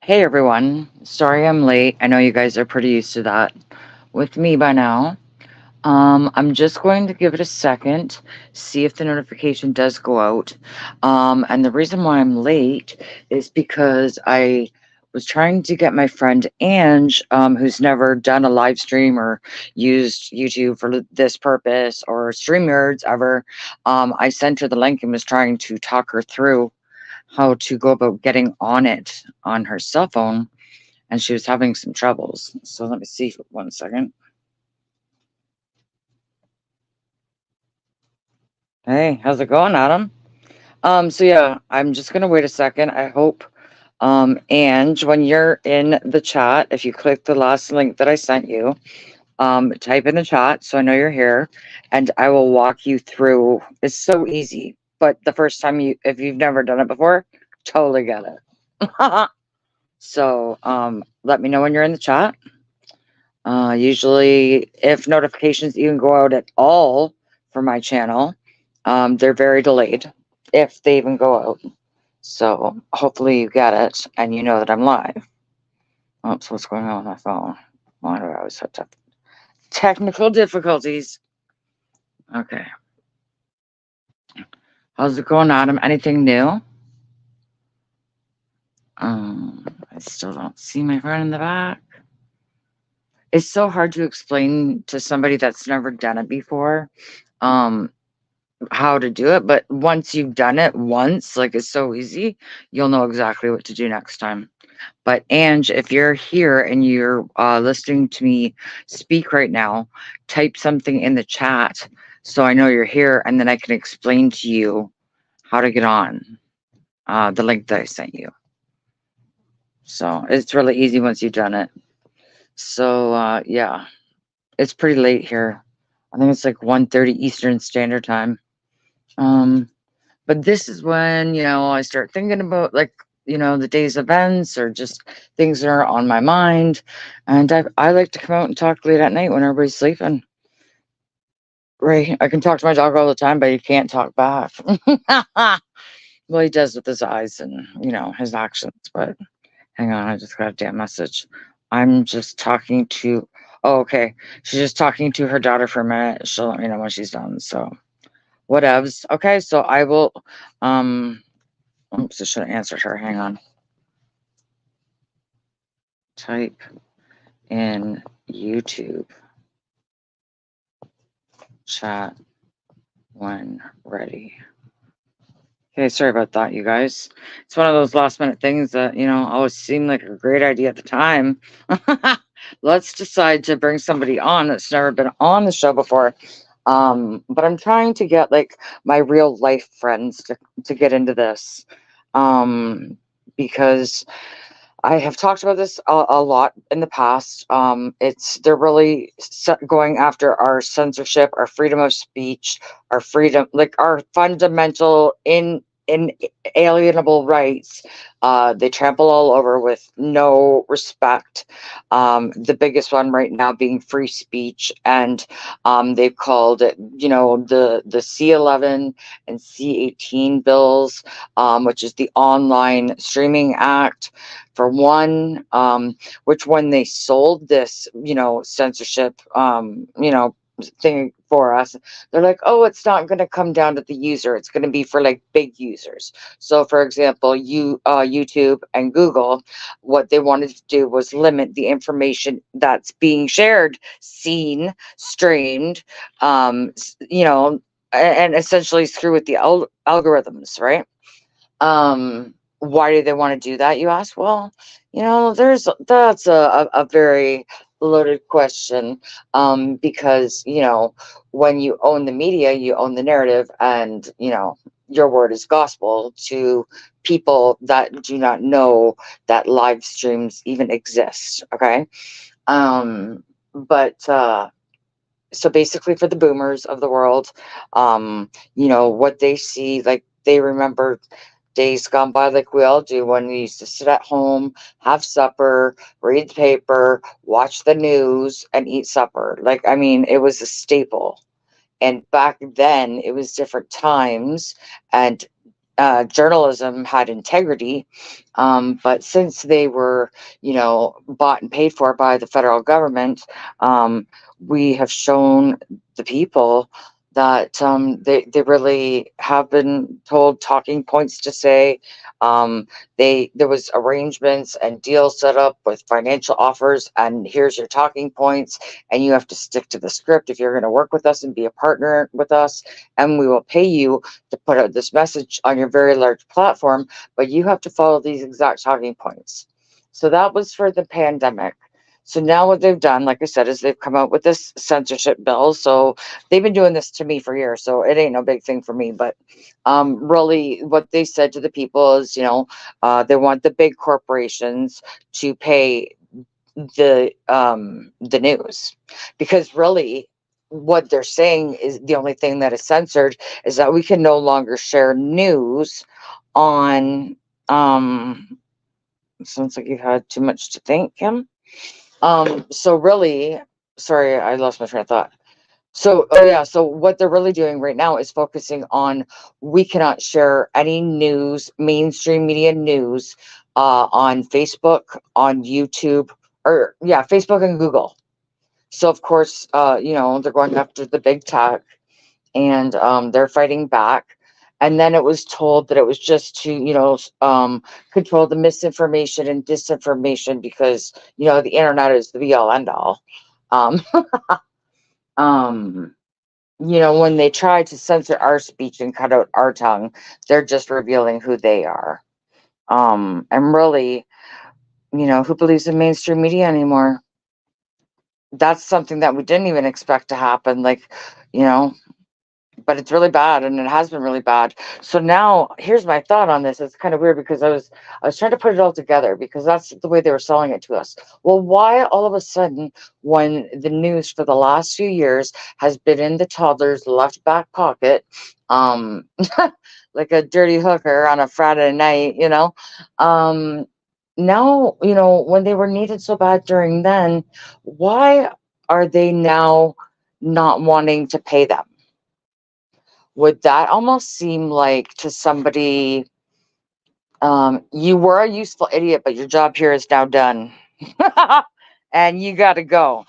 Hey everyone, sorry I'm late. I know you guys are pretty used to that with me by now. I'm just going to give it a second, see if the notification does go out. And the reason why I'm late is because I was trying to get my friend Ange, who's never done a live stream or used YouTube for this purpose or StreamYards ever. I sent her the link and was trying to talk her through how to go about getting on it on her cell phone, and she was having some troubles. So let me see for 1 second. Hey, how's it going, Adam? So yeah, I'm just gonna wait a second. I hope and when you're in the chat, if you click the last link that I sent you, type in the chat so I know you're here, and I will walk you through. It's so easy, but the first time if you've never done it before, totally get it. So let me know when you're in the chat. Usually, if notifications even go out at all for my channel, they're very delayed if they even go out. So hopefully you get it and you know that I'm live. Oops, what's going on with my phone? Why do I always have technical difficulties? Okay. How's it going, Adam? Anything new? I still don't see my friend in the back. It's so hard to explain to somebody that's never done it before. How to do it, but once you've done it once, like it's so easy, you'll know exactly what to do next time. But Ange, if you're here and you're listening to me speak right now, type something in the chat so I know you're here, and then I can explain to you how to get on the link that I sent you. So it's really easy once you've done it. So yeah, it's pretty late here. I think it's like 1:30 Eastern Standard Time. But this is when, I start thinking about like, the day's events or just things that are on my mind. And I like to come out and talk late at night when everybody's sleeping. Right. I can talk to my dog all the time, but he can't talk back. Well, he does with his eyes and, his actions. But hang on, I just got a damn message. I'm just talking to, oh, okay. She's just talking to her daughter for a minute. She'll let me know when she's done. So whatevs. Okay. So I will, oops, I should have answered her. Hang on. Type in YouTube chat when ready. Okay, sorry about that, you guys. It's one of those last minute things that, always seem like a great idea at the time. Let's decide to bring somebody on that's never been on the show before. But I'm trying to get like my real life friends to get into this. Because I have talked about this a lot in the past. They're really going after our censorship, our freedom of speech, our freedom, like our fundamental inalienable rights. They trample all over with no respect. The biggest one right now being free speech, and they've called it, the C11 and C18 bills, which is the Online Streaming Act. For one, which when they sold this, censorship, thing for us, they're like, oh, it's not going to come down to the user. It's going to be for like big users. So, for example, YouTube and Google, what they wanted to do was limit the information that's being shared, seen, streamed, and essentially screw with the algorithms, right? Why do they want to do that, you ask? Well, that's a very loaded question, because when you own the media, you own the narrative, and your word is gospel to people that do not know that live streams even exist. Okay. But so basically for the boomers of the world, what they see, like they remember days gone by like we all do, when we used to sit at home, have supper, read the paper, watch the news, and eat supper. Like, I mean, it was a staple. And back then, it was different times. And journalism had integrity. But since they were, bought and paid for by the federal government, um, we have shown the people that they really have been told talking points to say. There was arrangements and deals set up with financial offers, and here's your talking points, and you have to stick to the script if you're going to work with us and be a partner with us, and we will pay you to put out this message on your very large platform, but you have to follow these exact talking points. So that was for the pandemic. So now what they've done, like I said, is they've come out with this censorship bill. So they've been doing this to me for years, so it ain't no big thing for me. But really, what they said to the people is, they want the big corporations to pay the news, because really what they're saying is the only thing that is censored is that we can no longer share news on sounds like you've had too much to think, Kim. So really, sorry, I lost my train of thought. So, oh yeah, so what they're really doing right now is focusing on, we cannot share any news, mainstream media news, on Facebook, on YouTube, or yeah, Facebook and Google. So of course, they're going after the big tech, and they're fighting back. And then it was told that it was just to, control the misinformation and disinformation, because the internet is the be all end all. Um, um, when they try to censor our speech and cut out our tongue, they're just revealing who they are. And really, who believes in mainstream media anymore? That's something that we didn't even expect to happen. Like, you know, but it's really bad, and it has been really bad. So now here's my thought on this. It's kind of weird, because I was trying to put it all together, because that's the way they were selling it to us. Well, why all of a sudden, when the news for the last few years has been in the toddler's left back pocket, um like a dirty hooker on a Friday night, um now, when they were needed so bad during then, why are they now not wanting to pay them? Would that almost seem like, to somebody, you were a useful idiot, but your job here is now done, and you got to go.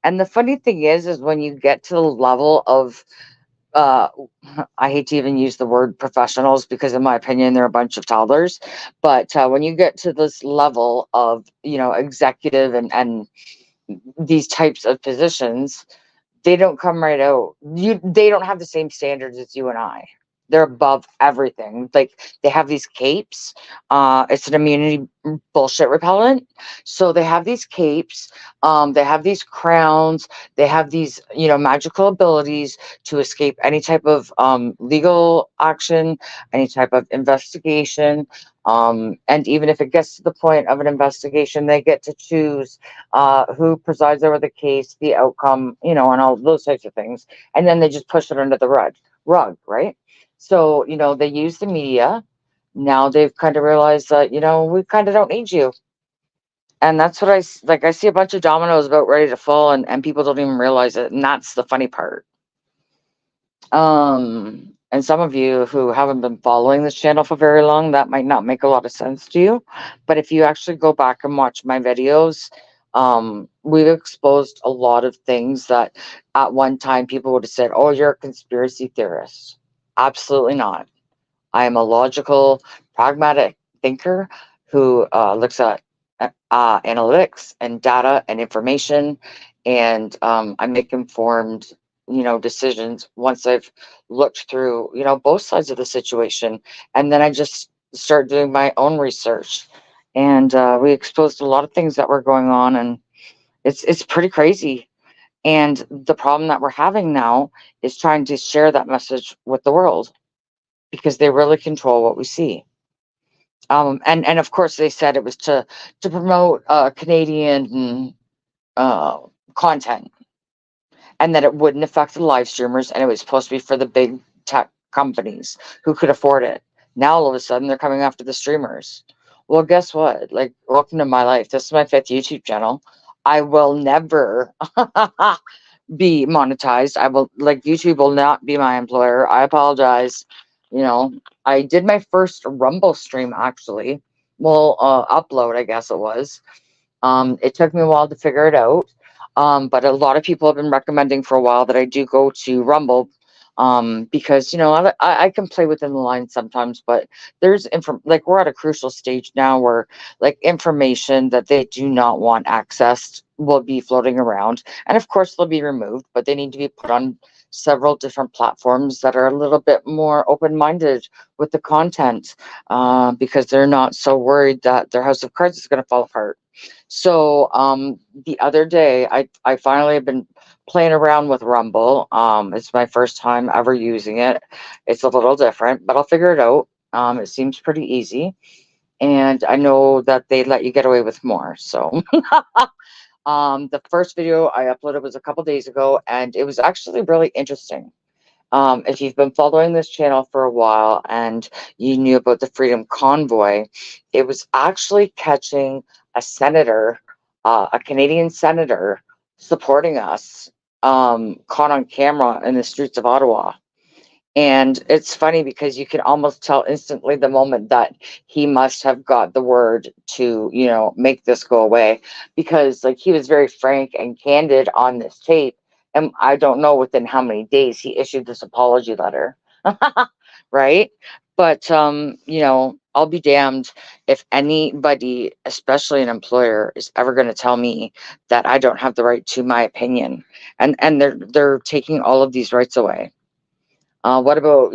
And the funny thing is when you get to the level of, uh, I hate to even use the word professionals, because in my opinion they're a bunch of toddlers. But when you get to this level of, executive and these types of positions, they don't come right out. They don't have the same standards as you and I. They're above everything. Like, they have these capes. It's an immunity bullshit repellent. So they have these capes. They have these crowns. They have these, magical abilities to escape any type of legal action, any type of investigation. And even if it gets to the point of an investigation, they get to choose who presides over the case, the outcome, and all those types of things. And then they just push it under the rug, right? So, they use the media. Now they've kind of realized that, we kind of don't need you. And that's what like. I see a bunch of dominoes about ready to fall, and people don't even realize it. And that's the funny part. And some of you who haven't been following this channel for very long, that might not make a lot of sense to you. But if you actually go back and watch my videos, we've exposed a lot of things that at one time people would have said, oh, you're a conspiracy theorist. Absolutely not. I am a logical, pragmatic thinker who looks at analytics and data and information, and I make informed, decisions once I've looked through, both sides of the situation, and then I just start doing my own research. And we exposed a lot of things that were going on, and it's pretty crazy. And the problem that we're having now is trying to share that message with the world, because they really control what we see. And of course they said it was to promote Canadian uh, content, and that it wouldn't affect the live streamers, and it was supposed to be for the big tech companies who could afford it. Now all of a sudden they're coming after the streamers. Well, guess what? Like, welcome to my life. This is my 5th YouTube channel. I will never be monetized. I will, like, YouTube will not be my employer. I apologize. You know, I did my first Rumble stream actually. Well, upload, I guess it was. It took me a while to figure it out. But a lot of people have been recommending for a while that I do go to Rumble. Because I can play within the lines sometimes, but there's like we're at a crucial stage now where like information that they do not want accessed will be floating around, and of course they'll be removed, but they need to be put on several different platforms that are a little bit more open-minded with the content, because they're not so worried that their house of cards is going to fall apart. So the other day, I finally have been playing around with Rumble. It's my first time ever using it. It's a little different, but I'll figure it out. It seems pretty easy, and I know that they let you get away with more. So the first video I uploaded was a couple days ago, and it was actually really interesting. If you've been following this channel for a while and you knew about the Freedom Convoy, it was actually catching a senator, a Canadian senator, supporting us, caught on camera in the streets of Ottawa. And it's funny because you can almost tell instantly the moment that he must have got the word to, make this go away, because like he was very frank and candid on this tape. And I don't know within how many days he issued this apology letter. Right? But I'll be damned if anybody, especially an employer, is ever going to tell me that I don't have the right to my opinion. And they're taking all of these rights away. What about,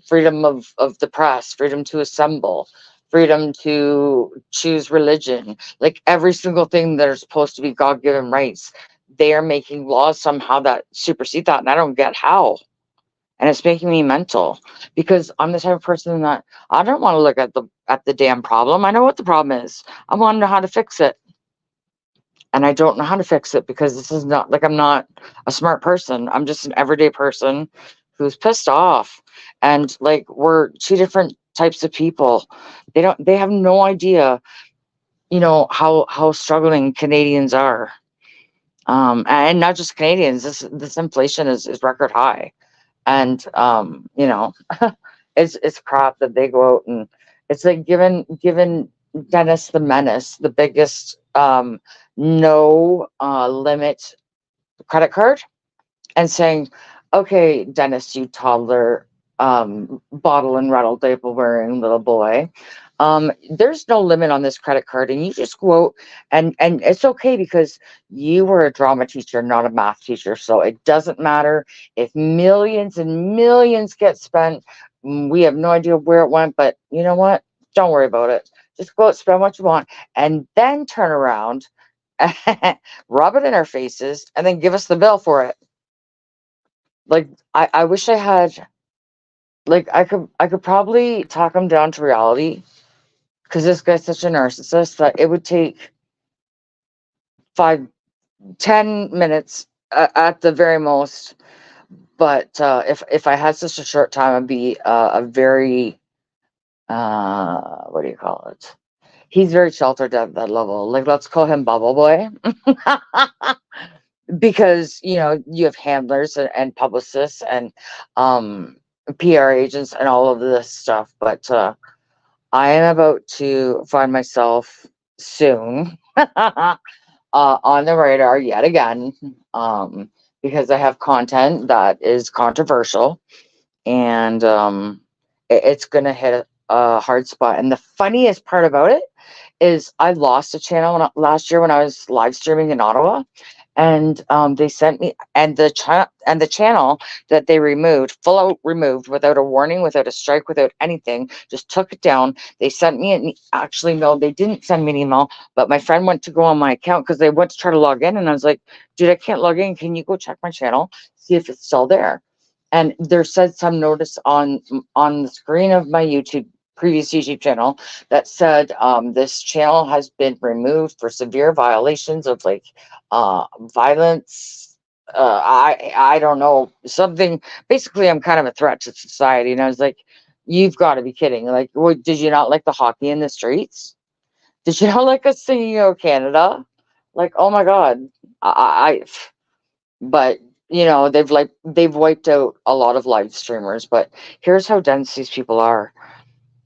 freedom of the press, freedom to assemble, freedom to choose religion, like every single thing that are supposed to be God-given rights, they are making laws somehow that supersede that, and I don't get how. And it's making me mental, because I'm the type of person that I don't want to look at the damn problem. I know what the problem is. I want to know how to fix it. And I don't know how to fix it because this is not like I'm not a smart person. I'm just an everyday person who's pissed off. And like we're two different types of people. They have no idea, how struggling Canadians are. And not just Canadians. This inflation is record high. And it's crap that they go out and it's like giving Dennis the Menace the biggest no limit credit card, and saying, okay, Dennis, you toddler, bottle and rattle diaper wearing little boy, there's no limit on this credit card, and you just go out, and it's okay because you were a drama teacher, not a math teacher, so it doesn't matter if millions and millions get spent. We have no idea where it went, but you know what? Don't worry about it. Just go out, spend what you want, and then turn around, rub it in our faces, and then give us the bill for it. Like I wish I had, like I could probably talk him down to reality, because this guy's such a narcissist that it would take 5, 10 minutes at the very most. But if I had such a short time, I'd be a very what do you call it? He's very sheltered at that level. Like, let's call him Bubble Boy. Because you have handlers and publicists and um PR agents and all of this stuff. But I am about to find myself soon on the radar yet again, because I have content that is controversial, and it's gonna hit a hard spot. And the funniest part about it is I lost a channel last year when I was live streaming in Ottawa, and they sent me, and the channel that they removed, full out removed, without a warning, without a strike, without anything, just took it down. They sent me actually, no, they didn't send me an email, but my friend went to go on my account because they went to try to log in, and I was like, dude, I can't log in. Can you go check my channel, see if it's still there? And there said some notice on the screen of my previous YouTube channel that said, this channel has been removed for severe violations of like violence. I don't know, something. Basically, I'm kind of a threat to society, and I was like, you've got to be kidding. Like, what, did you not like the hockey in the streets? Did you not like us singing "O Canada"? Like, oh my god, but You know, they've wiped out a lot of live streamers, but here's how dense these people are.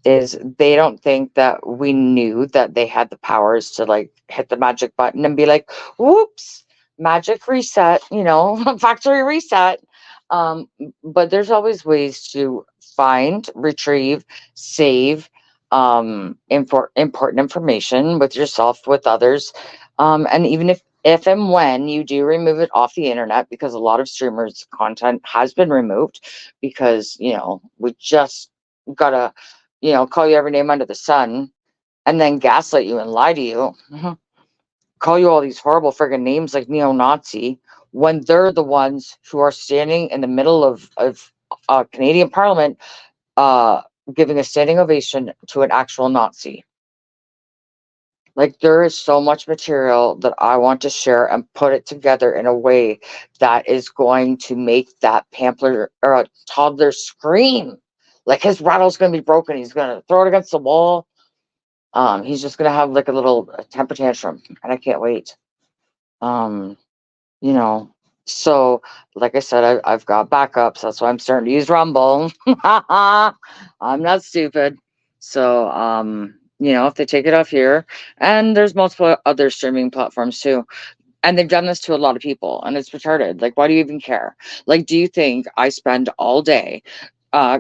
Is they don't think that we knew that they had the powers to like hit the magic button and be like, whoops, magic reset, you know, factory reset. Um, but there's always ways to find, retrieve, save important information with yourself, with others. And even if and when you do remove it off the internet, because a lot of streamers' content has been removed because, you know, we just gotta, you know, call you every name under the sun and then gaslight you and lie to you, call you all these horrible friggin' names like neo-Nazi when they're the ones who are standing in the middle of Canadian Parliament, uh, giving a standing ovation to an actual Nazi. Like, there is so much material that I want to share and put it together in a way that is going to make that pamphlet or a toddler scream. Like, his rattle's going to be broken. He's going to throw it against the wall. He's just going to have like a little temper tantrum, and I can't wait. You know, so like I said, I've got backups. That's why I'm starting to use Rumble. I'm not stupid. So, you know, if they take it off here, and there's multiple other streaming platforms too, and they've done this to a lot of people, and it's retarded. Like, why do you even care? Like, do you think I spend all day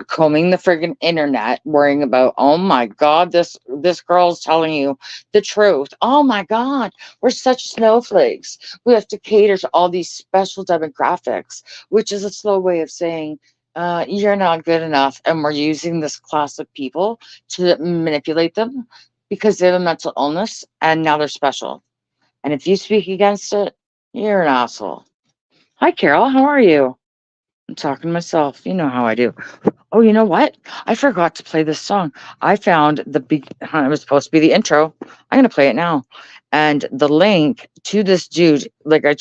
combing the friggin' internet, worrying about, oh my god, this girl's telling you the truth. Oh my god, we're such snowflakes. We have to cater to all these special demographics, which is a slow way of saying you're not good enough, and we're using this class of people to manipulate them because they have a mental illness and now they're special. And if you speak against it, you're an asshole. Hi, Carol. How are you? I'm talking to myself. You know how I do. Oh, you know what? I forgot to play this song. I found it was supposed to be the intro. I'm going to play it now. And the link to this dude, like I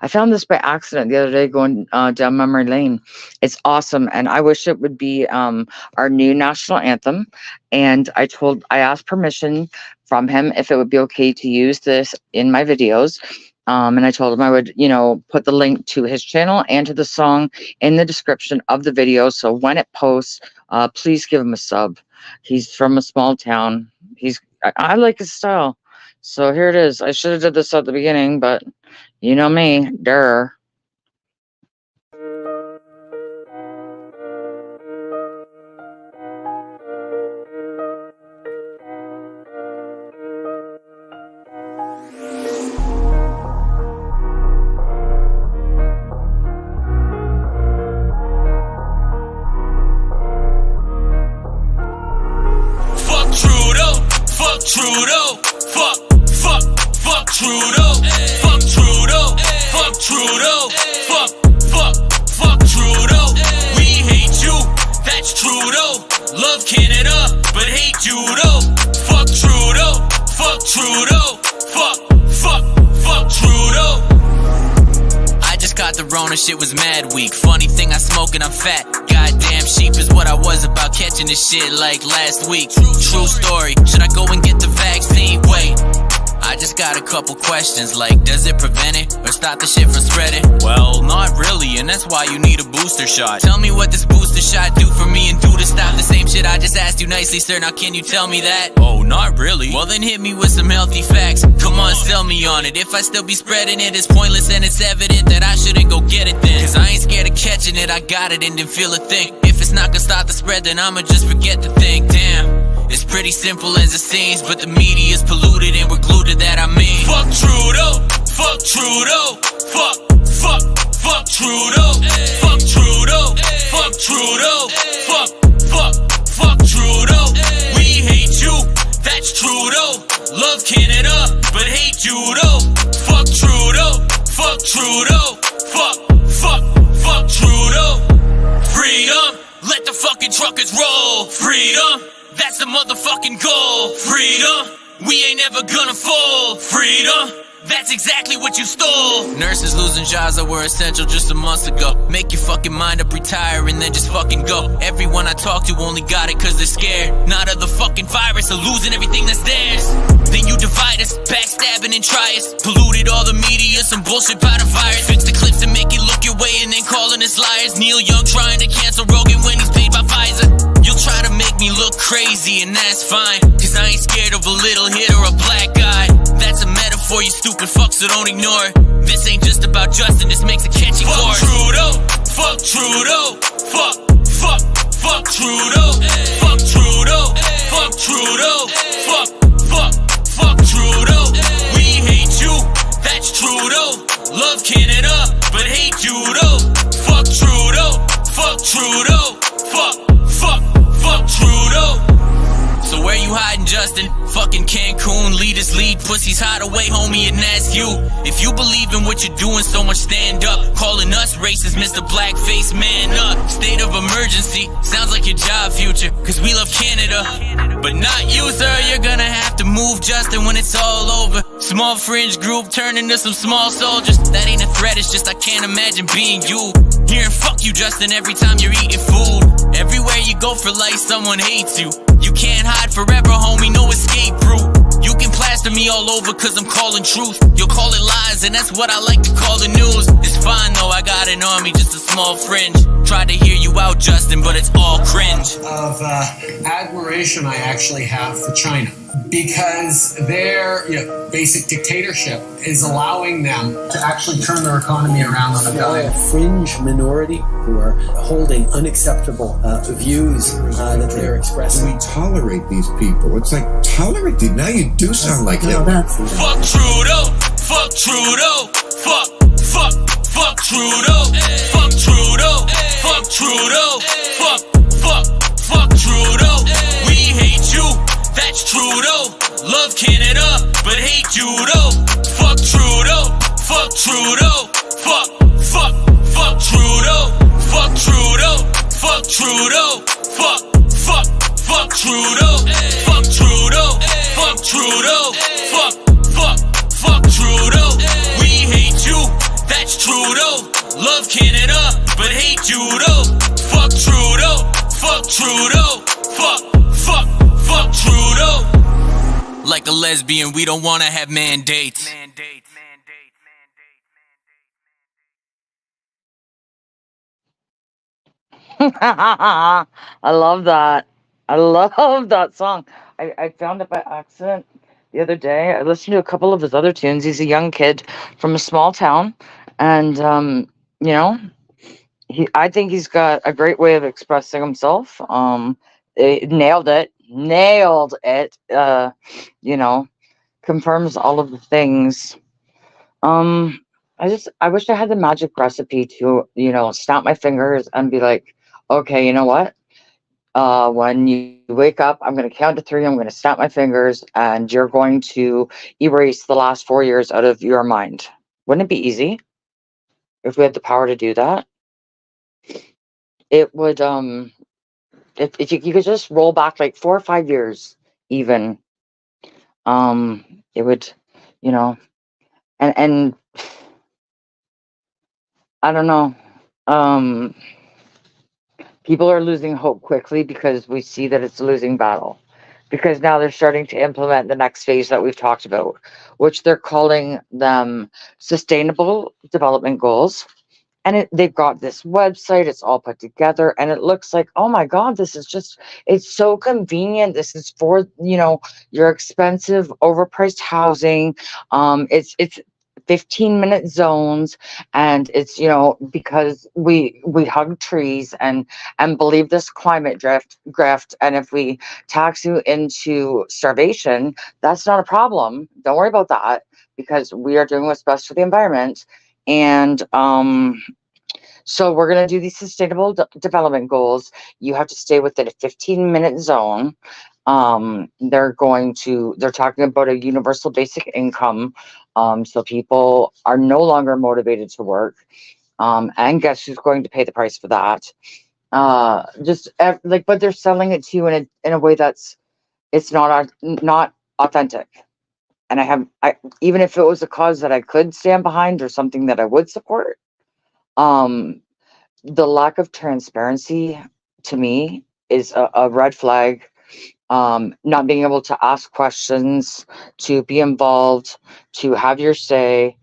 found this by accident the other day going down memory lane. It's awesome. And I wish it would be our new national anthem. And I asked permission from him if it would be okay to use this in my videos. And I told him I would, you know, put the link to his channel and to the song in the description of the video. So when it posts, please give him a sub. He's from a small town. I like his style. So here it is. I should have did this at the beginning, but you know me, durr. Trudeau, fuck Trudeau, fuck Trudeau, fuck Trudeau, fuck Trudeau. We hate you, that's Trudeau. Love Canada, but hate judo. Fuck Trudeau, fuck Trudeau, fuck Trudeau. I just got the Rona, shit was mad weak. Funny thing, I smoke and I'm fat. Goddamn sheep is what I was about catching this shit like last week. True story, should I go and get the vaccine? Wait, I just got a couple questions like, does it prevent it or stop the shit from spreading? Well, not really, and that's why you need a booster shot. Tell me what this booster shot do for me and do to stop the same shit I just asked you nicely, sir. Now can you tell me that? Oh, not really. Well then hit me with some healthy facts. Come on, sell me on it. If I still be spreading it, it's pointless and it's evident that I shouldn't go get it then. Cause I ain't scared of catching it, I got it and didn't feel a thing. If it's not gonna stop the spread, then I'ma just forget the thing. Damn. It's pretty simple as it seems, but the media's polluted and we're glued to that, I mean. Fuck Trudeau, fuck Trudeau, fuck Trudeau, fuck Trudeau, fuck Trudeau, fuck Trudeau. We hate you, that's Trudeau. Love Canada, but hate judo. Fuck Trudeau, fuck Trudeau, fuck Trudeau. Freedom, let the fucking truckers roll. Freedom, that's the motherfucking goal. Freedom, we ain't ever gonna fall. Freedom, that's exactly what you stole. Nurses losing jobs that were essential just a month ago. Make your fucking mind up, retire, and then just fucking go. Everyone I talk to only got it cause they're scared. Not of the fucking virus or losing everything that's theirs. Then you divide us, backstabbing and try us. Polluted all the media, some bullshit about a virus. Fix the clips and make it look your away and then calling us liars. Neil Young trying to cancel Rogan when he's paid by Pfizer. You'll try to make me look crazy and that's fine, cause I ain't scared of a little hit or a black guy. That's a metaphor, you stupid fucks, so don't ignore. This ain't just about Justin, this makes a catchy chorus. Fuck Trudeau, fuck Trudeau, fuck Trudeau, fuck Trudeau, fuck Trudeau. We hate you, that's Trudeau. Love Canada, but hate judo. Fuck Trudeau, fuck Trudeau, fuck Trudeau. So where you hiding, Justin? Fucking Cancun, leaders lead, pussies hide away, homie, and that's you. If you believe in what you're doing, so much stand up. Calling us racist, Mr. Blackface, man up. State of emergency, sounds like your job future, cause we love Canada, but not you, sir. You're gonna have to move, Justin, when it's all over. Small fringe group turn into some small soldiers. That ain't a threat, it's just I can't imagine being you. Hearing fuck you, Justin, every time you're eating food. Everywhere you go for life, someone hates you. You can't hide forever, homie, no escape route. You can plaster me all over cause I'm calling truth. You'll call it lies and that's what I like to call the news. It's fine though, I got an army, just a small fringe. Tried to hear you out, Justin, but it's all cringe. Of admiration I actually have for China, because their basic dictatorship is allowing them to actually turn their economy around on a dime. A fringe minority who are holding unacceptable views that they're expressing. We tolerate these people. It's like, tolerate them. Now you do sound like him. Fuck Trudeau, fuck Trudeau, fuck Trudeau, fuck Trudeau, fuck Trudeau, fuck Trudeau. We hate you, that's Trudeau. Love Canada, but hate judo. Fuck Trudeau, fuck Trudeau, fuck Trudeau, fuck Trudeau, fuck Trudeau, fuck Trudeau, fuck Trudeau, fuck Trudeau, fuck Trudeau. We hate you, that's Trudeau. Love Canada, but hate judo. Fuck Trudeau, fuck Trudeau, fuck Trudeau. Like a lesbian, we don't wanna have mandates. I love that. I love that song. I found it by accident the other day. I listened to a couple of his other tunes. He's a young kid from a small town, and you know, I think he's got a great way of expressing himself. Nailed it. Nailed it. You know, confirms all of the things. I wish I had the magic recipe to, snap my fingers and be like, okay, you know what? When you wake up, I'm going to count to 3. I'm going to snap my fingers, and you're going to erase the last 4 years out of your mind. Wouldn't it be easy if we had the power to do that? It would. If you could just roll back like 4 or 5 years, even, it would, you know, and I don't know. People are losing hope quickly because we see that it's a losing battle. Because now they're starting to implement the next phase that we've talked about, which they're calling them sustainable development goals. And they've got this website, it's all put together, and it looks like, oh my God, it's so convenient. This is for, your expensive, overpriced housing. It's 15-minute zones, and it's, because we hug trees and believe this climate grift, and if we tax you into starvation, that's not a problem. Don't worry about that, because we are doing what's best for the environment. And so we're going to do these sustainable development goals. You have to stay within a 15-minute zone. They're talking about a universal basic income. So people are no longer motivated to work. And guess who's going to pay the price for that? But they're selling it to you in a way it's not authentic. And even if it was a cause that I could stand behind or something that I would support, the lack of transparency to me is a red flag. Not being able to ask questions, to be involved, to have your say.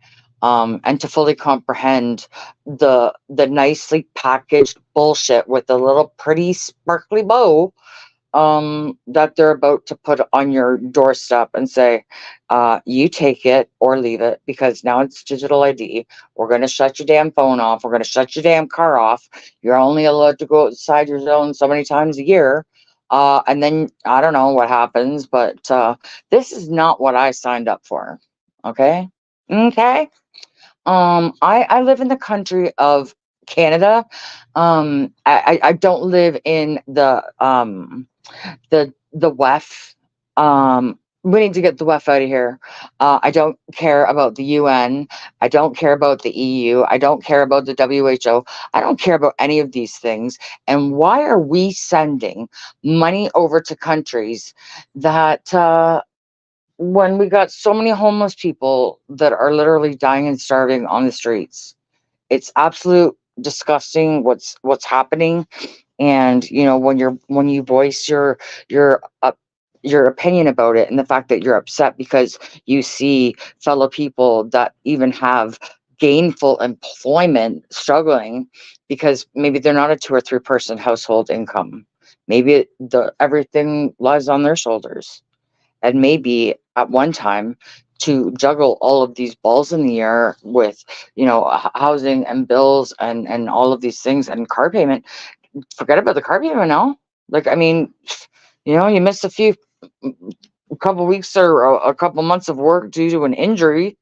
and to fully comprehend the nicely packaged bullshit with a little pretty sparkly bow, that they're about to put on your doorstep and say, you take it or leave it, because now it's digital ID. We're going to shut your damn phone off. We're going to shut your damn car off. You're only allowed to go outside your zone so many times a year. And then I don't know what happens, but this is not what I signed up for. Okay. Okay. I live in the country of Canada. I don't live in the WEF. We need to get the WEF out of here. I don't care about the UN. I don't care about the EU. I don't care about the WHO. I don't care about any of these things. And why are we sending money over to countries that, when we got so many homeless people that are literally dying and starving on the streets? It's absolute disgusting what's happening. And when you voice your opinion about it, and the fact that you're upset because you see fellow people that even have gainful employment struggling because maybe they're not a 2 or 3 person household income. Maybe everything lies on their shoulders. And maybe at one time, to juggle all of these balls in the air with housing and bills and all of these things and car payment, forget about the car payment now. Like, I mean, you missed a couple weeks or a couple months of work due to an injury,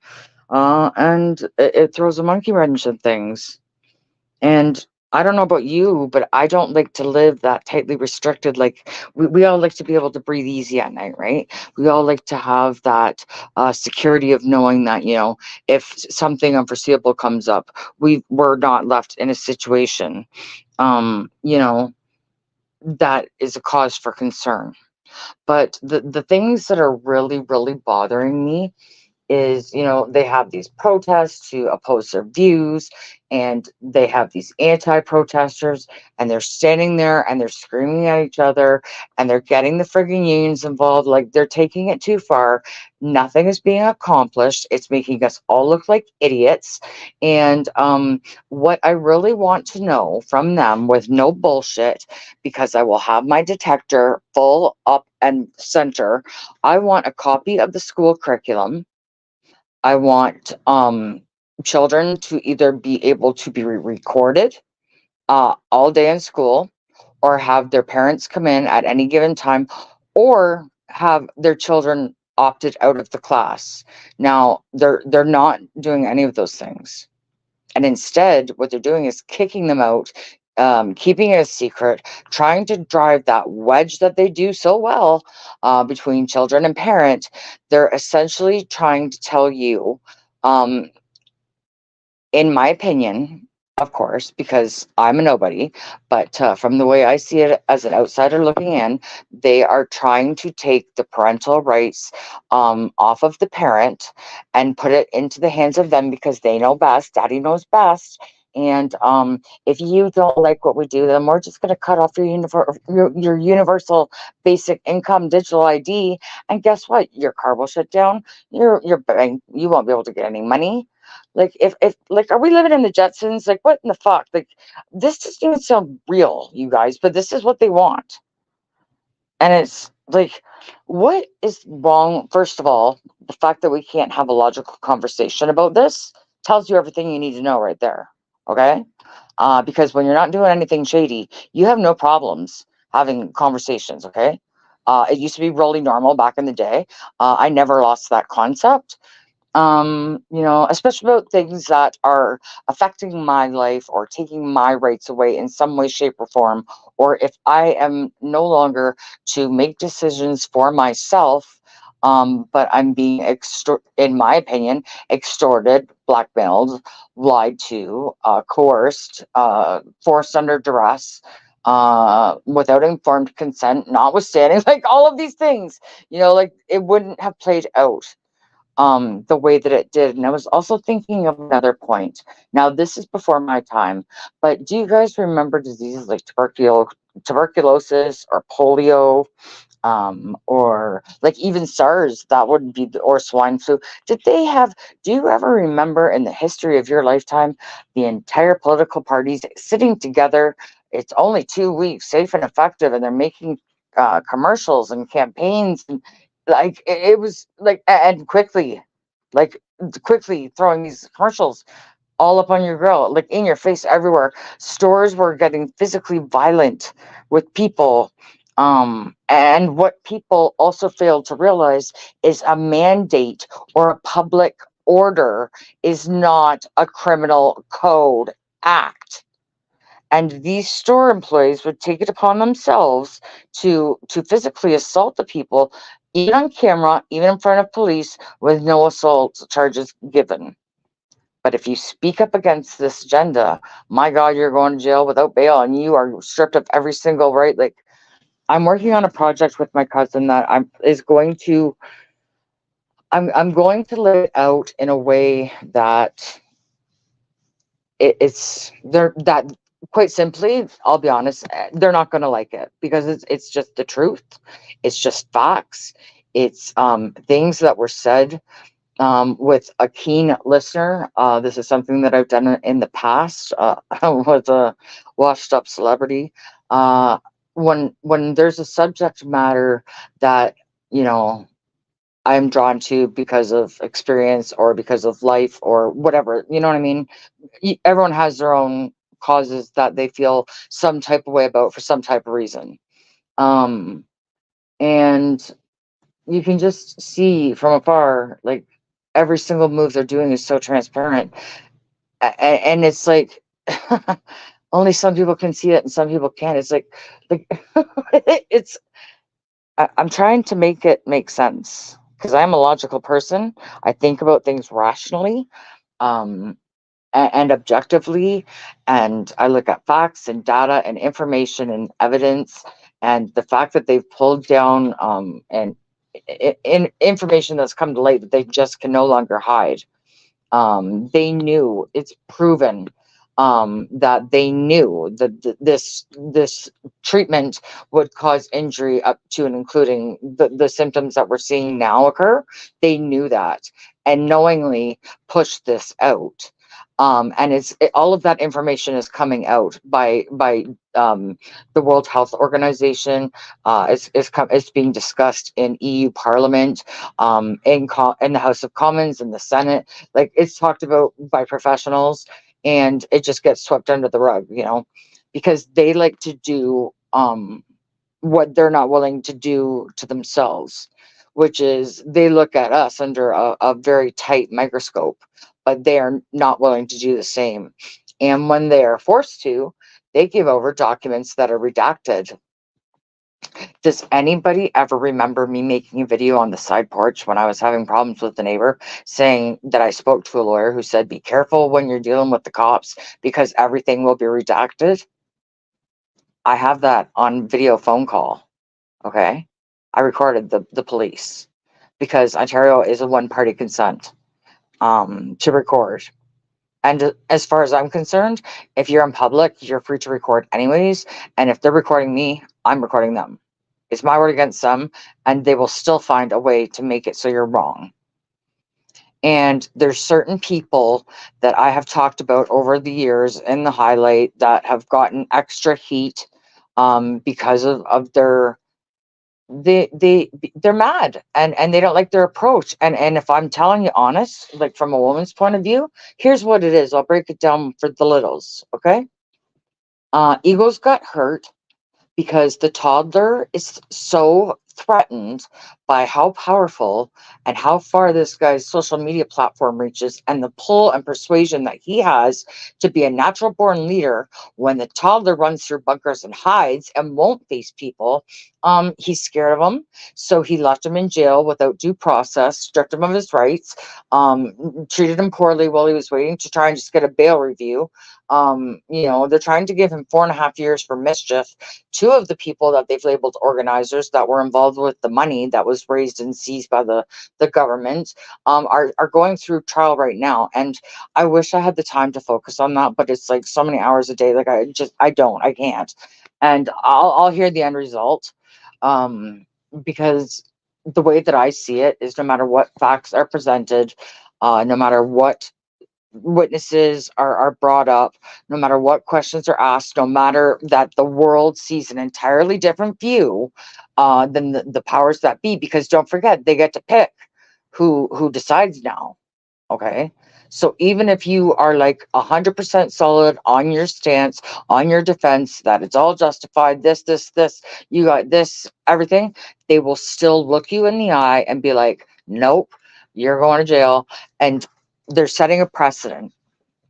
and it throws a monkey wrench in things. And I don't know about you, but I don't like to live that tightly restricted. Like, we all like to be able to breathe easy at night, right? We all like to have that security of knowing that, if something unforeseeable comes up, we're not left in a situation, that is a cause for concern. But the things that are really, really bothering me is, they have these protests to oppose their views, and they have these anti-protesters, and they're standing there and they're screaming at each other, and they're getting the frigging unions involved. Like, they're taking it too far. Nothing is being accomplished. It's making us all look like idiots. And what I really want to know from them, with no bullshit, because I will have my detector full up and center, I want a copy of the school curriculum. I want children to either be able to be recorded all day in school, or have their parents come in at any given time, or have their children opted out of the class. Now, they're not doing any of those things. And instead, what they're doing is kicking them out, keeping it a secret, trying to drive that wedge that they do so well between children and parent. They're essentially trying to tell you, um, in my opinion, of course, because I'm a nobody, but from the way I see it as an outsider looking in, they are trying to take the parental rights off of the parent and put it into the hands of them, because they know best. Daddy knows best. And if you don't like what we do, then we're just going to cut off your universal basic income digital ID. And guess what? Your car will shut down. Your bank, you won't be able to get any money. Like, if like, are we living in the Jetsons? Like, what in the fuck? Like, this doesn't even sound real, you guys, but this is what they want. And it's like, what is wrong? First of all, the fact that we can't have a logical conversation about this tells you everything you need to know right there. Okay? Because when you're not doing anything shady, you have no problems having conversations. Okay? It used to be really normal back in the day. I never lost that concept. Especially about things that are affecting my life or taking my rights away in some way, shape, or form, or if I am no longer to make decisions for myself, but I'm being in my opinion, extorted, blackmailed, lied to, coerced, forced under duress, without informed consent, notwithstanding, like, all of these things, like, it wouldn't have played out the way that it did. And I was also thinking of another point. Now, this is before my time, but do you guys remember diseases like tuberculosis or polio, or like even SARS, that would be, or swine flu. Did they have, do you ever remember in the history of your lifetime, the entire political parties sitting together? It's only 2 weeks, safe and effective, and they're making commercials and campaigns, and like it was like, and quickly throwing these commercials all up on your grill, like in your face everywhere. Stores were getting physically violent with people. And what people also failed to realize is a mandate or a public order is not a criminal code act. And these store employees would take it upon themselves to physically assault the people, even on camera, even in front of police, with no assault charges given. But if you speak up against this agenda, my God, you're going to jail without bail, and you are stripped of every single right. Like, I'm working on a project with my cousin that I'm going to lay it out in a way that it's they're that quite simply, I'll be honest, they're not going to like it, because it's just the truth. It's just facts. It's things that were said with a keen listener. This is something that I've done in the past with a washed up celebrity. When there's a subject matter that, you know, I'm drawn to because of experience or because of life or whatever, you know what I mean? Everyone has their own causes that they feel some type of way about for some type of reason. Um, and you can just see from afar, like every single move they're doing is so transparent. And it's like, only some people can see it and some people can't. It's like it's, I'm trying to make it make sense, because I'm a logical person. I think about things rationally. Um, and objectively, and I look at facts and data and information and evidence, and the fact that they've pulled down and in information that's come to light that they just can no longer hide. They knew, it's proven, that they knew that this treatment would cause injury up to and including the symptoms that we're seeing now occur. They knew that, and knowingly pushed this out. And all of that information is coming out by the World Health Organization. It's being discussed in EU Parliament, in the House of Commons, in the Senate. Like, it's talked about by professionals, and it just gets swept under the rug, because they like to do what they're not willing to do to themselves, which is they look at us under a very tight microscope, but they are not willing to do the same. And when they are forced to, they give over documents that are redacted. Does anybody ever remember me making a video on the side porch when I was having problems with the neighbor, saying that I spoke to a lawyer who said, be careful when you're dealing with the cops because everything will be redacted? I have that on video phone call. Okay. I recorded the police, because Ontario is a one-party consent to record. And as far as I'm concerned, if you're in public, you're free to record anyways. And if they're recording me, I'm recording them. It's my word against them, and they will still find a way to make it so you're wrong. And there's certain people that I have talked about over the years in the highlight that have gotten extra heat because of their they're mad, and they don't like their approach. And if I'm telling you honest, like from a woman's point of view, here's what it is. I'll break it down for the littles. Okay. Egos got hurt because the toddler is so threatened by how powerful and how far this guy's social media platform reaches, and the pull and persuasion that he has to be a natural born leader. When the toddler runs through bunkers and hides and won't face people, he's scared of them, so he left him in jail without due process, stripped him of his rights, treated him poorly while he was waiting to try and just get a bail review. They're trying to give him 4.5 years for mischief. Two of the people that they've labeled organizers that were involved with the money that was raised and seized by the government are going through trial right now. And I wish I had the time to focus on that, but it's like so many hours a day. Like I can't. And I'll hear the end result. because the way that I see it is no matter what facts are presented, no matter what witnesses are brought up, no matter what questions are asked, no matter that the world sees an entirely different view than the powers that be, because don't forget, they get to pick who decides now. Okay. So even if you are like 100% solid on your stance, on your defense, that it's all justified, this, you got this, everything, they will still look you in the eye and be like, nope, you're going to jail. And they're setting a precedent.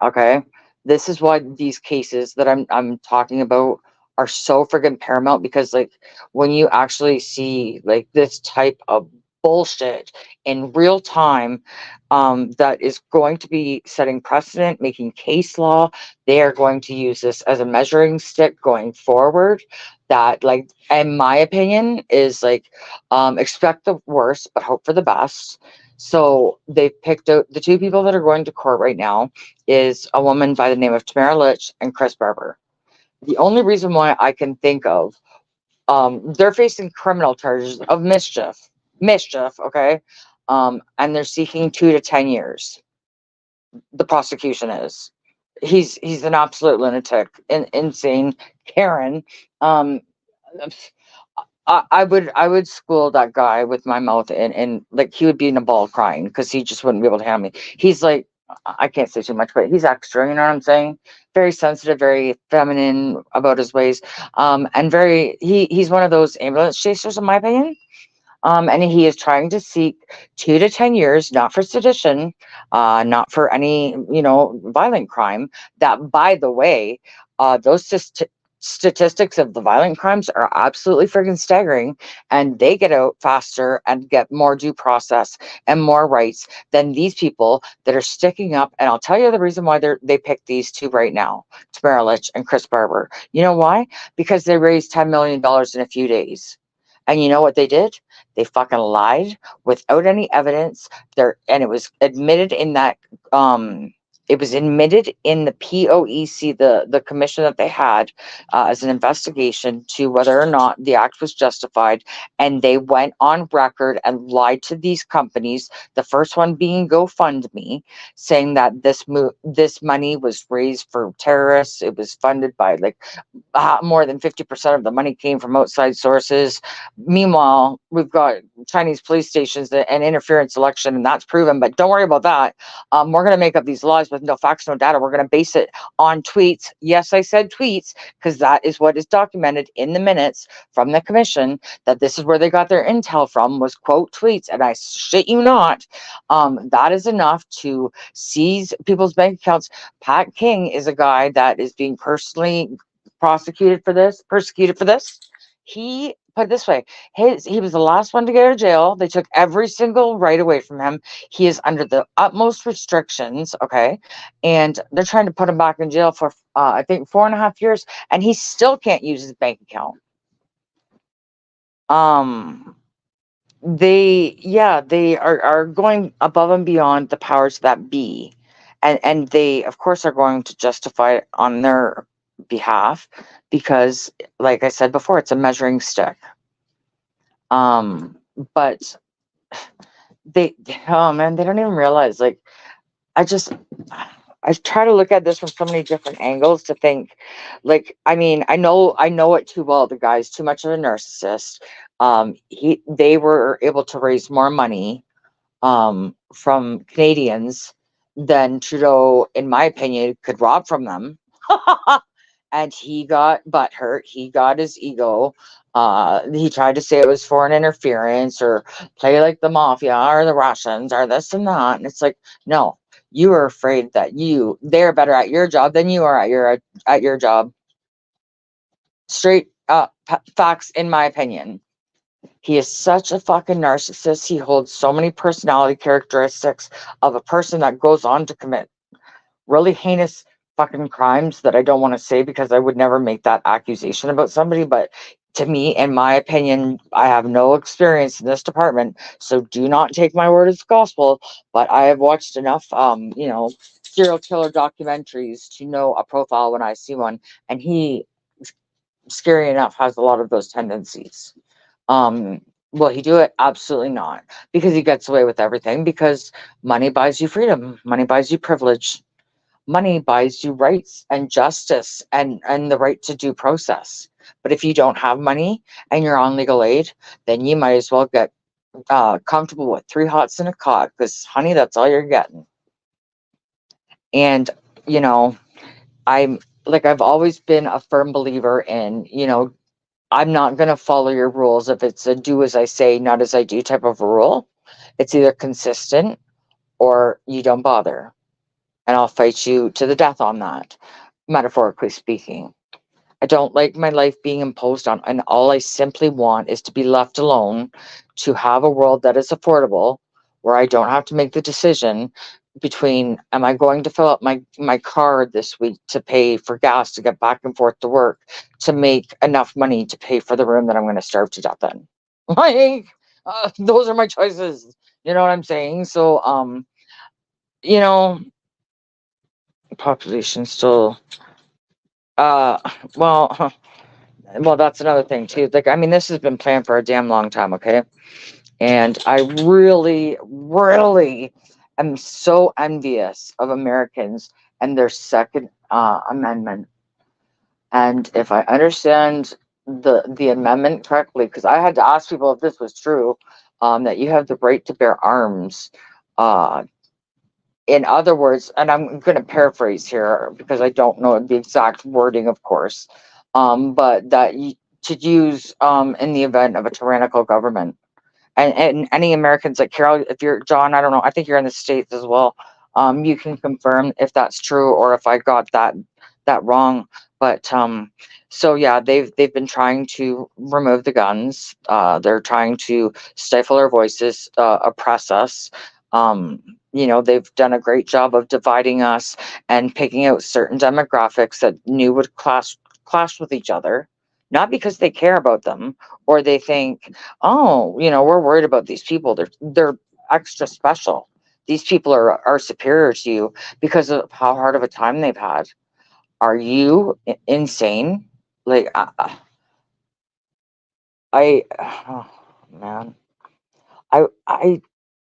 Okay. This is why these cases that I'm talking about are so friggin' paramount, because like when you actually see like this type of bullshit in real time, that is going to be setting precedent, making case law. They are going to use this as a measuring stick going forward. That, like, in my opinion, is like, expect the worst but hope for the best. So they've picked out the two people that are going to court right now is a woman by the name of Tamara Litch and Chris Barber. The only reason why I can think of, they're facing criminal charges of mischief, okay, and they're seeking 2 to 10 years. The prosecution is. He's an absolute lunatic, insane, Karen. Um, I would school that guy with my mouth, and like he would be in a ball crying because he just wouldn't be able to handle me. He's like, I can't say too much, but he's extra. You know what I'm saying? Very sensitive, very feminine about his ways, and very he's one of those ambulance chasers, in my opinion. And he is trying to seek 2 to 10 years, not for sedition, not for any, violent crime. That, by the way, those statistics of the violent crimes are absolutely freaking staggering, and they get out faster and get more due process and more rights than these people that are sticking up. And I'll tell you the reason why they picked these two right now, Tamara Litch and Chris Barber. You know why? Because they raised $10 million in a few days. And you know what they did? They fucking lied without any evidence. And it was admitted in that it was admitted in the POEC, the commission that they had, as an investigation to whether or not the act was justified. And they went on record and lied to these companies. The first one being GoFundMe, saying that this money was raised for terrorists. It was funded by like more than 50% of the money came from outside sources. Meanwhile, we've got Chinese police stations and interference election, and that's proven. But don't worry about that. We're going to make up these laws with no facts, no data. We're going to base it on tweets. Yes, I said tweets, because that is what is documented in the minutes from the commission, that this is where they got their intel from, was quote tweets. And I shit you not, that is enough to seize people's bank accounts. Pat King is a guy that is being personally persecuted for this. He put it this way: he was the last one to go to jail. They took every single right away from him. He is under the utmost restrictions, okay, and they're trying to put him back in jail for I think 4.5 years, and he still can't use his bank account. They are going above and beyond the powers that be, and they of course are going to justify it on their behalf, because like I said before, it's a measuring stick. But they oh man, they don't even realize, like, I just I try to look at this from so many different angles to think, like, I mean, I know it too well. The guy's too much of a narcissist. They were able to raise more money from Canadians than Trudeau, in my opinion, could rob from them. And he got butthurt. He got his ego. He tried to say it was foreign interference or play like the mafia or the Russians or this and that. And it's like, no, you are afraid that they're better at your job than you are at your job. Straight up facts, in my opinion. He is such a fucking narcissist. He holds so many personality characteristics of a person that goes on to commit really heinous fucking crimes that I don't want to say, because I would never make that accusation about somebody. But to me, in my opinion, I have no experience in this department, so do not take my word as gospel. But I have watched enough, serial killer documentaries to know a profile when I see one, and he, scary enough, has a lot of those tendencies. Will he do it? Absolutely not. Because he gets away with everything. Because money buys you freedom. Money buys you privilege. Money buys you rights and justice and the right to due process. But if you don't have money and you're on legal aid, then you might as well get comfortable with three hots and a cot. Because, honey, that's all you're getting. And, you know, I'm like, I've always been a firm believer in, I'm not going to follow your rules if it's a do as I say, not as I do type of a rule. It's either consistent or you don't bother. And I'll fight you to the death on that, metaphorically speaking. I don't like my life being imposed on, and all I simply want is to be left alone, to have a world that is affordable, where I don't have to make the decision between, am I going to fill up my card this week to pay for gas to get back and forth to work, to make enough money to pay for the room that I'm going to starve to death in. Like, those are my choices. You know what I'm saying? So, you know, population still, uh, well, well, that's another thing too. Like, I mean, this has been planned for a damn long time, okay? And I really, really am so envious of Americans and their Second Amendment. And if I understand the amendment correctly, because I had to ask people if this was true, that you have the right to bear arms. In other words, and I'm going to paraphrase here because I don't know the exact wording, of course, but that you, to use in the event of a tyrannical government. And any Americans, like Carol, if you're John, I don't know, I think you're in the States as well. You can confirm if that's true or if I got that wrong. But so yeah, they've been trying to remove the guns. They're trying to stifle our voices, oppress us. They've done a great job of dividing us and picking out certain demographics that knew would clash with each other, not because they care about them or they think, oh, we're worried about these people. They're extra special. These people are superior to you because of how hard of a time they've had. Are you insane? Like, oh, man, I, I,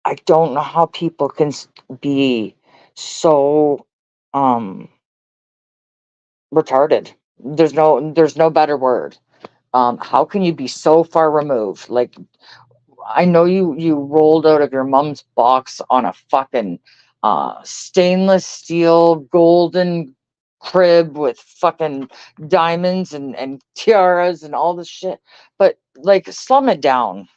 I don't know how people can be so, retarded. There's no better word. How can you be so far removed? Like, I know you rolled out of your mom's box on a fucking stainless steel golden crib with fucking diamonds and tiaras and all this shit. But like, slum it down.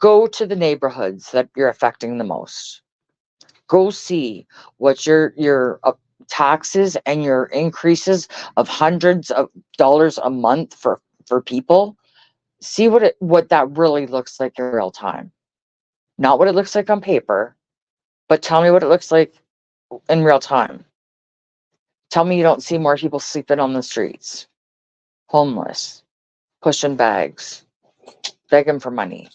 Go to the neighborhoods that you're affecting the most. Go see what your taxes and your increases of hundreds of dollars a month for people. See what that really looks like in real time. Not what it looks like on paper, but tell me what it looks like in real time. Tell me you don't see more people sleeping on the streets, homeless, pushing bags, begging for money,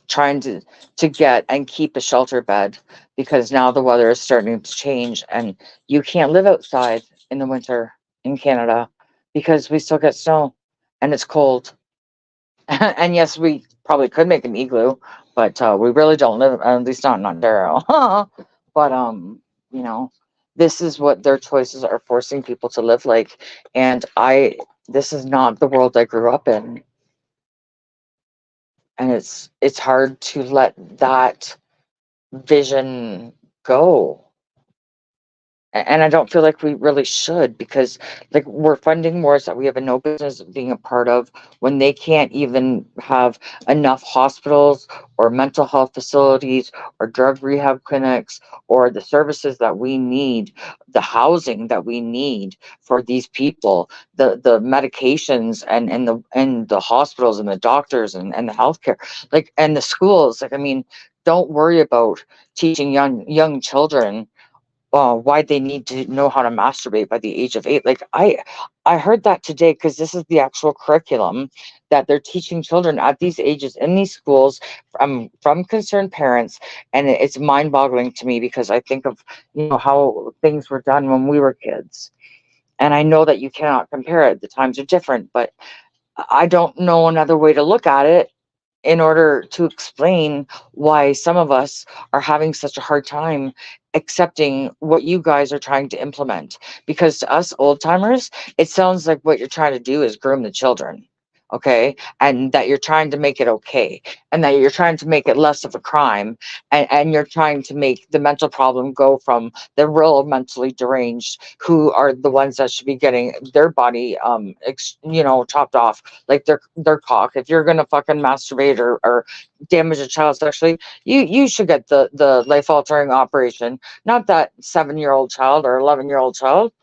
trying to get and keep a shelter bed because now the weather is starting to change and you can't live outside in the winter in Canada because we still get snow and it's cold. And yes, we probably could make an igloo, but we really don't live, at least not in Ontario. But this is what their choices are forcing people to live like, and this is not the world I grew up in, and it's hard to let that vision go. And I don't feel like we really should because like we're funding wars that we have no business being a part of when they can't even have enough hospitals or mental health facilities or drug rehab clinics or the services that we need, the housing that we need for these people, the medications and the hospitals and the doctors and the healthcare, like, and the schools. Like, I mean, don't worry about teaching young children why they need to know how to masturbate by the age of 8. Like, I heard that today because this is the actual curriculum that they're teaching children at these ages in these schools from concerned parents, and it's mind-boggling to me because I think of how things were done when we were kids, and I know that you cannot compare it. The times are different, but I don't know another way to look at it in order to explain why some of us are having such a hard time accepting what you guys are trying to implement. Because to us old timers, it sounds like what you're trying to do is groom the children. Okay. And that you're trying to make it okay. And that you're trying to make it less of a crime. And you're trying to make the mental problem go from the real mentally deranged, who are the ones that should be getting their body, chopped off, like their cock. If you're gonna fucking masturbate or damage a child sexually, you should get the life altering operation, not that 7-year-old child or 11-year-old child.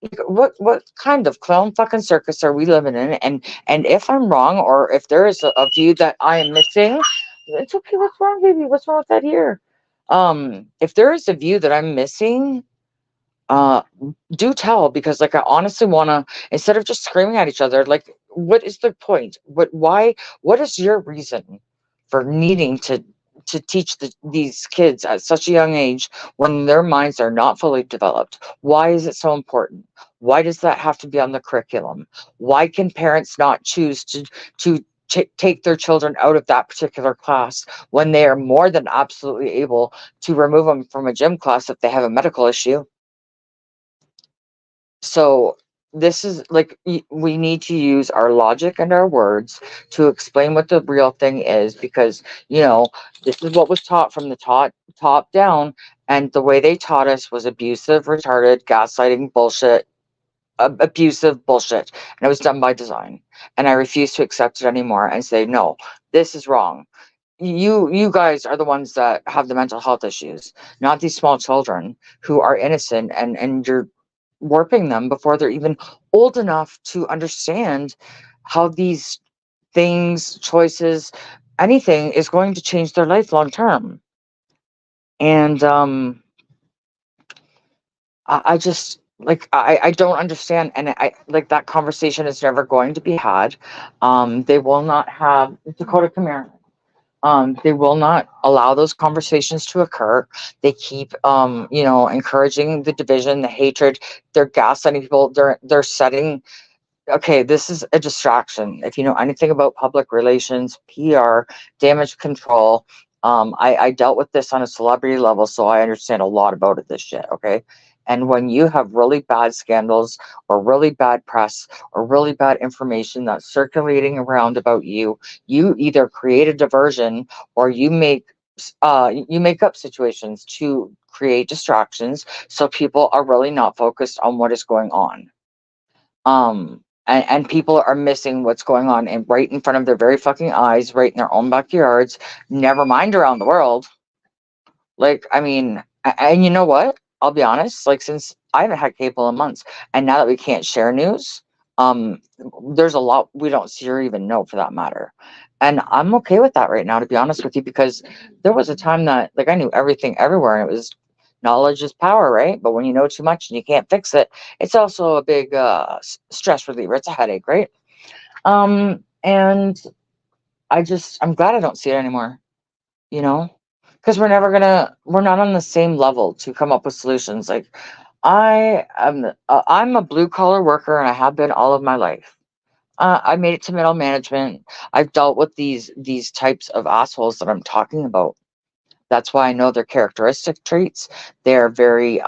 Like, what kind of clown fucking circus are we living in? And if I'm wrong, or if there is a view that I am missing, it's okay. What's wrong, baby? What's wrong with that here? If there is a view that I'm missing, uh do tell, because like I honestly want to, instead of just screaming at each other, like what is the point? What is your reason for needing to teach these kids at such a young age when their minds are not fully developed? Why is it so important? Why does that have to be on the curriculum? Why can parents not choose to take their children out of that particular class when they are more than absolutely able to remove them from a gym class if they have a medical issue? So this is like, we need to use our logic and our words to explain what the real thing is, because this is what was taught from the top down, and the way they taught us was abusive, retarded, gaslighting bullshit, abusive bullshit, and it was done by design. And I refuse to accept it anymore and say no, this is wrong. You guys are the ones that have the mental health issues, not these small children who are innocent, and you're warping them before they're even old enough to understand how these things, choices, anything is going to change their life long term. And I just like, I don't understand, and I like that conversation is never going to be had. They will not have Dakota, come here. They will not allow those conversations to occur. They keep, encouraging the division, the hatred. They're gaslighting people. They're setting. Okay, this is a distraction. If you know anything about public relations, PR, damage control, I dealt with this on a celebrity level, so I understand a lot about it. This shit, okay. And when you have really bad scandals or really bad press or really bad information that's circulating around about you, you either create a diversion or you make up situations to create distractions, so people are really not focused on what is going on. And people are missing what's going on and right in front of their very fucking eyes, right in their own backyards, never mind around the world. Like, I mean, and you know what? I'll be honest, like, since I haven't had cable in months, and now that we can't share news, um, there's a lot we don't see or even know, for that matter. And I'm okay with that right now, to be honest with you, because there was a time that, like, I knew everything everywhere, and it was knowledge is power, right? But when you know too much and you can't fix it, it's also a big stress reliever. It's a headache, right? And I'm glad I don't see it anymore, you know, because we're not on the same level to come up with solutions. Like, I'm a blue collar worker, and I have been all of my life. I made it to middle management. I've dealt with these types of assholes that I'm talking about. That's why I know their characteristic traits. They're very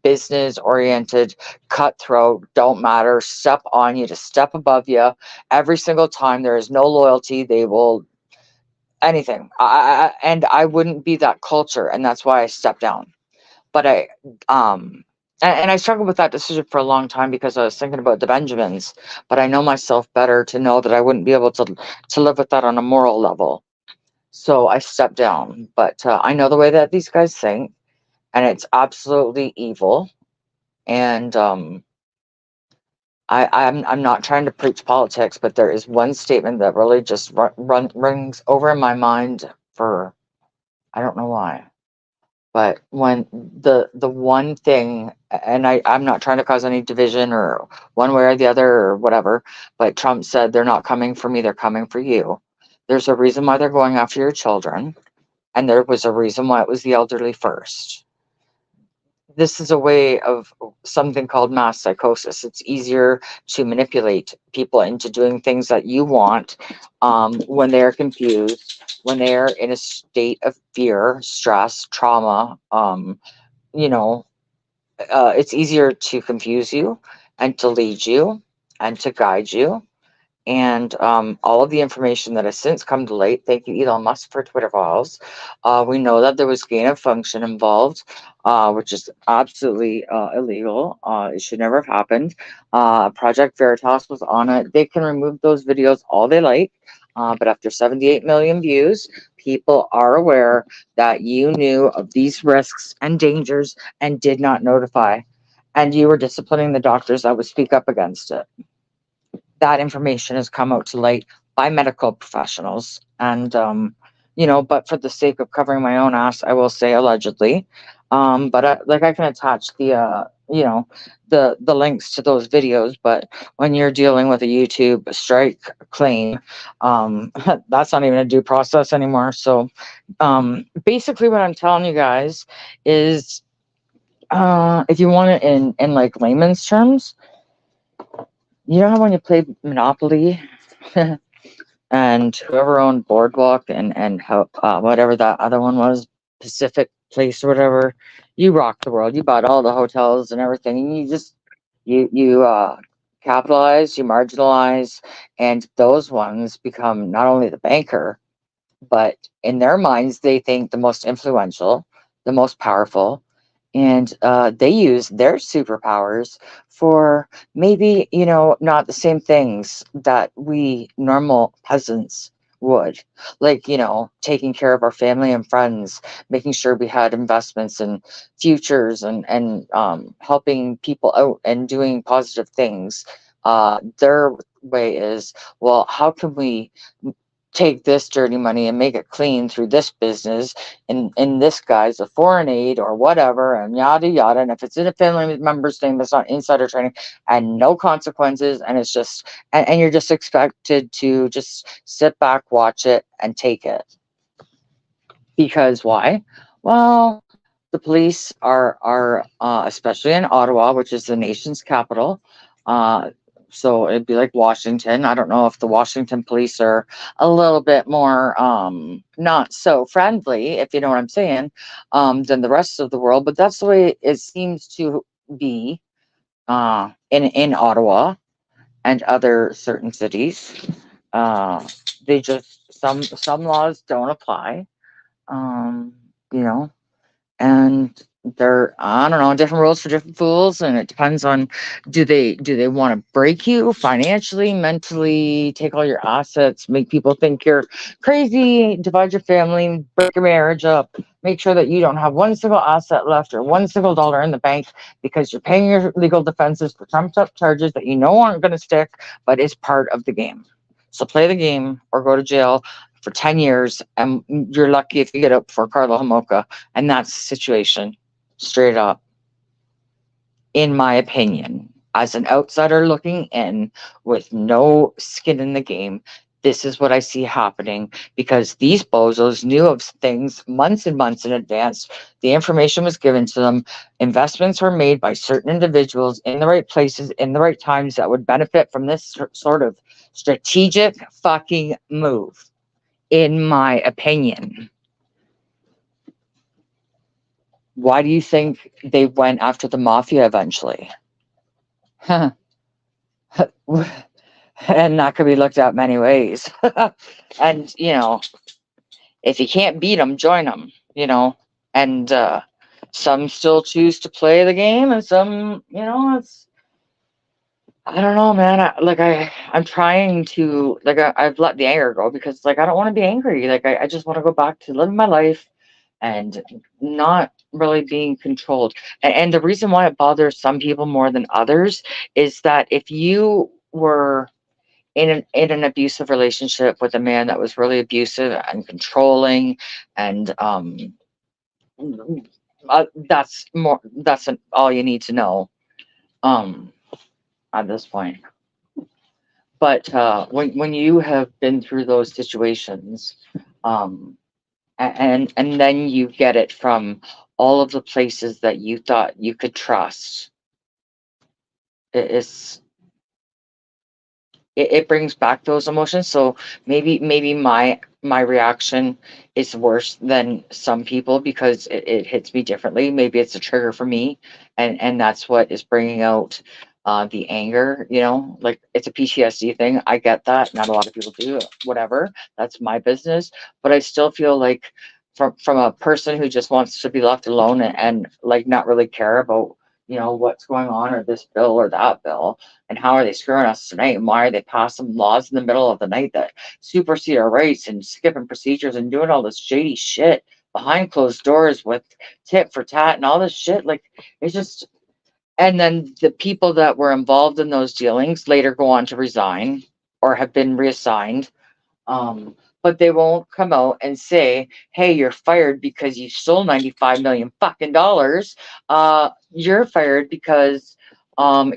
business oriented, cutthroat, don't matter, step on you to step above you every single time. There is no loyalty. They will anything. And I wouldn't be that culture, and that's why I stepped down. But and I struggled with that decision for a long time, because I was thinking about the Benjamins. But I know myself better to know that I wouldn't be able to live with that on a moral level. So I stepped down. But I know the way that these guys think, and it's absolutely evil. And I'm not trying to preach politics, but there is one statement that really just rings over in my mind for, I don't know why. But when the one thing, and I'm not trying to cause any division or one way or the other or whatever, but Trump said they're not coming for me, they're coming for you. There's a reason why they're going after your children, and there was a reason why it was the elderly first. this is a way of something called mass psychosis. It's easier to manipulate people into doing things that you want when they're confused, when they're in a state of fear, stress, trauma. You know, it's easier to confuse you and to lead you and to guide you. And all of the information that has since come to light, thank you, Elon Musk, for Twitter files. We know that there was gain of function involved, which is absolutely illegal. It should never have happened. Project Veritas was on it. They can remove those videos all they like. But after 78 million views, people are aware that you knew of these risks and dangers and did not notify. And you were disciplining the doctors that would speak up against it. That information has come out to light by medical professionals. And, but for the sake of covering my own ass, I will say allegedly. But like I can attach the links to those videos. But when you're dealing with a YouTube strike claim, that's not even a due process anymore. So basically, what I'm telling you guys is, if you want it in like layman's terms, you know how when you play Monopoly and whoever owned Boardwalk and how whatever that other one was, Pacific Place or whatever, you rocked the world. You bought all the hotels and everything, and you capitalize, you marginalize, and those ones become not only the banker, but in their minds they think the most influential, the most powerful, and they use their superpowers for maybe not the same things that we normal peasants would, like taking care of our family and friends, making sure we had investments and futures, and helping people out and doing positive things. Their way is, well, how can we take this dirty money and make it clean through this business in this guy's a foreign aid or whatever, and yada yada. And if it's in a family member's name, it's not insider trading and no consequences, and it's just and you're just expected to just sit back, watch it, and take it. Because why? Well, the police are especially in Ottawa, which is the nation's capital. Uh, so it'd be like Washington. I don't know if the Washington police are a little bit more not so friendly, if you know what I'm saying, than the rest of the world. But that's the way it seems to be in Ottawa and other certain cities. They just some laws don't apply. Um, you know, and they're, I don't know, different rules for different fools, and it depends on, do they want to break you financially, mentally, take all your assets, make people think you're crazy, divide your family, break your marriage up, make sure that you don't have one single asset left or one single dollar in the bank because you're paying your legal defenses for trumped up charges that you know aren't going to stick, but is part of the game. So play the game or go to jail for 10 years, and you're lucky if you get out before Carlo Homolka. And that's the situation, straight up, in my opinion. As an outsider looking in with no skin in the game, this is what I see happening, because these bozos knew of things months and months in advance. The information was given to them. Investments were made by certain individuals in the right places, in the right times, that would benefit from this sort of strategic fucking move, in my opinion. Why do you think they went after the mafia eventually? And that could be looked at many ways. And, if you can't beat them, join them, and some still choose to play the game, and some, it's, I don't know, man. I'm trying to, I've let the anger go, because I don't want to be angry. I just want to go back to living my life and not really being controlled. And the reason why it bothers some people more than others is that if you were in an abusive relationship with a man that was really abusive and controlling, and that's all you need to know at this point. But when you have been through those situations, and then you get it from all of the places that you thought you could trust. It's it brings back those emotions. So maybe my reaction is worse than some people because it hits me differently. Maybe it's a trigger for me, and that's what is bringing out the anger. Like it's a PTSD thing. I get that. Not a lot of people do. Whatever. That's my business. But I still feel like from a person who just wants to be left alone and like not really care about what's going on or this bill or that bill and how are they screwing us tonight? And why are they passing laws in the middle of the night that supersede our rights and skipping procedures and doing all this shady shit behind closed doors with tit for tat and all this shit? Like, it's just, and then the people that were involved in those dealings later go on to resign or have been reassigned. Um, but they won't come out and say, "Hey, you're fired because you stole 95 million fucking dollars. You're fired because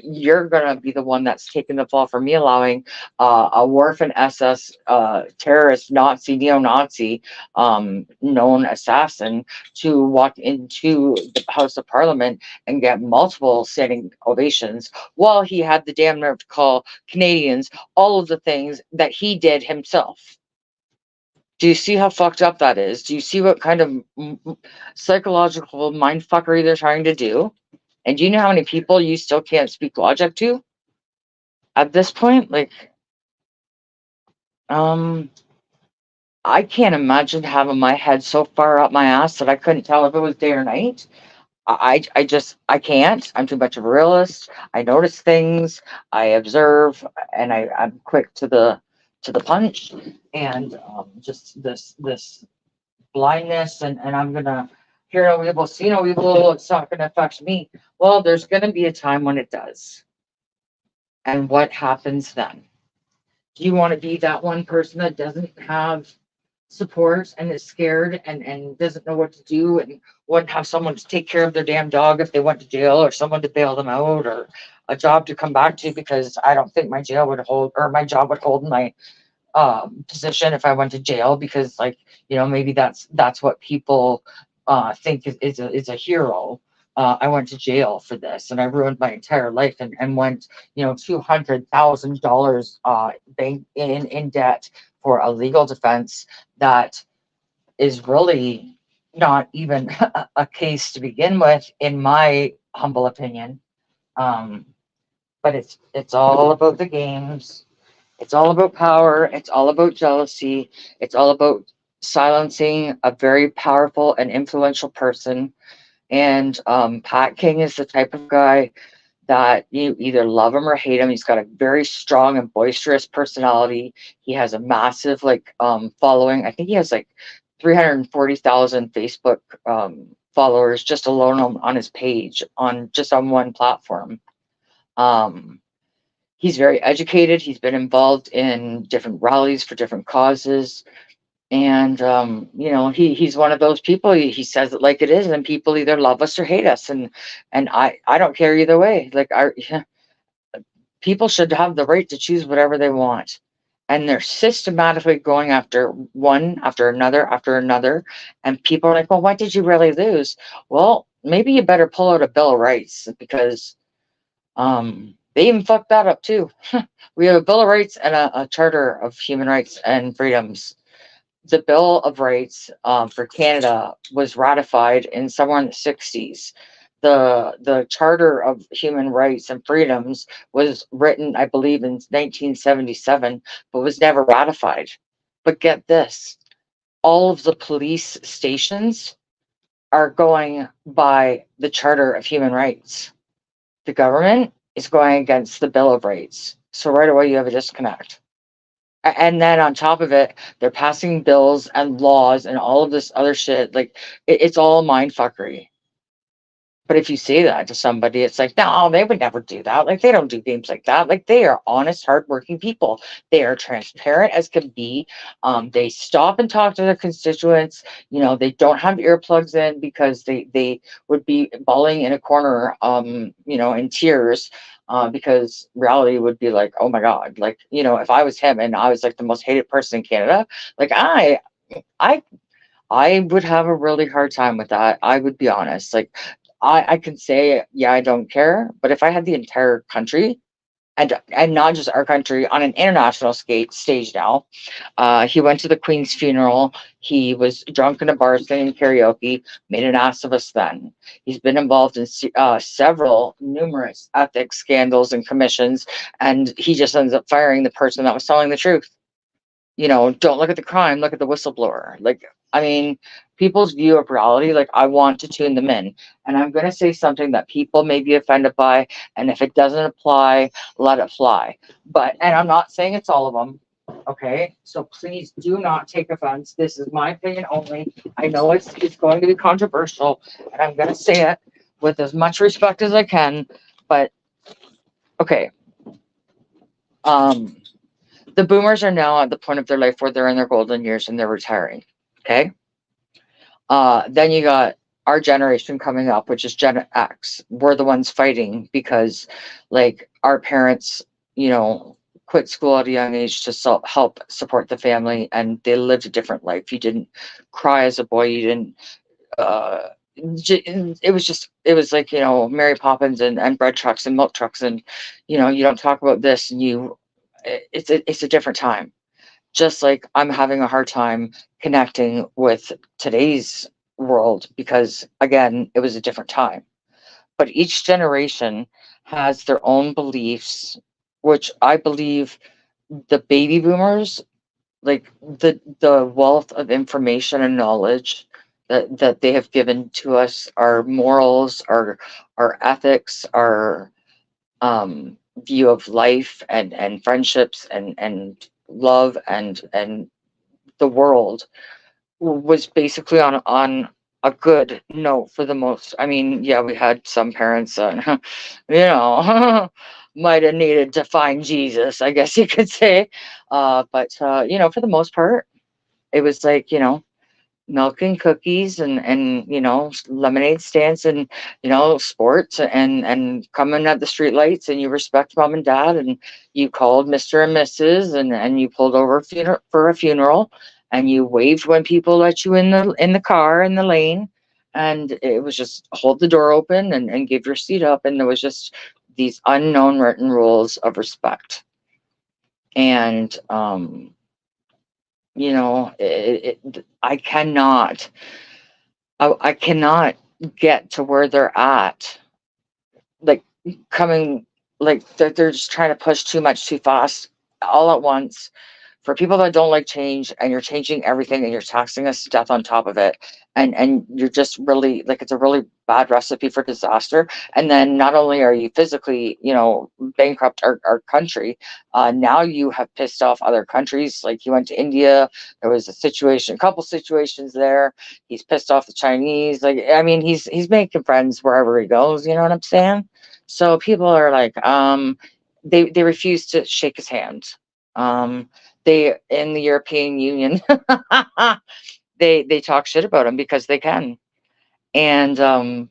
you're gonna be the one that's taking the fall for me allowing a Warfen SS terrorist Nazi neo-Nazi known assassin to walk into the House of Parliament and get multiple standing ovations while he had the damn nerve to call Canadians all of the things that he did himself." Do you see how fucked up that is? Do you see what kind of psychological mindfuckery they're trying to do? And do you know how many people you still can't speak logic to at this point? Like, I can't imagine having my head so far up my ass that I couldn't tell if it was day or night. I can't. I'm too much of a realist. I notice things, I observe, and I'm quick to the punch. And just this blindness, and I'm gonna hear no evil, see no evil. It's not gonna affect me. Well, there's gonna be a time when it does. And what happens then? Do you want to be that one person that doesn't have support and is scared and doesn't know what to do and wouldn't have someone to take care of their damn dog if they went to jail or someone to bail them out or a job to come back to? Because I don't think my jail would hold or my job would hold my position if I went to jail, because like maybe that's what people think is a hero. I went to jail for this and I ruined my entire life and went $200,000 bank in debt for a legal defense that is really not even a case to begin with, in my humble opinion. um but it's all about the games. It's all about power. It's all about jealousy. It's all about silencing a very powerful and influential person. And Pat King is the type of guy that you either love him or hate him. He's got a very strong and boisterous personality. He has a massive following. I think he has like 340,000 Facebook followers just alone on his page on just on one platform. Um, he's very educated. He's been involved in different rallies for different causes. And he's one of those people. He says it like it is, and people either love us or hate us. And I don't care either way. Like people should have the right to choose whatever they want. And they're systematically going after one after another. And people are like, well, what did you really lose? Well, maybe you better pull out a Bill of Rights, because they even fucked that up too. We have a Bill of Rights and a Charter of Human Rights and Freedoms. The Bill of Rights for Canada was ratified in somewhere in the 60s. The Charter of Human Rights and Freedoms was written, I believe, in 1977, but was never ratified. But get this, all of the police stations are going by the Charter of Human Rights. The government is going against the Bill of Rights. So right away you have a disconnect. And then on top of it, they're passing bills and laws and all of this other shit. Like it's all mind fuckery. But if you say that to somebody, it's like, no, they would never do that. Like, they don't do games like that. Like, they are honest, hardworking people. They are transparent as can be. They stop and talk to their constituents. They don't have earplugs in because they would be bawling in a corner, in tears. Because reality would be like, oh my God, like, if I was him and I was like the most hated person in Canada, like I I would have a really hard time with that. I would be honest. Like, I can say, yeah, I don't care, but if I had the entire country, and not just our country, on an international stage now. He went to the Queen's funeral. He was drunk in a bar singing karaoke, made an ass of us then. He's been involved in several, numerous ethics scandals and commissions, and he just ends up firing the person that was telling the truth. Don't look at the crime, look at the whistleblower. Like, I mean, people's view of reality, like, I want to tune them in. And I'm going to say something that people may be offended by. And if it doesn't apply, let it fly. And I'm not saying it's all of them. Okay. So please do not take offense. This is my opinion only. I know it's going to be controversial, and I'm going to say it with as much respect as I can. But okay. The boomers are now at the point of their life where they're in their golden years and they're retiring. Okay. Then you got our generation coming up, which is Gen X. We're the ones fighting because, like, our parents, quit school at a young age to help support the family, and they lived a different life. You didn't cry as a boy. You didn't. It was like, Mary Poppins and bread trucks and milk trucks, and you don't talk about this, and it's a different time. Just like I'm having a hard time connecting with today's world because, again, it was a different time. But each generation has their own beliefs, which I believe the baby boomers, like, the wealth of information and knowledge that they have given to us, our morals, our ethics, our view of life and friendships and love and the world was basically on a good note for the most. I mean, yeah, we had some parents that, might have needed to find Jesus, I guess you could say. But for the most part, it was like, milk and cookies and lemonade stands and sports and coming at the street lights, and you respect mom and dad, and you called Mr. and Mrs. and you pulled over for a funeral, and you waved when people let you in the car in the lane, and it was just hold the door open and give your seat up, and there was just these unknown written rules of respect. And I cannot get to where they're at, like, coming, like, they're just trying to push too much too fast all at once for people that don't like change, and you're changing everything and you're taxing us to death on top of it, and you're just really, like, it's a really bad recipe for disaster. And then not only are you physically, bankrupt our country, now you have pissed off other countries. Like, he went to India, there was a couple situations there. He's pissed off the Chinese. Like, I mean, he's making friends wherever he goes, you know what I'm saying? So people are like, they refuse to shake his hand. They, in the European Union, they talk shit about him because they can. And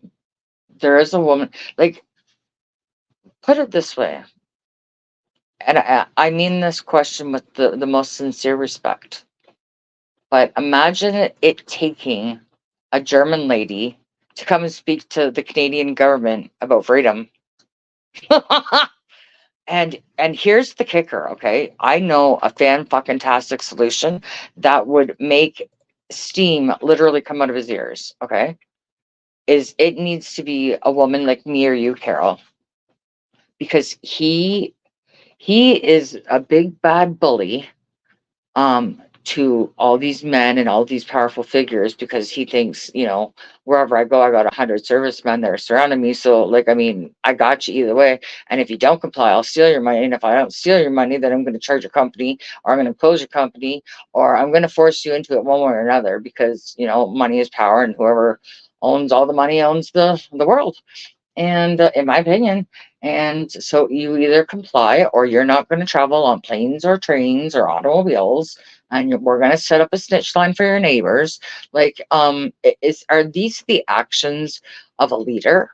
there is a woman, like, put it this way, and I mean this question with the most sincere respect, but imagine it taking a German lady to come and speak to the Canadian government about freedom. And here's the kicker, okay? I know a fan-fucking-tastic solution that would make steam literally come out of his ears, okay? It needs to be a woman like me or you, Carol, because he is a big bad bully to all these men and all these powerful figures, because he thinks, wherever I go, I got 100 servicemen that are surrounding me. So, like, I mean, I got you either way. And if you don't comply, I'll steal your money. And if I don't steal your money, then I'm going to charge your company, or I'm going to close your company, or I'm going to force you into it one way or another, because, money is power, and whoever owns all the money owns the world. And in my opinion, and so you either comply, or you're not going to travel on planes or trains or automobiles, and we're going to set up a snitch line for your neighbors. Like, are these the actions of a leader?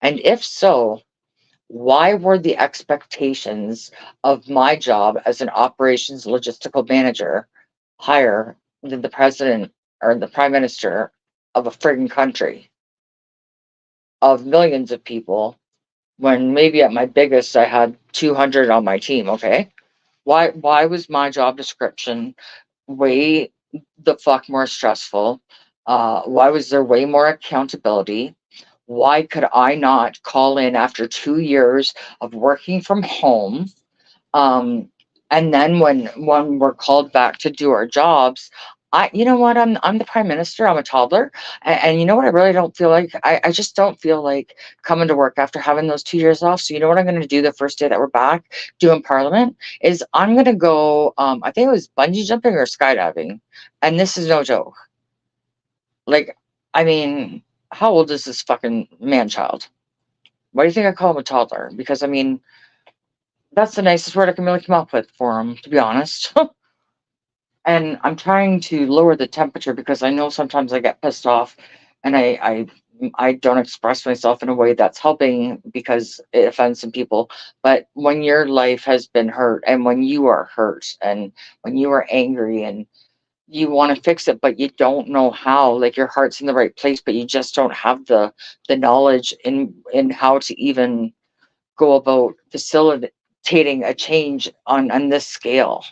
And if so, why were the expectations of my job as an operations logistical manager higher than the president or the prime minister of a friggin' country of millions of people when maybe at my biggest I had 200 on my team, okay? Why was my job description way the fuck more stressful? Why was there way more accountability? Why could I not call in after 2 years of working from home? Um, and then when we're called back to do our jobs, you know what, I'm the prime minister. I'm a toddler, and you know what, I really don't feel like I just don't feel like coming to work after having those 2 years off. So you know what I'm going to do the first day that we're back doing Parliament is I'm going to go. I think it was bungee jumping or skydiving, and this is no joke. Like, I mean, how old is this fucking man child? Why do you think I call him a toddler? Because I mean, that's the nicest word I can really come up with for him, to be honest. And I'm trying to lower the temperature because I know sometimes I get pissed off and I don't express myself in a way that's helping because it offends some people. But when your life has been hurt and when you are hurt and when you are angry and you want to fix it but you don't know how, like your heart's in the right place but you just don't have the knowledge in how to even go about facilitating a change on this scale.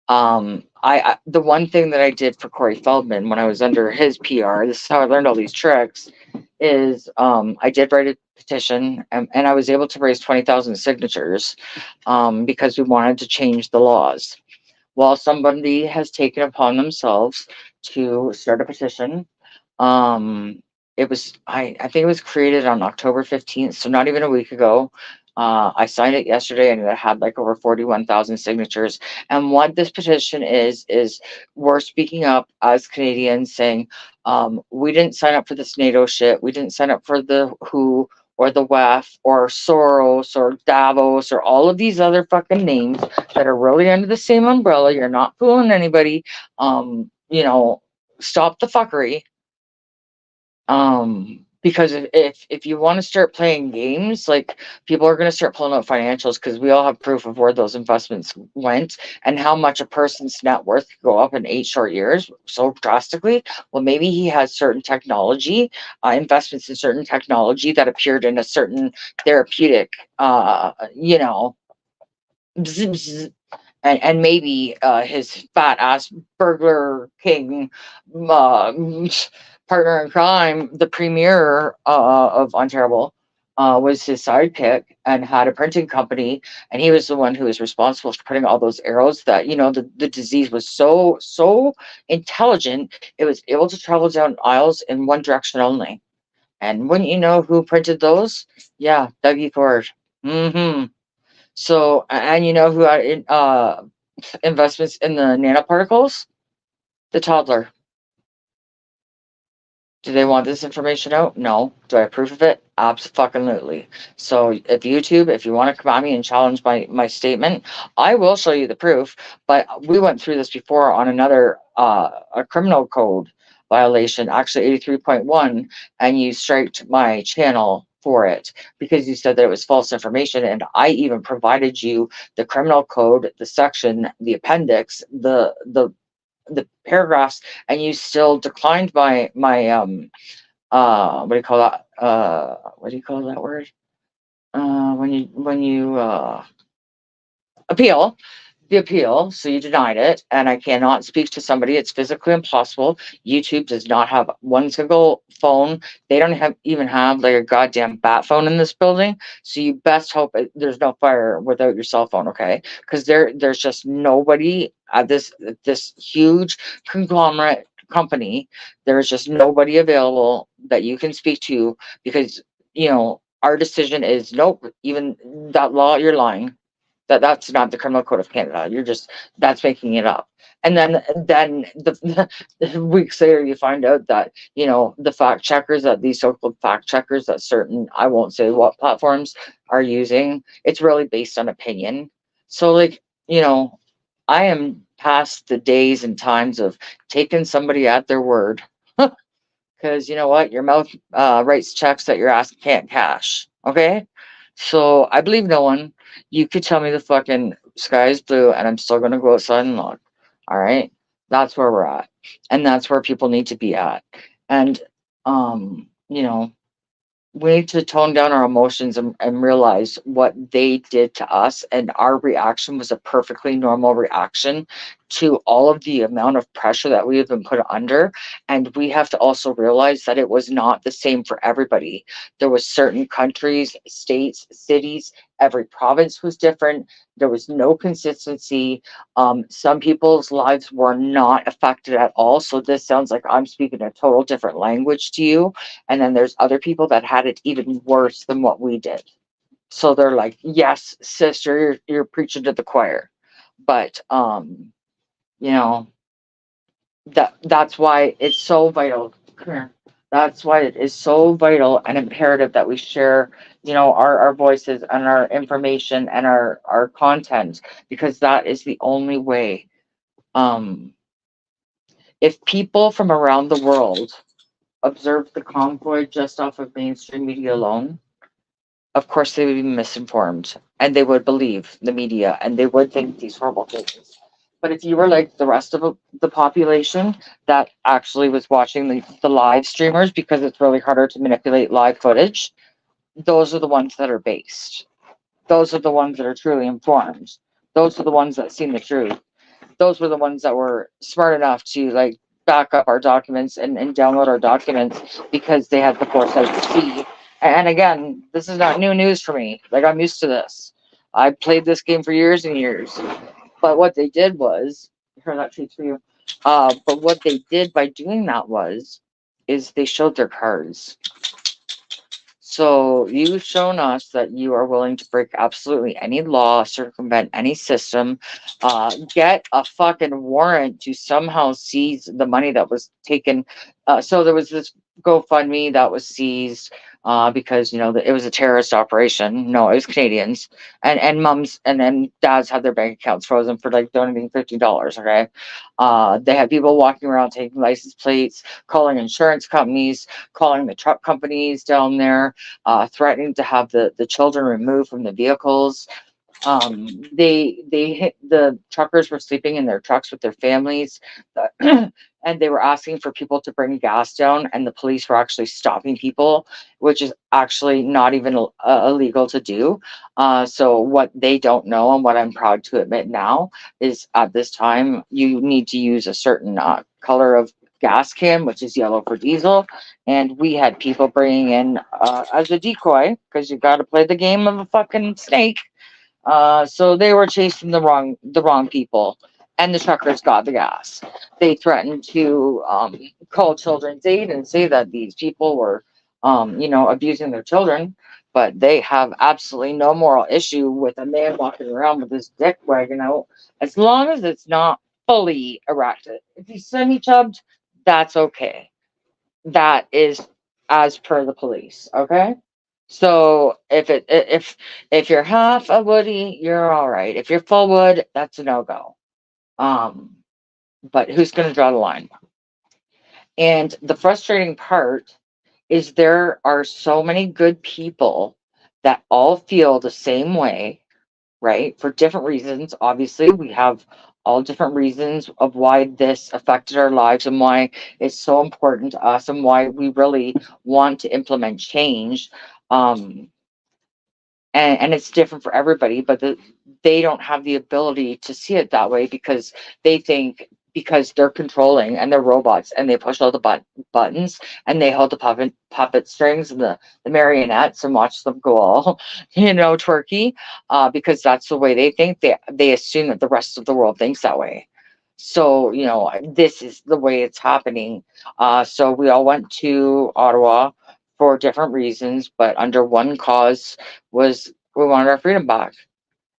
I the one thing that I did for Corey Feldman when I was under his PR, this is how I learned all these tricks, is I did write a petition and I was able to raise 20,000 signatures because we wanted to change the laws. Well, somebody has taken upon themselves to start a petition. It was I think it was created on October 15th, so not even a week ago. I signed it yesterday and it had like over 41,000 signatures. And what this petition is we're speaking up as Canadians saying, we didn't sign up for this NATO shit. We didn't sign up for the WHO or the WEF or Soros or Davos or all of these other fucking names that are really under the same umbrella. You're not fooling anybody. You know, stop the fuckery. Because if you want to start playing games, like people are going to start pulling out financials because we all have proof of where those investments went and how much a person's net worth could go up in 8 short years so drastically. Well, maybe he has certain technology, investments in certain technology that appeared in a certain therapeutic, you know, bzz, bzz, and maybe his fat ass burglar king uh, partner in crime, the premier of Ontario, was his sidekick and had a printing company, and he was the one who was responsible for putting all those arrows. That you know, the disease was so intelligent, it was able to travel down aisles in one direction only. And wouldn't you know who printed those? Yeah, Dougie Ford. Mm-hmm. So, and you know who had investments in the nanoparticles? The toddler. Do they want this information out? No. Do I approve of it? Absolutely. So if YouTube, if you want to come at me and challenge my statement, I will show you the proof. But we went through this before on another a criminal code violation, actually 83.1, and you striked my channel for it because you said that it was false information. And I even provided you the criminal code, the section, the appendix, the paragraphs, and you still declined my what do you call that, what do you call that word, when you appeal the appeal. So you denied it, and I cannot speak to somebody. It's physically impossible. YouTube does not have one single phone. They don't even have like a goddamn bat phone in this building. So you best hope there's no fire without your cell phone, okay? Because there's just nobody at this huge conglomerate company. There's just nobody available that you can speak to because you know our decision is nope. Even that law, you're lying. That's not the criminal code of Canada. You're just that's making it up. And then the weeks later you find out that you know the fact checkers, that these so-called fact checkers that certain, I won't say what platforms, are using, it's really based on opinion. So like, you know, I am past the days and times of taking somebody at their word. Because you know what, your mouth writes checks that your ass can't cash. Okay, so I believe no one. You could tell me the fucking sky is blue, and I'm still gonna go outside and look. All right, That's where we're at. And that's where people need to be at. And, you know, we need to tone down our emotions and realize what they did to us. And our reaction was a perfectly normal reaction to all of the amount of pressure that we have been put under. And we have to also realize that it was not the same for everybody. There was certain countries, states, cities, every province was different. There was no consistency. Some people's lives were not affected at all. So this sounds like I'm speaking a total different language to you, and then there's other people that had it even worse than what we did. So they're like, yes, sister, you're preaching to the choir. But you know, that's why it's so vital. Come here. That's why it is so vital and imperative that we share, our voices and our information and our content, because that is the only way. Um, if people from around the world observed the convoy just off of mainstream media alone, of course they would be misinformed and they would believe the media and they would think these horrible things. But if you were like the rest of the population that actually was watching the live streamers, because it's really harder to manipulate live footage, those are the ones that are based. Those are the ones that are truly informed. Those are the ones that seen the truth. Those were the ones that were smart enough to like back up our documents and download our documents because they had the foresight to see. And again, this is not new news for me. Like, I'm used to this. I played this game for years and years. But what they did was, here, that treats for you. But what they did by doing that is they showed their cards. So you've shown us that you are willing to break absolutely any law, circumvent any system, get a fucking warrant to somehow seize the money that was taken. So there was this GoFundMe that was seized because it was a terrorist operation. No, it was Canadians, and mums and then dads had their bank accounts frozen for like donating $50. Okay, they had people walking around taking license plates, calling insurance companies, calling the truck companies down there, threatening to have the children removed from the vehicles. They hit the truckers were sleeping in their trucks with their families, and they were asking for people to bring gas down, and the police were actually stopping people, which is actually not even illegal to do. So what they don't know, and what I'm proud to admit now, is at this time you need to use a certain color of gas can, which is yellow for diesel. And we had people bringing in as a decoy, because you got to play the game of a fucking snake. So they were chasing the wrong people, and the truckers got the gas. They threatened to call Children's Aid and say that these people were, abusing their children. But they have absolutely no moral issue with a man walking around with his dick wagging out, as long as it's not fully erected. If he's semi-chubbed, that's okay. That is as per the police. Okay. So if you're half a woody, you're all right. If you're full wood, that's a no go. Um, but who's going to draw the line? And the frustrating part is there are so many good people that all feel the same way, right? For different reasons. Obviously, we have all different reasons of why this affected our lives and why it's so important to us and why we really want to implement change. Um, and it's different for everybody, but they don't have the ability to see it that way because they think, because they're controlling and they're robots and they push all the buttons and they hold the puppet strings and the marionettes and watch them go all twerky, because that's the way they think. They assume that the rest of the world thinks that way. So this is the way it's happening. So we all went to Ottawa for different reasons, but under one cause was we wanted our freedom back.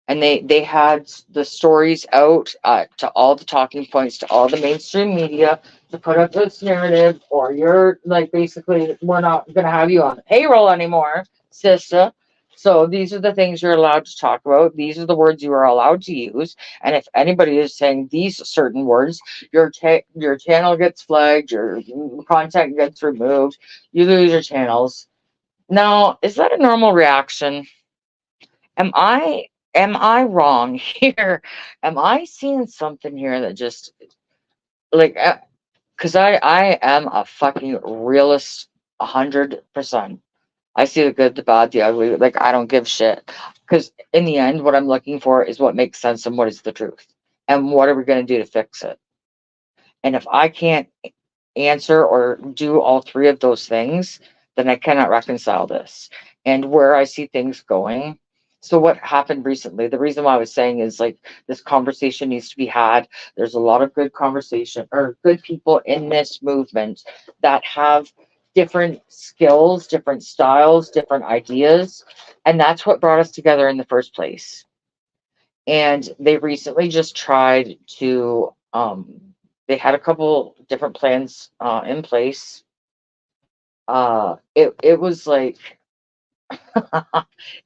And they had the stories out to all the talking points, to all the mainstream media, to put up this narrative, or you're like, basically, we're not going to have you on the payroll anymore, sister. So these are the things you're allowed to talk about. These are the words you are allowed to use. And if anybody is saying these certain words, your channel gets flagged, your content gets removed, you lose your channels. Now, is that a normal reaction? Am I wrong here? Am I seeing something here that just like, because I am a fucking realist, 100%. I see the good, the bad, the ugly. Like, I don't give shit. Because in the end, what I'm looking for is what makes sense and what is the truth. And what are we going to do to fix it? And if I can't answer or do all three of those things, then I cannot reconcile this. And where I see things going. So, what happened recently? The reason why I was saying is like this conversation needs to be had. There's a lot of good conversation or good people in this movement that have different skills, different styles, different ideas. And that's what brought us together in the first place. And they recently just tried to, they had a couple different plans in place. It was like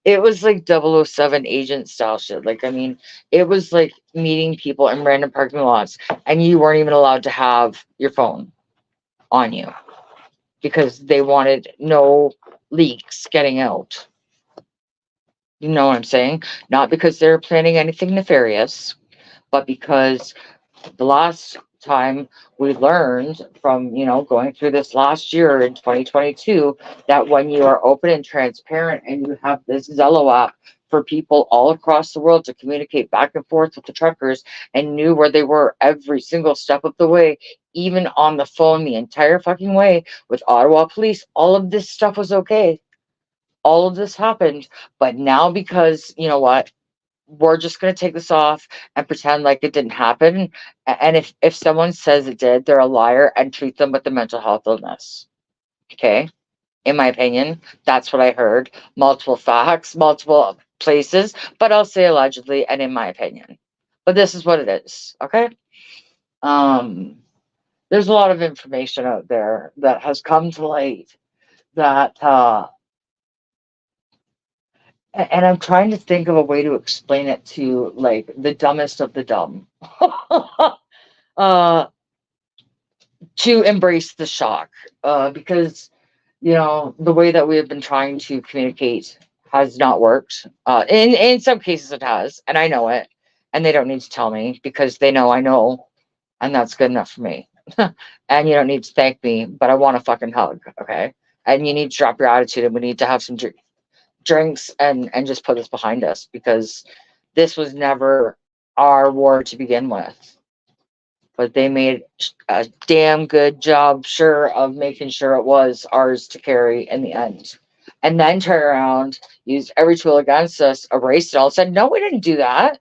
it was like 007 agent style shit. Like, I mean, it was like meeting people in random parking lots, and you weren't even allowed to have your phone on you because they wanted no leaks getting out. You know what I'm saying? Not because they're planning anything nefarious, but because the last time we learned from, going through this last year in 2022, that when you are open and transparent and you have this Zello app for people all across the world to communicate back and forth with the truckers and knew where they were every single step of the way, even on the phone the entire fucking way with Ottawa police, all of this stuff was okay. All of this happened. But now, because you know what, we're just going to take this off and pretend like it didn't happen. And if someone says it did, they're a liar, and treat them with the mental health illness. Okay. In my opinion, that's what I heard. Multiple facts, multiple places, but I'll say allegedly and in my opinion. But this is what it is. Okay. Um, there's a lot of information out there that has come to light that and I'm trying to think of a way to explain it to like the dumbest of the dumb. uh, to embrace the shock. Because the way that we have been trying to communicate has not worked. In some cases it has, and I know it, and they don't need to tell me because they know I know, and that's good enough for me. And you don't need to thank me, but I want a fucking hug, okay? And you need to drop your attitude, and we need to have some drinks and just put this behind us because this was never our war to begin with. But they made a damn good job, sure, of making sure it was ours to carry in the end. And then turn around, use every tool against us, erased it all, said, no, we didn't do that.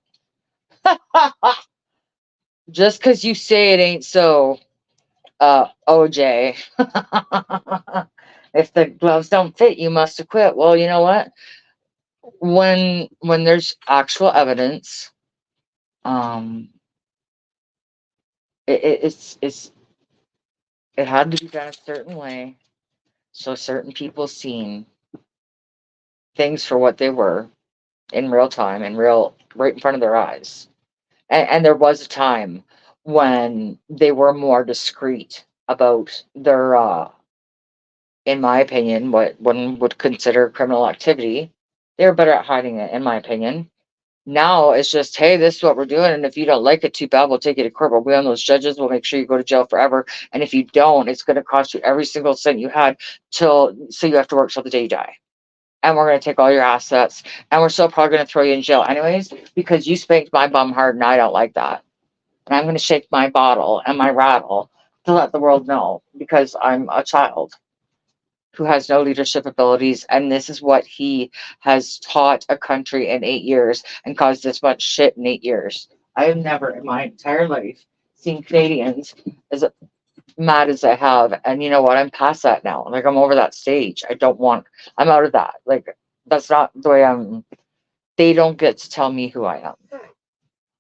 Just because you say it ain't so, OJ. If the gloves don't fit, you must have quit. Well, you know what? When there's actual evidence, um, it's it had to be done a certain way, so certain people seen things for what they were in real time, in real right in front of their eyes. And there was a time when they were more discreet about their, in my opinion, what one would consider criminal activity. They were better at hiding it, in my opinion. Now it's just, hey, this is what we're doing, and if you don't like it, too bad. We'll take you to court. We'll be on those judges. We'll make sure you go to jail forever. And if you don't, it's going to cost you every single cent you had so you have to work till the day you die. And we're going to take all your assets, and we're still probably going to throw you in jail anyways because you spanked my bum hard, and I don't like that. And I'm going to shake my bottle and my rattle to let the world know because I'm a child who has no leadership abilities, and this is what he has taught a country in 8 years and caused this much shit in 8 years. I have never in my entire life seen Canadians as mad as I have, and you know what? I'm past that now. Like, I'm over that stage. I'm out of that. Like, that's not the way I'm. They don't get to tell me who I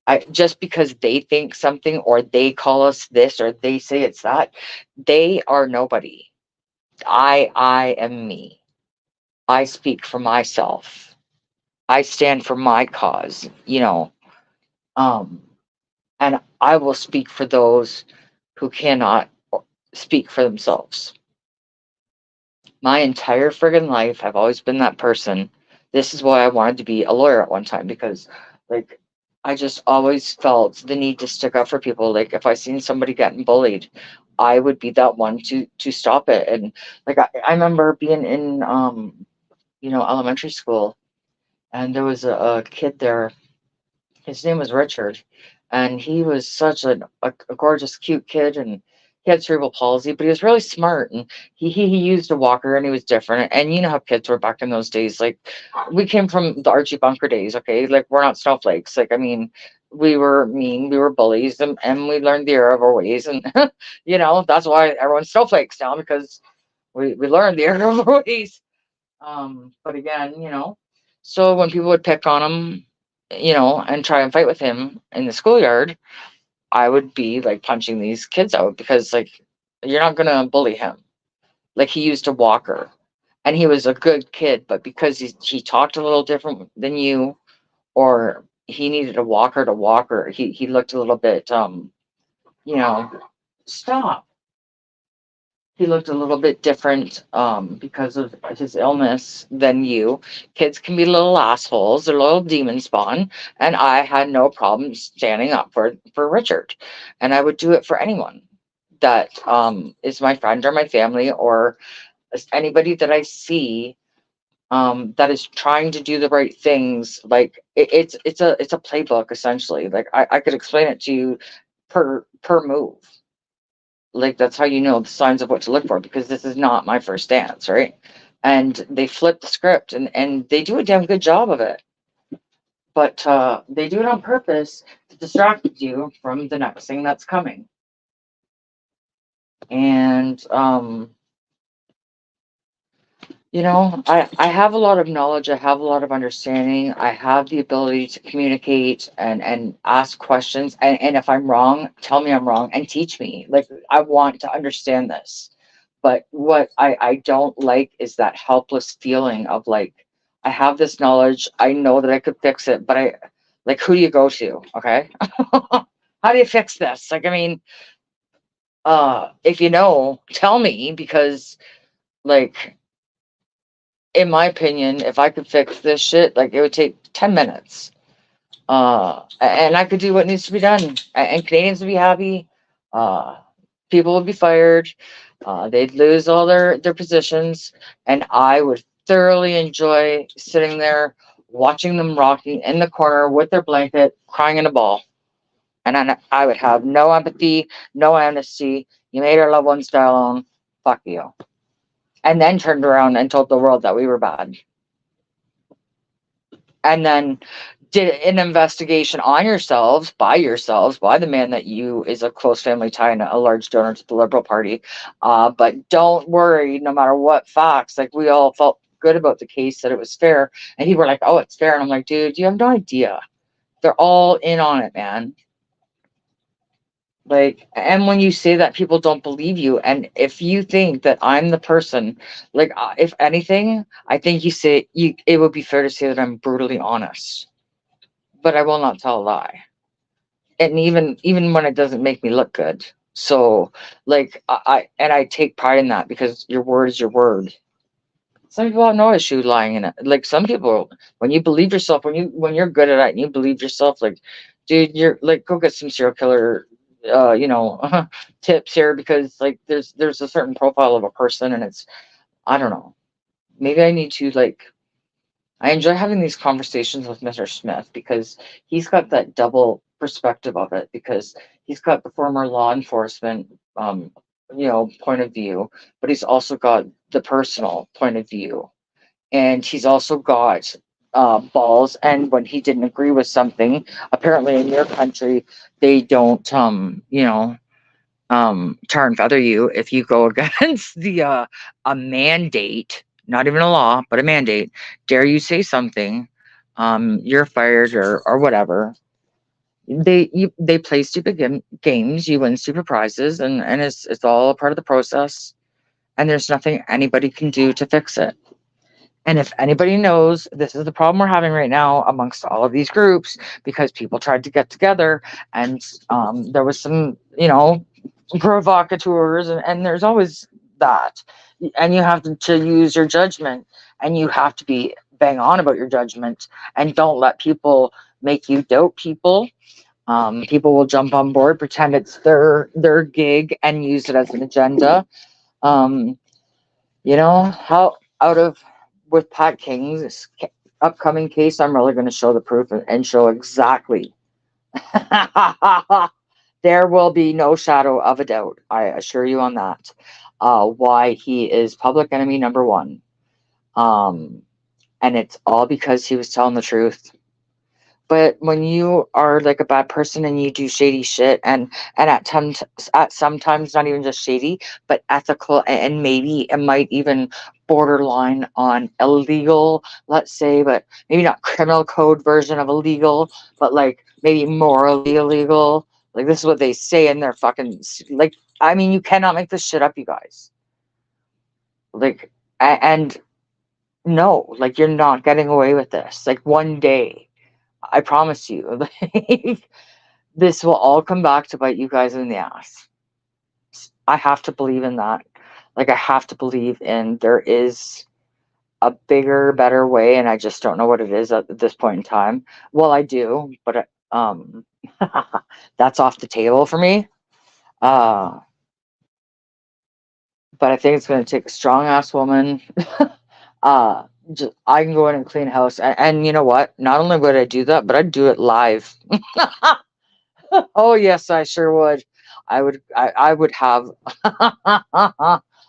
am. Just because they think something or they call us this or they say it's that, they are nobody. I am me. I speak for myself. I stand for my cause, um, and I will speak for those who cannot speak for themselves. My entire friggin' life, I've always been that person. This is why I wanted to be a lawyer at one time because, like, I just always felt the need to stick up for people. Like if I seen somebody getting bullied, I would be that one to stop it. And like I remember being in elementary school, and there was a kid there. His name was Richard, and he was such a gorgeous, cute kid, and he had cerebral palsy, but he was really smart, and he used a walker, and he was different. And you know how kids were back in those days. Like we came from the Archie Bunker days, okay? Like we're not snowflakes. Like I mean, we were mean, we were bullies, and we learned the error of our ways, and that's why everyone's snowflakes now because we learned the error of our ways. But again, so when people would pick on him, and try and fight with him in the schoolyard, I would be like punching these kids out because like you're not gonna bully him. Like he used a walker and he was a good kid, but because he talked a little different than you, or he needed a walker to walker, he looked a little bit you know, stop. He looked a little bit different because of his illness than you. Kids can be little assholes, they're little demon spawn, and I had no problem standing up for Richard, and I would do it for anyone that is my friend or my family or anybody that I see that is trying to do the right things. Like it's a playbook essentially. Like I could explain it to you per move. Like that's how you know the signs of what to look for because this is not my first dance, right? And they flip the script and they do a damn good job of it. But they do it on purpose to distract you from the next thing that's coming. And I have a lot of knowledge, I have a lot of understanding, I have the ability to communicate and ask questions. And if I'm wrong, tell me I'm wrong and teach me. Like I want to understand this. But what I don't like is that helpless feeling of like, I have this knowledge, I know that I could fix it, but who do you go to? Okay. How do you fix this? Like, I mean, if you know, tell me because like in my opinion, if I could fix this shit, like it would take 10 minutes. And I could do what needs to be done. And Canadians would be happy. People would be fired. They'd lose all their positions. And I would thoroughly enjoy sitting there watching them rocking in the corner with their blanket, crying in a ball. And I would have no empathy, no amnesty. You made our loved ones die alone. Fuck you. And then turned around and told the world that we were bad. And then did an investigation on yourselves, by the man that you is a close family tie and a large donor to the Liberal Party. But don't worry, no matter what facts, like we all felt good about the case, that it was fair. And people were like, oh, it's fair. And I'm like, dude, you have no idea. They're all in on it, man. Like, and when you say that, people don't believe you. And if you think that I'm the person, like, if anything, I think it would be fair to say that I'm brutally honest, but I will not tell a lie. And even when it doesn't make me look good. So like, I take pride in that because your word is your word. Some people have no issue lying in it. Like some people, when you believe yourself, when you're good at it and you believe yourself, like, dude, you're like, go get some serial killer tips here because like there's a certain profile of a person and it's, I don't know, maybe I need to like, I enjoy having these conversations with Mr. Smith because he's got that double perspective of it because he's got the former law enforcement point of view, but he's also got the personal point of view, and he's also got balls. And when he didn't agree with something, apparently in your country they don't tar and feather you if you go against a mandate, not even a law but a mandate. Dare you say something, you're fired or whatever. They play stupid games, you win stupid prizes, and it's all a part of the process, and there's nothing anybody can do to fix it. And if anybody knows, this is the problem we're having right now amongst all of these groups, because people tried to get together and there was some, provocateurs, and there's always that. And you have to use your judgment, and you have to be bang on about your judgment, and don't let people make you doubt people. People will jump on board, pretend it's their gig, and use it as an agenda. Um, how out of with Pat King's upcoming case, I'm really going to show the proof and show exactly. There will be no shadow of a doubt. I assure you on that. Why he is public enemy number one. And it's all because he was telling the truth. But when you are like a bad person and you do shady shit, and at sometimes not even just shady, but ethical, and maybe it might even borderline on illegal, let's say, but maybe not criminal code version of illegal, but like maybe morally illegal. Like this is what they say in their fucking, like, I mean, you cannot make this shit up, you guys. Like, and no, like you're not getting away with this. Like one day. I promise you, like, this will all come back to bite you guys in the ass. I have to believe in that. Like, I have to believe in there is a bigger, better way, and I just don't know what it is at this point in time. Well, I do, but that's off the table for me. But I think it's going to take a strong ass woman. I can go in and clean house, and you know what? Not only would I do that, but I'd do it live. Oh yes, I sure would. I would have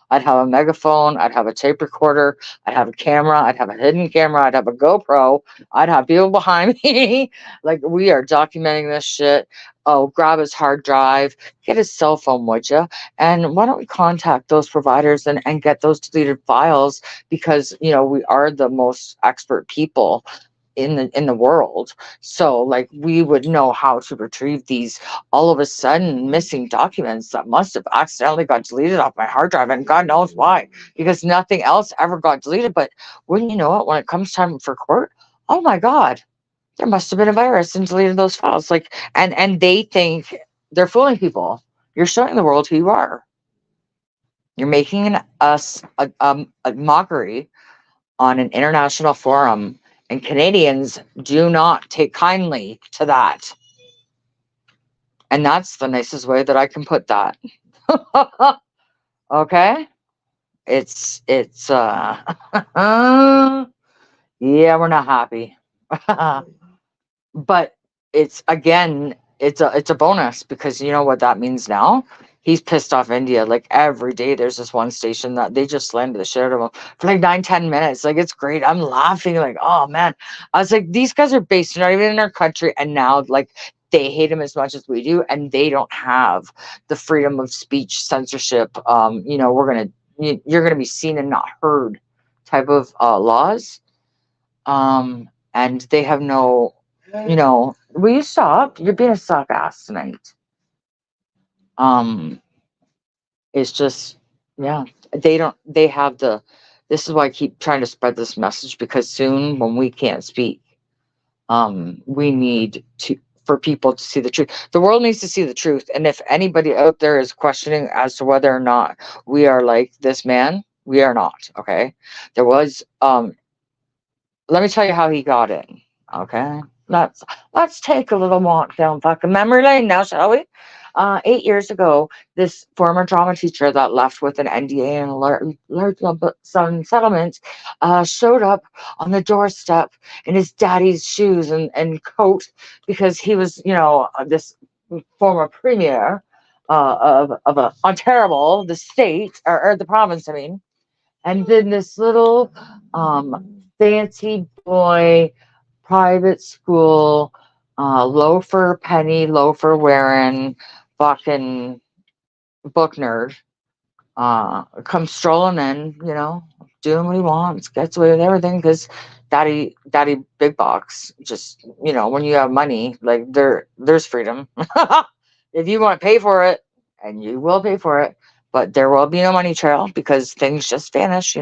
I'd have a megaphone, I'd have a tape recorder, I'd have a camera, I'd have a hidden camera, I'd have a GoPro, I'd have people behind me. Like, we are documenting this shit. Oh, grab his hard drive, get his cell phone, would you? And why don't we contact those providers and get those deleted files, because we are the most expert people in the world. So like we would know how to retrieve these all of a sudden missing documents that must have accidentally got deleted off my hard drive, and God knows why, because nothing else ever got deleted. But wouldn't you know it, when it comes time for court, oh my God, there must have been a virus and deleted those files. Like, and they think they're fooling people. You're showing the world who you are. You're making us a mockery on an international forum, and Canadians do not take kindly to that. And that's the nicest way that I can put that. Okay? It's yeah, we're not happy. But it's, again, it's a bonus, because you know what that means now? He's pissed off India. Like, every day there's this one station that they just slammed the shit out of him for like 9-10 minutes. Like, it's great. I'm laughing like, oh man. I was like, these guys are based not even in our country, and now like they hate him as much as we do, and they don't have the freedom of speech, censorship. You're gonna be seen and not heard type of laws. And they have no, will you stop? You're being a suck ass tonight. It's just, yeah, they have this is why I keep trying to spread this message, because soon when we can't speak, we need for people to see the truth. The world needs to see the truth. And if anybody out there is questioning as to whether or not we are like this man, we are not. Okay. There was, let me tell you how he got in. Okay. Let's take a little walk down fucking memory lane now, shall we? 8 years ago, this former drama teacher that left with an NDA and a large lump sum settlement showed up on the doorstep in his daddy's shoes and coat, because he was, this former premier of Ontario, the state, or the province, I mean. And then this little fancy boy private school penny loafer wearing fucking book nerd comes strolling in, doing what he wants, gets away with everything, because daddy big box. Just, when you have money, like, there's freedom. If you want to pay for it, and you will pay for it, but there will be no money trail, because things just vanish.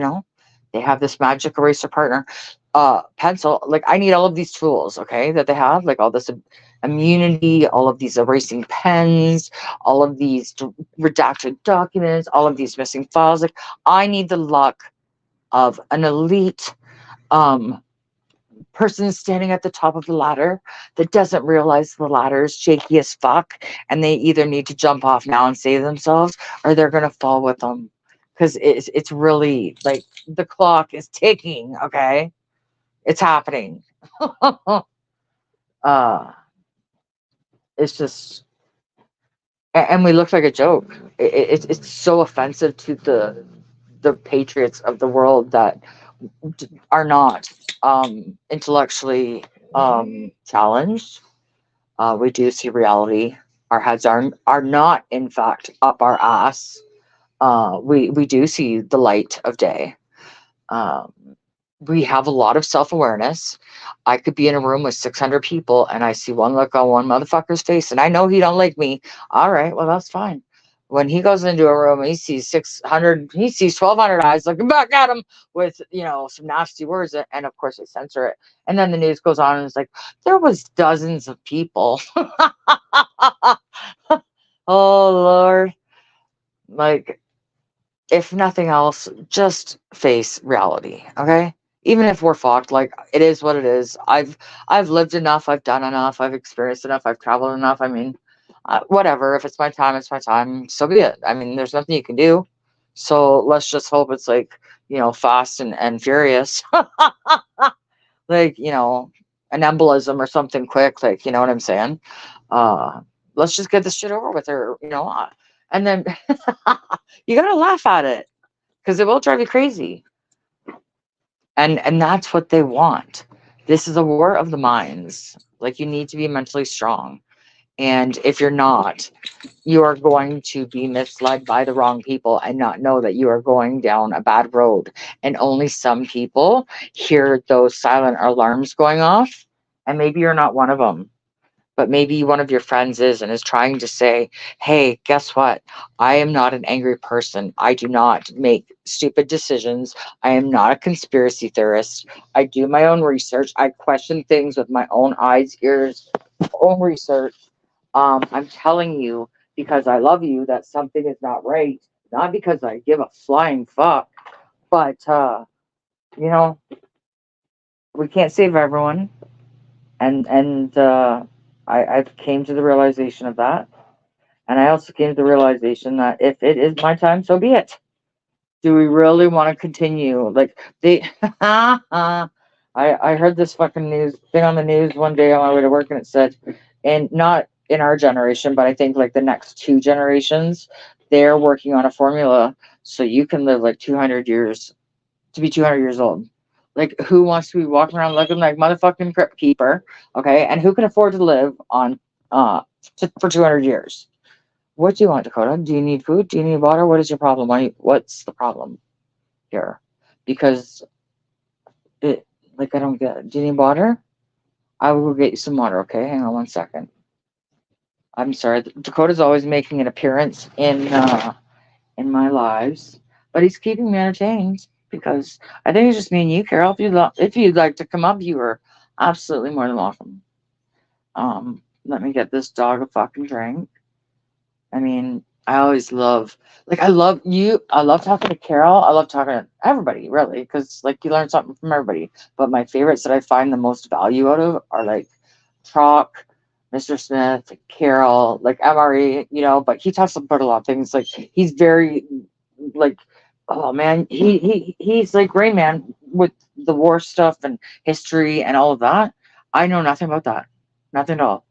They have this magic eraser partner pencil. Like, I need all of these tools, okay, that they have, like all this immunity, all of these erasing pens, all of these redacted documents, all of these missing files. Like, I need the luck of an elite person standing at the top of the ladder that doesn't realize the ladder is shaky as fuck, and they either need to jump off now and save themselves, or they're gonna fall with them. Because it's really like the clock is ticking. Okay, it's happening. uh, it's just, and we look like a joke. It's so offensive to the patriots of the world that are not intellectually challenged. We do see reality. Our heads are not, in fact, up our ass. We do see the light of day. Um, we have a lot of self-awareness. I could be in a room with 600 people and I see one look on one motherfucker's face and I know he don't like me. All right, well, that's fine. When he goes into a room, he sees 600, he sees 1,200 eyes looking back at him with, some nasty words. And of course they censor it. And then the news goes on and it's like, there was dozens of people. Oh, Lord. Like, if nothing else, just face reality, okay? Even if we're fucked, like it is what it is. I've lived enough, I've done enough, I've experienced enough, I've traveled enough. I mean, whatever. If it's my time, it's my time. So be it. I mean, there's nothing you can do. So let's just hope it's like, fast and furious. Like, an embolism or something quick, like, you know what I'm saying? Let's just get this shit over with, or and then you gotta laugh at it because it will drive you crazy. And that's what they want. This is a war of the minds. Like, you need to be mentally strong. And if you're not, you are going to be misled by the wrong people and not know that you are going down a bad road. And only some people hear those silent alarms going off. And maybe you're not one of them. But maybe one of your friends is and is trying to say, hey, guess what? I am not an angry person. I do not make stupid decisions. I am not a conspiracy theorist. I do my own research. I question things with my own eyes, ears, own research. I'm telling you because I love you that something is not right, not because I give a flying fuck, but we can't save everyone, and I've came to the realization of that, and I also came to the realization that if it is my time, so be it. Do we really want to continue? Like they, I heard this fucking news thing on the news one day on my way to work, and it said, and not in our generation, but I think like the next two generations, they're working on a formula so you can live like 200 years to be 200 years old. Like, who wants to be walking around looking like motherfucking Crypt Keeper? Okay, and who can afford to live on for 200 years? What do you want, Dakota? Do you need food? Do you need water? What is your problem? What's the problem here? Because I don't get it. Do you need water? I will go get you some water, okay? Hang on 1 second. I'm sorry. Dakota's always making an appearance in my lives, but he's keeping me entertained because I think it's just me and you, Carol. If you'd like to come up, you are absolutely more than welcome. Let me get this dog a fucking drink. I mean, I always love, I love you. I love talking to Carol. I love talking to everybody, really, because you learn something from everybody. But my favorites that I find the most value out of are like Trock, Mr. Smith, Carol, like MRE, but he talks about a lot of things. Like, he's very, oh man, he's like Rain Man with the war stuff and history and all of that. I know nothing about that. Nothing at all.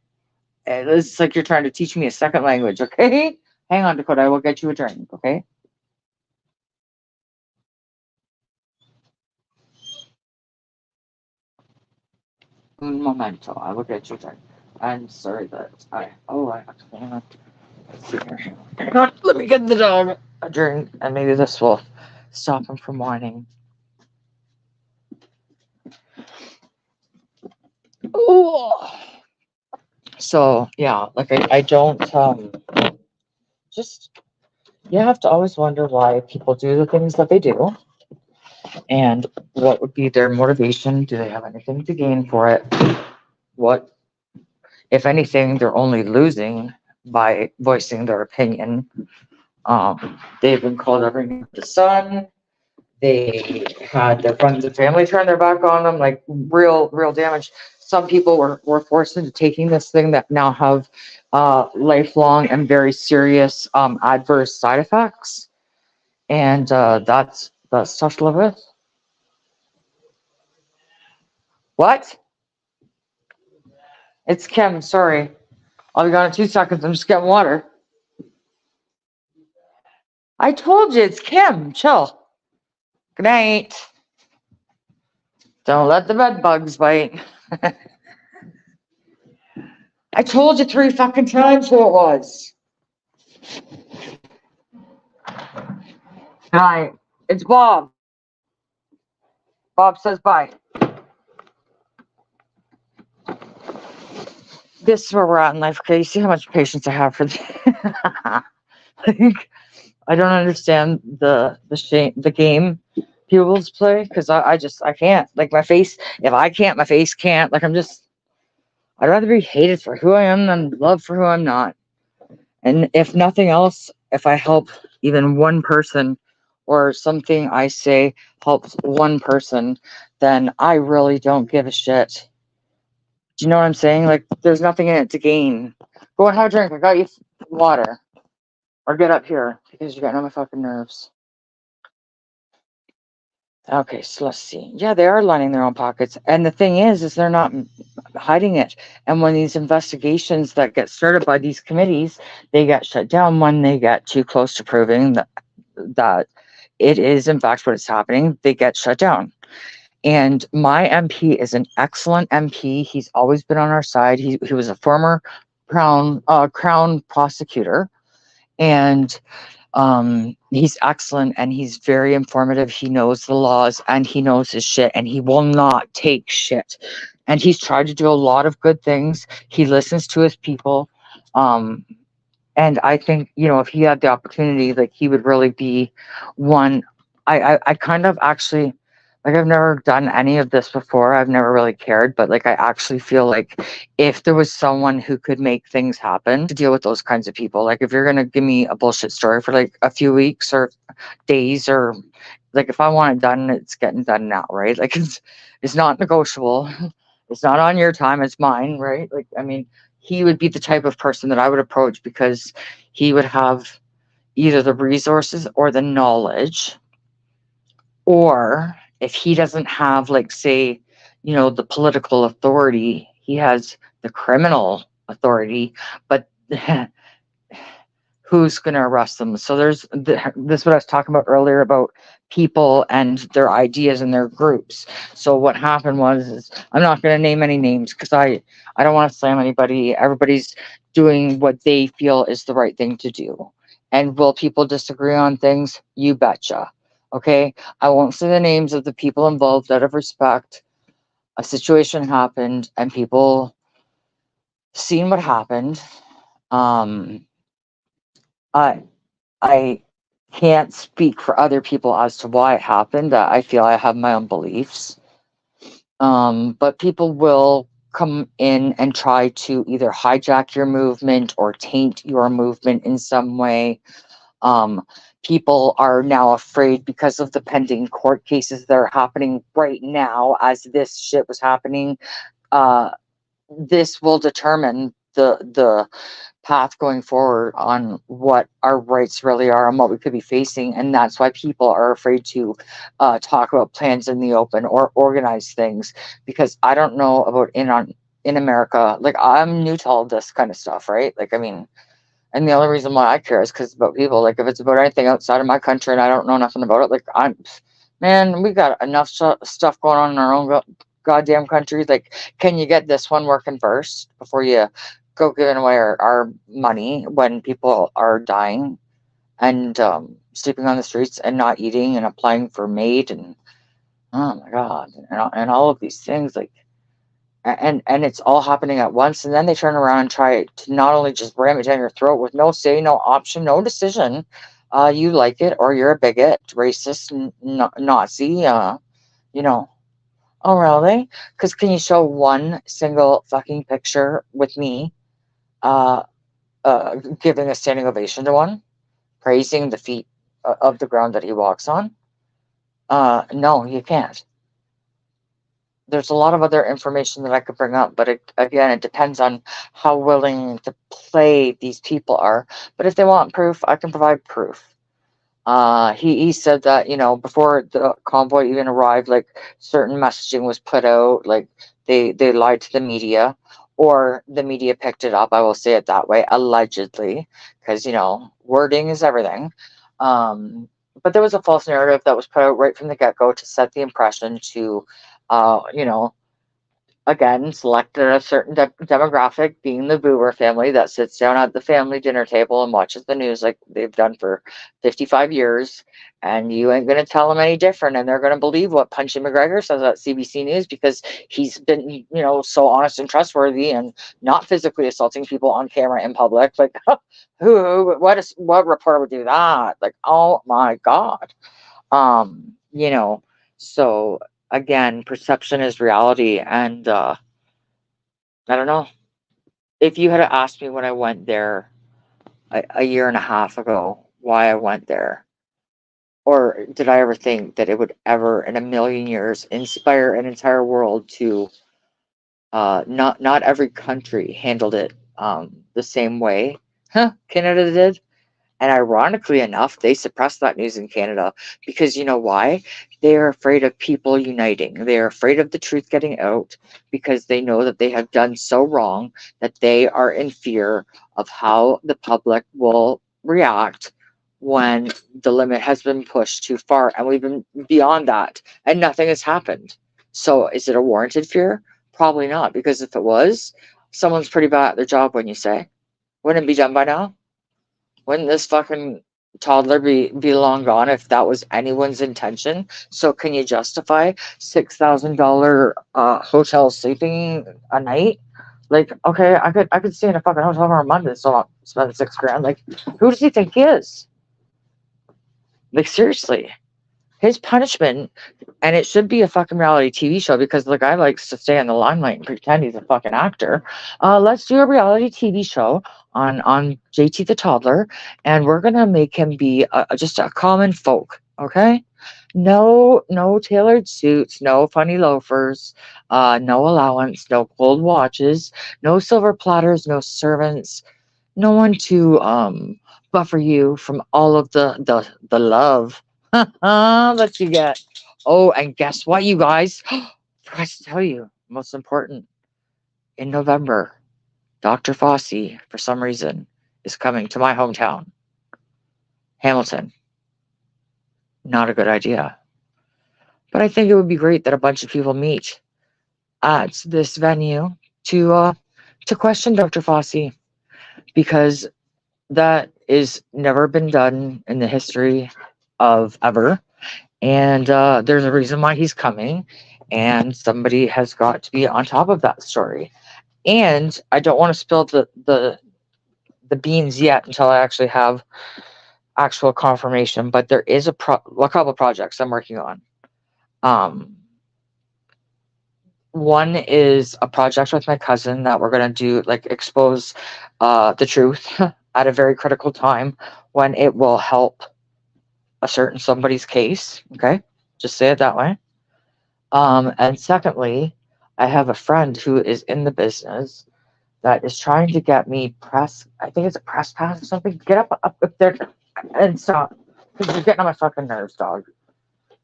It's like you're trying to teach me a second language, okay? Hang on, Dakota. I will get you a drink, okay? Un momento. I will get you a drink. I'm sorry that I have to hang on. Let's see here. Hang on. Let me get the dog a drink, and maybe this will stop him from whining. Ooh. So yeah, I don't just, you have to always wonder why people do the things that they do and what would be their motivation. Do they have anything to gain for it? What, if anything, they're only losing by voicing their opinion. They've been called every name under the sun. They had their friends and family turn their back on them, like real damage. Some people were forced into taking this thing that now have lifelong and very serious adverse side effects. And that's tough to live with. What? It's Kim, sorry. I'll be gone in 2 seconds. I'm just getting water. I told you it's Kim. Chill. Good night. Don't let the bed bugs bite. I told you 3 fucking times who it was. Good night. It's Bob. Bob says bye. This is where we're at in life. Okay, you see how much patience I have for this? Like, I don't understand the game people play, because I can't. Like, my face, if I can't, my face can't. Like, I'd rather be hated for who I am than loved for who I'm not. And if nothing else, if I help even one person, or something I say helps one person, then I really don't give a shit. Do you know what I'm saying? Like, there's nothing in it to gain. Go and have a drink. I got you water. Or get up here, because you're getting on my fucking nerves. Okay, so let's see. Yeah, they are lining their own pockets. And the thing is they're not hiding it. And when these investigations that get started by these committees, they get shut down when they get too close to proving that it is in fact what is happening. They get shut down. And my MP is an excellent MP. He's always been on our side. He was a former crown prosecutor, and he's excellent, and he's very informative. He knows the laws, and he knows his shit, and he will not take shit. And he's tried to do a lot of good things. He listens to his people. And I think, if he had the opportunity, like, he would really be one. I kind of actually, like, I've never done any of this before. I've never really cared, but like, I actually feel like if there was someone who could make things happen to deal with those kinds of people, like, if you're going to give me a bullshit story for like a few weeks or days, or like, if I want it done, it's getting done now, right? Like, it's not negotiable. It's not on your time, it's mine, right? Like, I mean, he would be the type of person that I would approach, because he would have either the resources or the knowledge, or if he doesn't have, like, say, the political authority, he has the criminal authority, but who's going to arrest them? So there's this is what I was talking about earlier about people and their ideas and their groups. So what happened is, I'm not going to name any names, because I don't want to slam anybody. Everybody's doing what they feel is the right thing to do. And will people disagree on things? You betcha. Okay, I won't say the names of the people involved out of respect. A situation happened, and people seen what happened. I can't speak for other people as to why it happened. I feel I have my own beliefs. But people will come in and try to either hijack your movement or taint your movement in some way. People are now afraid because of the pending court cases that are happening right now as this shit was happening. This will determine the path going forward on what our rights really are and what we could be facing. And that's why people are afraid to talk about plans in the open or organize things, because I don't know about in America. Like, I'm new to all this kind of stuff, right? Like, I mean, and the only reason why I care is because it's about people. Like, if it's about anything outside of my country and I don't know nothing about it, like, man, we got enough stuff going on in our own goddamn country. Like, can you get this one working first before you go giving away our money when people are dying and sleeping on the streets and not eating and applying for MAID and, oh my God, and all of these things, like, and it's all happening at once. And then they turn around and try to not only just ram it down your throat with no say, no option, no decision. You like it or you're a bigot, racist, Nazi, Oh, really? Because can you show one single fucking picture with me giving a standing ovation to one, praising the feet of the ground that he walks on? No, you can't. There's a lot of other information that I could bring up, but again, it depends on how willing to play these people are. But if they want proof, I can provide proof. He said that, you know, before the convoy even arrived, like certain messaging was put out, like they lied to the media, or the media picked it up. I will say it that way, allegedly, because you know wording is everything. But there was a false narrative that was put out right from the get go to set the impression to, you know, again, selected a certain demographic, being the boomer family that sits down at the family dinner table and watches the news like they've done for 55 years. And you ain't going to tell them any different. And they're going to believe what Punchy McGregor says at CBC News because he's been, you know, so honest and trustworthy and not physically assaulting people on camera in public. Like, what reporter would do that? Like, oh my God. You know, so again, perception is reality. And I don't know. If you had asked me when I went there a year and a half ago why I went there, or did I ever think that it would ever in a million years inspire an entire world to not every country handled it the same way. Huh, Canada did. And ironically enough, they suppressed that news in Canada because you know why? They are afraid of people uniting. They are afraid of the truth getting out because they know that they have done so wrong that they are in fear of how the public will react when the limit has been pushed too far and we've been beyond that and nothing has happened. So is it a warranted fear? Probably not, because if it was, someone's pretty bad at their job, when you say. Wouldn't it be done by now? Wouldn't this fucking toddler be long gone if that was anyone's intention? So can you justify $6,000 hotel sleeping a night? Like, okay, I could stay in a fucking hotel for a month and still not spend $6 grand. Like, who does he think he is? Like, seriously. His punishment, and it should be a fucking reality TV show because the guy likes to stay in the limelight and pretend he's a fucking actor. Let's do a reality TV show on JT the toddler, and we're gonna make him be just a common folk, okay? No tailored suits, no funny loafers, no allowance, no gold watches, no silver platters, no servants, no one to buffer you from all of the love that you get. Oh, and guess what, you guys? Forgot to tell you, most important, in November, Dr. Fossey, for some reason, is coming to my hometown, Hamilton. Not a good idea. But I think it would be great that a bunch of people meet at this venue to question Dr. Fossey, because that is never been done in the history of ever. And there's a reason why he's coming, and somebody has got to be on top of that story. And I don't want to spill the beans yet until I actually have actual confirmation. But there is a couple of projects I'm working on. One is a project with my cousin that we're gonna do, like expose the truth at a very critical time when it will help a certain somebody's case. Okay, just say it that way. And secondly, I have a friend who is in the business that is trying to get me press. I think it's a press pass or something. Get up there and stop, because you're getting on my fucking nerves, dog.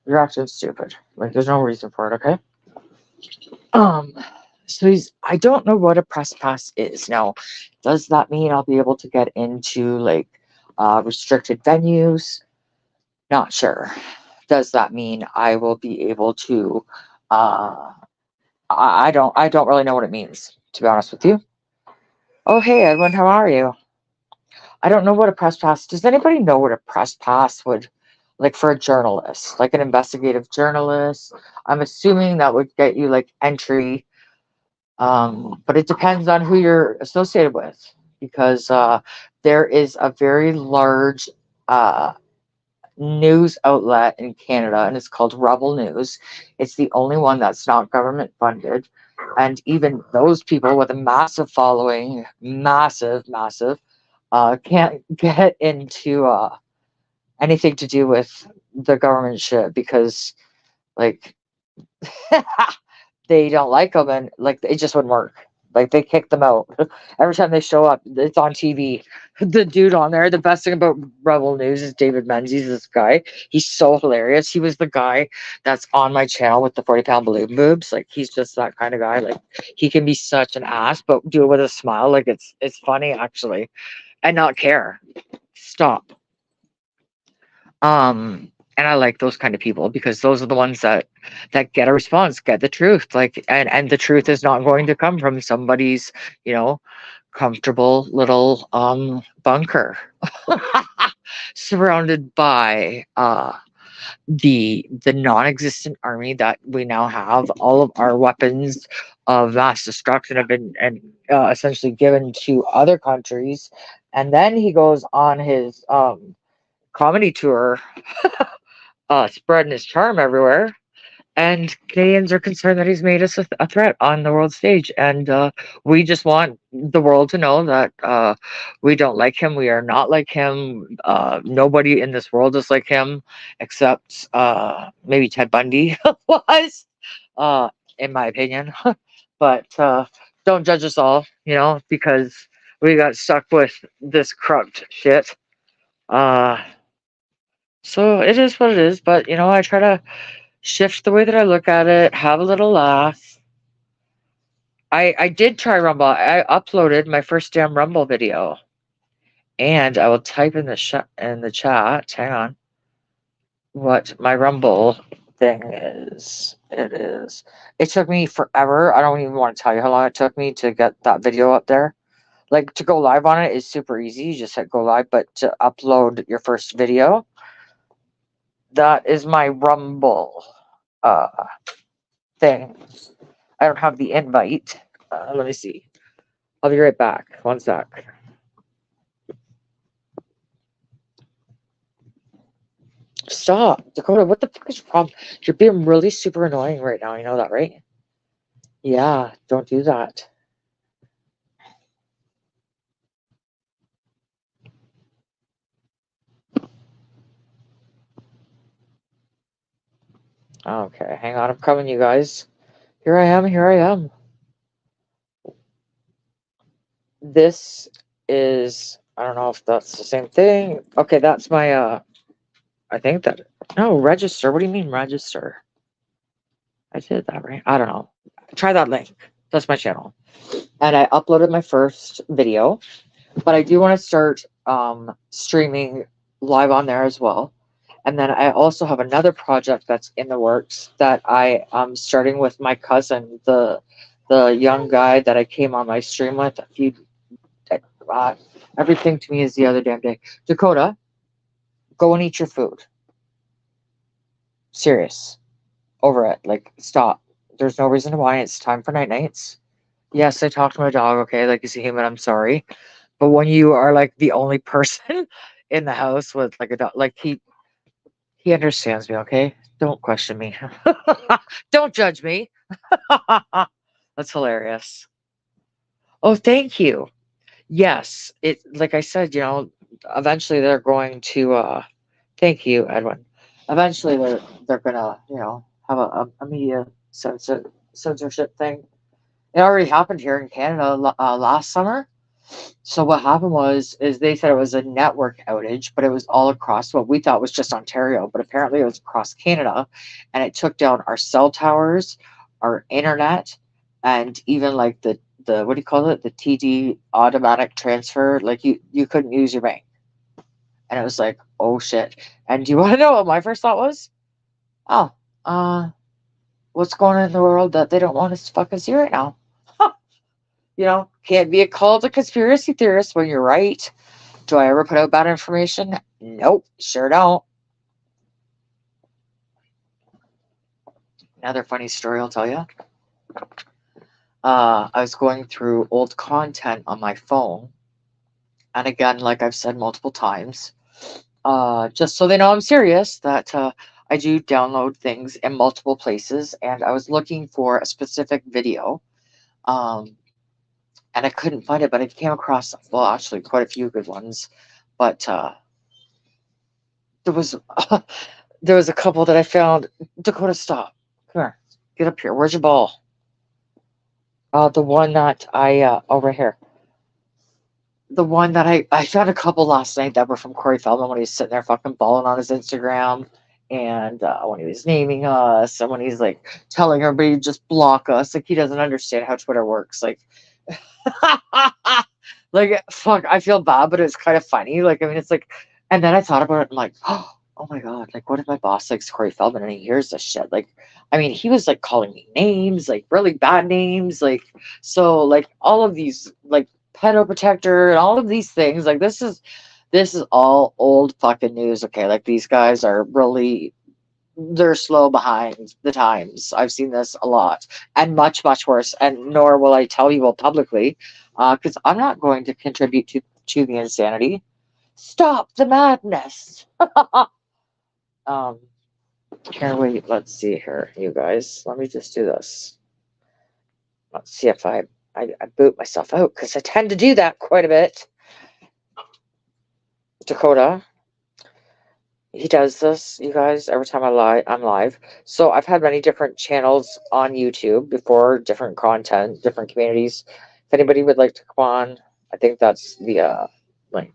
You're acting stupid. Like, there's no reason for it. Okay. Um. So I don't know what a press pass is now. Does that mean I'll be able to get into like restricted venues? Not sure. Does that mean I will be able to I don't really know what it means, to be honest with you. Oh hey Edwin, how are you? I don't know what a press pass. Does anybody know what a press pass would, like, for a journalist, like an investigative journalist? I'm assuming that would get you like entry. But it depends on who you're associated with, because there is a very large uh news outlet in Canada, and it's called Rebel News. It's the only one that's not government funded. And even those people with a massive following, massive, can't get into anything to do with the government shit because like they don't like them and like it just wouldn't work. Like they kick them out every time they show up. It's on TV. The dude on there. The best thing about Rebel News is David Menzies. This guy, he's so hilarious. He was the guy that's on my channel with the 40-pound balloon boobs. Like he's just that kind of guy. Like he can be such an ass, but do it with a smile. Like it's funny actually, and not care. Stop. And I like those kind of people because those are the ones that get a response, get the truth. Like and the truth is not going to come from somebody's, you know, comfortable little bunker surrounded by the non-existent army that we now have. All of our weapons of mass destruction have been and essentially given to other countries. And then he goes on his comedy tour, spreading his charm everywhere. And Canadians are concerned that he's made us a threat on the world stage. And we just want the world to know that we don't like him. We are not like him. Nobody in this world is like him, except maybe Ted Bundy was, in my opinion. But don't judge us all, you know, because we got stuck with this corrupt shit. So it is what it is. But, you know, I try to shift the way that I look at it, have a little laugh. I did try Rumble. I uploaded my first damn Rumble video, and I will type in the chat. Hang on, what my Rumble thing is. It took me forever. I don't even want to tell you how long it took me to get that video up there. Like to go live on it is super easy. You just hit go live, but to upload your first video, that is my Rumble thing. I don't have the invite. Let me see. I'll be right back. One sec. Stop, Dakota. What the fuck is your problem? You're being really super annoying right now. You know that, right? Yeah, don't do that. Okay, hang on. I'm coming, you guys. Here I am. Here I am. This is, I don't know if that's the same thing. Okay, that's my, I think that, no, register. What do you mean register? I did that, right? I don't know. Try that link. That's my channel. And I uploaded my first video, but I do want to start streaming live on there as well. And then I also have another project that's in the works that I am starting with my cousin, the young guy that I came on my stream with a few. Everything to me is the other damn day. Dakota, go and eat your food. Serious. Over it. Like, stop. There's no reason why. It's time for nights. Yes, I talked to my dog. Okay, like he's a human. I'm sorry. But when you are like the only person in the house with like a dog, like he understands me. Okay, don't question me. Don't judge me. That's hilarious. Oh, thank you. Yes, it like I said, you know, eventually they're going to thank you, Edwin. Eventually they're gonna, you know, have a media censorship thing. It already happened here in Canada last summer. So what happened is they said it was a network outage, but it was all across what we thought was just Ontario, but apparently it was across Canada, and it took down our cell towers, our internet, and even like the what do you call it? The TD automatic transfer. Like you couldn't use your bank. And it was like, oh shit. And do you want to know what my first thought was? Oh, what's going on in the world that they don't want us to fucking see right now? You know, can't be called a conspiracy theorist when you're right. Do I ever put out bad information? Nope, sure don't. Another funny story I'll tell you. I was going through old content on my phone. And again, like I've said multiple times, just so they know I'm serious, that I do download things in multiple places. And I was looking for a specific video. And I couldn't find it, but I came across, well, actually quite a few good ones. But there was there was a couple that I found. Dakota, stop. Come here. Get up here. Where's your ball? The one that I over here. The one that I found a couple last night that were from Corey Feldman when he was sitting there fucking balling on his Instagram, and when he was naming us, and when he's like telling everybody to just block us, like he doesn't understand how Twitter works. Like, like fuck, I feel bad, but it's kind of funny. Like, I mean, it's like, and then I thought about it. I'm like, oh my god, like what if my boss likes Corey Feldman and he hears this shit? Like, I mean, he was like calling me names, like really bad names, like so, like all of these, like pedo protector and all of these things. Like this is all old fucking news. Okay, like these guys are really they're slow behind the times. I've seen this a lot and much worse. And nor will I tell people publicly, because I'm not going to contribute to the insanity. Stop the madness. Here, wait. Let's see here, you guys. Let me just do this. Let's see if I boot myself out because I tend to do that quite a bit. Dakota, he does this, you guys, every time I'm live. So I've had many different channels on YouTube before, different content, different communities. If anybody would like to come on, I think that's the link.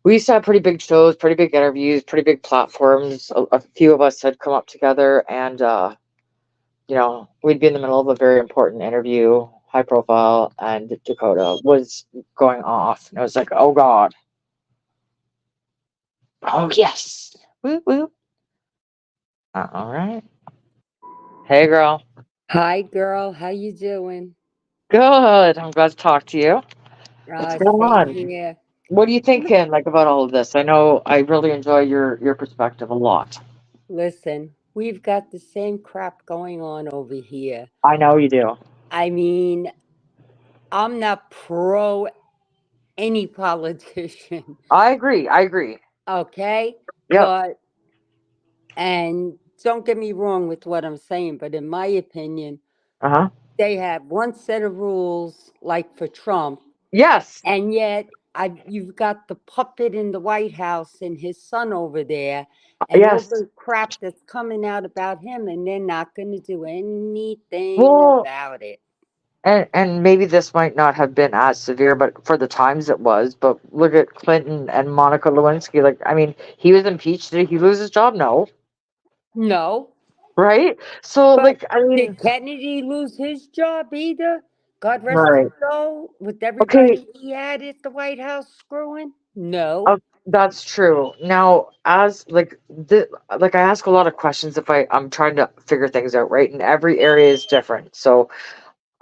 We used to have pretty big shows, pretty big interviews, pretty big platforms. A few of us had come up together and you know, we'd be in the middle of a very important interview, high profile, and Dakota was going off. And I was like, oh God. Oh yes. Woo woo. All right. Hey girl. Hi, girl. How you doing? Good. I'm glad to talk to you. What's going Same on? here. What are you thinking like about all of this? I know I really enjoy your perspective a lot. Listen, we've got the same crap going on over here. I know you do. I mean, I'm not pro any politician, I agree. I agree. okay? Yep. But, and don't get me wrong with what I'm saying, but in my opinion, Uh-huh. they have one set of rules like for Trump, Yes. and yet you've got the puppet in the White House and his son over there, and all Yes. the crap that's coming out about him, and they're not going to do anything Well, about it. and maybe this might not have been as severe, but for the times it was. But look at Clinton and Monica Lewinsky. Like, I mean, he was impeached. Did he lose his job? No. No, Right? So, but like, I mean, did Kennedy lose his job either? God rest his right. soul. With Okay. everybody he had at the White House screwing? No. That's true. Now, as like I ask a lot of questions if I'm trying to figure things out, right? And every area is different. So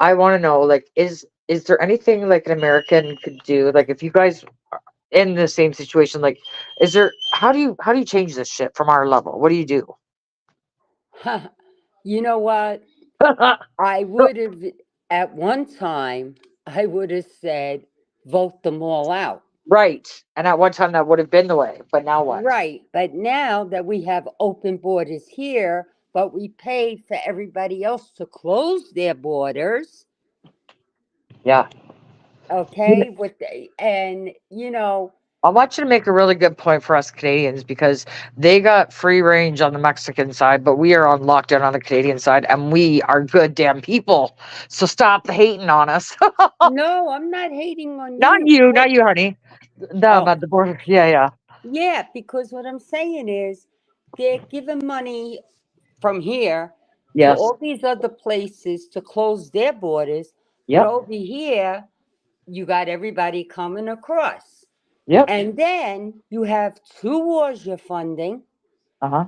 I want to know, like, is there anything like an American could do? Like, if you guys are in the same situation, like, is there how do you change this shit from our level? What do you do? You know what? I would have, at one time, I would have said, vote them all out. Right. And at one time that would have been the way, but now what? Right. But now that we have open borders here, but we pay for everybody else to close their borders, Yeah. okay? And, I want you to make a really good point for us Canadians because they got free range on the Mexican side, but we are on lockdown on the Canadian side, and we are good damn people. So stop hating on us. no, I'm not hating on Not you. you, not you, honey. Them Oh, at the border. Yeah, yeah. yeah, because what I'm saying is they're giving money from here to Yes. all these other places to close their borders. But Yep. over here, you got everybody coming across. Yep. And then you have two wars you're funding, Uh-huh.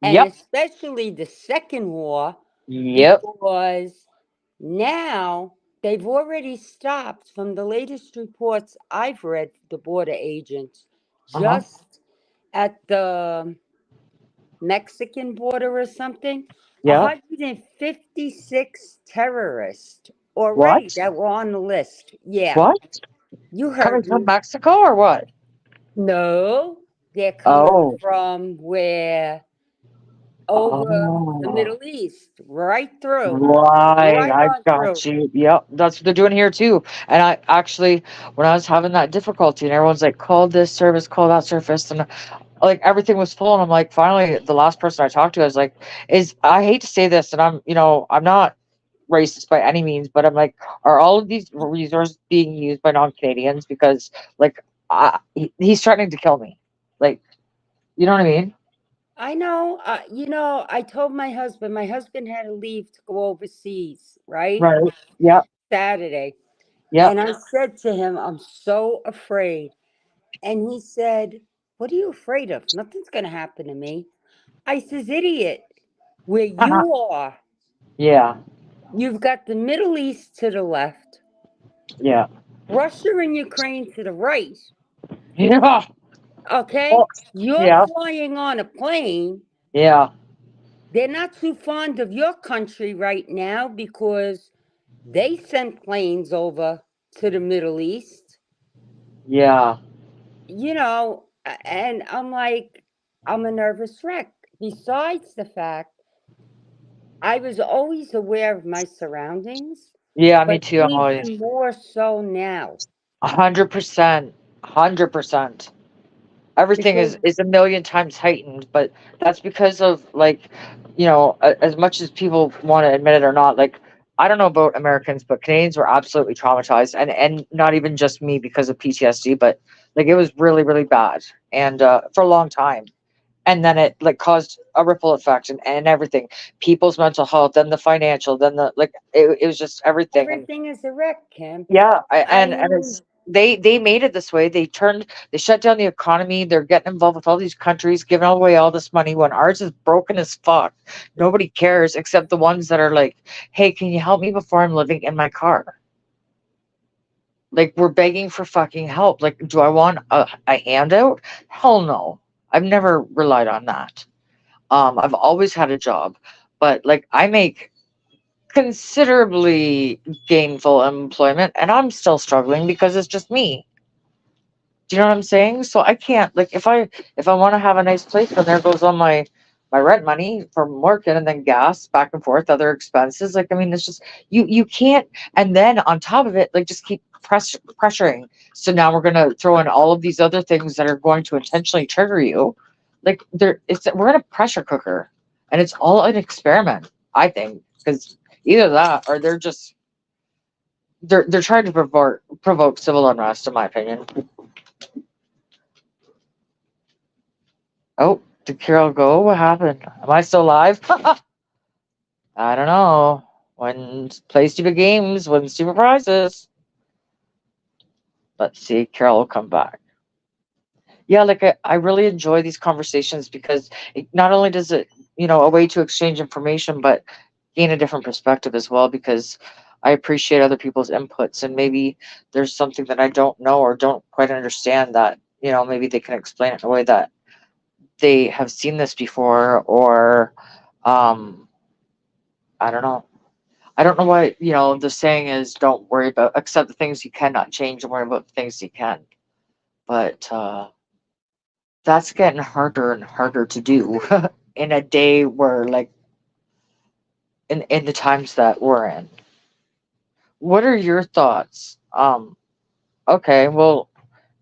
and Yep. especially the second war, Yep. because now they've already stopped, from the latest reports I've read, the border agents, Uh-huh. just at the Mexican border or something, Yep. 156 terrorists already What? that were on the list. Yeah, What? you Coming heard from me. Mexico or what? No, they're coming Oh. from where? Over the Oh. Middle East, right through, Right, right I on through. got you. Yep, that's what they're doing here too. And I actually, when I was having that difficulty, and everyone's like, "Call this service, call that service," and like everything was full, and I'm like, finally, the last person I talked to, I was like, is I hate to say this, and I'm not racist by any means, but I'm like, are all of these resources being used by non-Canadians? Because like, he's threatening to kill me. Like, you know what I mean? I know. I told my husband had to leave to go overseas, right? Right. Yep. Saturday. Yep. And I said to him, I'm so afraid. And he said, what are you afraid of? Nothing's going to happen to me. I says, idiot, where you are, Yeah. you've got the Middle East to the left, Yeah. Russia and Ukraine to the right. Yeah. Okay? Well, You're yeah. flying on a plane. Yeah. They're not too fond of your country right now because they sent planes over to the Middle East. Yeah. And I'm like, I'm a nervous wreck. Besides the fact, I was always aware of my surroundings, Yeah. Me but too. I'm always even more so now 100%. 100%. Everything because is a million times heightened, but that's because of like, as much as people want to admit it or not, like, I don't know about Americans, but Canadians were absolutely traumatized, and not even just me because of PTSD, but like it was really really bad, and for a long time, and then it like caused a ripple effect, and everything, people's mental health, then the financial, then the like, it was just everything. And everything is a wreck, Kim. yeah, I and mean, it's they made it this way. They shut down the economy. They're getting involved with all these countries, giving away all this money when ours is broken as fuck. Nobody cares except the ones that are like, "Hey, can you help me before I'm living in my car?" Like we're begging for fucking help. Like, do I want a handout? Hell no. I've never relied on that. I've always had a job, but like I make considerably gainful employment, and I'm still struggling because it's just me. Do you know what I'm saying? So I can't, like, if I want to have a nice place, then there goes all my rent money from working, and then gas back and forth, other expenses. Like, I mean, it's just you can't. And then on top of it, like, just keep pressuring. So now we're gonna throw in all of these other things that are going to intentionally trigger you. Like, we're in a pressure cooker, and it's all an experiment. I think because either that or they're trying to provoke civil unrest, in my opinion. Oh, did Carol go? What happened? Am I still live? I don't know. When play stupid games, win stupid prizes. Let's see. Carol will come back. Yeah, like I really enjoy these conversations because not only does it, a way to exchange information, but gain a different perspective as well because I appreciate other people's inputs, and maybe there's something that I don't know or don't quite understand that, maybe they can explain it in a way that they have seen this before, or um I don't know. I don't know why, the saying is don't worry about accept the things you cannot change and worry about the things you can. But that's getting harder and harder to do in a day where like in the times that we're in. What are your thoughts? Okay, well,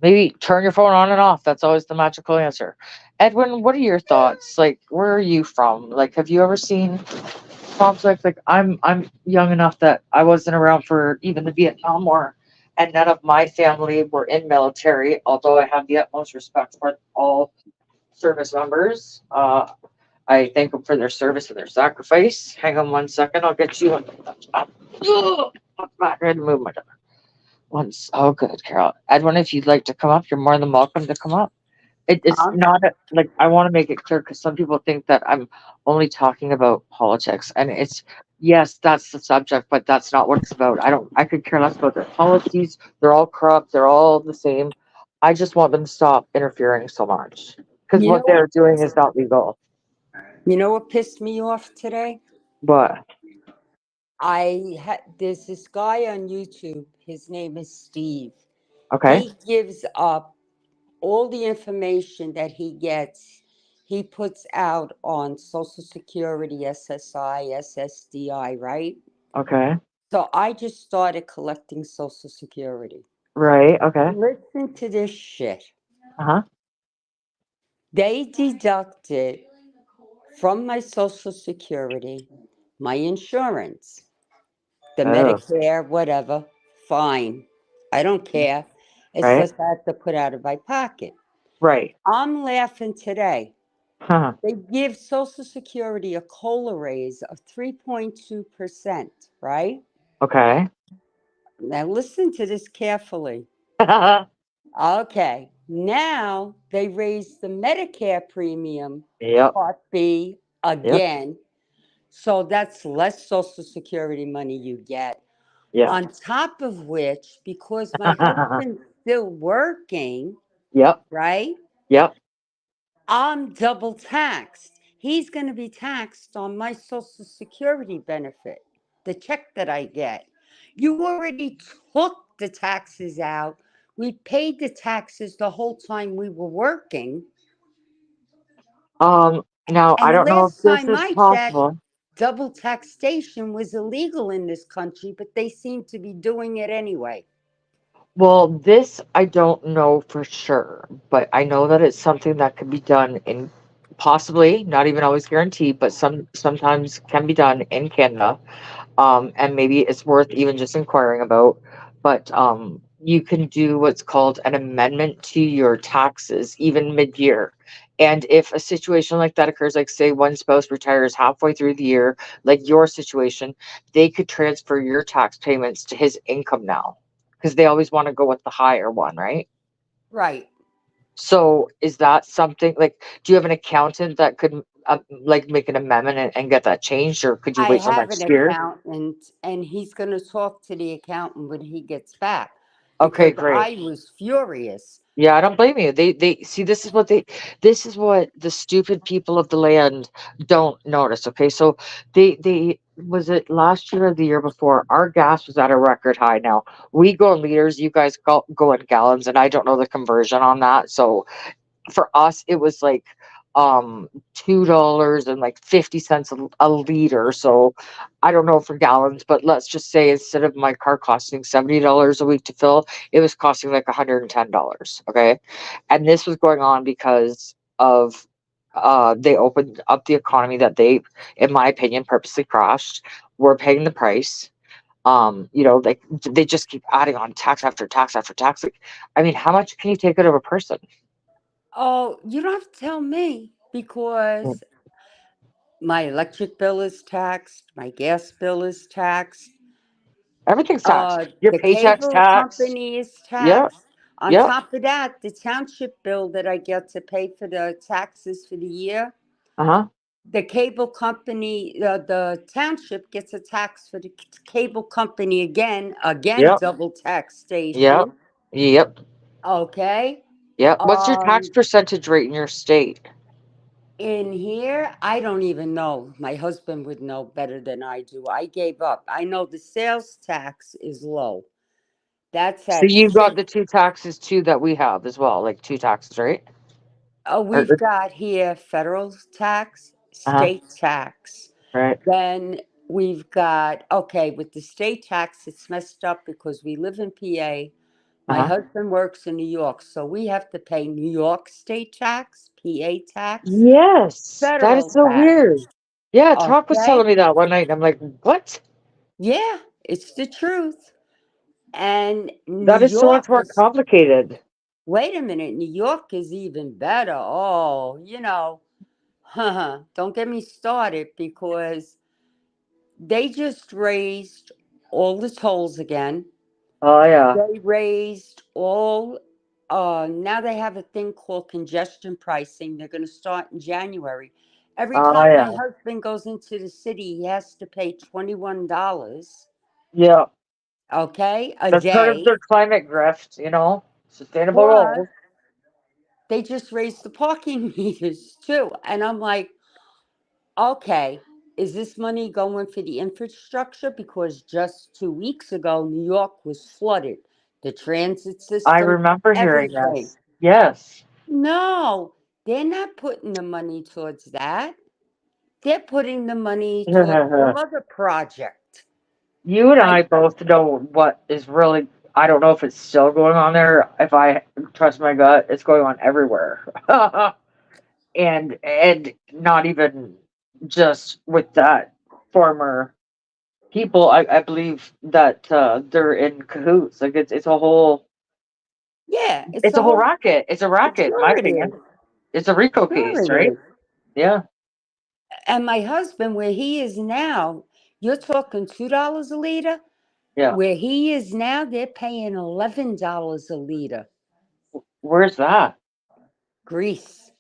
maybe turn your phone on and off. That's always the magical answer. Edwin, what are your thoughts? Like, where are you from? Like, have you ever seen conflict? Like, I'm young enough that I wasn't around for even the Vietnam War, and none of my family were in military. Although I have the utmost respect for all service members, I thank them for their service and their sacrifice. Hang on 1 second, I'll get you. I'm not ready to move my door. Once, oh, good, Carol. Edwin, if you'd like to come up, you're more than welcome to come up. It's um, not like I want to make it clear because some people think that I'm only talking about politics, and it's yes, that's the subject, but that's not what it's about. I could care less about their policies. They're all corrupt. They're all the same. I just want them to stop interfering so much because you know what what? they're doing is not legal. You know what pissed me off today? But There's this guy on YouTube. His name is Steve. okay, He gives up all the information that he gets. He puts out on Social Security, SSI, SSDI, right? okay, So I just started collecting Social Security. right, okay, Listen to this shit. uh huh, They deducted from my Social Security, my insurance, the Oh, Medicare, whatever. Fine. I don't care. It's right, just I have to put out of my pocket. right. I'm laughing today. Huh. They give Social Security a COLA raise of 3.2%, right? Okay. Now listen to this carefully. Okay. Now they raised the Medicare premium, Yep, Part B, yep, again. So that's less Social Security money you get. yep. On top of which, because my husband's still working, Yep, right? yep. I'm double taxed. He's going to be taxed on my Social Security benefit, the check that I get. You already took the taxes out. We paid the taxes the whole time we were working. Now I And don't know if last this time is I checked, possible. double taxation was illegal in this country, but they seem to be doing it anyway. Well, this I don't know for sure, but I know that it's something that could be done in possibly, not even always guaranteed, but sometimes can be done in Canada. And maybe it's worth even just inquiring about. But you can do what's called an amendment to your taxes, even mid-year. And if a situation like that occurs, like say one spouse retires halfway through the year, like your situation, they could transfer your tax payments to his income now, because they always want to go with the higher one, right? Right. So is that something like, do you have an accountant that could like make an amendment and get that changed, or could you I wait till have an next year? accountant, and he's going to talk to the accountant when he gets back Okay, because great. I was furious. Yeah, I don't blame you. They see, this is what the stupid people of the land don't notice. Okay, so they was it last year or the year before? Our gas was at a record high. Now we go in liters, you guys go in gallons, and I don't know the conversion on that. So for us it was like $2 and like 50 cents a liter. So I don't know for gallons, but let's just say instead of my car costing $70 a week to fill, it was costing like $110. Okay, and this was going on because of they opened up the economy that they, in my opinion, purposely crashed. We're paying the price. Like they just keep adding on tax after tax after tax. Like, I mean, how much can you take out of a person? Oh, you don't have to tell me because my electric bill is taxed, my gas bill is taxed, Everything's taxed. Your the paycheck's cable taxed. company is Yep, taxed. On yep, top of that, the township bill that I get to pay for the taxes for the year, uh-huh, the cable company, the township gets a tax for the cable company again, yep, double yep, taxation. yep, Okay. yep. What's your tax Um, percentage rate in your state? in here, I don't even know. My husband would know better than I do. I gave up. I know the sales tax is low. That's So at you got six. the two taxes too that we have as well, like two taxes, right? We've Or, got here federal tax, uh-huh, state tax. right, Then we've got, okay, with the state tax, it's messed up because we live in PA. My uh-huh. husband works in New York, so we have to pay New York state tax, PA tax, Yes, that is federal so tax. weird. Yeah, Talk was telling Okay? me that one night, and I'm like, what? Yeah, it's the truth. And New That is so much York more is, complicated. wait a minute, New York is even better. Oh, don't get me started because they just raised all the tolls again. Oh yeah. They raised now they have a thing called congestion pricing. They're going to start in January. Every Oh time my yeah. husband goes into the city, he has to pay $21, Yeah. okay, a That's part of day. their climate grift, sustainable Plus, goals. they just raised the parking meters too. And I'm like, okay, is this money going for the infrastructure? Because just 2 weeks ago, New York was flooded, the transit I system, remember hearing everything. this. Yes. No, they're not putting the money towards that. They're putting the money towards some other project. You and I I both know what is really, I don't know if it's still going on there. If I trust my gut, it's going on everywhere. and not even just with that former people. I believe that they're in cahoots. Like Yeah, it's a whole racket. It's a racket, in my sure it is. opinion. It's a RICO Sure case, it right? is. Yeah, And my husband, where he is now, you're talking $2 a liter. yeah. Where he is now, they're paying $11 a liter. Where's that? Greece.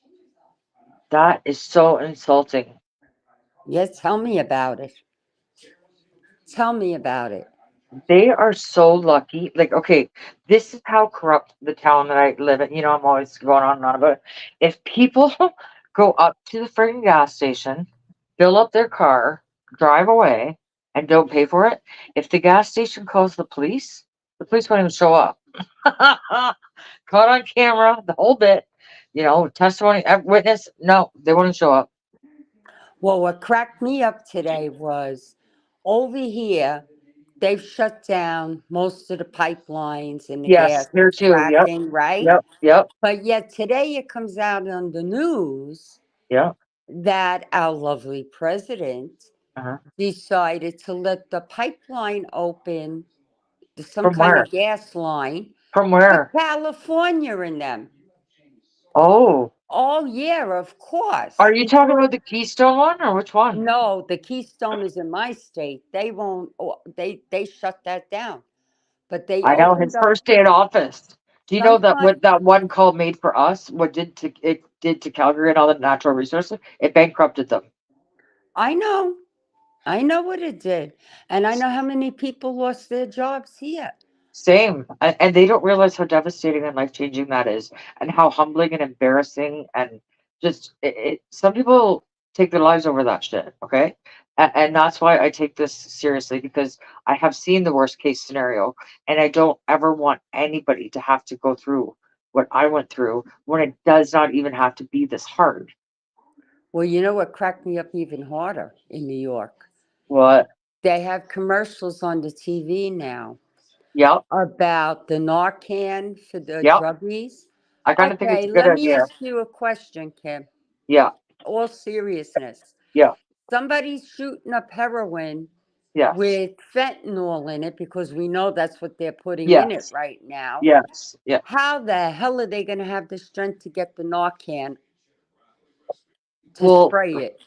That is so insulting. Yeah, tell me about it. Tell me about it. They are so lucky. Like, okay, this is how corrupt the town that I live in. I'm always going on and on about it. If people go up to the friggin' gas station, fill up their car, drive away, and don't pay for it, if the gas station calls the police won't even show up. Caught on camera, the whole bit. Testimony, witness. No, they wouldn't show up. Well, what cracked me up today was over here, they've shut down most of the pipelines and the Yes, gas here too. Yep, fracking, right? yep, yep, But yet today it comes out on the news yep. that our lovely president Uh-huh. decided to let the pipeline open, some From kind where? of gas line From for where? California and them. Oh, Oh yeah, of course. are you talking about the Keystone one or which one? No, the Keystone is in my state. They won't. They shut that down. But they I know opened his up first day in office. Do you know some that kind. what that one call made for us? What it did to Calgary and all the natural resources? It bankrupted them. I know. I know what it did, and I know how many people lost their jobs here. Same. And they don't realize how devastating and life changing that is, and how humbling and embarrassing, and just some people take their lives over that shit. Okay. And that's why I take this seriously, because I have seen the worst case scenario, and I don't ever want anybody to have to go through what I went through when it does not even have to be this hard. Well, you know what cracked me up even harder in New York? What? They have commercials on the TV now Yep. about the Narcan for the Yep. druggies. I kind of think it's Okay, a good let me idea. ask you a question, Kim. Yeah. All seriousness. Yeah. Somebody's shooting up heroin Yes. with fentanyl in it because we know that's what they're putting in it Yes. right now. Yes. Yeah. How the hell are they going to have the strength to get the Narcan to Well, spray it?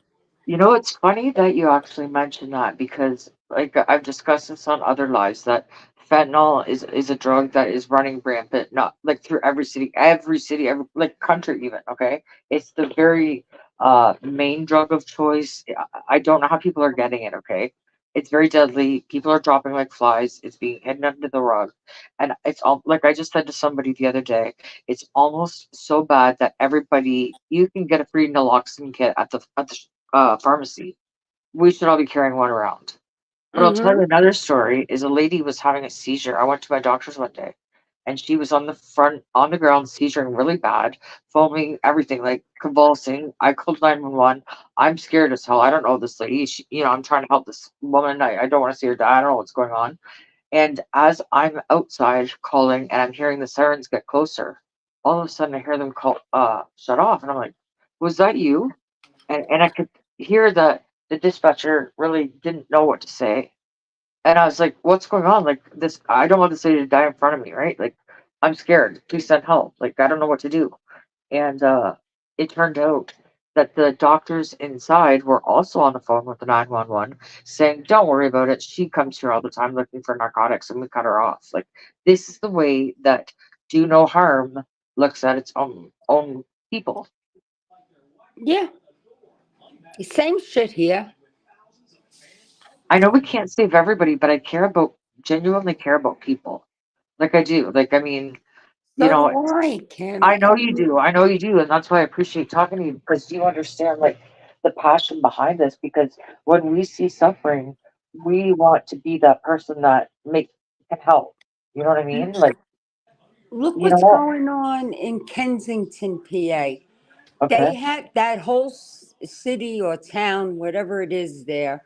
it's funny that you actually mentioned that, because like I've discussed this on other lives, that fentanyl is a drug that is running rampant, not like through every city, every like country even. Okay, it's the very main drug of choice. I don't know how people are getting it. Okay, it's very deadly. People are dropping like flies. It's being hidden under the rug, and it's all like I just said to somebody the other day. It's almost so bad that everybody, you can get a free naloxone kit at the pharmacy. We should all be carrying one around. But I'll tell you Mm-hmm. another story. Is a lady was having a seizure. I went to my doctor's one day, and she was on the front on the ground, seizuring really bad, foaming, everything, like convulsing. I called 911. I'm scared as hell. I don't know this lady. I'm trying to help this woman. I don't want to see her die. I don't know what's going on. And as I'm outside calling and I'm hearing the sirens get closer, all of a sudden I hear them call shut off. And I'm like, was that you? And I could hear that the dispatcher really didn't know what to say. And I was like, what's going on? Like this, I don't want this lady to die in front of me, right? Like, I'm scared. Please send help. Like, I don't know what to do. And it turned out that the doctors inside were also on the phone with the 911 saying, don't worry about it. She comes here all the time looking for narcotics, and we cut her off. Like, this is the way that do no harm looks at its own people. Yeah, same shit here. I know we can't save everybody, but I genuinely care about people. Like I do. Like, I mean, you So know, do I, Kim. I know you do. I know you do. And that's why I appreciate talking to you, because you understand like the passion behind this. Because when we see suffering, we want to be that person that can help. You know what I mean? Like, Look you know what's what? going on in Kensington, PA. Okay. They had that whole city or town, whatever it is there.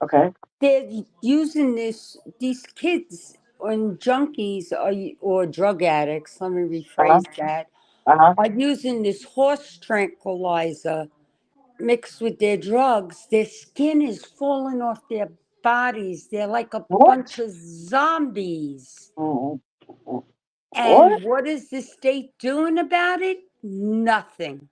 Okay. They're using these kids and junkies or drug addicts. Let me Uh-huh. rephrase that. Uh-huh. are using this horse tranquilizer mixed with their drugs. Their skin is falling off their bodies. They're like a bunch What? of zombies. Mm, And what? what is the state doing about it? Nothing.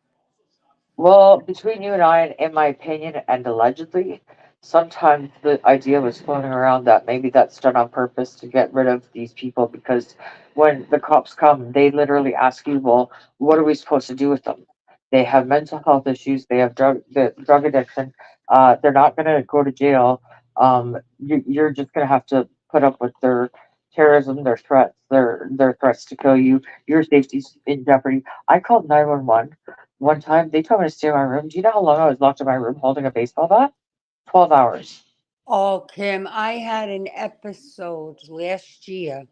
Well, between you and I, in my opinion, and allegedly, sometimes the idea was floating around that maybe that's done on purpose to get rid of these people because when the cops come, they literally ask you, well, what are we supposed to do with them? They have mental health issues, they have drug addiction, they're not going to go to jail. You're just going to have to put up with their terrorism, their threats, their threats to kill you. Your safety's in jeopardy. I called 911 one time. They told me to stay in my room. Do you know how long I was locked in my room holding a baseball bat? 12 hours. Oh, Kim, I had an episode last year.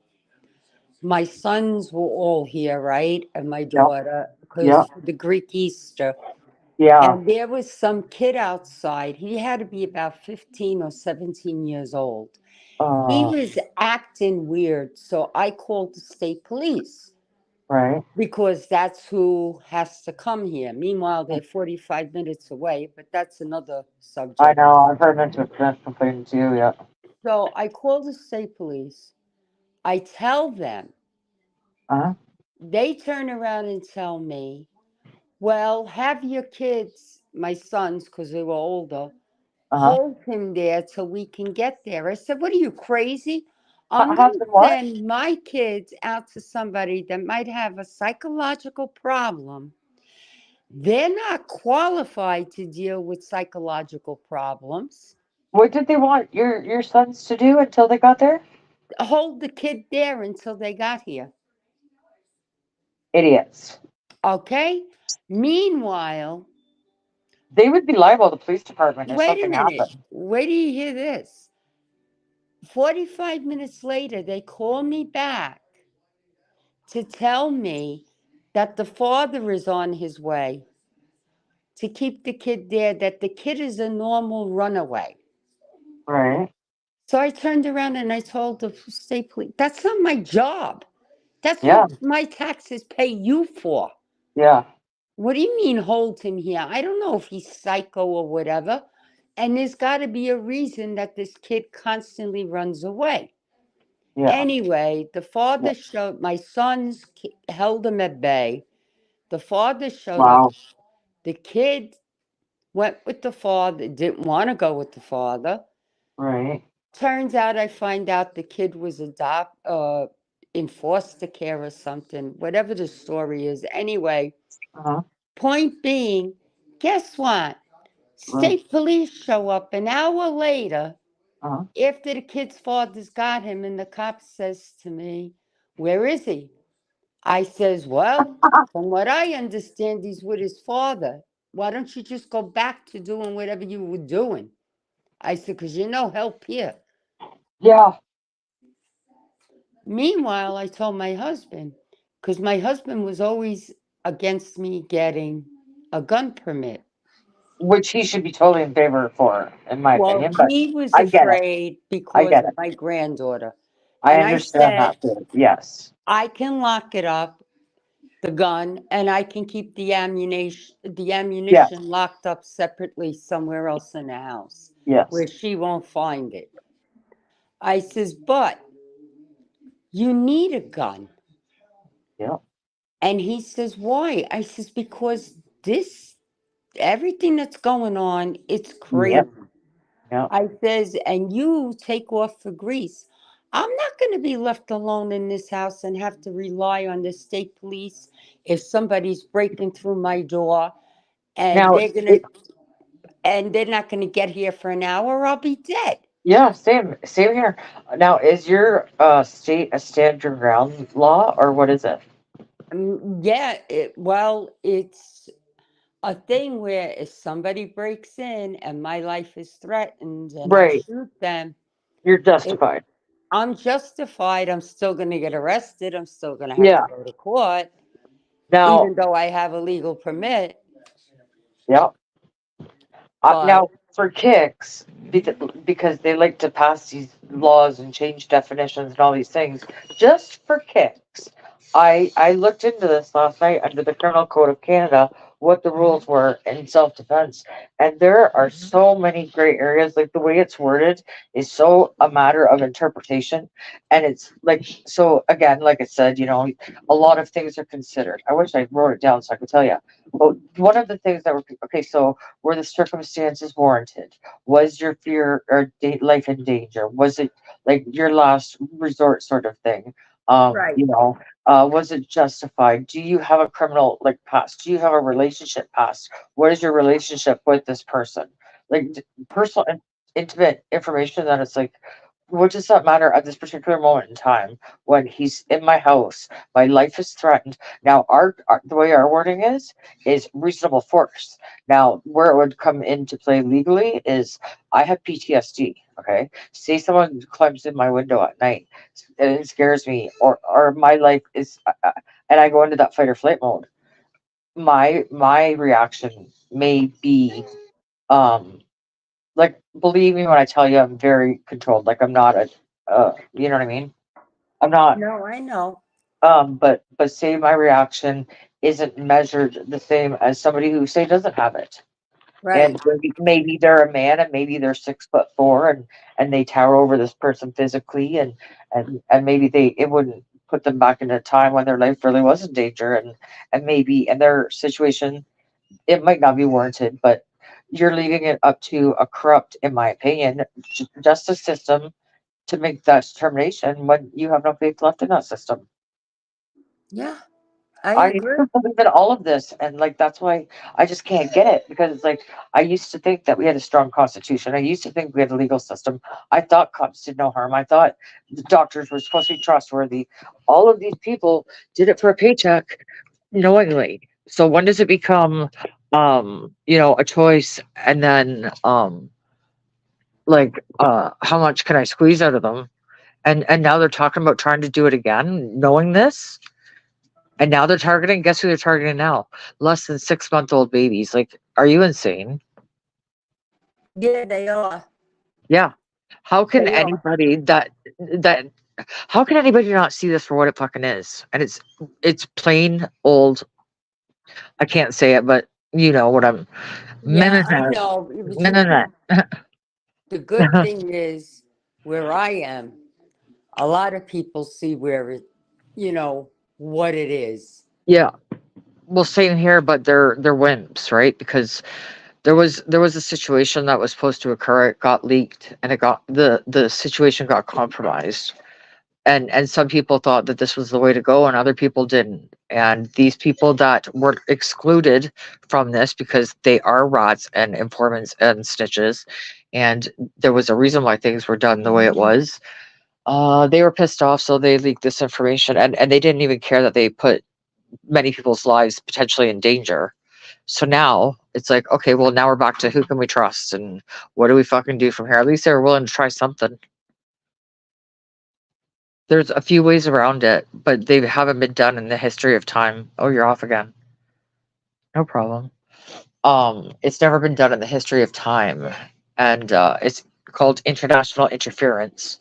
My sons were all here, right? And my Yep. daughter, because Yep. for the Greek Easter. Yeah. And there was some kid outside. He had to be about 15 or 17 years old. He Uh, was acting weird. So I called the state police right. because that's who has to come here. Meanwhile, they're 45 minutes away, but that's another I subject. know. I've heard mental stress complaining too. Yeah. So I called the state police. I tell them, Uh-huh. they turn around and tell me, well, have your kids, my sons, because they were older, Uh-huh. hold him there till we can get there. I said, what are you, crazy? I'm Have going to them what? send my kids out to somebody that might have a psychological problem. They're not qualified to deal with psychological problems. What did they want your sons to do until they got there? Hold the kid there until they got here. Idiots. Okay? Meanwhile, They would be liable to the police department if wait a something minute. happened. Wait till you hear this. 45 minutes later, they call me back to tell me that the father is on his way to keep the kid there, that the kid is a normal runaway. Right. So I turned around and I told the state police, that's not my job. That's Yeah. what my taxes pay you for. Yeah. What do you mean hold him here? I don't know if he's psycho or whatever. And there's got to be a reason that this kid constantly runs away. Yeah. Anyway, the Yeah. father showed, my sons held him at bay. The father showed up. Wow. The kid went with the father, didn't want to go with the father. Right. Turns out I find out the kid was in foster care or something, whatever the story is. Anyway, Uh-huh. point being, guess what? Right. State police show up an hour later Uh-huh. after the kid's father's got him, and the cop says to me, where is he? I says, well, from what I understand, he's with his father. Why don't you just go back to doing whatever you were doing? I said, because you know help here. Yeah. Meanwhile, I told my husband, because my husband was always against me getting a gun permit. Which he should be totally in favor for, in my Well, opinion, but he was I get it. afraid I because get of it. my granddaughter. I And I understand said, that too. Yes. I can lock it up, the gun, and I can keep the Yes. ammunition locked up separately somewhere else in the house Yes. where she won't find it. I says, but you need a gun. Yep. And he says, why? I says, because this everything that's going on, it's crazy. Yep. Yep. I says, and you take off for Greece. I'm not going to be left alone in this house and have to rely on the state police if somebody's breaking through my door and Now, they're not going to get here for an hour. I'll be dead. yeah, same here. Now, is your state a stand your ground law or what is it? Yeah, well, it's a thing where if somebody breaks in and my life is threatened and I Right. shoot them, You're it, justified. I'm justified. I'm still going to get arrested. I'm still going to have to Yeah. go to court, Now, even though I have a legal permit. yeah. But Now, for kicks, because they like to pass these laws and change definitions and all these things, just for kicks, I looked into this last night under the Criminal Code of Canada, what the rules were in self defense, and there are so many gray areas. Like the way it's worded is so a matter of interpretation, and it's like so again, like I said, a lot of things are considered. I wish I wrote it down so I could tell you. But one of the things that were okay, so were the circumstances warranted? Was your fear or life in danger? Was it like your last resort sort of thing? Right. Was it justified? Do you have a criminal like past? Do you have a relationship past? What is your relationship with this person? Like personal intimate information that it's like, what does that matter at this particular moment in time when he's in my house? My life is threatened. Now, our the way our wording is reasonable force. Now, where it would come into play legally is I have PTSD. Okay, say someone climbs in my window at night and it scares me, or my life is, and I go into that fight or flight mode. My reaction may be, um, like, believe me when I tell you, I'm very controlled. Like, I'm not you know what I mean? I'm not, No, I know. but say my reaction isn't measured the same as somebody who say doesn't have it. Right. And maybe they're a man and maybe they're 6'4" and they tower over this person physically and maybe it wouldn't put them back in a time when their life really was in danger and maybe in their situation it might not be warranted, but you're leaving it up to a corrupt, in my opinion, justice system to make that determination when you have no faith left in that system. Yeah, I I agree. believe in all of this, and like that's why I just can't get it because it's like I used to think that we had a strong constitution. I used to think we had a legal system. I thought cops did no harm. I thought the doctors were supposed to be trustworthy. All of these people did it for a paycheck knowingly. So when does it become a choice and then how much can I squeeze out of them? And now they're talking about trying to do it again, knowing this. And now they're targeting, guess who they're targeting now? Less than 6-month-old babies. Like, are you insane? Yeah, they are. Yeah. How can They are. anybody that how can anybody not see this for what it fucking is? And it's plain old, I can't say it, but you know what I'm Yeah, I meh. know. But you know, the good thing is where I am, a lot of people see where it, what it is. Yeah. Well, same here, but they're wimps, right? Because there was a situation that was supposed to occur, it got leaked and it got the situation got compromised. And some people thought that this was the way to go and other people didn't, and these people that were excluded from this because they are rats and informants and snitches, and there was a reason why things were done the way it was. They were pissed off, so they leaked this information, and they didn't even care that they put many people's lives potentially in danger. So now it's like, okay, well, now we're back to who can we trust and what do we fucking do from here? At least they were willing to try something. There's a few ways around it, but they haven't been done in the history of time. Oh, you're off again. No problem. It's never been done in the history of time, and it's called international interference.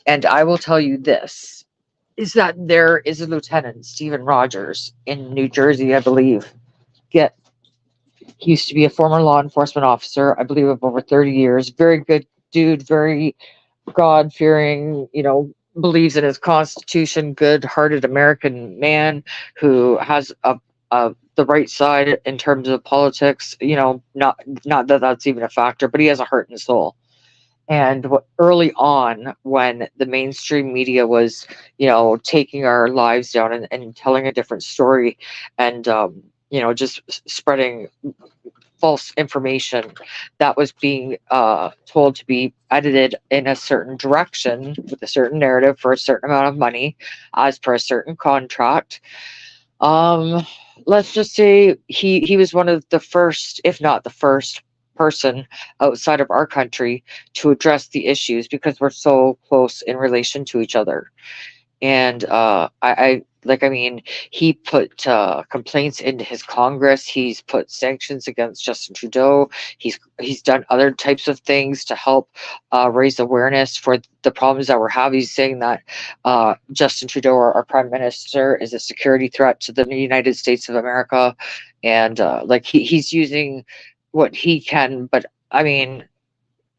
And I will tell you this: is that there is a lieutenant, Stephen Rogers, in New Jersey, I believe. Get He used to be a former law enforcement officer, I believe, of over 30 years. Very good dude, very God fearing, believes in his constitution, good hearted American man who has the right side in terms of politics. Not that that's even a factor, but he has a heart and soul. And early on, when the mainstream media was, taking our lives down and telling a different story, and just spreading false information that was being told to be edited in a certain direction with a certain narrative for a certain amount of money as per a certain contract. um let's just say he was one of the first, if not the first person outside of our country to address the issues because we're so close in relation to each other. And Like, I mean, he put complaints into his Congress. He's put sanctions against Justin Trudeau. He's done other types of things to help raise awareness for the problems that we're having. He's saying that Justin Trudeau, our prime minister, is a security threat to the United States of America, and like he's using what he can. But I mean,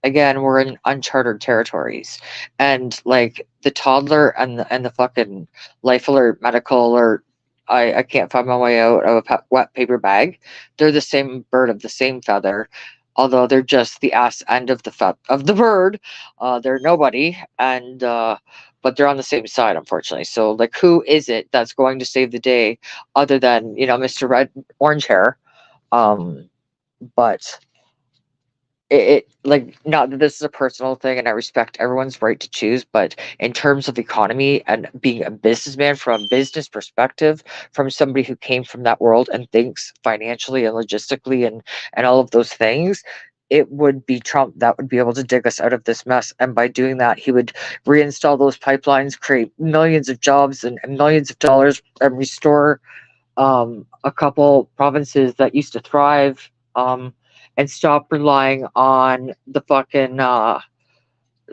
again, we're in uncharted territories, and like the toddler and the fucking life alert, medical alert, I can't find my way out of a wet paper bag. They're the same bird of the same feather, although they're just the ass end of of the bird. They're nobody, and but they're on the same side, unfortunately. So like, who is it that's going to save the day other than, Mr. Red Orange Hair? But it like, not that this is a personal thing, and I respect everyone's right to choose, but in terms of economy and being a businessman, from a business perspective, from somebody who came from that world and thinks financially and logistically and all of those things, it would be Trump that would be able to dig us out of this mess. And by doing that, he would reinstall those pipelines, create millions of jobs and millions of dollars, and restore a couple provinces that used to thrive, and stop relying on the fucking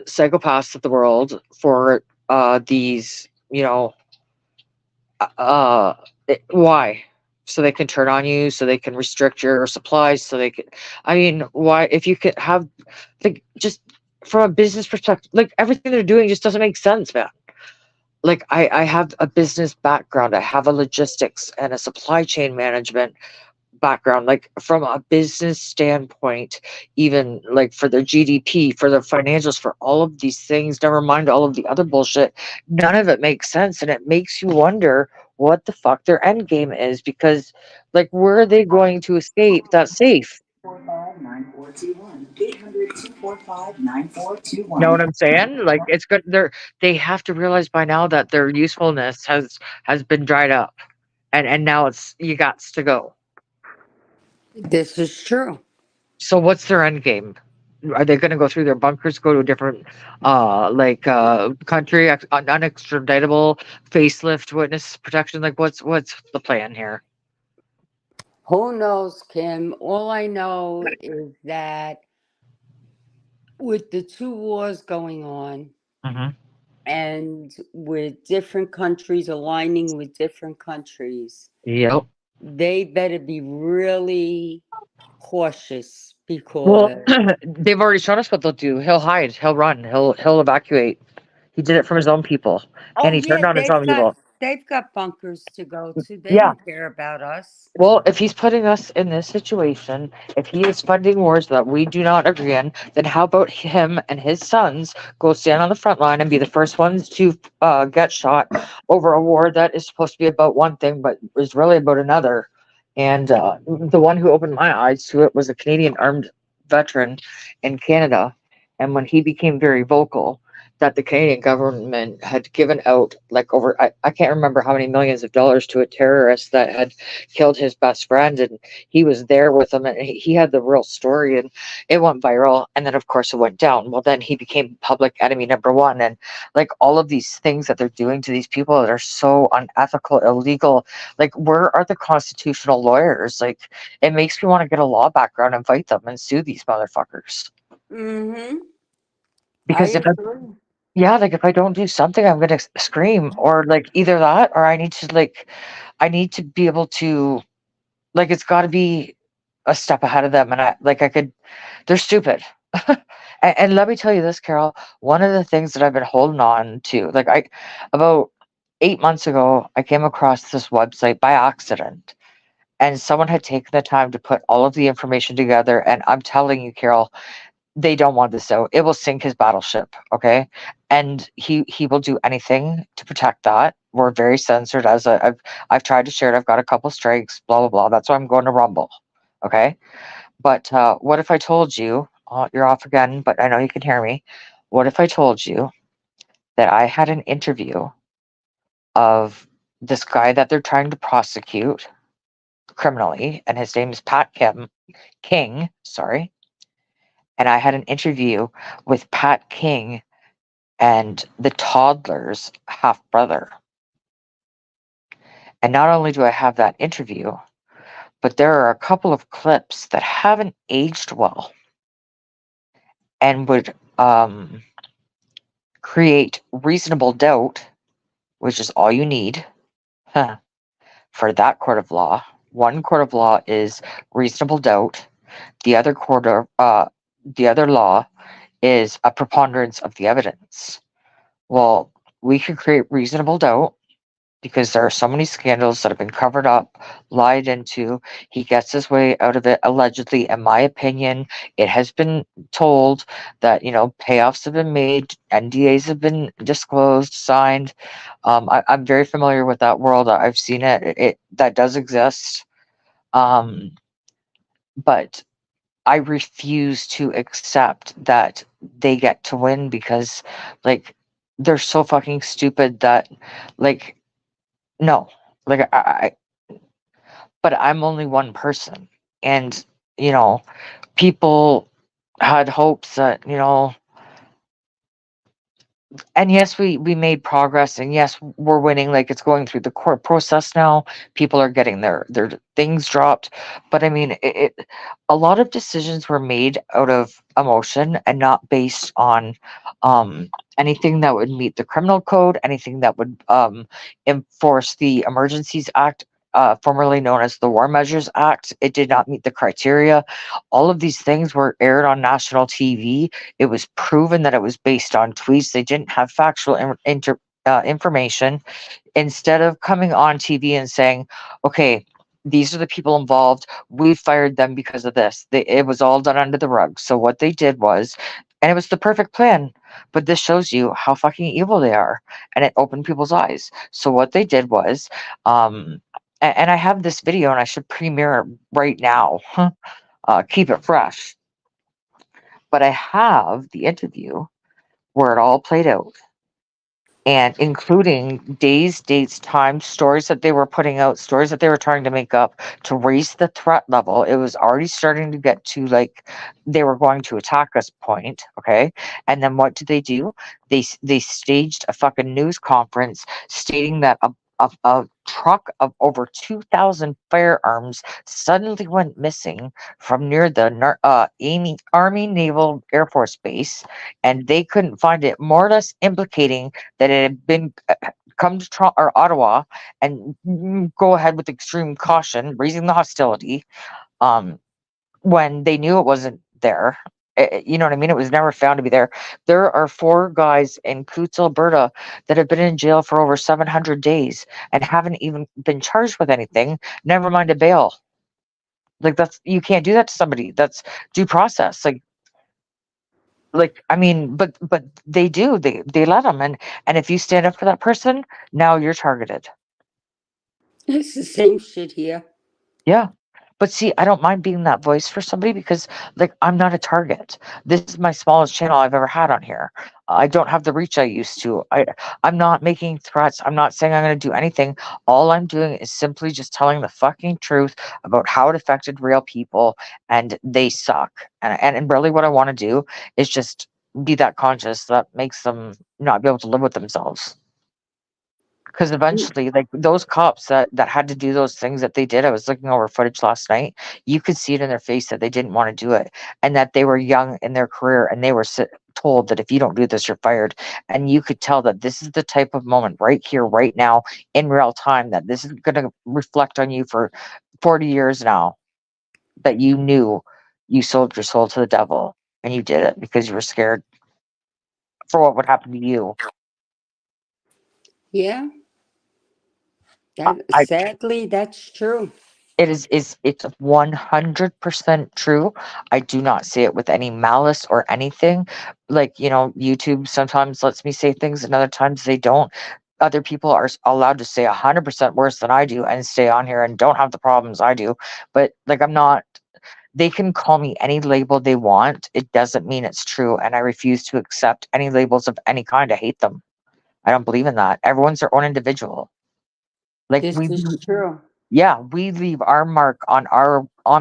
psychopaths of the world for these, uh, why? So they can turn on you, so they can restrict your supplies, so they can. I mean, why? If you could have, like, just from a business perspective, like everything they're doing just doesn't make sense, man. Like, I have a business background, I have a logistics and a supply chain management background, like from a business standpoint, even like for their GDP, for their financials, for all of these things, never mind all of the other bullshit, none of it makes sense. And it makes you wonder what the fuck their end game is, because like, where are they going to escape that's safe? 459421 800 Know what I'm saying? Like, it's good. They have to realize by now that their usefulness has been dried up, and now it's, you got to go. This is true. So what's their end game? Are they going to go through their bunkers, go to a different, country, unextraditable, facelift, witness protection? Like, what's the plan here? Who knows, Kim? All I know is that with the two wars going on, Hmm. and with different countries aligning with different countries, Yep. they better be really cautious, Well, because they've already shown us what they'll do. He'll hide. He'll run. He'll evacuate. He did it from his own people, and oh he turned yeah, on his own people. they've got bunkers to go to. They Yeah. don't care about us. Well, if he's putting us in this situation, if he is funding wars that we do not agree in, then how about him and his sons go stand on the front line and be the first ones to get shot over a war that is supposed to be about one thing, but is really about another? And the one who opened my eyes to it was a Canadian armed veteran in Canada. And when he became very vocal, that the Canadian government had given out like over, I can't remember how many millions of dollars to a terrorist that had killed his best friend, and he was there with him, and he had the real story, and it went viral, and then of course it went down. Well, then he became public enemy number one, and like all of these things that they're doing to these people that are so unethical, illegal, like, where are the constitutional lawyers? Like, it makes me want to get a law background and fight them and sue these motherfuckers, Mm-hmm. I because agree. yeah, like, if I don't do something, I'm gonna scream, or like either that, or I need to be able to, like, it's got to be a step ahead of them, and they're stupid. And let me tell you this, Carol, one of the things that I've been holding on to, like, about 8 months ago, I came across this website by accident, and someone had taken the time to put all of the information together, and I'm telling you, Carol, they don't want this out. It will sink his battleship, okay? And he will do anything to protect that. We're very censored, as I've tried to share it. I've got a couple strikes, blah blah blah. That's why I'm going to Rumble, okay? But what if I told you? Oh, you're off again, but I know you can hear me. What if I told you that I had an interview of this guy that they're trying to prosecute criminally, and his name is Pat King, sorry, and I had an interview with Pat King and the toddler's half brother. And not only do I have that interview, but there are a couple of clips that haven't aged well and would create reasonable doubt, which is all you need for that court of law. One court of law is reasonable doubt. The other the other law is a preponderance of the evidence. Well, we can create reasonable doubt because there are so many scandals that have been covered up, lied into. He gets his way out of it, allegedly. In my opinion, it has been told that, payoffs have been made, NDAs have been disclosed, signed. I'm very familiar with that world. I've seen it. That does exist. But I refuse to accept that they get to win because, like, they're so fucking stupid that, like, no, like but I'm only one person, and people had hopes that and yes, we made progress, and yes, we're winning. Like, it's going through the court process now. People are getting their things dropped, but I mean, a lot of decisions were made out of emotion and not based on anything that would meet the criminal code, anything that would enforce the Emergencies Act. Formerly known as the War Measures Act. It did not meet the criteria. All of these things were aired on national TV. It was proven that it was based on tweets. They didn't have factual information. Instead of coming on TV and saying, okay, these are the people involved, we fired them because of this. It was all done under the rug. So what they did was, and it was the perfect plan, but this shows you how fucking evil they are, and it opened people's eyes. So what they did was, and I have this video, and I should premiere it right now. Keep it fresh. But I have the interview where it all played out, and including days, dates, times, stories that they were putting out, stories that they were trying to make up to raise the threat level. It was already starting to get to, like, they were going to attack us point, okay? And then what did they do? They staged a fucking news conference stating that a truck of over 2,000 firearms suddenly went missing from near the Army Naval Air Force Base, and they couldn't find it, more or less implicating that it had been come to or Ottawa, and go ahead with extreme caution, raising the hostility, when they knew it wasn't there. You know what I mean? It was never found to be there. There are 4 guys in Coutts, Alberta, that have been in jail for over 700 days and haven't even been charged with anything, never mind a bail. Like, you can't do that to somebody. That's due process. Like, I mean, but they do. They let them, and if you stand up for that person, now you're targeted. It's the same shit here. Yeah. But see, I don't mind being that voice for somebody because, like, I'm not a target. This is my smallest channel I've ever had on here. I don't have the reach I used to. I'm not making threats. I'm not saying I'm going to do anything. All I'm doing is simply just telling the fucking truth about how it affected real people, and they suck. And really, what I want to do is just be that conscious that makes them not be able to live with themselves. Because eventually, like, those cops that had to do those things that they did, I was looking over footage last night. You could see it in their face that they didn't want to do it, and that they were young in their career, and they were told that if you don't do this, you're fired. And you could tell that this is the type of moment right here, right now, in real time, that this is going to reflect on you for 40 years now. That you knew you sold your soul to the devil, and you did it because you were scared for what would happen to you. Yeah, I sadly, that's true. it's 100% true. I do not say it with any malice or anything. Like, YouTube sometimes lets me say things and other times they don't. Other people are allowed to say 100% worse than I do and stay on here and don't have the problems I do. But, like, I'm not. They can call me any label they want. It doesn't mean it's true, and I refuse to accept any labels of any kind. I hate them. I don't believe in that. Everyone's their own individual. Like, This is true. yeah, we leave our mark on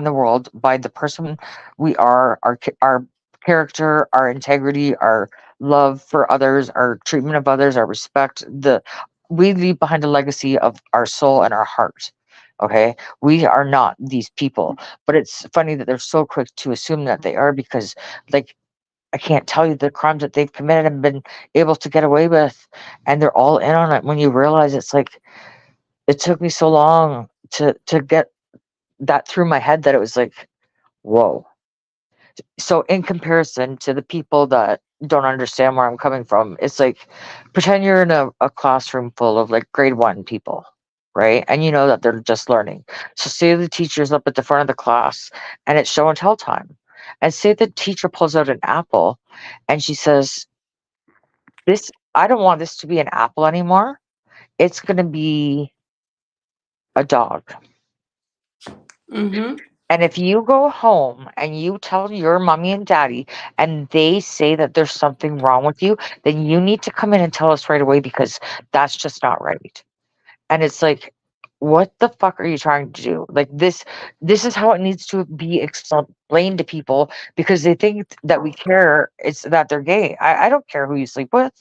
the world by the person we are, our character, our integrity, our love for others, our treatment of others, our respect, we leave behind a legacy of our soul and our heart. Okay, we are not these people, but it's funny that they're so quick to assume that they are, because, like, I can't tell you the crimes that they've committed and been able to get away with, and they're all in on it. When you realize, it's like, it took me so long to get that through my head, that it was like, whoa. So in comparison to the people that don't understand where I'm coming from, it's like, pretend you're in a classroom full of like grade 1 people, right? And you know that they're just learning. So say the teacher's up at the front of the class and it's show and tell time. And say the teacher pulls out an apple and she says, "This, I don't want this to be an apple anymore. It's gonna be a dog." Mm-hmm. And if you go home and you tell your mommy and daddy and they say that there's something wrong with you, then you need to come in and tell us right away, because that's just not right. And it's like, what the fuck are you trying to do? Like, this is how it needs to be explained to people, because they think that we care, it's that they're gay. I don't care who you sleep with.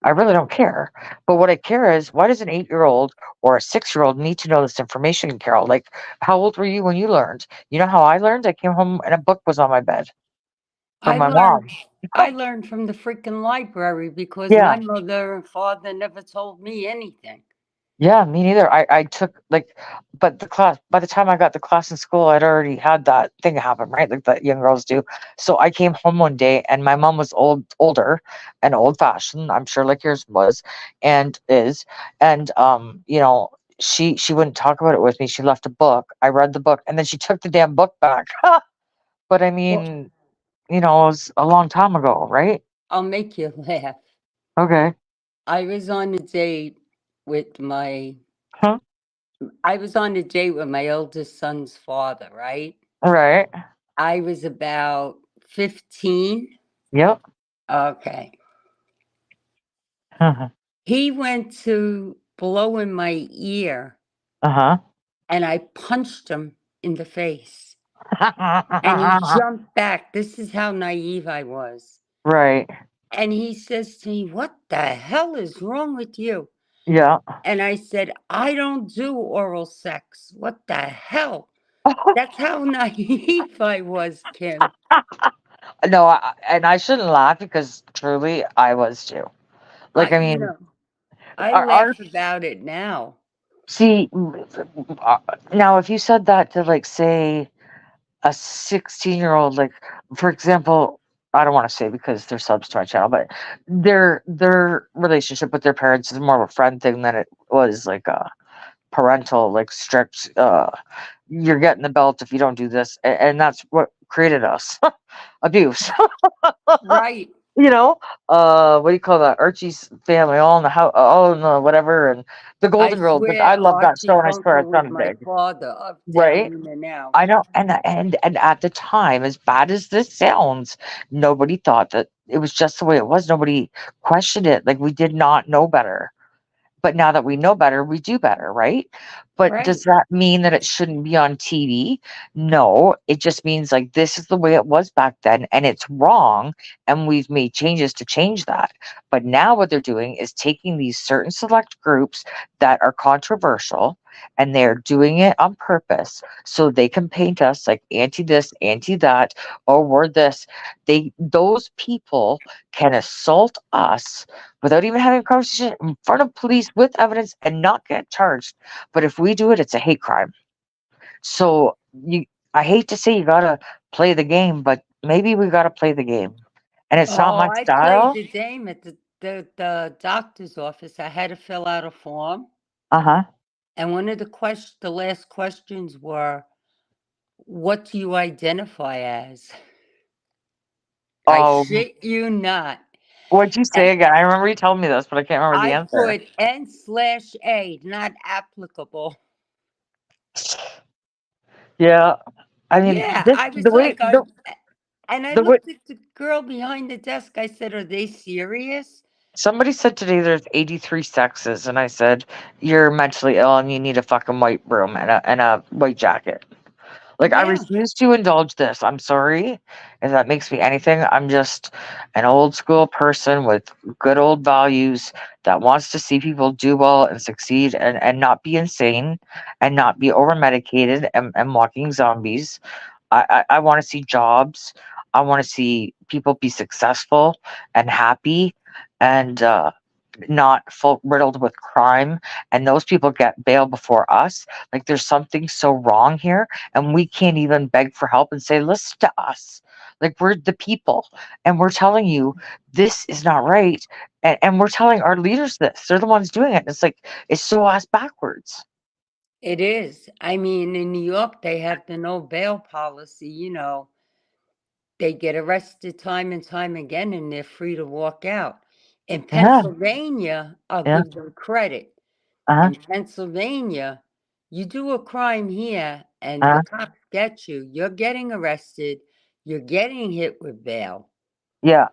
I really don't care. But what I care is, why does an 8-year-old or a 6-year-old need to know this information, Carol? Like, how old were you when you learned? You know how I learned? I came home and a book was on my bed from I my learned mom. I learned from the freaking library because Yeah. my mother and father never told me anything. Yeah, me neither. I took, like, but the class, by the time I got to class in school, I'd already had that thing happen, right? Like that young girls do. So I came home one day and my mom was older and old fashioned, I'm sure, like yours was and is. And she wouldn't talk about it with me. She left a book. I read the book and then she took the damn book back. But I Well, mean, it was a long time ago, right? I'll make you laugh. Okay. I was on a date with my Huh? I was on a date with my oldest son's father, right? Right. I was about 15. Yep. Okay. Uh-huh. He went to blow in my ear Uh-huh. and I punched him in the face. And he jumped back. This is how naive I was. Right. And he says to me, "What the hell is wrong with you?" Yeah. And I said, "I don't do oral sex. What the hell?" That's how naive I was, Kim. No, and I shouldn't laugh, because truly I was too. Like, I, I you mean, know, I our laugh about it now. see, uh, now if you said that to, like, say, a 16-year-old, like, for example, I don't want to say because they're subs to my channel, but their relationship with their parents is more of a friend thing than it was like a parental, like, strict, you're getting the belt if you don't do this, and that's what created us. Abuse. Right. What do you call that? Archie's Family, all in the house, all in the whatever, and the I Golden Girls. Like, I swear love that Archie show, and I swear Bunker it's was not my big, father, up, down, right? in and out. I know, and at the time, as bad as this sounds, nobody thought that it was just the way it was. Nobody questioned it. Like, we did not know better. But now that we know better, we do better, right? But Right. does that mean that it shouldn't be on TV? No, it just means, like, this is the way it was back then and it's wrong, and we've made changes to change that. But now what they're doing is taking these certain select groups that are controversial, and they're doing it on purpose so they can paint us like anti this, anti that, or we're this. Those people can assault us without even having a conversation in front of police with evidence and not get charged. But if we do it, it's a hate crime. So I hate to say you gotta play the game, but maybe we gotta play the game. And it's not Oh, my I played style. the game at the doctor's office. I had to fill out a form. Uh-huh. And one of the last questions were, "What do you identify as?" I Oh, shit you not. what'd you And say again? I remember you telling me this, but I can't remember the I answer. put N/A, not applicable. Yeah. I mean, Yeah, this I the was way like, the and I the way looked at the girl behind the desk. I said, "Are they serious?" somebody said today there's 83 sexes, and I said, you're mentally ill and you need a fucking white broom and a white jacket. Like, I Yeah, refuse to indulge this. I'm sorry if that makes me anything. I'm just an old school person with good old values that wants to see people do well and succeed and not be insane and not be over medicated and walking zombies. I want to see jobs. I want to see people be successful and happy and not full riddled with crime, and those people get bail before us. Like, there's something so wrong here, and we can't even beg for help and say, listen to us. Like, we're the people, and we're telling you this is not right, and we're telling our leaders this. They're the ones doing it. It's like, it's so ass backwards. it is. I mean, in New York, they have the no bail policy. They get arrested time and time again, and they're free to walk out. In Yeah, Pennsylvania, I'll yeah, give them credit. uh-huh, In Pennsylvania, you do a crime here and the uh-huh, cops get you, you're getting arrested, you're getting hit with bail, yeah,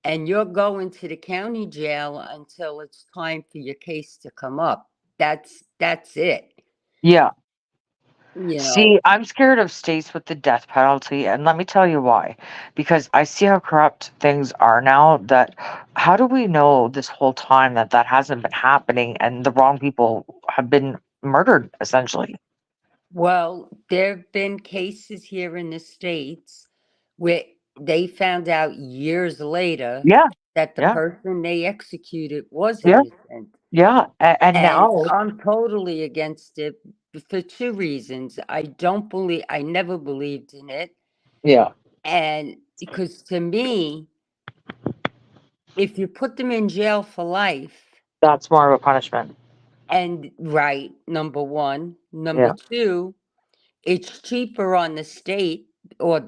and you're going to the county jail until it's time for your case to come up. That's it. yeah. You know. See, I'm scared of states with the death penalty, and let me tell you why. Because I see how corrupt things are now. That how do we know this whole time that that hasn't been happening and the wrong people have been murdered, essentially? Well, there have been cases here in the States where they found out years later Yeah, that the yeah, person they executed was yeah, innocent. yeah. And And now, I'm totally against it for two reasons. I never believed in it. yeah, And because to me, if you put them in jail for life, that's more of a punishment. and right, number one. Number Yeah, two, it's cheaper on the state or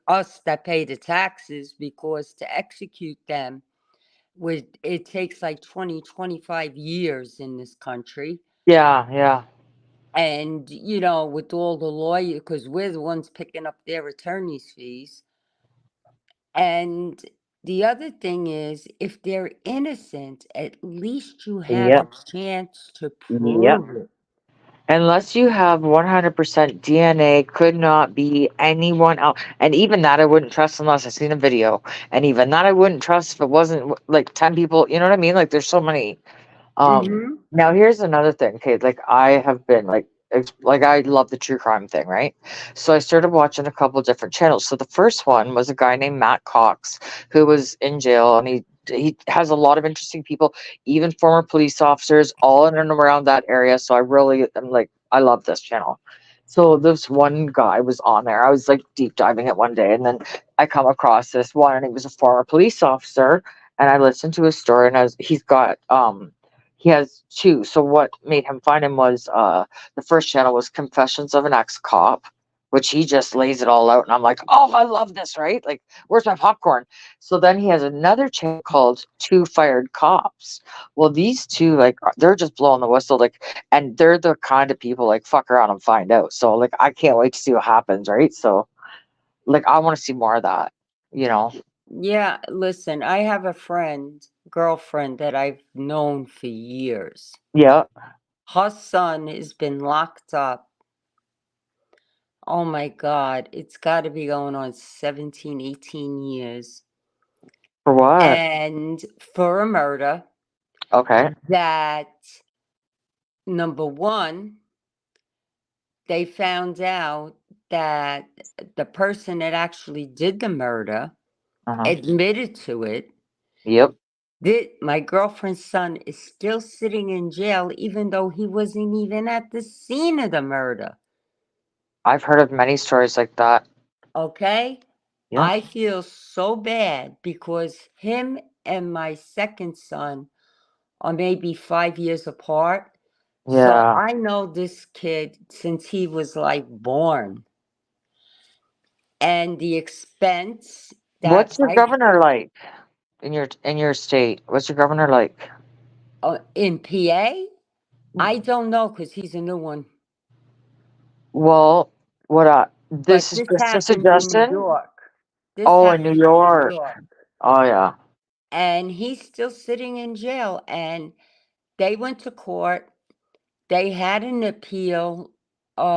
us that pay the taxes because to execute them it takes like 20-25 years in this country. yeah, yeah, And, with all the lawyer, because we're the ones picking up their attorney's fees. And the other thing is, if they're innocent, at least you have yeah, a chance to yeah. prove it. Unless you have 100% DNA, could not be anyone else. And even that I wouldn't trust unless I seen a video. And even that I wouldn't trust if it wasn't like 10 people. You know what I mean? Like, there's so many. Mm-hmm. Now here's another thing. Okay, like I have been like like I love the true crime thing, right? So I started watching a couple different channels. So the first one was a guy named Matt Cox who was in jail, and he has a lot of interesting people, even former police officers, all in and around that area. So I really am like, I love this channel. So this one guy was on there. I was like deep diving it one day, and then I come across this one, and he was a former police officer. And I listened to his story, and he's got he has two. So what made him find him was the first channel was Confessions of an Ex-Cop, which he just lays it all out, and I'm like, oh, I love this, right? Like, where's my popcorn? So then he has another channel called Two Fired Cops. Well, these two, like, they're just blowing the whistle, like, and they're the kind of people like fuck around and find out. So like, I can't wait to see what happens, right? So like, I want to see more of that, you know? Yeah, listen, I have a girlfriend that I've known for years. Yeah. Her son has been locked up. Oh my God, it's got to be going on 17, 18 years. For what? And for a murder Okay. that, number one, they found out that the person that actually did the murder Uh-huh. admitted to it. Yep. My girlfriend's son is still sitting in jail, even though he wasn't even at the scene of the murder. I've heard of many stories like that. Okay? Yeah. I feel so bad because him and my second son are maybe 5 years apart. So Yeah. I know this kid since he was like born. And the expense that What's your governor like in your state? What's your governor like? in PA, I don't know because he's a new one. Well, what But this is this just a happens in New suggestion. York. This Oh, in New happens in New York. York. Oh yeah. And he's still sitting in jail. And they went to court. They had an appeal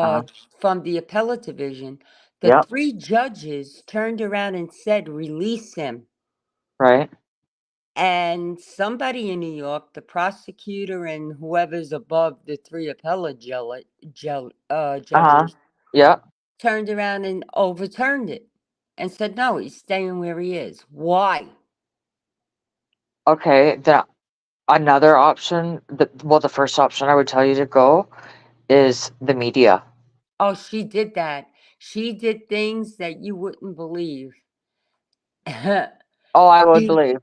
Uh-huh. from the appellate division. The Yep. 3 judges turned around and said, "Release him." Right. And somebody in New York, the prosecutor and whoever's above the 3 appellate Uh-huh. judges, Yep. turned around and overturned it and said, "No, he's staying where he is." Why? Okay. Another option, the first option I would tell you to go is the media. Oh, she did that. She did things that you wouldn't believe. Oh, I would She believe.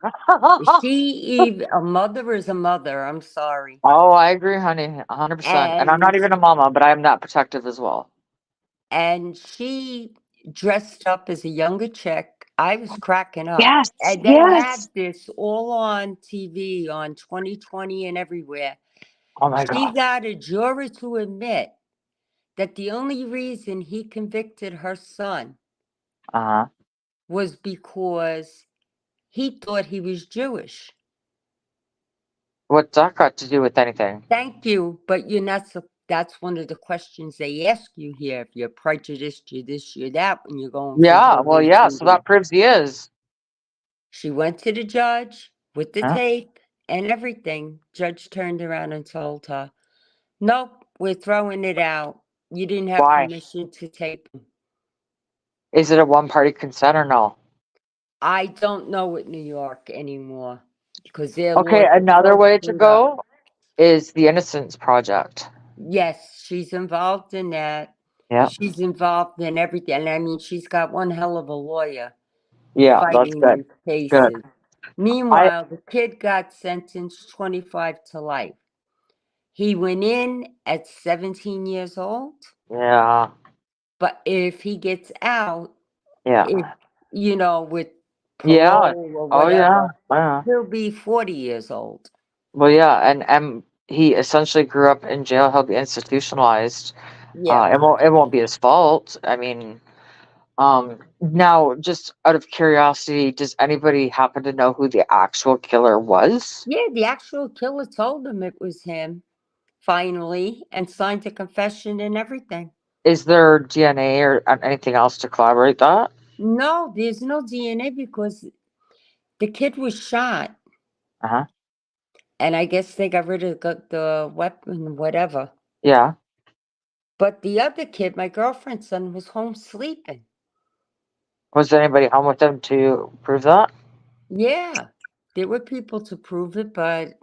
she even a mother is a mother, I'm sorry. Oh, I agree, honey, 100%. And I'm not And even a mama, but I am that protective as well. and she dressed up as a younger chick. I was cracking up. Yes, And they had yes. this all on TV on 2020 and everywhere. Oh my She God. got a juror to admit that the only reason he convicted her son Uh-huh. was because he thought he was Jewish. What's that got to do with anything? Thank you, but you're not that's one of the questions they ask you here. If you're prejudiced, you're this, you're that, when you're going for Yeah, well, jury yeah, so duty. that proves he is. She went to the judge with the Huh? tape and everything. Judge turned around and told her, "Nope, we're throwing it out. You didn't have Why? permission to tape him." Is it a one-party consent or no? I don't know with New York anymore because their Okay, laws are another so way to screwed up. go is the Innocence Project. Yes, she's involved in that. Yeah, She's involved in everything. And I mean, she's got one hell of a lawyer yeah, that's fighting good. these Good. cases. I Meanwhile, the kid got sentenced 25 to life. He went in at 17 years old, yeah, but if he gets out, yeah, if with yeah. parole or Oh yeah, whatever, yeah. he'll be 40 years old. Well, yeah, and he essentially grew up in jail. He'll be institutionalized. Yeah. It won't be his fault. I mean, now just out of curiosity, does anybody happen to know who the actual killer was? Yeah, the actual killer told him it was him finally and signed a confession and everything. Is there DNA or anything else to corroborate that? No, there's no DNA because the kid was shot Uh huh. and I guess they got rid of the weapon, whatever. Yeah. But the other kid, my girlfriend's son, was home sleeping. Was there anybody home with them to prove that? Yeah, there were people to prove it, but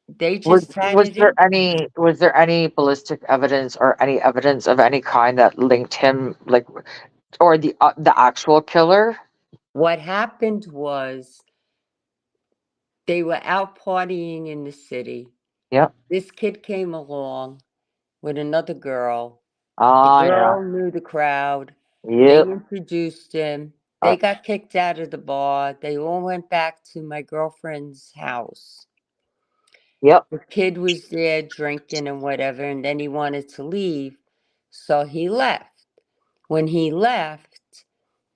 they Was just had was it there in. any ballistic evidence or any evidence of any kind that linked him, like, or the actual killer? What happened was they were out partying in the city. Yep. This kid came along with another girl. The Ah, yeah. girl knew the crowd. They Yep. introduced him. Uh, They got kicked out of the bar. They all went back to my girlfriend's house. yep. The kid was there drinking and whatever, and then he wanted to leave. So he left. When he left,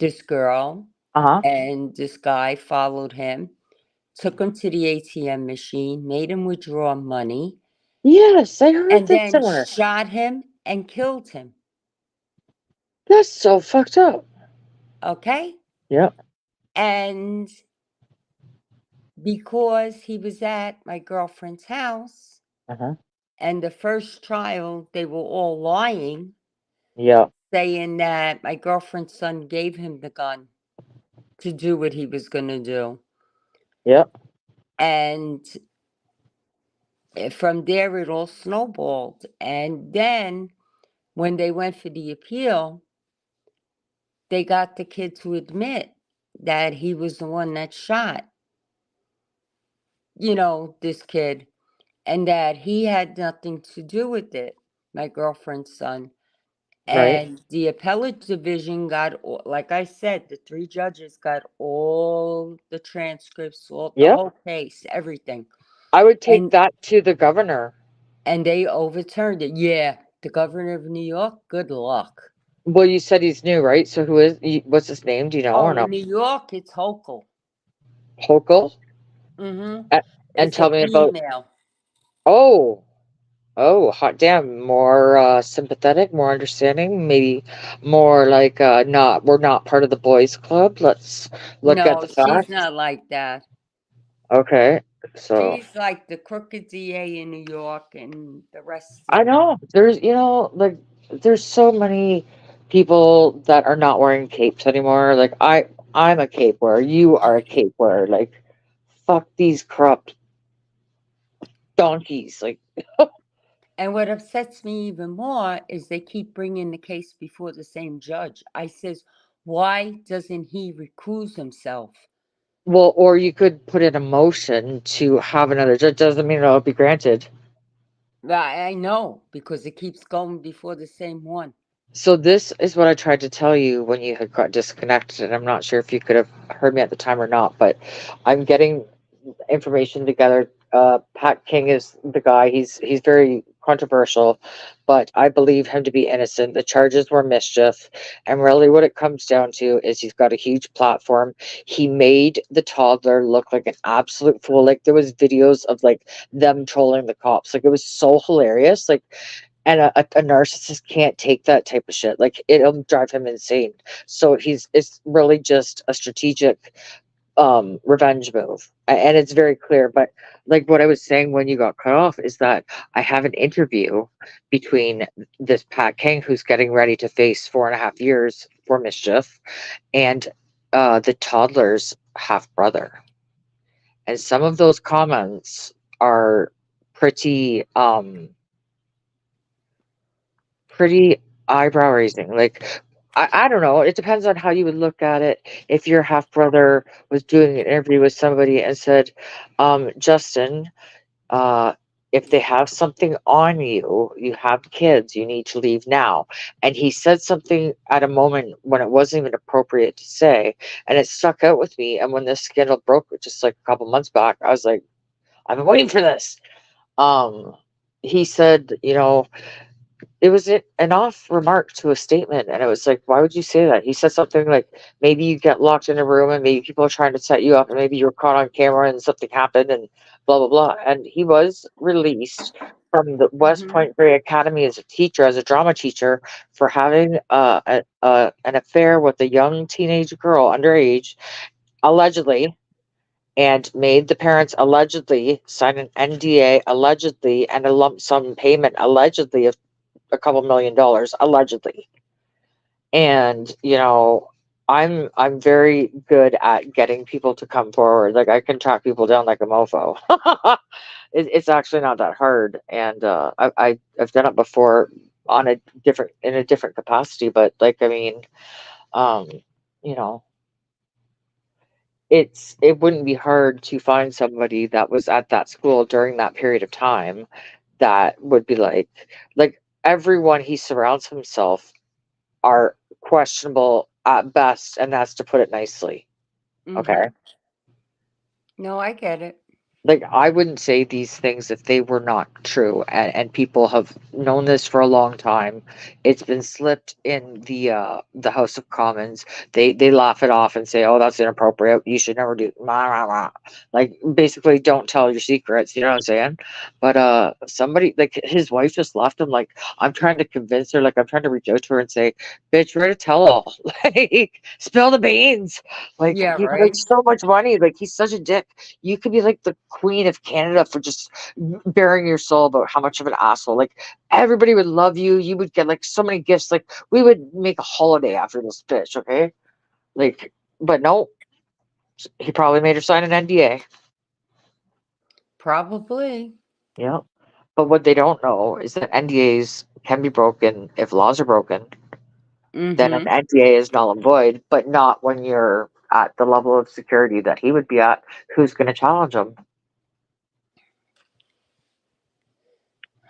this girl Uh-huh. and this guy followed him, took him to the ATM machine, made him withdraw money, Yes, I heard and that then somewhere. shot him and killed him. That's so fucked up. Okay? Yep. And because he was at my girlfriend's house, Uh-huh. and the first trial, they were all lying, Yep. saying that my girlfriend's son gave him the gun to do what he was going to do. Yep. And from there, it all snowballed. And then when they went for the appeal, they got the kid to admit that he was the one that shot, this kid, and that he had nothing to do with it, my girlfriend's son. Right. And the appellate division got, like I said, the 3 judges got all the transcripts, the Yep. whole case, everything. I would take And that to the governor. they overturned it. Yeah, the governor of New York, good luck. Well, you said he's new, right? So what's his name? Do you know or Oh, no? in New York, it's Hochul. Hochul? Mm-hmm. A- And It's a tell me about, female. oh, Oh, hot damn. More sympathetic, more understanding, maybe more like not we're not part of the boys club. Let's look at No, the she's facts. not like that. Okay. So She's like the crooked DA in New York and the rest I of know there's like there's so many people that are not wearing capes anymore. Like I'm a cape wearer. You are a cape wearer. Like fuck these corrupt donkeys. Like And what upsets me even more is they keep bringing the case before the same judge. I says, why doesn't he recuse himself? well, or you could put in a motion to have another judge. Doesn't mean it'll be granted. I know because it keeps going before the same one. So this is what I tried to tell you when you had got disconnected, and I'm not sure if you could have heard me at the time or not, but I'm getting information together. Pat King is the guy. He's very controversial, but I believe him to be innocent. The charges were mischief, and really, what it comes down to is he's got a huge platform. He made the toddler look like an absolute fool. Like there was videos of like them trolling the cops. Like it was so hilarious. Like and a narcissist can't take that type of shit. Like it'll drive him insane. So it's really just a strategic revenge move. And it's very clear. But like what I was saying when you got cut off is that I have an interview between this Pat King who's getting ready to face 4.5 years for mischief and the toddler's half brother. And some of those comments are pretty pretty eyebrow raising. Like, I don't know. It depends on how you would look at it. If your half brother was doing an interview with somebody and said, Justin, uh, if they have something on you, you have kids, you need to leave now. And he said something at a moment when it wasn't even appropriate to say. And it stuck out with me. And when this scandal broke just like a couple months back, I was like, I've been waiting for this. Um, he said, it was an off remark to a statement, and it was like, why would you say that? He said something like, maybe you get locked in a room and maybe people are trying to set you up and maybe you were caught on camera and something happened and blah blah blah. And he was released from the West Hmm. Point Grey Academy as a teacher, as a drama teacher, for having an affair with a young teenage girl underage, allegedly, and made the parents allegedly sign an NDA allegedly and a lump sum payment allegedly of a couple $1 million allegedly. And I'm very good at getting people to come forward. Like I can track people down like a mofo. It's actually not that hard, and I've done it before on in a different capacity. But like I mean, um, you know, it wouldn't be hard to find somebody that was at that school during that period of time that would be like everyone he surrounds himself are questionable at best, and that's to put it nicely. Okay. Hmm. No, I get it. Like I wouldn't say these things if they were not true, and people have known this for a long time. It's been slipped in the House of Commons. They laugh it off and say, oh, that's inappropriate, you should never do rah, rah, rah. Like basically don't tell your secrets, you know what I'm saying? But somebody like his wife just left him. Like I'm trying to convince her, like I'm trying to reach out to her and say, bitch, write a tell all. Like spill the beans. Like Yeah, he right. makes so much money. Like he's such a dick. You could be like the queen of Canada for just bearing your soul about how much of an asshole. Like everybody would love you. You would get like so many gifts. Like we would make a holiday after this bitch, okay? Like, but no, he probably made her sign an NDA. Probably. Yeah. But what they don't know is that NDAs can be broken if laws are broken. Then an Hmm. NDA is null and void, but not when you're at the level of security that he would be at. Who's going to challenge him?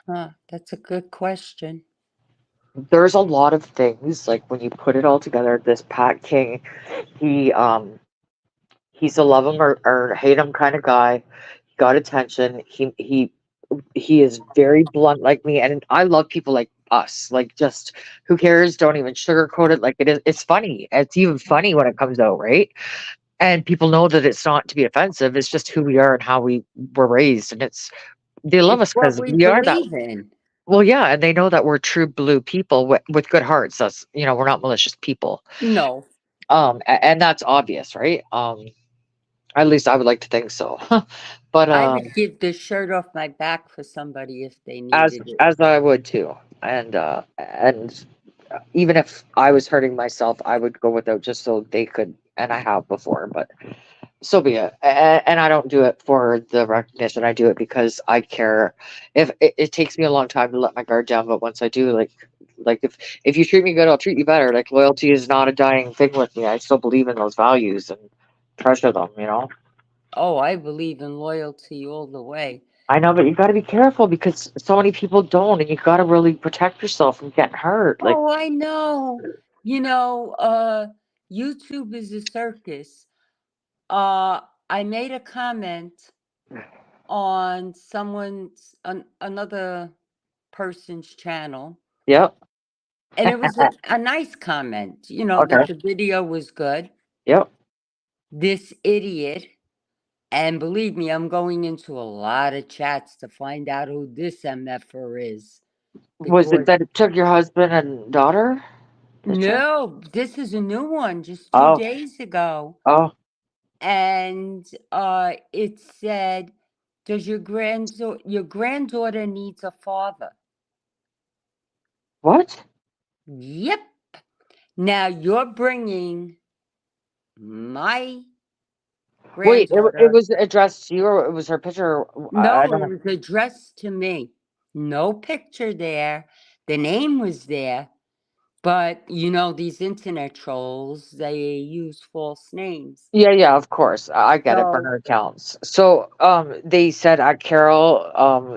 Huh. That's a good question. There's a lot of things like when you put it all together. This Pat King, he he's a love him or hate him kind of guy. He got attention. He is very blunt like me, and I love people like us. Like just who cares? Don't even sugarcoat it. Like it is. It's funny. It's even funny when it comes out, right? And people know that it's not to be offensive. It's just who we are and how we were raised, and they love It's us what because we we are that. believe in. Well, yeah, and they know that we're true blue people with good hearts. That's, we're not malicious people. No, And that's obvious, right? At least I would like to think so. But I would give the shirt off my back for somebody if they as needed it. as I would too. And even if I was hurting myself, I would go without just so they could, and I have before, but so be it. And I don't do it for the recognition. I do it because I care. If it takes me a long time to let my guard down, but once I do, like if you treat me good, I'll treat you better. Like loyalty is not a dying thing with me. I still believe in those values and treasure them. Oh, I believe in loyalty all the way. I know, but you got to be careful because so many people don't, and you got to really protect yourself from getting hurt. Like, Oh, I know. YouTube is a circus. I made a comment on another person's channel, yep, and it was a nice comment, that okay, the video was good. yep. This idiot, and believe me, I'm going into a lot of chats to find out who this MFer is. Was it Because that it took your husband and daughter picture? no, this is a new one, just two Oh, days ago. oh, And it said, does your granddaughter needs a father? what? Yep. Now you're bringing my Wait, it granddaughter. was addressed to you, or it was her picture? I No, don't it know. was addressed to me. No picture there. The name was there. But these internet trolls, they use false names. Yeah, yeah, of course. I get it, So burner accounts. So, they said at Carol,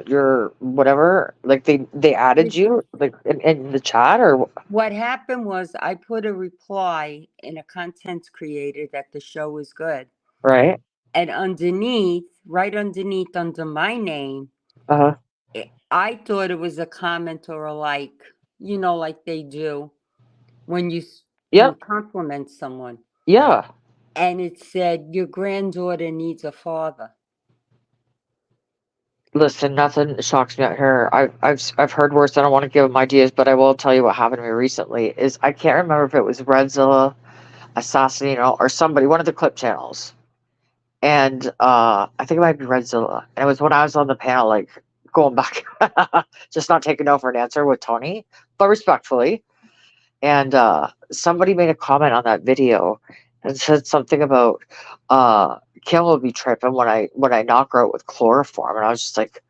your whatever, like they added this, you like in the chat or what happened was I put a reply in a content creator that the show was good. right? And underneath, right underneath, under my name, Uh-huh. I thought it was a comment or a like, like they do when you Yep. compliment someone. Yeah. And it said, your granddaughter needs a father. Listen, nothing shocks me out here. I've heard worse. I don't want to give them ideas, but I will tell you what happened to me recently. Is I can't remember if it was Redzilla, Assassinino, or somebody, one of the clip channels. And I think it might be Redzilla. And it was when I was on the panel, like going back, just not taking no for an answer with Tony, but respectfully. And somebody made a comment on that video and said something about Kim will be tripping when I knock her out with chloroform. And I was just like,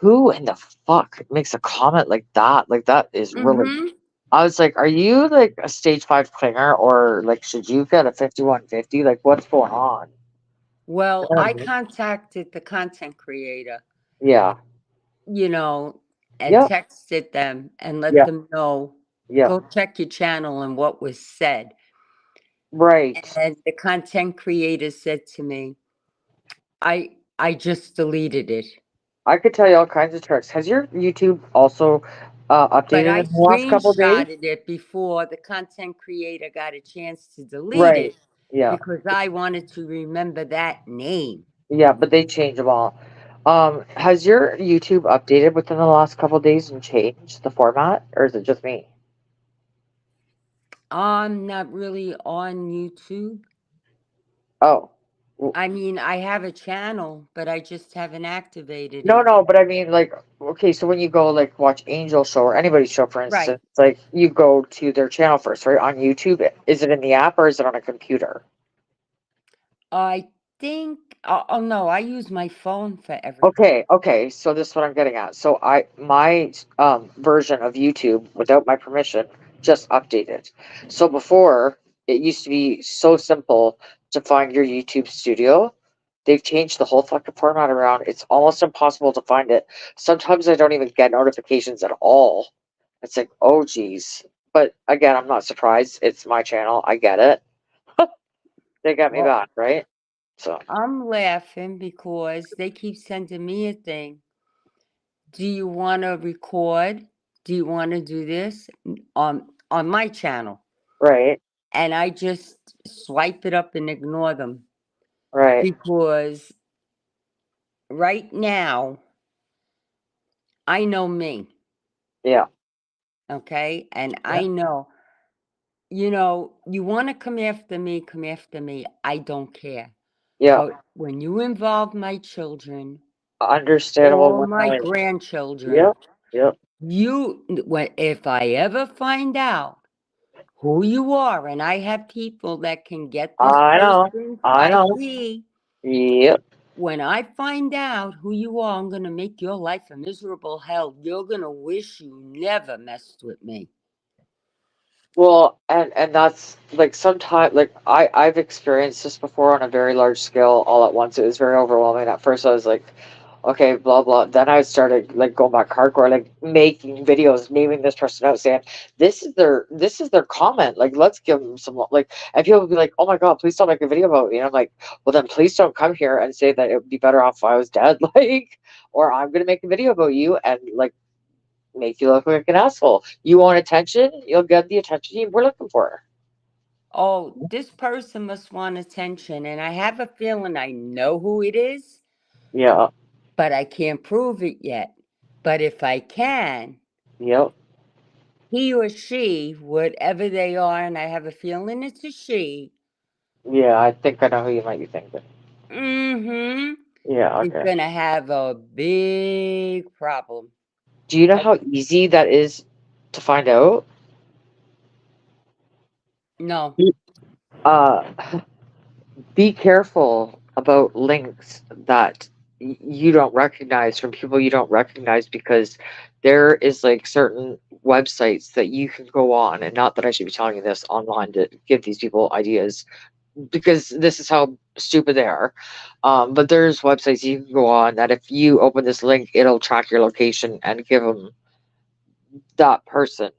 who in the fuck makes a comment like that? Like that is really. Mm-hmm. I was like, are you like a stage 5 clinger, or like should you get a 5150? Like what's going on? You Well, know what I I mean? contacted the content creator, Yeah. you know, and Yep. texted them and let Yeah. them know, Yeah. go check your channel and what was said. Right. And the content creator said to me, I just deleted it. I could tell you all kinds of tricks. Has your YouTube also But updated I in the last couple of days? screenshotted it before the content creator got a chance to delete Right. it Yeah. because I wanted to remember that name. Yeah, but they change them all. Has your YouTube updated within the last couple of days and changed the format, or is it just me? I'm not really on YouTube. Oh, I mean, I have a channel, but I just haven't activated no, it. no, but I mean, like, okay, so when you go like watch Angel show or anybody's show, for Right. instance, like you go to their channel first, right? On YouTube, is it in the app or is it on a computer? I think, oh no, I use my phone for everything. Okay, okay, so this is what I'm getting at. So my version of YouTube without my permission just updated. So before it used to be so simple to find your YouTube studio. They've changed the whole fucking format around. It's almost impossible to find it. Sometimes I don't even get notifications at all. It's like, oh geez. But again, I'm not surprised. It's my channel. I get it. They got me Well, back, right? So I'm laughing because they keep sending me a thing. Do you want to record? Do you want to do this on my channel? right, And I just swipe it up and ignore them right. because right now I know me. Yeah. Okay. And Yeah. I know, you want to come after me, come after me. I don't care. Yeah. But when you involve my children Understandable. or One my million. grandchildren, Yep. Yep. if I ever find out who you are, and I have people that can get this I know. person's I know. ID, Yep. when I find out who you are, I'm going to make your life a miserable hell. You're going to wish you never messed with me. Well, and that's like sometimes like I've experienced this before on a very large scale all at once. It was very overwhelming. At first I was like, okay, blah blah. Then I started like going back hardcore, like making videos, naming this person out, saying this is their comment. Like let's give them some like, and people would be like, oh my god, please don't make a video about me. And I'm like, well then please don't come here and say that it would be better off if I was dead, like, or I'm gonna make a video about you and like make you look like an asshole. You want attention? You'll get the attention you were looking for. Oh, this person must want attention. And I have a feeling I know who it is, Yeah. but I can't prove it yet. But if I can, Yep. he or she, whatever they are, and I have a feeling it's a she, Yeah, I think I know who you might be thinking. mm-hmm, Yeah, is okay. going to have a big problem. Do you know Uh, how easy that is to find out? No. Uh, be careful about links that you don't recognize from people you don't recognize because there is like certain websites that you can go on, and not that I should be telling you this online to give these people ideas because this is how stupid they are. But there's websites you can go on that if you open this link, it'll track your location and give them that person.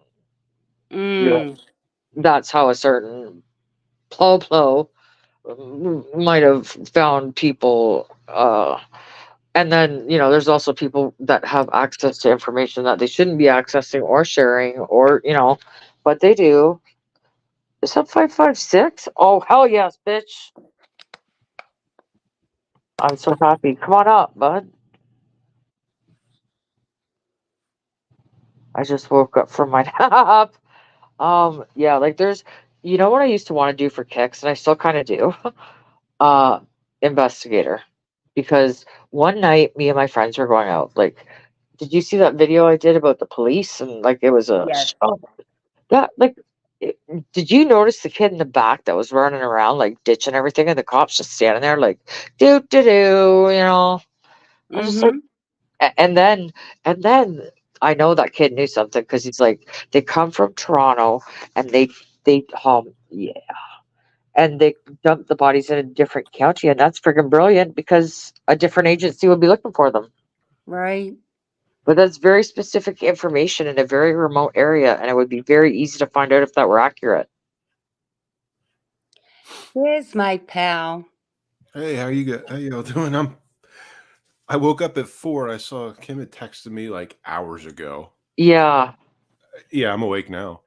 Mm, That's how a certain plo might have found people. And then there's also people that have access to information that they shouldn't be accessing or sharing, or but they do. Is that 556? Oh hell yes, bitch! I'm so happy. Come on up, bud. I just woke up from my nap. Yeah, like there's, what I used to want to do for kicks, and I still kind of do. Uh, investigator, because one night me and my friends were going out. Like, did you see that video I did about the police and like it was a yes. show? That like, it- did you notice the kid in the back that was running around like ditching everything, and the cops just standing there like, do do do, I was just like, Mm-hmm. and then I know that kid knew something because he's like, they come from Toronto and they yeah, and they dump the bodies in a different county, and that's freaking brilliant because a different agency would be looking for them. Right. But that's very specific information in a very remote area, and it would be very easy to find out if that were accurate. Here's my pal. Hey, how y'all doing? I woke up at 4. I saw Kim had texted me like hours ago. Yeah. Yeah, I'm awake now.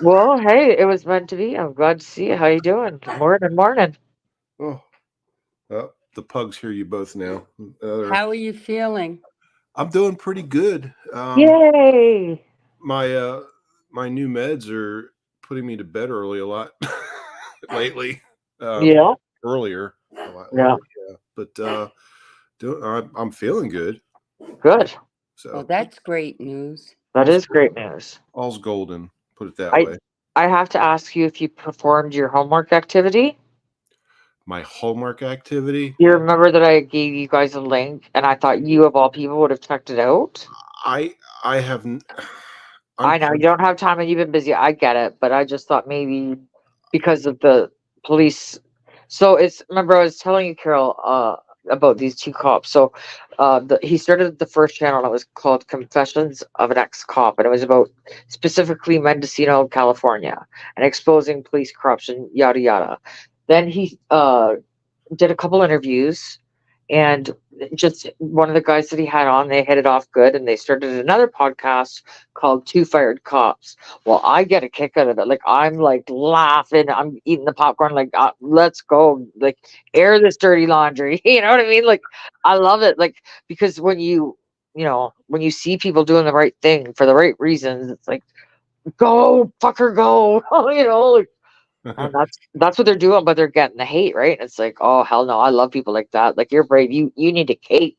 Well, hey, it was meant to be. I'm glad to see you. How you doing? Morning, morning. Oh, well, the pugs hear you both now. How are you feeling? I'm doing pretty good. Yay! My new meds are putting me to bed early a lot lately. Yeah. Earlier a lot Yeah. lately, yeah. But I'm feeling good. Good. So Well, that's great news. That is great news. all's golden. Put it that I way. I have to ask you if you performed your homework activity. My homework activity. You remember that I gave you guys a link, and I thought you of all people would have checked it out. I haven't. I know you don't have time and you've been busy. I get it, but I just thought maybe because of the police. So remember I was telling you, Carol, about these two cops. So he started the first channel and it was called Confessions of an Ex-Cop, and it was about specifically Mendocino, California, and exposing police corruption, yada yada. Then he did a couple interviews, and just one of the guys that he had on, they hit it off good, and they started another podcast called Two Fired Cops. Well, I get a kick out of it. Like, I'm like laughing, I'm eating the popcorn, like, let's go, like, air this dirty laundry. You know what I mean? Like, I love it, like, because when you see people doing the right thing for the right reasons, it's like, go fucker, go. Like, and that's what they're doing, but they're getting the hate, right? And it's like, oh hell no, I love people like that. Like, you're brave. You need to cape.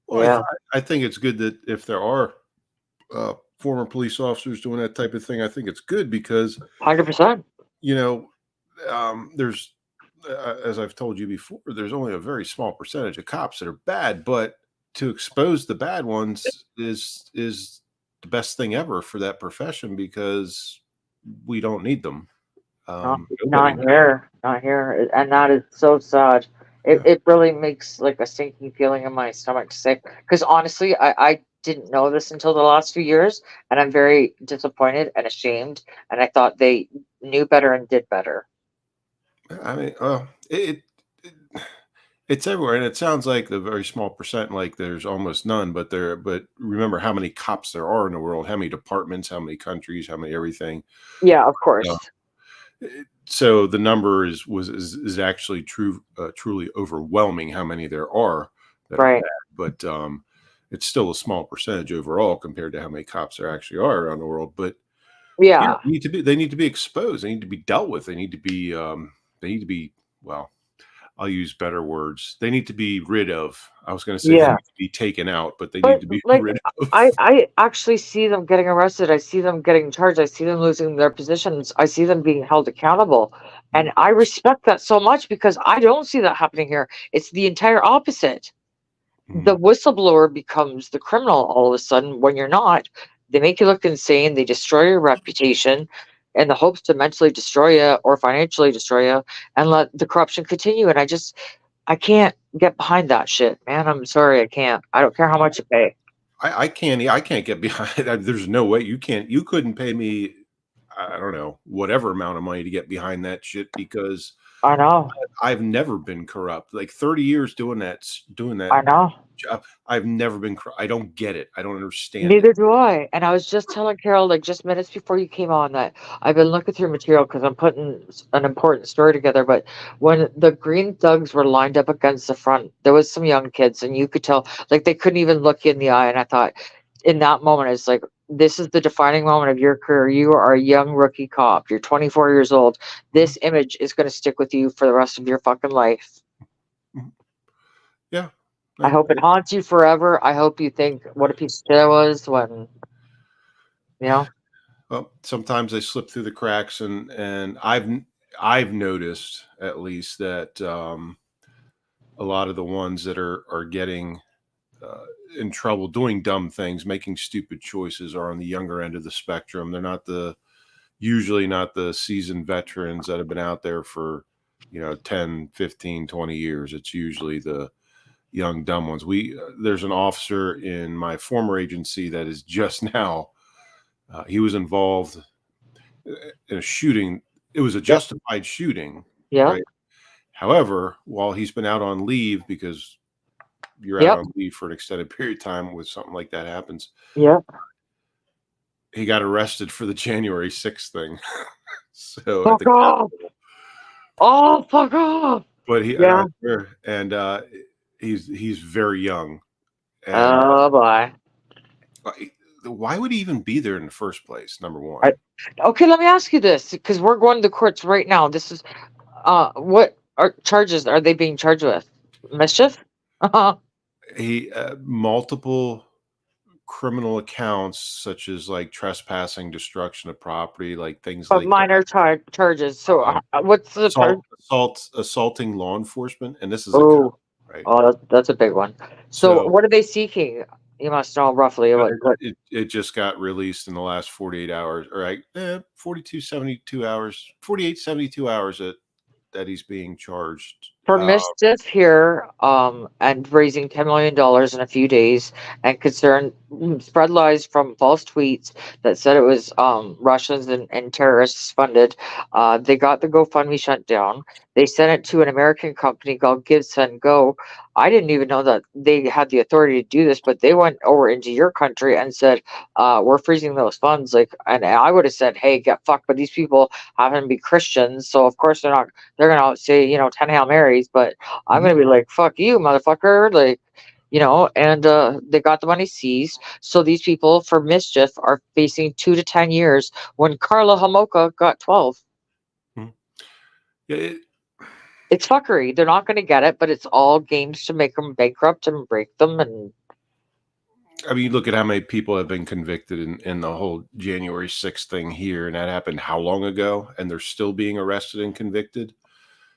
Well, Yeah, I think it's good that if there are former police officers doing that type of thing, I think it's good because 100%. you know there's as I've told you before, there's only a very small percentage of cops that are bad, but to expose the bad ones is the best thing ever for that profession because we don't need them. Nobody Not here, not here, and that is so sad. It Yeah. it really makes like a sinking feeling in my stomach to say, because honestly, I didn't know this until the last few years, and I'm very disappointed and ashamed. And I thought they knew better and did better. I mean, it it's everywhere, and it sounds like the very small percent, like there's almost none. But remember how many cops there are in the world, how many departments, how many countries, how many everything. Yeah, of course. Uh, so the number is actually truly overwhelming how many there are that are Right. bad, but it's still a small percentage overall compared to how many cops there actually are around the world. But yeah, Yeah. they need to be exposed. They need to be dealt with. They need to be, well, I'll use better words. They need to be rid of. I was going to say they Yeah. need to be taken out, but they need But to be like, rid of. I actually see them getting arrested. I see them getting charged. I see them losing their positions. I see them being held accountable. And I respect that so much because I don't see that happening here. It's the entire opposite. The Mhm. whistleblower becomes the criminal all of a sudden when you're not. They make you look insane. They destroy your reputation in the hopes to mentally destroy you or financially destroy you and let the corruption continue. And I can't get behind that shit, man. I'm sorry, I can't. I don't care how much you pay. I can't get behind that. There's no way you couldn't pay me, I don't know, whatever amount of money to get behind that shit because I know. I've never been corrupt. Like 30 years doing that I know. job. I've never been I don't get it. I don't understand it. Neither do I. And I was just telling Carol, like just minutes before you came on, that I've been looking through material because I'm putting an important story together. But when the green thugs were lined up against the front, there was some young kids, and you could tell, like they couldn't even look you in the eye. And I thought, in that moment, it's like this is the defining moment of your career. You are a young rookie cop. You're 24 years old. Mhm, This image is going to stick with you for the rest of your fucking life. mhm. Yeah. I I hope it haunts you forever. I hope you think what a piece of shit I was when, you know. Well, sometimes they slip through the cracks, and I've noticed at least that a lot of the ones that are getting uh, in trouble, doing dumb things, making stupid choices, are on the younger end of the spectrum. They're not usually not the seasoned veterans that have been out there for 10, 15, 20 years. It's usually the young dumb ones. There's an officer in my former agency that is just now he was involved in a shooting. It was a Yep. justified shooting, Yep. right? However, while he's been out on leave, because you're out Yep. on leave for an extended period of time when something like that happens, Yep. he got arrested for the January 6th thing. So at Fuck the off. Capitol, Oh, fuck off. but he and Yeah. I and he's very young, and Oh, boy. uh, why would he even be there in the first place? Number I, one, okay, let me ask you this because we're going to the courts right now. This is, what are charges are they being charged with? Mischief? he multiple criminal accounts such as like trespassing, destruction of property, like things But like that. minor charges. So, Um, what's the charge? assaulting law enforcement, and this is a cop, Oh, right? that's a big one. So, So what are they seeking? You must know roughly what. it just got released in the last 48 hours, or 42, 72 hours, 48, 72 hours that he's being charged. For mischief here, and raising $10 million in a few days, and spread lies from false tweets that said it was Russians and terrorists funded. They got the GoFundMe shut down. They sent it to an American company called Give Send Go. I didn't even know that they had the authority to do this, but they went over into your country and said, "We're freezing those funds." Like, and I would have said, "Hey, get fucked," but these people happen to be Christians, so of course they're not. They're gonna say, 10 Hail Marys, but I'm Mhm. gonna be like, fuck you, motherfucker. Like, and they got the money seized. So these people for mischief are facing 2 to 10 years when Carla Homolka got 12. Mhm. Yeah, It's fuckery. They're not going to get it, but it's all games to make them bankrupt and break them. And I mean, you look at how many people have been convicted in the whole January 6th thing here, and that happened how long ago, and they're still being arrested and convicted.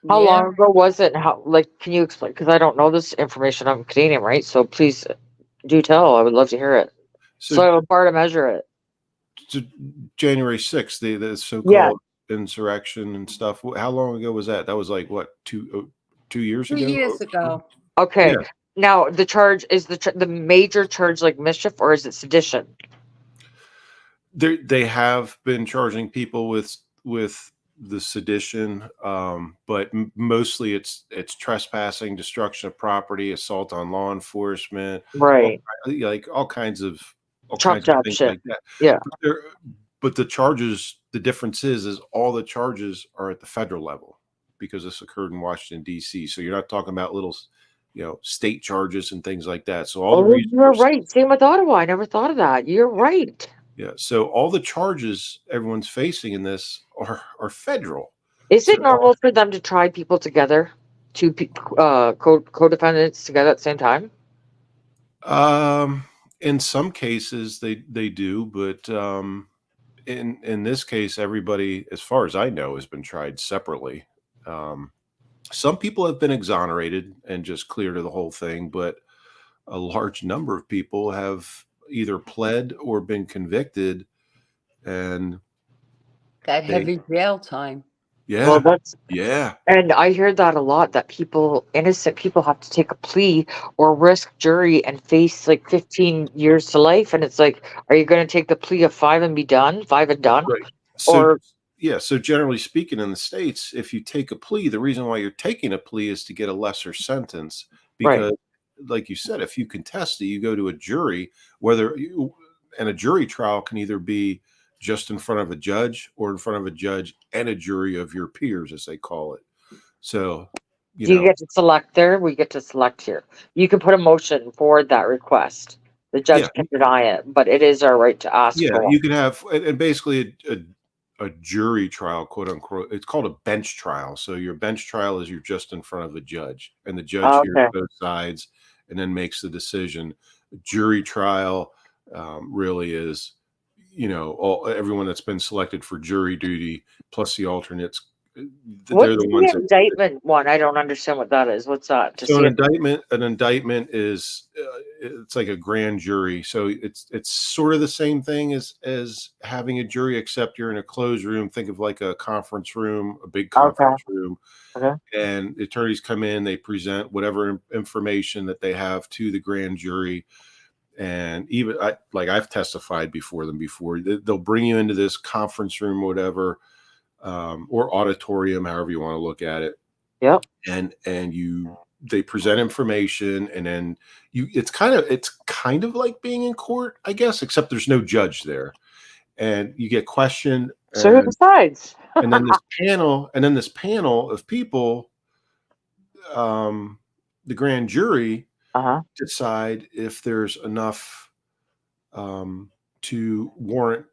how Yeah. long ago was it? And how, like, can you explain? Because I don't know this information. I'm Canadian, right? So please do tell. I would love to hear it. So, So I have a bar to measure it. so January 6th, the Yeah. so-called insurrection and stuff. How long ago was that? That was like what, 2 years 2 ago? years ago. Okay. Yeah. Now the charge is the major charge like mischief, or is it sedition? They have been charging people with the sedition, but mostly it's trespassing, destruction of property, assault on law enforcement, all, Right. like all kinds of Chopped up things shit. like that. Yeah. But the charges, the difference is all the charges are at the federal level because this occurred in Washington D.C. So you're not talking about little, state charges and things like that. So all the Oh, you're resources. right. Same with Ottawa. I never thought of that. You're right. Yeah, so all the charges everyone's facing in this are federal. Is So it normal for them to try people together, two co-defendants together at the same time? in some cases they do, but in this case, everybody, as far as I know, has been tried separately. Some people have been exonerated and just cleared of the whole thing, but a large number of people have either pled or been convicted, and Got they, heavy jail time. Well, yeah, that's yeah. and I hear that a lot that people, innocent people, have to take a plea or risk jury and face like 15 years to life. And it's like, are you going to take the plea of 5 and be done, 5 and done, Right. So or yeah, so generally speaking in the States, if you take a plea, the reason why you're taking a plea is to get a lesser sentence right? because like you said, if you contest it, you go to a jury, and a jury trial can either be just in front of a judge or in front of a judge and a jury of your peers, as they call it. So, you Do you know, get to select there? We get to select here. You can put a motion for that request. The yeah, judge can deny it, but it is our right to ask yeah, for one. you can have, and basically a jury trial, quote unquote. It's called a bench trial. So your bench trial is you're just in front of a judge, and the judge hears Okay. both sides and then makes the decision. A jury trial really is, everyone that's been selected for jury duty plus the alternates. They're What's the ones the that. indictment one? I don't understand what that is. What's that? To So see an if indictment is it's like a grand jury. So it's sort of the same thing as having a jury, except you're in a closed room. Think of like a conference room, a big okay, conference room, okay. and the attorneys come in, they present whatever information that they have to the grand jury. And even I've testified before them before. They'll bring you into this conference room, whatever, or auditorium, however you want to look at it, Yep. and they present information, and then it's kind of like being in court, I guess, except there's no judge there, and you get questioned, So who decides? and then this panel of people, the grand jury Uh-huh. decide if there's enough to warrant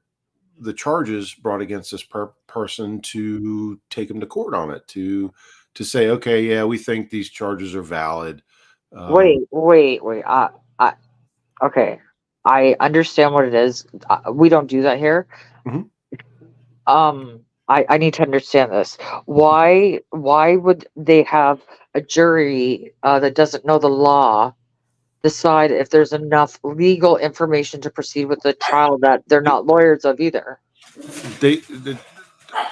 the charges brought against this person to take him to court on it, to say, okay, yeah, we think these charges are valid. Wait. Okay. I understand what it is. We don't do that here. Mhm. I need to understand this. Why would they have a jury that doesn't know the law decide if there's enough legal information to proceed with the trial that they're not lawyers of either?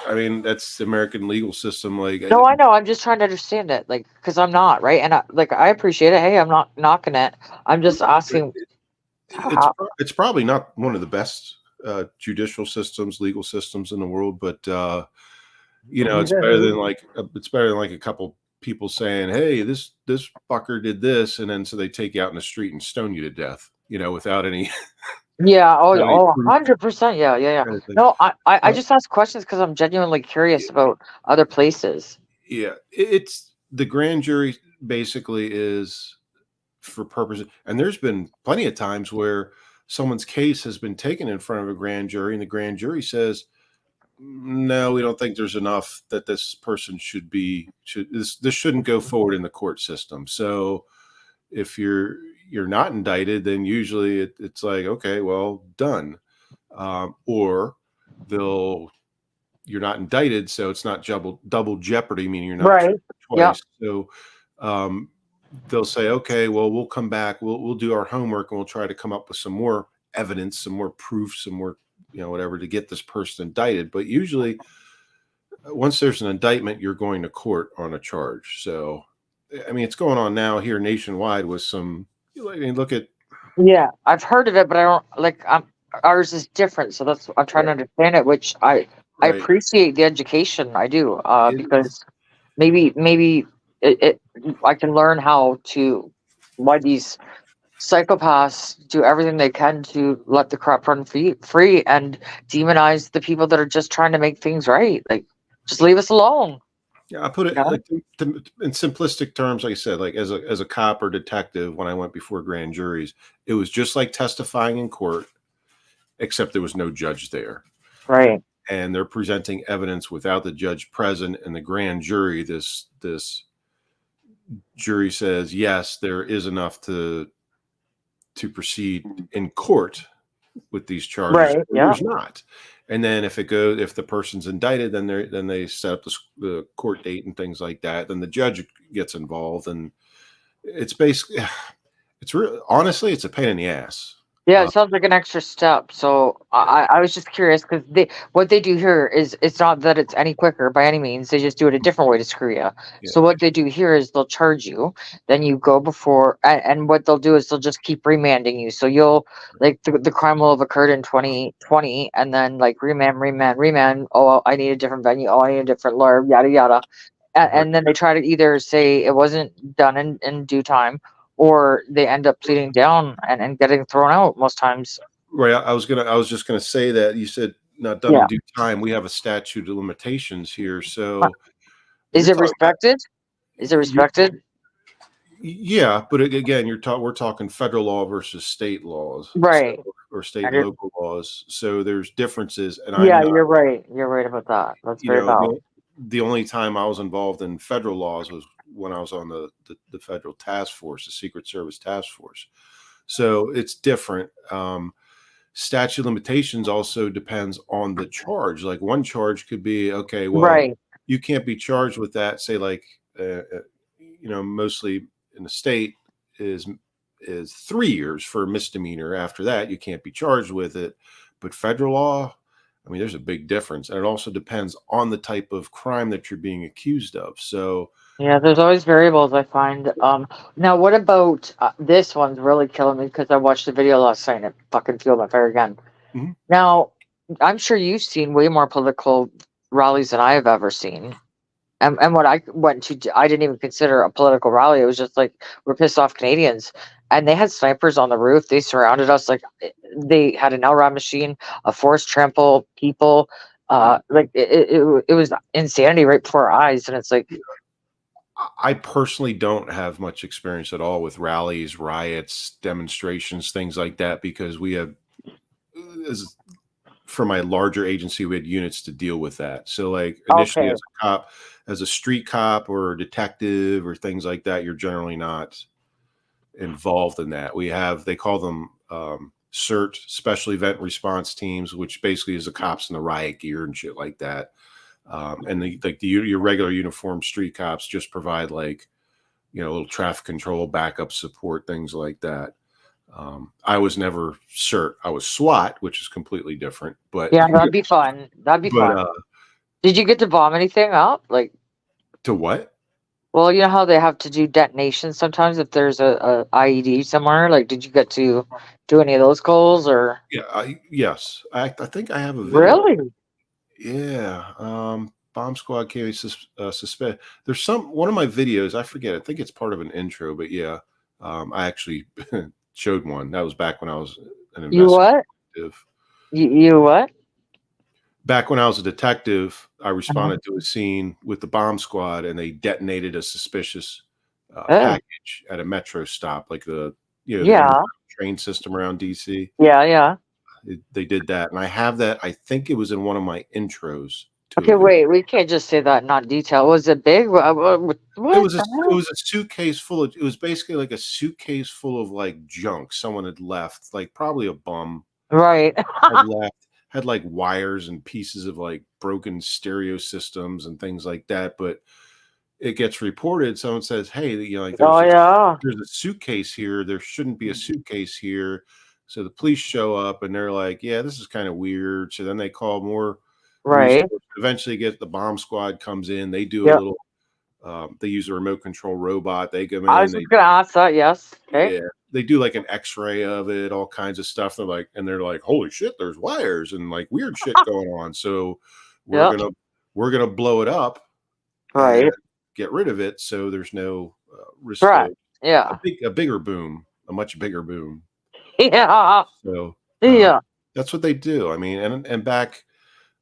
I mean, that's the American legal system. Like, No, I know. I'm just trying to understand it, like, because I'm not right, and I appreciate it. Hey, I'm not knocking it. I'm just asking. it's probably not one of the best judicial systems, legal systems in the world, but it's better than like a couple people saying, "Hey, this fucker did this," and then so they take you out in the street and stone you to death, without any. Yeah. Oh, without any proof 100%. Yeah. kind of thing. No, I just ask questions because I'm genuinely curious about other places. Yeah, it's the grand jury basically is for purposes. And there's been plenty of times where someone's case has been taken in front of a grand jury, and the grand jury says, no, we don't think there's enough that this person this shouldn't go forward in the court system. So if you're not indicted, then usually it's like, okay, well, done. Or you're not indicted, so it's not double jeopardy, meaning you're not Right. twice. So they'll say, okay, well, we'll come back, we'll do our homework, and we'll try to come up with some more evidence, some more proof, some more, whatever, to get this person indicted. But usually once there's an indictment, you're going to court on a charge. So, I mean, it's going on now here nationwide with some, look at. Yeah, I've heard of it, but I don't ours is different. So I'm trying to understand it, which I appreciate the education. I do, because maybe I can learn why these psychopaths do everything they can to let the crap run free and demonize the people that are just trying to make things right. Like, just leave us alone. Yeah, I put it like in simplistic terms. Like I said, like as a cop or detective, when I went before grand juries, it was just like testifying in court, except there was no judge there. Right. And they're presenting evidence without the judge present. And the grand jury, this jury says, yes, there is enough to proceed in court with these charges. Right. Yeah. There's not. And then if the person's indicted, then they set up the court date and things like that. Then the judge gets involved, and it's basically, honestly, it's a pain in the ass. Yeah, it sounds like an extra step. So I was just curious, because what they do here is, it's not that it's any quicker by any means. They just do it a different way to screw you. Yeah. So what they do here is they'll charge you, then you go before, and what they'll do is they'll just keep remanding you. So you'll, like, the crime will have occurred in 2020, and then like remand. Oh, I need a different venue. Oh, I need a different lawyer. Yada yada. And then they try to either say it wasn't done in due time, or they end up pleading down and getting thrown out most times. Right. I was just gonna say that you said not done in due time. We have a statute of limitations here. So is it respected? Is it respected? Yeah, but again, we're talking federal law versus state laws, right? Or state and local laws. So there's differences. And you're right. You're right about that. That's very valid. The only time I was involved in federal laws was when I was on the federal task force, the Secret Service task force. So it's different. Statute of limitations also depends on the charge. Like, one charge could be, okay, well, you can't be charged with that. Say, like, mostly in the state is 3 years for a misdemeanor. After that, you can't be charged with it. But federal law, I mean, there's a big difference. And it also depends on the type of crime that you're being accused of. So, yeah, there's always variables, I find. Now, what about this one's really killing me, because I watched the video last night and it fucking fueled my fire again. Mm-hmm. Now, I'm sure you've seen way more political rallies than I have ever seen. And what I went to, I didn't even consider a political rally. It was just like, we're pissed off Canadians. And they had snipers on the roof. They surrounded us. Like, they had an LRAD machine, a force trample people. Like, it was insanity right before our eyes. And it's like, I personally don't have much experience at all with rallies, riots, demonstrations, things like that, because we have, for my larger agency, we had units to deal with that. So, like, initially as a cop, as a street cop or a detective or things like that, you're generally not involved in that. They call them CERT, Special Event Response Teams, which basically is the cops in the riot gear and shit like that. And your regular uniformed street cops just provide, like, a little traffic control, backup support, things like that. I was never CERT. I was SWAT, which is completely different. But yeah, that'd be fun. That'd be fun. Did you get to bomb anything up? Like, to what? Well, you know how they have to do detonations sometimes if there's a IED somewhere. Like, did you get to do any of those goals, or? Yeah. Yes. I think I have a video. Really? Yeah. Bomb squad came suspect. There's one of my videos, I forget, I think it's part of an intro, but yeah, I actually showed one. That was back when I was an investigative. You what? You what? Back when I was a detective, I responded to a scene with the bomb squad, and they detonated a suspicious Oh, package at a metro stop, like the the yeah. underground train system around DC. Yeah, yeah. They did that, and I have that. I think it was in one of my intros to a Okay, video. wait, we can't just say that, not detail. Was it big? What the It hell? was a suitcase full of. It was basically like a suitcase full of like junk someone had left, like probably a bum Right. had left. Had like wires and pieces of like broken stereo systems and things like that, but it gets reported. Someone says, "Hey, like Oh, yeah. there's a suitcase here. There shouldn't be a suitcase here." So the police show up and they're like, "Yeah, this is kind of weird." So then they call more Right. resources. Eventually, get the bomb squad comes in. They do a Yep. little. They use a remote control robot. They come I in. was just gonna ask that. Yes. Okay. Yeah, they do like an X-ray of it, all kinds of stuff. They're like, "Holy shit, there's wires and like weird shit going on." So we're Yep. gonna we're gonna blow it up and Right. get rid of it, so there's no risk Correct. of Yeah. a bigger boom, a much bigger boom. Yeah. So Yeah. that's what they do. I mean, and back,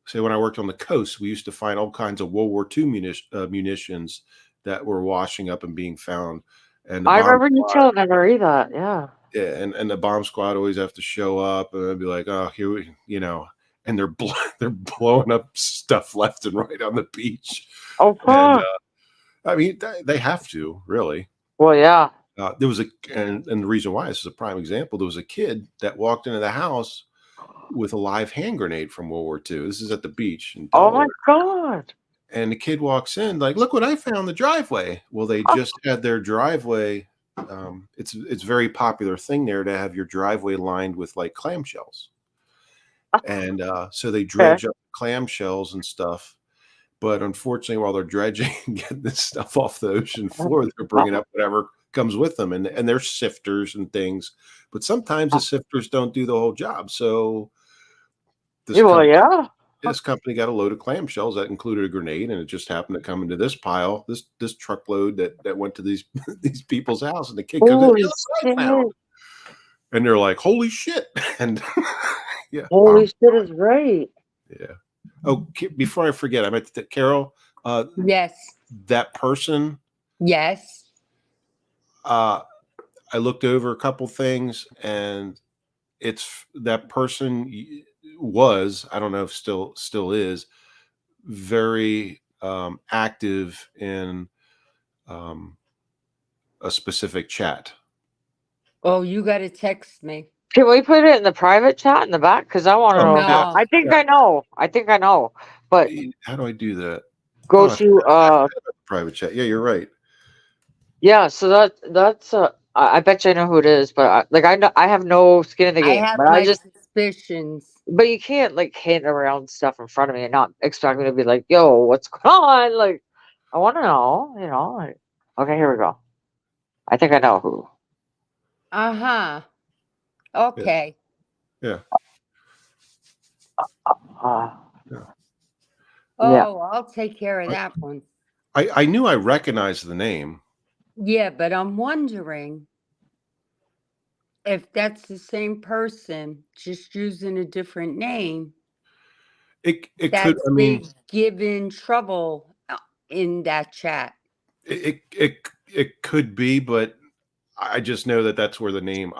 say when I worked on the coast, we used to find all kinds of World War II munitions that were washing up and being found, and the I bomb remember you squad, telling me to read that. Yeah. yeah, and the bomb squad always have to show up, and they'd be like, "Oh, here we," and they're blowing up stuff left and right on the beach, Oh, and fuck. I mean, they have to really. Well, yeah. There was and the reason why this is a prime example. There was a kid that walked into the house with a live hand grenade from World War II. This is at the beach in Oh my Delaware. God. And the kid walks in like, "Look what I found in the driveway." Well, they Oh, just had their driveway. It's very popular thing there to have your driveway lined with like clamshells, and so they okay. dredge up clamshells and stuff. But unfortunately, while they're dredging and getting this stuff off the ocean floor, they're bringing up whatever comes with them, and they're sifters and things. But sometimes the sifters don't do the whole job. So this Yeah, well, company yeah. this company got a load of clamshells that included a grenade, and it just happened to come into this pile, this truckload that went to these these people's house, and the kid comes in, Holy "Yeah, look what I found," shit. and they're like, "Holy shit!" And yeah, Holy shit is right. yeah. Oh, before I forget, I meant to Carol. Yes. That person. Yes. I looked over a couple things, and it's that person was, I don't know if still is, very active in um, a specific chat. Oh, you got to text me. Can we put it in the private chat in the back? Because I want to Oh know yeah, now. I think yeah. I know. I think I know. But How do I do that? go Oh, to private chat. Yeah, you're right. yeah, so that's I bet you I know who it is, but I know I have no skin in the I game. have But I my just suspicions. but you can't like hand around stuff in front of me and not expect me to be like, yo, what's going on? Like I wanna know, like okay, here we go. I think I know who. Uh-huh. Yeah, Okay. yeah, Uh yeah. yeah. Oh, I'll take care of that one. I knew I recognized the name. Yeah, but I'm wondering if that's the same person just using a different name It could. that's I mean, given trouble in that chat. it could be, but I just know that that's where the name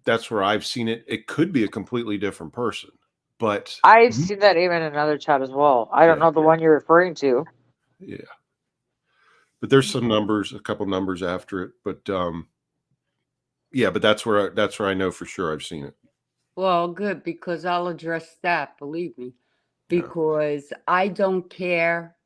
that's where I've seen it. It could be a completely different person, but I've seen that even in another chat as well. I don't yeah, know the one you're referring to. yeah. But there's some numbers, a couple numbers after it. But yeah, but that's where I know for sure I've seen it. Well, good, because I'll address that, believe me, Yeah. because I don't care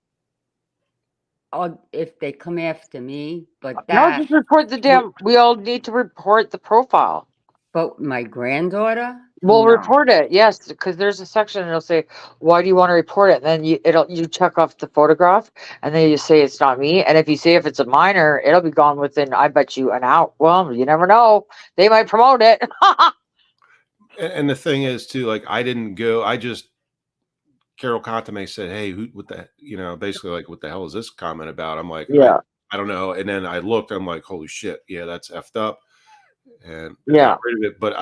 if they come after me, but No, just report the damn we all need to report the profile. but my granddaughter? We'll No. report it, yes, because there's a section and it'll say, "Why do you want to report it?" And then you check off the photograph, and then you say it's not me. And if you say if it's a minor, it'll be gone within, I bet you, an hour. Well, you never know; they might promote it. And the thing is too, like I didn't go. I just Carol Contame said, "Hey, what the basically like what the hell is this comment about?" I'm like, Yeah, I don't know. And then I looked. I'm like, holy shit, yeah, that's effed up. And yeah, got rid of it. But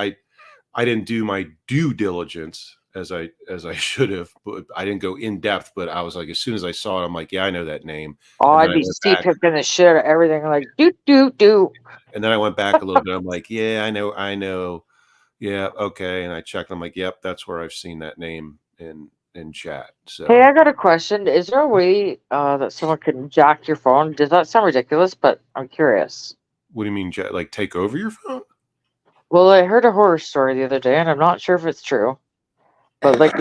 I didn't do my due diligence as I should have, but I didn't go in depth. But I was like, as soon as I saw it, I'm like, yeah, I know that name. Oh, And then I'd I be went steep back, picking the shit out of everything, like do. and then I went back a little bit. I'm like, yeah, I know, yeah, okay. And I checked. I'm like, yep, that's where I've seen that name in chat. Hey, I So, got a question. Is there a way that someone can jack your phone? Does that sound ridiculous? But I'm curious. what do you mean, like take over your phone? Well, I heard a horror story the other day, and I'm not sure if it's true. But like,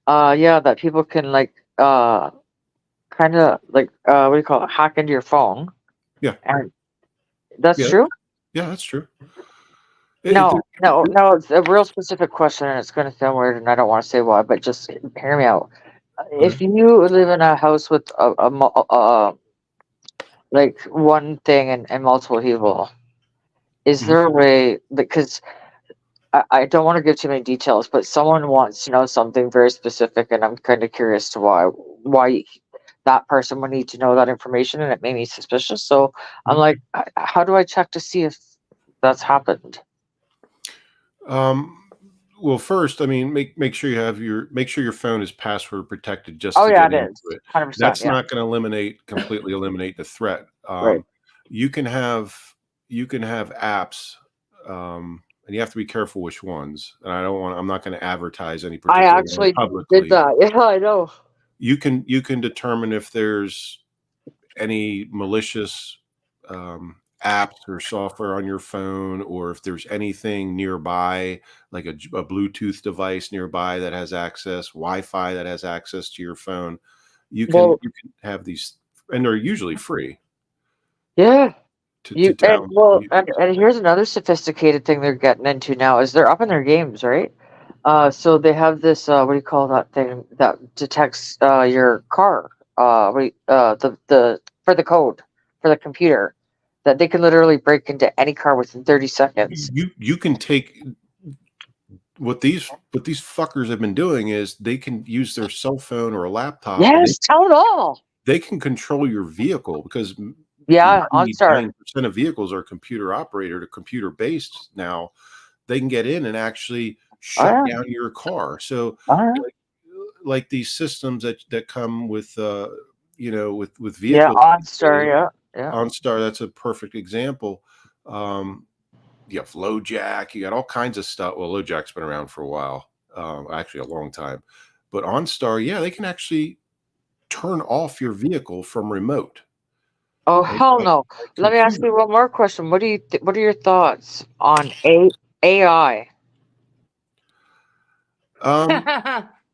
yeah, that people can like kind of like what do you call it? Hack into your phone, Yeah, and that's yeah, true. yeah, that's true. No, no, no. It's a real specific question, and it's going to sound weird, and I don't want to say why, but just hear me out. Okay. If you live in a house with like one thing and multiple people, is Mhm. there a way? Because I don't want to give too many details, but someone wants to know something very specific, and I'm kind of curious to why that person would need to know that information, and it made me suspicious. So I'm like, how do I check to see if that's happened? Um, well, first, I mean, make sure make sure your phone is password protected just Oh to yeah, get it into is it. 100%. That's Yeah, not going to completely eliminate the threat. right. You can have apps, and you have to be careful which ones. And I'm not going to advertise any I particular one actually did publicly. that. Yeah, I know. You can determine if there's any malicious apps or software on your phone, or if there's anything nearby, like a Bluetooth device nearby that has access, Wi-Fi that has access to your phone. Well, You can have these, and they're usually free yeah. to download. And here's another sophisticated thing they're getting into now is they're upping their games, right? So they have this what do you call that thing that detects your car? The for the code for the computer that they can literally break into any car within 30 seconds. You can take what these fuckers have been doing is they can use their cell phone or a laptop, and Yes, tell it all. they can control your vehicle, because Yeah, OnStar. 99% of vehicles are computer operated or computer based now. They can get in and actually Oh shut yeah. down your car. So Oh yeah. like these systems that come with with Yeah, vehicles these OnStar. days, Yeah, yeah. OnStar, that's a perfect example. Um, you have LoJack, you got all kinds of stuff. Well, LoJack's been around for a while, actually a long time. But OnStar, yeah, they can actually turn off your vehicle from remote. Oh Right? hell no! Like Let me ask computer. you one more question. What are your thoughts on AI? Um,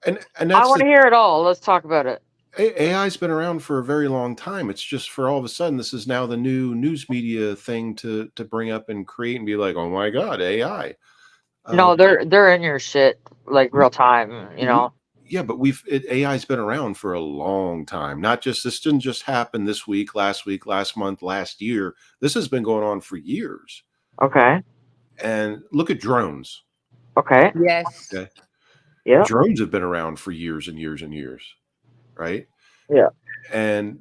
and I that's want the to hear it all. Let's talk about it. AI's been around for a very long time. It's just for all of a sudden, this is now the new news media thing to bring up and create and be like, oh my god, AI. Uh, No, they're in your shit like real time. we Yeah, but AI's been around for a long time. Not just This didn't just happen this week, last month, last year. This has been going on for years. Okay. And look at drones. Okay. Yes. Okay, Yeah. drones have been around for years and years and years, right? Yeah. And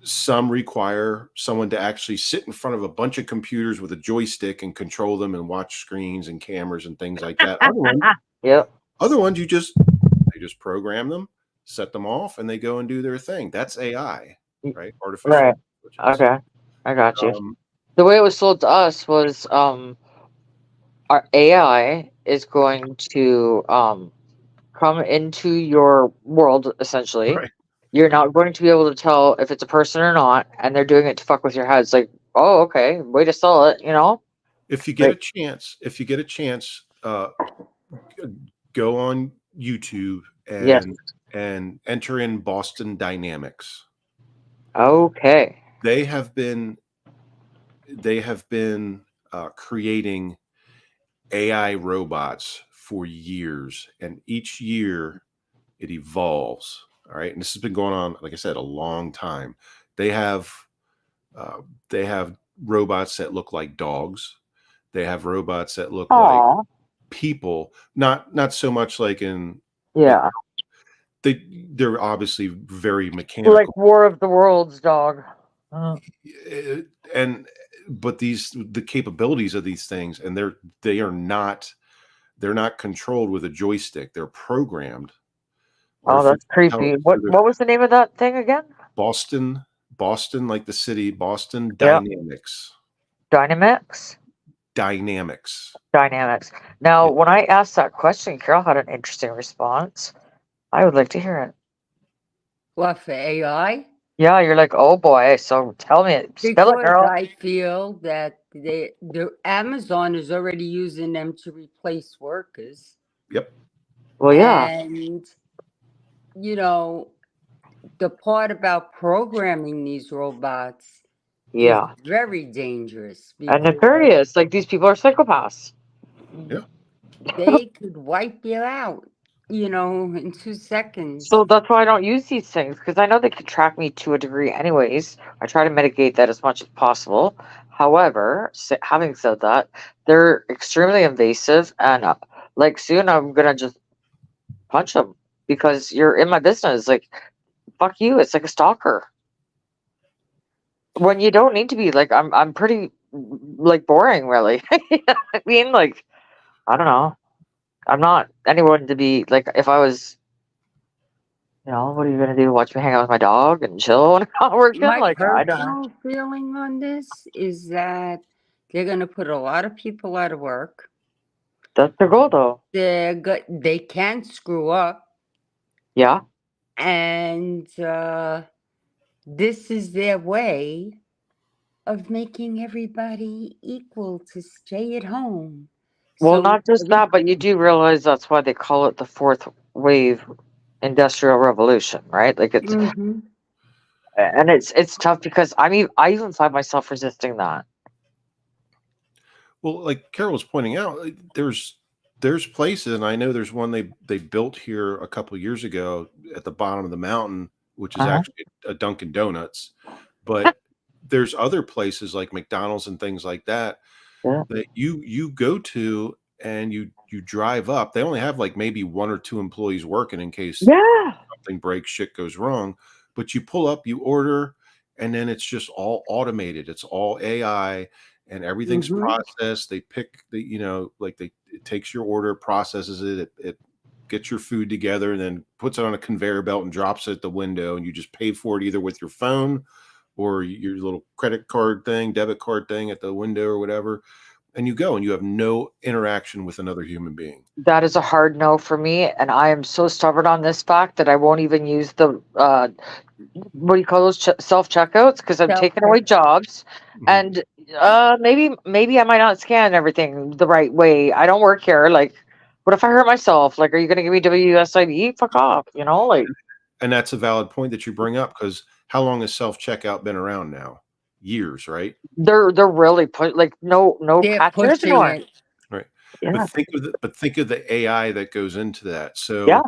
some require someone to actually sit in front of a bunch of computers with a joystick and control them and watch screens and cameras and things like that. Yep. Other ones, they just program them, set them off, and they go and do their thing. That's AI, right? Artificial Right. intelligence. Okay. I got you. Um, The way it was sold to us was our AI is going to come into your world essentially. right. You're not going to be able to tell if it's a person or not, and they're doing it to fuck with your head. It's like, oh, okay, way to sell it, If you get Right. a chance, go on YouTube Yes. and enter in Boston Dynamics. Okay. They have been creating AI robots for years, and each year it evolves. All right, and this has been going on, like I said, a long time. They have uh, they have robots that look like dogs. They have robots that look like Aw. people. Not so much like in Yeah. they're obviously very Like mechanical. War of the Worlds dog. Uh, And but the capabilities of these things, and they are not they're not controlled with a joystick. They're programmed. Oh, that's Artificial creepy. so they're What was the name of that thing again? Boston, like the city, Boston Yeah. Dynamics. Dynamics? Dynamics. Dynamics. Now, Yeah. when I asked that question, Carol had an interesting response. I would like to hear it. What, for AI? Yeah, you're like, oh boy. So tell me, spill it, Because girl. I feel that the Amazon is already using them to replace workers. Yep. Well, yeah, And, you know, the part about programming these robots is yeah, very dangerous and because nefarious. Like these people are psychopaths. Yeah. they could wipe you out, in 2 seconds. So that's why I don't use these things because I know they can track me to a degree, anyways. I try to mitigate that as much as possible. However, having said that, they're extremely invasive, and like soon I'm gonna just punch them because you're in my business. Like, fuck you. It's like a stalker when you don't need to be. Like, I'm pretty like boring, really. You know what I mean, like, I don't know. I'm not anyone to be like. If I was, what are you gonna do? Watch me hang out with my dog and chill when I'm not working? My Like, I don't know. personal feeling on this is that they're going to put a lot of people out of work. That's their goal, though. They can screw up, Yeah. and this is their way of making everybody equal to stay at home. Well, So not just that, but you do realize that's why they call it the fourth wave industrial revolution, right? Like it's Mhm. and it's tough because I even find myself resisting that. Well, like Carol was pointing out, there's places, and I know there's one they built here a couple years ago at the bottom of the mountain, which is Uh-huh. actually a Dunkin' Donuts. But there's other places like McDonald's and things like that Yeah. that you go to and you drive up. They only have like maybe one or two employees working in case Yeah. something breaks, shit goes wrong. But you pull up, you order, and then it's just all automated. It's all AI and everything's Mhm. processed. They pick it takes your order, processes it gets your food together, and then puts it on a conveyor belt and drops it at the window, and you just pay for it either with your phone or your little credit card thing, debit card thing at the window or whatever. And you go and you have no interaction with another human being. That is a hard no for me, and I am so stubborn on this fact that I won't even use the what do you call those self checkouts because I'm taking away jobs, Mhm. and maybe I might not scan everything the right way. I don't work here. Like, what if I hurt myself? Like, are you going to give me WSIB? Fuck off, like. And that's a valid point that you bring up because how long has self checkout been around now? Years, right? They're really like no They're cashiers pushing anymore. it. Right. Yeah. But think of the AI that goes into that. So Yeah.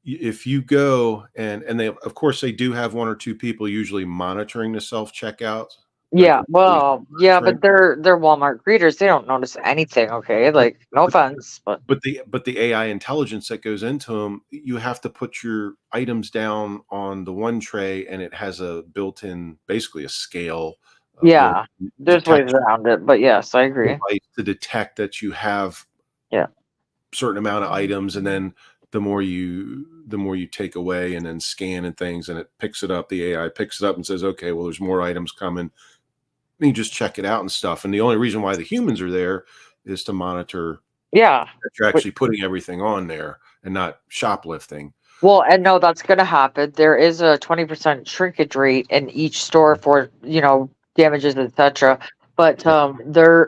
if you go and they of course they do have one or two people usually monitoring the self checkout. Yeah, well, yeah, but they're Walmart greeters. They don't notice anything. Okay, like no offense, but But the AI intelligence that goes into them, you have to put your items down on the one tray, and it has a built-in, basically a scale. yeah, there's ways around it. But yes, I agree. Device to detect that you have Yeah. certain amount of items, and then the more you take away and then scan and things, and it picks it up. The AI picks it up and says, "Okay, well, there's more items coming." And you just check it out and stuff. And the only reason why the humans are there is to monitor. Yeah. That you're actually putting everything on there and not shoplifting. Well, and no, that's going to happen. There is a 20% shrinkage rate in each store for, damages, etc. But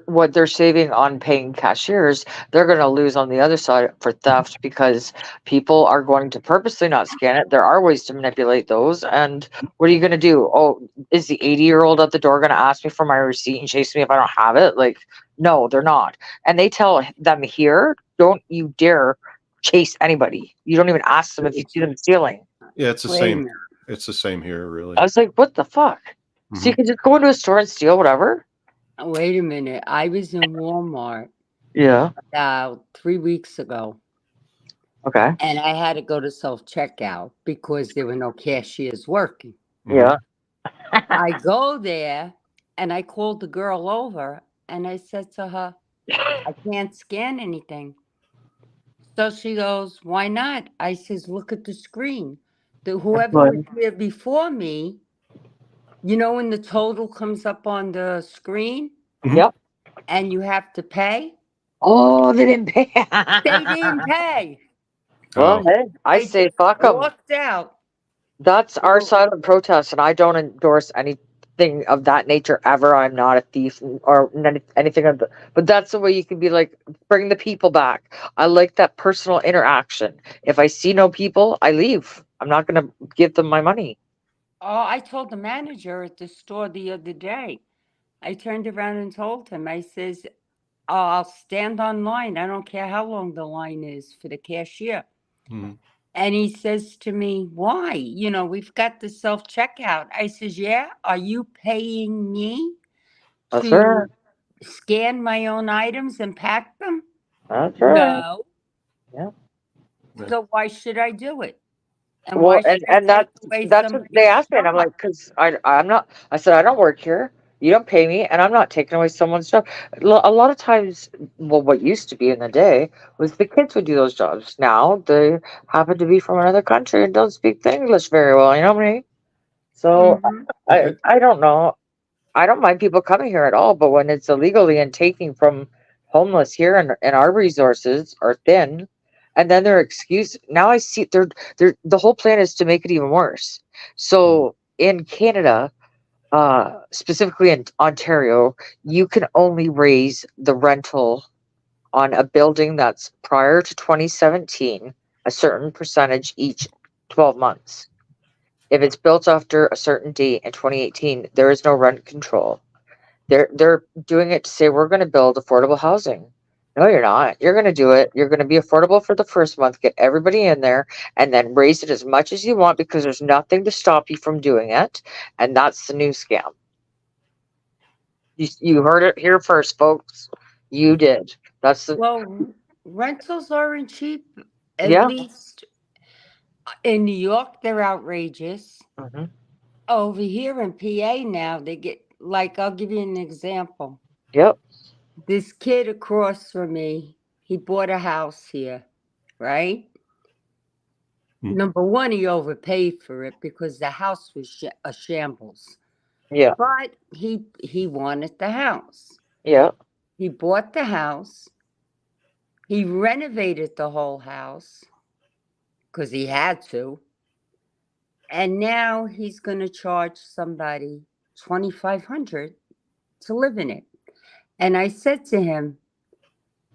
what they're saving on paying cashiers, they're going to lose on the other side for theft because people are going to purposely not scan it. There are ways to manipulate those. And what are you going to do? Oh, is the 80-year-old at the door going to ask me for my receipt and chase me if I don't have it? Like, no, they're not. And they tell them here, don't you dare chase anybody. You don't even ask them if you see them stealing. Yeah, it's the same. It's the same here, really. I was like, what the fuck? So you can just go into a store and steal whatever? Wait a minute. I was in Walmart Yeah. about 3 weeks ago. Okay. And I had to go to self-checkout because there were no cashiers working. Yeah. I go there and I called the girl over and I said to her, I can't scan anything. So she goes, "Why not?" I says, "Look at the screen. Whoever was Fun. here before me, when the total comes up on the screen Yep. and you have to pay, Oh, they didn't pay. they didn't pay. Well, Oh, hey, I They say just fuck them. walked out. That's our Well, silent protest, and I don't endorse anything of that nature ever. I'm not a thief or anything of the. But that's the way you can be like, bring the people back. I like that personal interaction. If I see no people, I leave. I'm not going to give them my money. I told the manager at the store the other day. I turned around and told him, I says, "I'll stand on line. I don't care how long the line is for the cashier." mhm. And he says to me, "Why? We've got the self checkout." I says, "Yeah. Are you paying me That's right. to scan my own items and pack them?" That's right. No. Yeah. So why should I do it? And Well, why should I and take away that's what they somebody's asked me, and I'm job? like, because I'm not. I said I don't work here. You don't pay me, and I'm not taking away someone's job. A lot of times, well, what used to be in the day was the kids would do those jobs. Now they happen to be from another country and don't speak the English very well. You know what I mean? So Hmm. I don't know. I don't mind people coming here at all, but when it's illegally and taking from homeless here and our resources are thin, and then their excuse now I see they're the whole plan is to make it even worse. Mhm. So in Canada, specifically in Ontario, you can only raise the rental on a building that's prior to 2017 a certain percentage each 12 months. If it's built after a certain date in 2018, there is no rent control. They're doing it to say we're going to build affordable housing. No, you're not. You're going to do it. You're going to be affordable for the first month, get everybody in there, and then raise it as much as you want because there's nothing to stop you from doing it. And that's the new scam. You heard it here first, folks. You did. That's the Well, rentals aren't cheap. At yeah. least in New York, they're outrageous. Hmm. Over here in PA now, they get, like, I'll give you an example. Yep. This kid across from me, he bought a house here, right? Mm. Number one, he overpaid for it because the house was a shambles. Yeah. But he wanted the house. Yeah. He bought the house. He renovated the whole house because he had to. And now he's going to charge somebody 2,500 to live in it. And I said to him,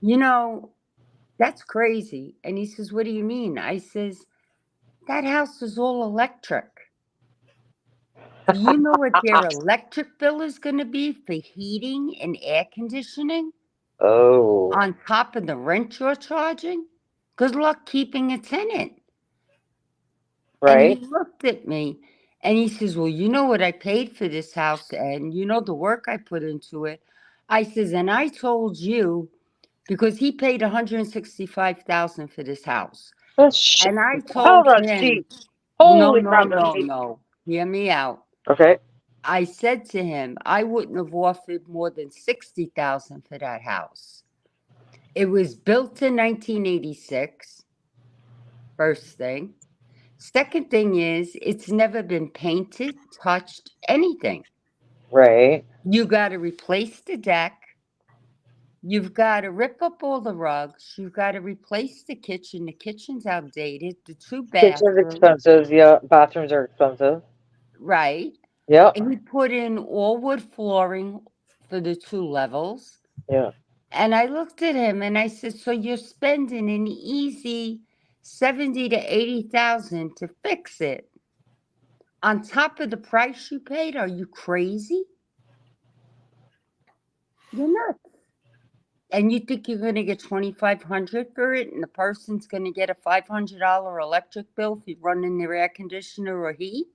"You know, that's crazy." And he says, "What do you mean?" I says, "That house is all electric. Do you know what their electric bill is going to be for heating and air conditioning Oh, on top of the rent you're charging? Good luck keeping a tenant." And he right. looked at me and he says, "Well, you know what I paid for this house and you know the work I put into it." I says, "And I told you," because he paid 165,000 for this house. That's shit. And I How told that's him, cheap. "No, Holy no, crap, that's no, cheap. no. Hear me out." Okay. I said to him, "I wouldn't have offered more than 60,000 for that house. It was built in 1986, first thing. Second thing is, it's never been painted, touched, anything. Right. You got to replace the deck. You've got to rip up all the rugs. You've got to replace the kitchen. The kitchen's outdated. The two Kitchen's bathrooms, expensive. Yeah. Bathrooms are expensive. right?" Yep. And he put in all wood flooring for the two levels. Yeah. And I looked at him and I said, "So you're spending an easy 70 to 80,000 to fix it on top of the price you paid? Are you crazy? You're nuts. And you think you're going to get 2,500 for it, and the person's going to get a $500 electric bill for running their air conditioner or heat?"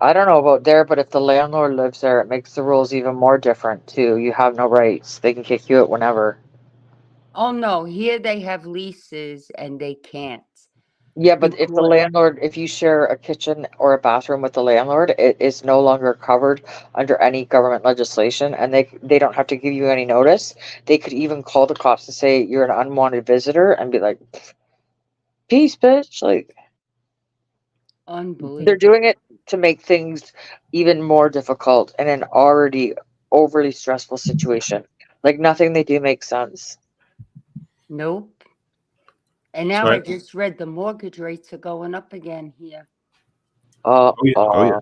I don't know about there, but if the landlord lives there, it makes the rules even more different too. You have no rights. They can kick you out whenever. Oh no, here they have leases and they can't Yeah, but if the because landlord, if you share a kitchen or a bathroom with the landlord, it is no longer covered under any government legislation, and they don't have to give you any notice. They could even call the cops and say you're an unwanted visitor, and be like, peace, bitch. Like, they're Unbelievable. doing it to make things even more difficult in an already overly stressful situation. Like, nothing they do makes sense. Nope. And So now I just read the mortgage rates are going up again here. Uh, oh yeah, oh yeah, uh,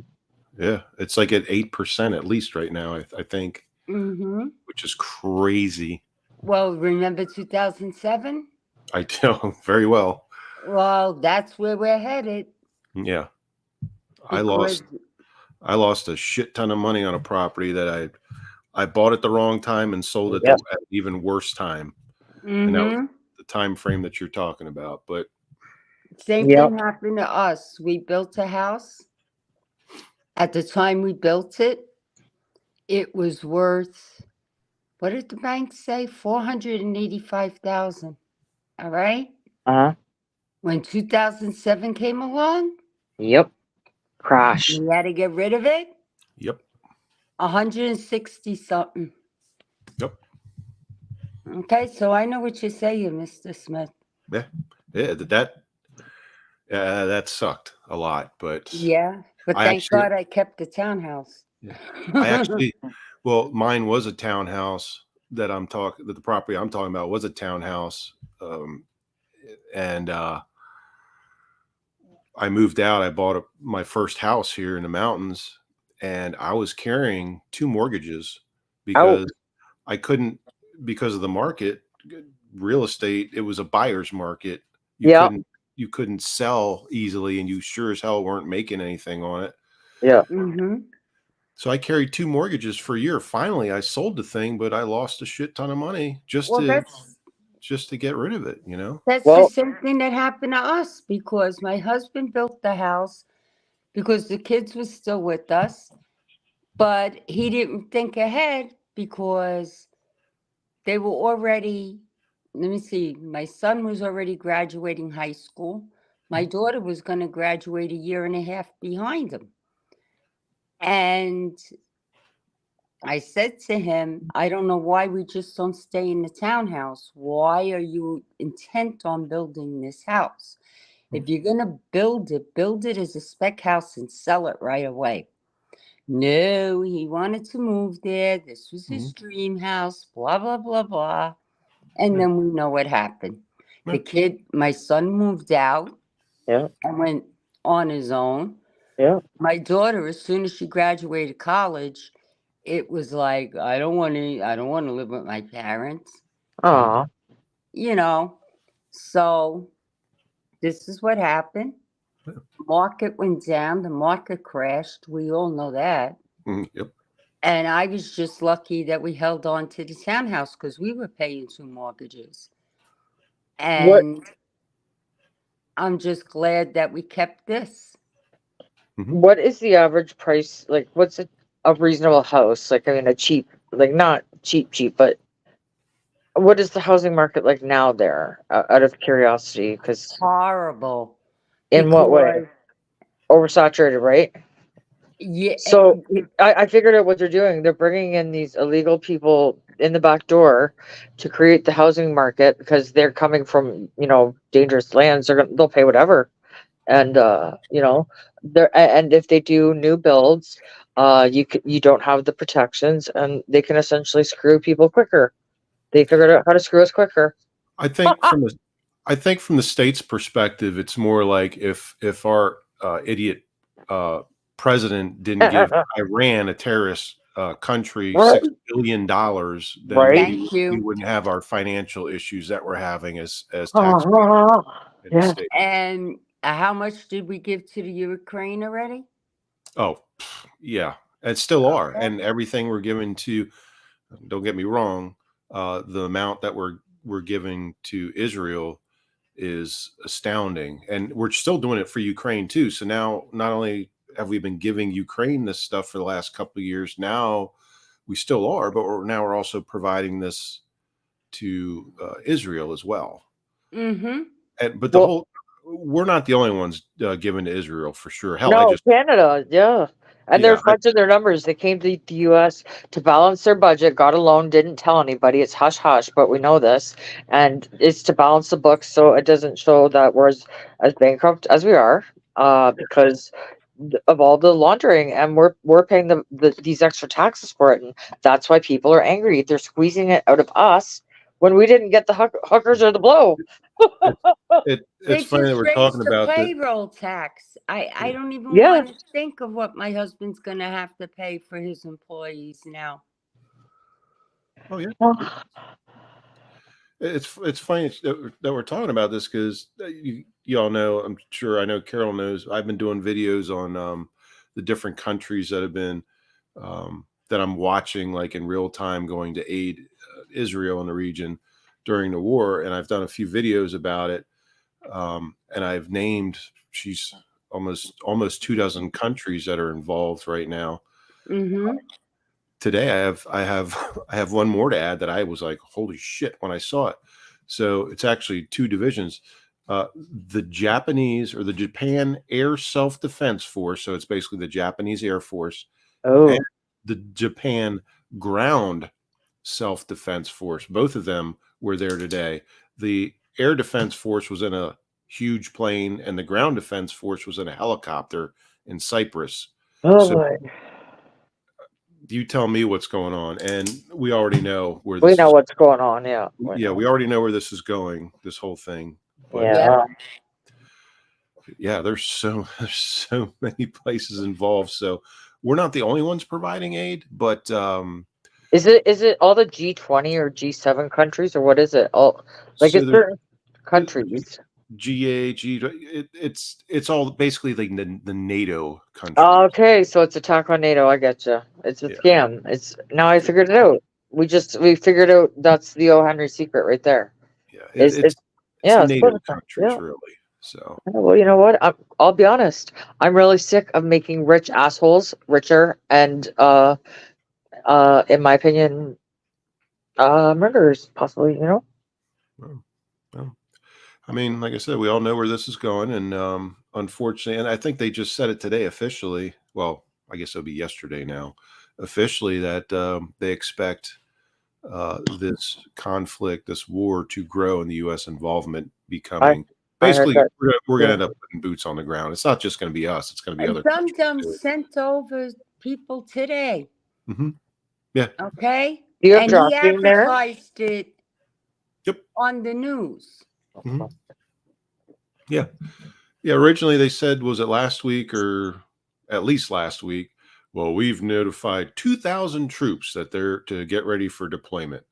yeah. It's like at 8% at least right now. I think, Mm-hmm. which is crazy. Well, remember 2007? I know very well. Well, that's where we're headed Yeah, I because lost I lost a shit ton of money on a property that I bought at the wrong time and sold at the yep. at an even worse time, and that was mm-hmm. the time frame that you're talking about. But Same Yep. thing happened to us. We built a house. At the time we built it, it was worth, what did the bank say? 485,000. All right. Uh-huh. When 2007 came along, Yep. Crash. we had to get rid of it. yep, 160 something. yep, Okay, so I know what you're saying, Mr. Smith. yeah, yeah. That sucked a lot. But Yeah, but I thank actually, God I kept the townhouse. yeah, I actually, well, mine was a townhouse that the property I'm talking about was a townhouse, and I moved out. I bought my first house here in the mountains, and I was carrying two mortgages Oh, because I couldn't, because of the market, real estate. It was a buyer's market. You yep. couldn't you couldn't sell easily, and you sure as hell weren't making anything on it. Yeah. Mm-hmm. So I carried two mortgages for a year. Finally, I sold the thing, but I lost a shit ton of money Well, just to get rid of it. You know. that's the Well, same thing that happened to us because my husband built the house because the kids were still with us, but he didn't think ahead because they were already, let me see, my son was already graduating high school. My daughter was going to graduate a year and a half behind him. And I said to him, I don't know why we just don't stay in the townhouse. Why are you intent on building this house? If you're going to build it as a spec house and sell it right away. No, he wanted to move there. This was his Mhm. dream house, blah, blah, blah, blah. And Yeah. then we know what happened. Yeah. The kid, my son moved out yeah. and went on his own. Yeah. My daughter, as soon as she graduated college, it was like, I don't want to live with my parents, Aw. you know. So this is what happened. Yeah. Market went down, the market crashed. We all know that. Yep. And I was just lucky that we held on to the townhouse because we were paying two mortgages. What And I'm just glad that we kept this. what is the average price? Like, what's a reasonable house? Like, I mean, a cheap, like not cheap, but what is the housing market like now there? Out of curiosity, because Horrible. in what way? Because, Oversaturated, right? yeah, So I figured out what they're doing. They're bringing in these illegal people in the back door to create the housing market because they're coming from, dangerous lands. They'll pay whatever. And and if they do new builds, you don't have the protections and they can essentially screw people quicker. They figured out how to screw us quicker. I think from the I think from the state's perspective, it's more like if our idiot president didn't give Iran, a terrorist country, Right. $6 billion, then Right. thank we you. wouldn't have our financial issues that we're having as taxpayers in the Yeah. state. And how much did we give to the Ukraine already? Oh, yeah, and still are, Okay. and everything we're giving to. Don't get me wrong, the amount that we're giving to Israel is astounding, and we're still doing it for Ukraine too. So now, not only have we been giving Ukraine this stuff for the last couple of years, now we still are, but we're also providing this to Israel as well. Mm-hmm. But Well, we're not the only ones giving to Israel for sure. Hell, no, Canada, yeah. And they're Yeah, fudging their numbers. They came to the US to balance their budget, got a loan, didn't tell anybody. It's hush hush, but we know this. And it's to balance the books so it doesn't show that we're as bankrupt as we are, because of all the laundering, and we're paying these extra taxes for it. And that's why people are angry. They're squeezing it out of us when we didn't get the hookers or the blow. They it's funny that just we're raised talking the about that. payroll tax. I don't even Yeah. want to think of what my husband's going to have to pay for his employees now. Oh yeah. It's funny that we're talking about this because you all know, I'm sure, I know Carol knows, I've been doing videos on the different countries that have been that I'm watching like in real time going to aid Israel in the region during the war, and I've done a few videos about it, and I've named she's almost 24 countries that are involved right now. Mm-hmm. Today I have one more to add that I was like, holy shit, when I saw it. So it's actually two divisions. The Japanese, or the Japan Air Self-Defense Force, so it's basically the Japanese Air Force, and Oh. the Japan Ground Self-Defense Force. Both of them were there today. The Air Defense Force was in a huge plane, and the Ground Defense Force was in a helicopter in Cyprus. Oh So boy. you tell me what's going on, and we already know where We this know is. what's going on. Yeah. We Yeah, know. we already know where this is going, this whole thing. But Yeah. yeah, there's so many places involved. So we're not the only ones providing aid, but Is it all the G20 or G7 countries, or what is it? All like so it's there's certain countries. it's all basically like the NATO Oh, countries. okay, so it's attack on NATO. I get you. It's a Yeah, scam. It's now I figured it out. We figured out that's the O. Henry secret right there. yeah, It's it's yeah, the it's NATO political. countries Yeah. really. So Yeah, well, you know what? I'll be honest. I'm really sick of making rich assholes richer, and in my opinion, murderers possibly. You know. well, well, I mean, like I said, we all know where this is going, and unfortunately, and I think they just said it today officially. Well, I guess it'll be yesterday now, officially, that they expect this conflict, this war, to grow, and the U.S. involvement I becoming I heard basically that. we're gonna Yeah. end up putting boots on the ground. It's not just going to be us; it's going to be other Dum countries Dum too. sent over people today. Hmm. Yeah. Okay. Do you have And he drafting there? advertised it Yep. on the news. Hmm. Yeah. Yeah. Originally, they said, was it last week or at least last week? Well, we've notified 2,000 troops that they're to get ready for deployment.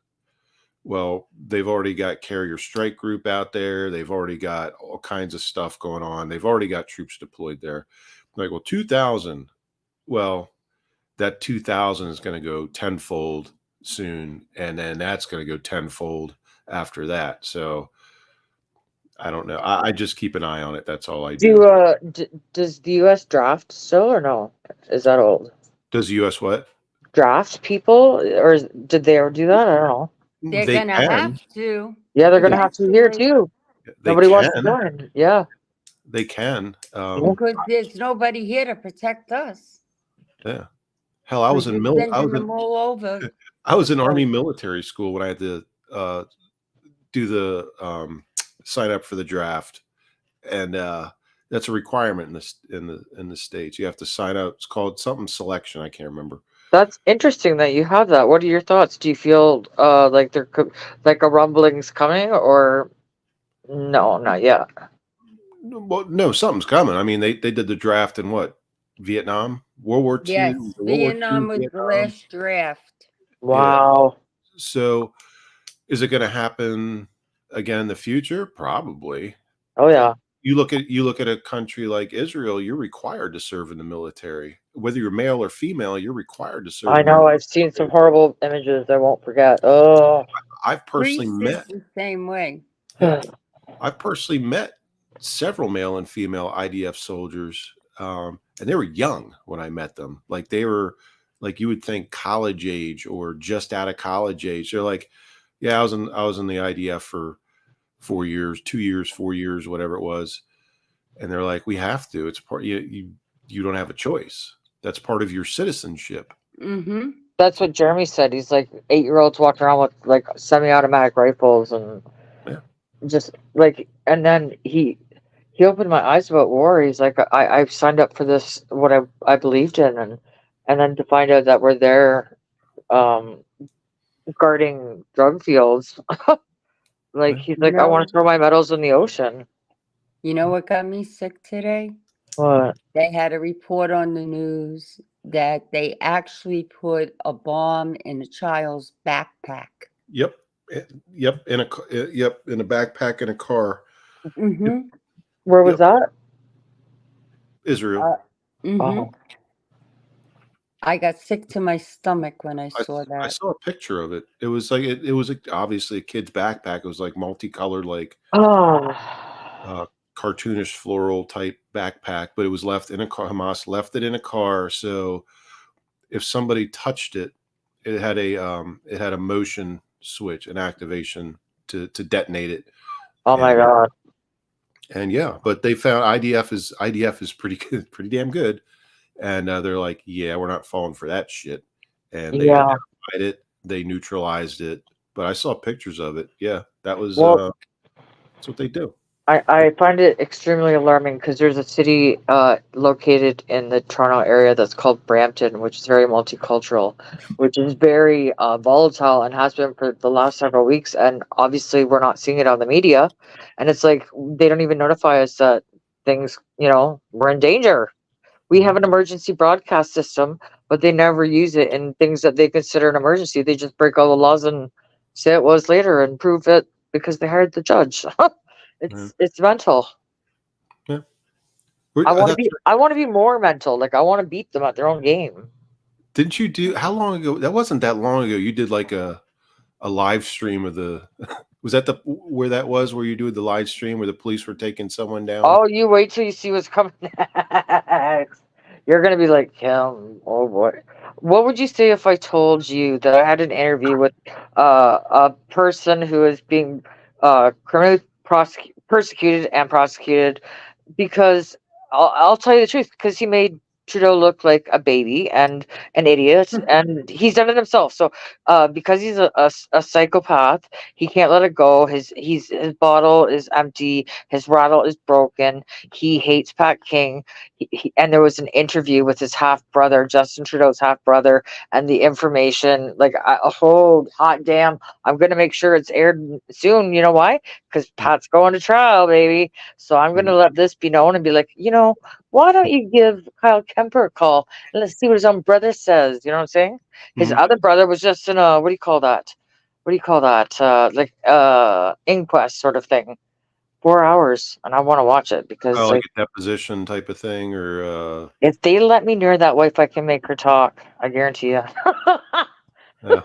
Well, they've already got carrier strike group out there. They've already got all kinds of stuff going on. They've already got troops deployed there. Like, well, 2,000. Well, that 2,000 is going to go tenfold soon, and then that's going to go tenfold after that. So I don't know. I just keep an eye on it. That's all I do. Does the U.S. draft still or no? Is that old? Does the U.S. what? Draft people, or did they ever do that? I don't know. They're They gonna can. have to. Yeah, they're gonna have to here Eventually. too. They Nobody wants to can. join. Yeah. They can. Because there's nobody here to protect us. Yeah. Hell, I was in We're mil. sending them all over. I was in Army military school when I had to do the sign up for the draft, and that's a requirement in the states. You have to sign up. It's called something selection. I can't remember. That's interesting that you have that. What are your thoughts? Do you feel like like a rumbling's coming, or no, not yet? Well, no, something's coming. I mean, they did the draft in what? Vietnam, World War II, Yes, World War Vietnam II, was the Vietnam. last draft. Yeah. Wow. So, is it going to happen again in the future? Probably. Oh yeah. You look at a country like Israel. You're required to serve in the military, whether you're male or female. You're required to serve. I in the know. I've seen some horrible images. I won't forget. Oh. I've personally Greece is met. the same way. I've personally met several male and female IDF soldiers, and they were young when I met them. Like they were, like you would think college age or just out of college age. They're like, yeah, I was in the IDF for 4 years, 2 years, 4 years, whatever it was. And they're like, we have to. It's part. You don't have a choice. That's part of your citizenship. Mm-hmm. That's what Jeremy said. He's like 8-year-olds walking around with like semi-automatic rifles and Yeah. just like, and then he opened my eyes about war. He's like, I've signed up for this, what I believed in, and then to find out that we're there, um, guarding drug fields. Like Yeah. he's You like, I want know, to throw my medals in the ocean. you know what got me sick today? What? They had a report on the news that they actually put a bomb in a child's backpack. Yep. Yep. Yep. In a backpack in a car. Mm-hmm. Where was Yep. that? Israel. Mm-hmm. Oh, I got sick to my stomach when I saw I that. saw a picture of it. It was like it was like, obviously a kid's backpack. It was like multicolored, like oh, cartoonish floral type backpack, but it was left in a car. Hamas left it in a car, so if somebody touched it, it had a motion switch, an activation to detonate it. oh my And God. and yeah, but they found IDF is pretty good, pretty damn good, and they're like, yeah, we're not falling for that shit, and they Yeah. identified it, they neutralized it. But I saw pictures of it. Yeah, that was Well, that's what they do. I find it extremely alarming because there's a city located in the Toronto area that's called Brampton, which is very multicultural, which is very volatile and has been for the last several weeks. And obviously, we're not seeing it on the media. And it's like they don't even notify us that things, we're in danger. We have an emergency broadcast system, but they never use it in things that they consider an emergency. They just break all the laws and say it was later and prove it because they hired the judge. Yeah. It's mental. Yeah. I want to That's be I want to be more mental. Like I want to beat them at their own game. Didn't you do how long ago? That wasn't that long ago. You did like a live stream of the was that the where that was where you do the live stream where the police were taking someone down? Oh, you wait till you see what's coming next. You're gonna be like, oh boy. What would you say if I told you that I had an interview with a person who is being criminally persecuted and prosecuted because I'll tell you the truth, because he made Trudeau look like a baby and an idiot, and he's done it himself. So, because he's a psychopath, he can't let it go. His bottle is empty. His rattle is broken. He hates Pat King. And there was an interview with his half brother, Justin Trudeau's half brother, and the information. Like, oh hot damn! I'm gonna make sure it's aired soon. You know why? Because Pat's going to trial, baby. So I'm going to let this be known and be like, why don't you give Kyle Kemper a call and let's see what his own brother says? You know what I'm saying? His other brother was just in a, what do you call that? What do you call that? Like inquest sort of thing. 4 hours, and I want to watch it because Oh, like like a deposition type of thing, or if they let me near that wife, I can make her talk. I guarantee you. yeah.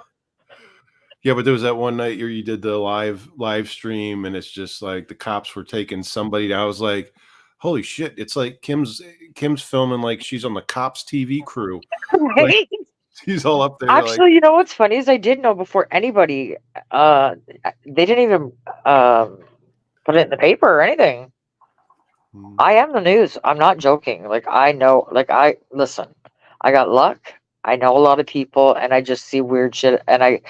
Yeah, but there was that one night where you did the live stream, and it's just like the cops were taking somebody down. I was like, holy shit! It's like Kim's filming like she's on the cops TV crew. Like Right? she's all up there. Actually, you know what's funny is I did know before anybody. They didn't even put it in the paper or anything. I am the news. I'm not joking. Like I know. Like I listen. I got luck. I know a lot of people, and I just see weird shit. And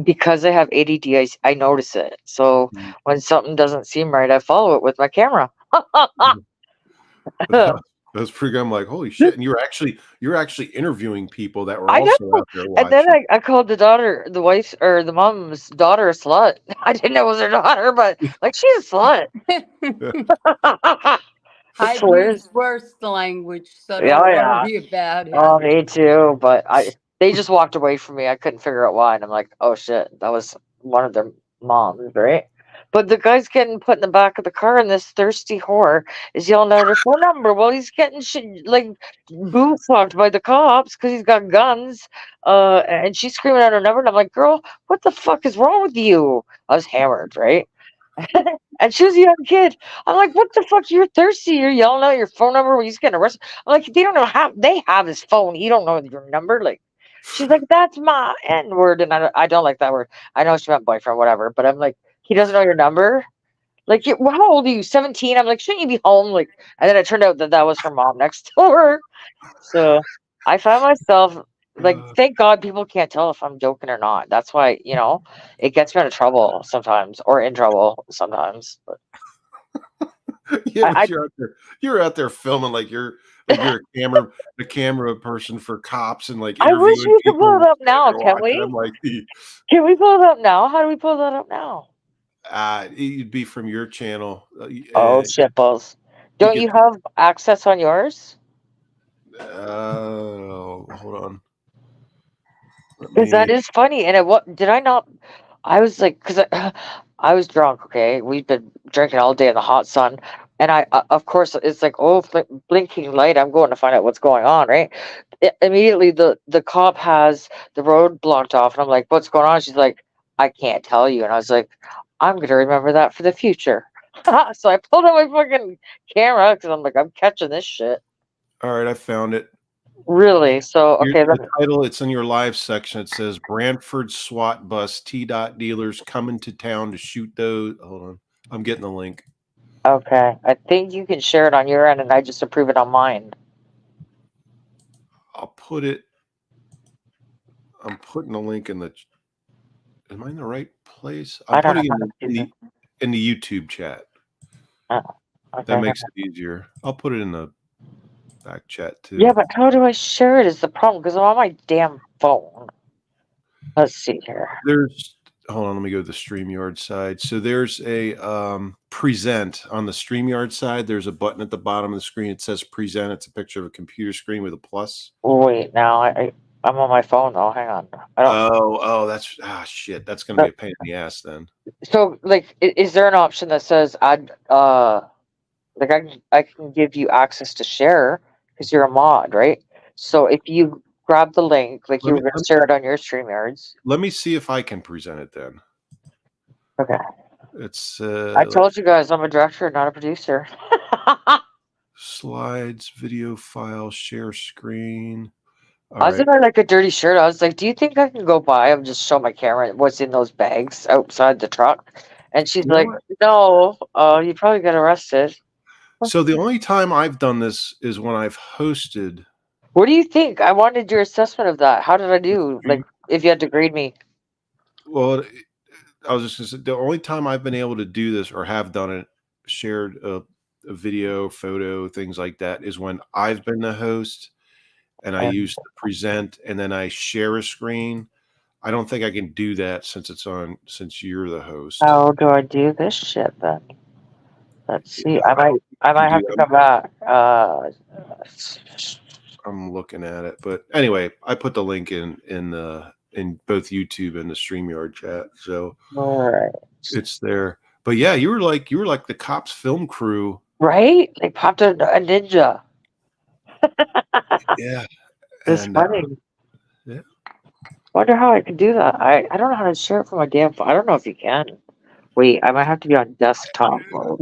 because I have ADD, I notice it. So when something doesn't seem right, I follow it with my camera. That's pretty good. I'm like, holy shit! And you're actually interviewing people that were I also know. out there And then watching. I called the daughter, the wife's or the mom's daughter a slut. I didn't know it was her daughter, but like she's a slut. It's I've hilarious. used worse language, so Yeah, don't yeah. worry about it. Oh, me too. But they just walked away from me. I couldn't figure out why, and I'm like, oh shit, that was one of their moms, right? But the guy's getting put in the back of the car, and this thirsty whore is yelling out her phone number. Well, he's getting shit, like boo fucked by the cops because he's got guns. And she's screaming out her number, and I'm like, girl, what the fuck is wrong with you? I was hammered, right? And she was a young kid. I'm like, what the fuck? You're thirsty. You're yelling out your phone number when he's getting arrested. I'm like, they have his phone. You don't know your number. Like, she's like, that's my N word. And I don't like that word. I know she meant boyfriend, whatever. But I'm like, he doesn't know your number. Like, how old are you? 17? I'm like, shouldn't you be home? Like, and then it turned out that was her mom next door. So I find myself like, thank God people can't tell if I'm joking or not. That's why, it gets me out of trouble sometimes, or in trouble sometimes. But Yeah, I, but you're out there filming like you're a camera person for cops and like I wish interviewing we could people pull and it up standing now. there Can watching we? them like Can we pull it up now? How do we pull that up now? it'd be from your channel. Oh, shitballs. You Don't get you have access on yours? hold on. Let Because that me is funny. And what did I not? I was like, because I was drunk. Okay, we've been drinking all day in the hot sun, and of course, it's like, oh, blinking light. I'm going to find out what's going on, right? Immediately, the cop has the road blocked off, and I'm like, what's going on? She's like, I can't tell you, and I was like, I'm gonna remember that for the future. So I pulled out my fucking camera because I'm like, I'm catching this shit. all right, I found it. Really? So okay, The title, it's in your live section. It says Brantford SWAT bus T-Dot dealers coming to town to shoot those. Hold on. I'm getting the link. okay. I think you can share it on your end, and I just approve it on mine. I'll put it. I'm putting a link in the. Am I in the right place? I'm I don't know putting how it to do that. in the YouTube chat. Oh, okay. That makes it easier. I'll put it in the back chat too. Yeah, but how do I share it is the problem because I'm on my damn phone. Let's see here. Hold on, let me go to the StreamYard side. So there's a present on the StreamYard side. There's a button at the bottom of the screen. It says present. It's a picture of a computer screen with a plus. Wait, now I'm on my phone though. Hang on. I don't. That's shit. That's gonna be a pain in the ass then. So like, is there an option that says add like I can give you access to share because you're a mod, right? So if you grab the link, like you were gonna share it on your StreamYards. Let me see if I can present it then. Okay. It's I told you guys I'm a director, not a producer. slides, video file, share screen. I was in like a dirty shirt. I was like, "Do you think I can go by and just show my camera what's in those bags outside the truck?" And she's like, "No, you probably get arrested." So the only time I've done this is when I've hosted. What do you think? I wanted your assessment of that. How did I do? Like, if you had to grade me. Well, I was just gonna say, the only time I've been able to do this or have done it, shared a video, photo, things like that, is when I've been the host and I used to present and then I share a screen. I don't think I can do that since you're the host. How do I do this shit then? Let's see. I might have to come back. I'm looking at it, but anyway, I put the link in both YouTube and the StreamYard chat, so all right, it's there. But yeah, you were like the cops film crew, right? They popped a ninja. Yeah, It's funny. Yeah. Wonder how I can do that. I don't know how to share it from my damn phone. I don't know if you can. Wait, I might have to be on desktop mode.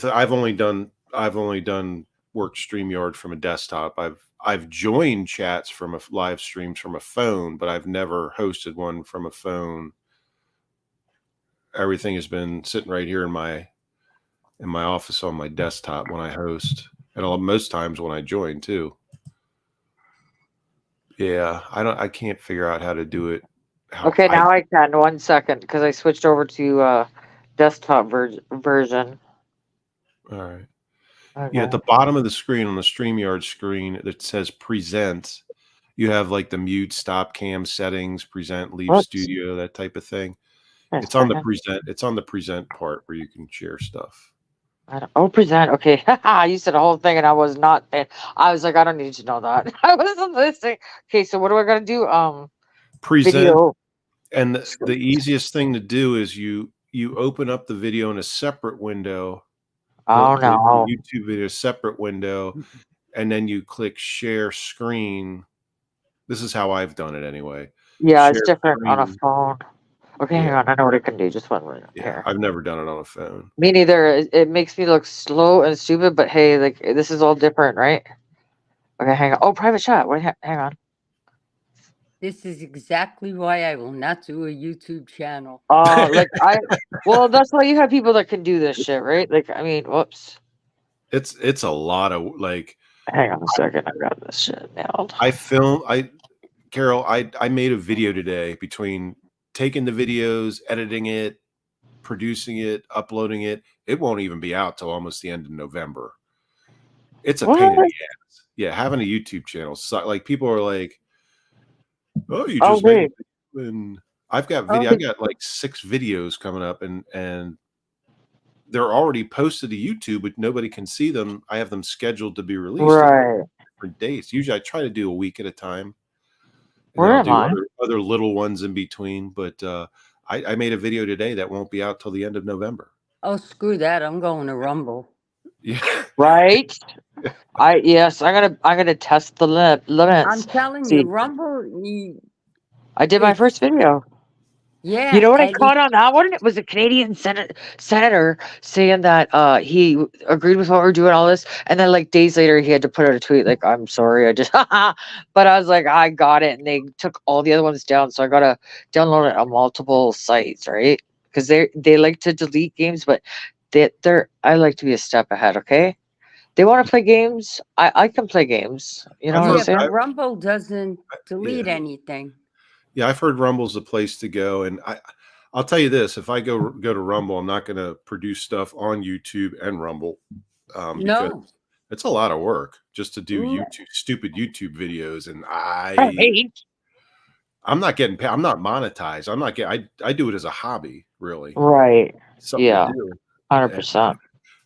I've only done work StreamYard from a desktop. I've joined chats from live streams from a phone, but I've never hosted one from a phone. Everything has been sitting right here in my office on my desktop when I host, and most times when I join too. Yeah, I can't figure out how to do it. Okay, now I can. 1 second, because I switched over to desktop version. All right. Okay. Yeah, at the bottom of the screen on the StreamYard screen that says present, you have like the mute, stop cam settings, present, leave studio, that type of thing. It's on the present. It's on the present part where you can share stuff. Present. Okay. You said the whole thing and I was not. I was like, I don't need to know that. I wasn't listening. Okay, so what do I got to do? Present. Video. And the easiest thing to do is you open up the video in a separate window. Oh, no. The YouTube video, separate window, and then you click share screen. This is how I've done it anyway. Yeah, share it's different screen. on a phone. Okay, hang on. I know what I can do. Just 1 minute. Yeah, here. I've never done it on a phone. Me neither. It makes me look slow and stupid, but hey, like, this is all different, right? Okay, hang on. Oh, private chat. Wait, hang on. This is exactly why I will not do a YouTube channel. Well, that's why you have people that can do this shit, right? Like, I mean, whoops. It's a lot of like. Hang on a second. I got this shit nailed. Carol, I made a video today between taking the videos, editing it, producing it, uploading it. It won't even be out till almost the end of November. It's a pain in the ass. Yeah, having a YouTube channel. So, like, people are like, "Oh, you just make a video." And I've got like 6 videos coming up, and they're already posted to YouTube, but nobody can see them. I have them scheduled to be released at different dates. Usually, I try to do a week at a time. And Where then I'll am do I? other little ones in between. But I made a video today that won't be out till the end of November. Oh, screw that. I'm going to Rumble. Yeah. Right? I'm gonna test the limits. I'm telling See, you, Rumble, I did my it's, first video. yeah, You know what I and caught on that one? It was a Canadian senator saying that he agreed with what we're doing, all this, and then like days later he had to put out a tweet like, "I'm sorry, I just," but I was like, I got it, and they took all the other ones down, so I gotta download it on multiple sites, right? Because they like to delete games, but I like to be a step ahead. Okay, they want to play games. I can play games. You know I've what I'm yeah, heard, saying? but Rumble doesn't delete yeah, anything. yeah, I've heard Rumble's the place to go, and I'll tell you this: if I go to Rumble, I'm not going to produce stuff on YouTube and Rumble because No. it's a lot of work just to do Yeah. stupid YouTube videos, and Right. I'm not getting paid. I'm not monetized. I'm not getting. I do it as a hobby, really. Right. Something Yeah. to do. 100%.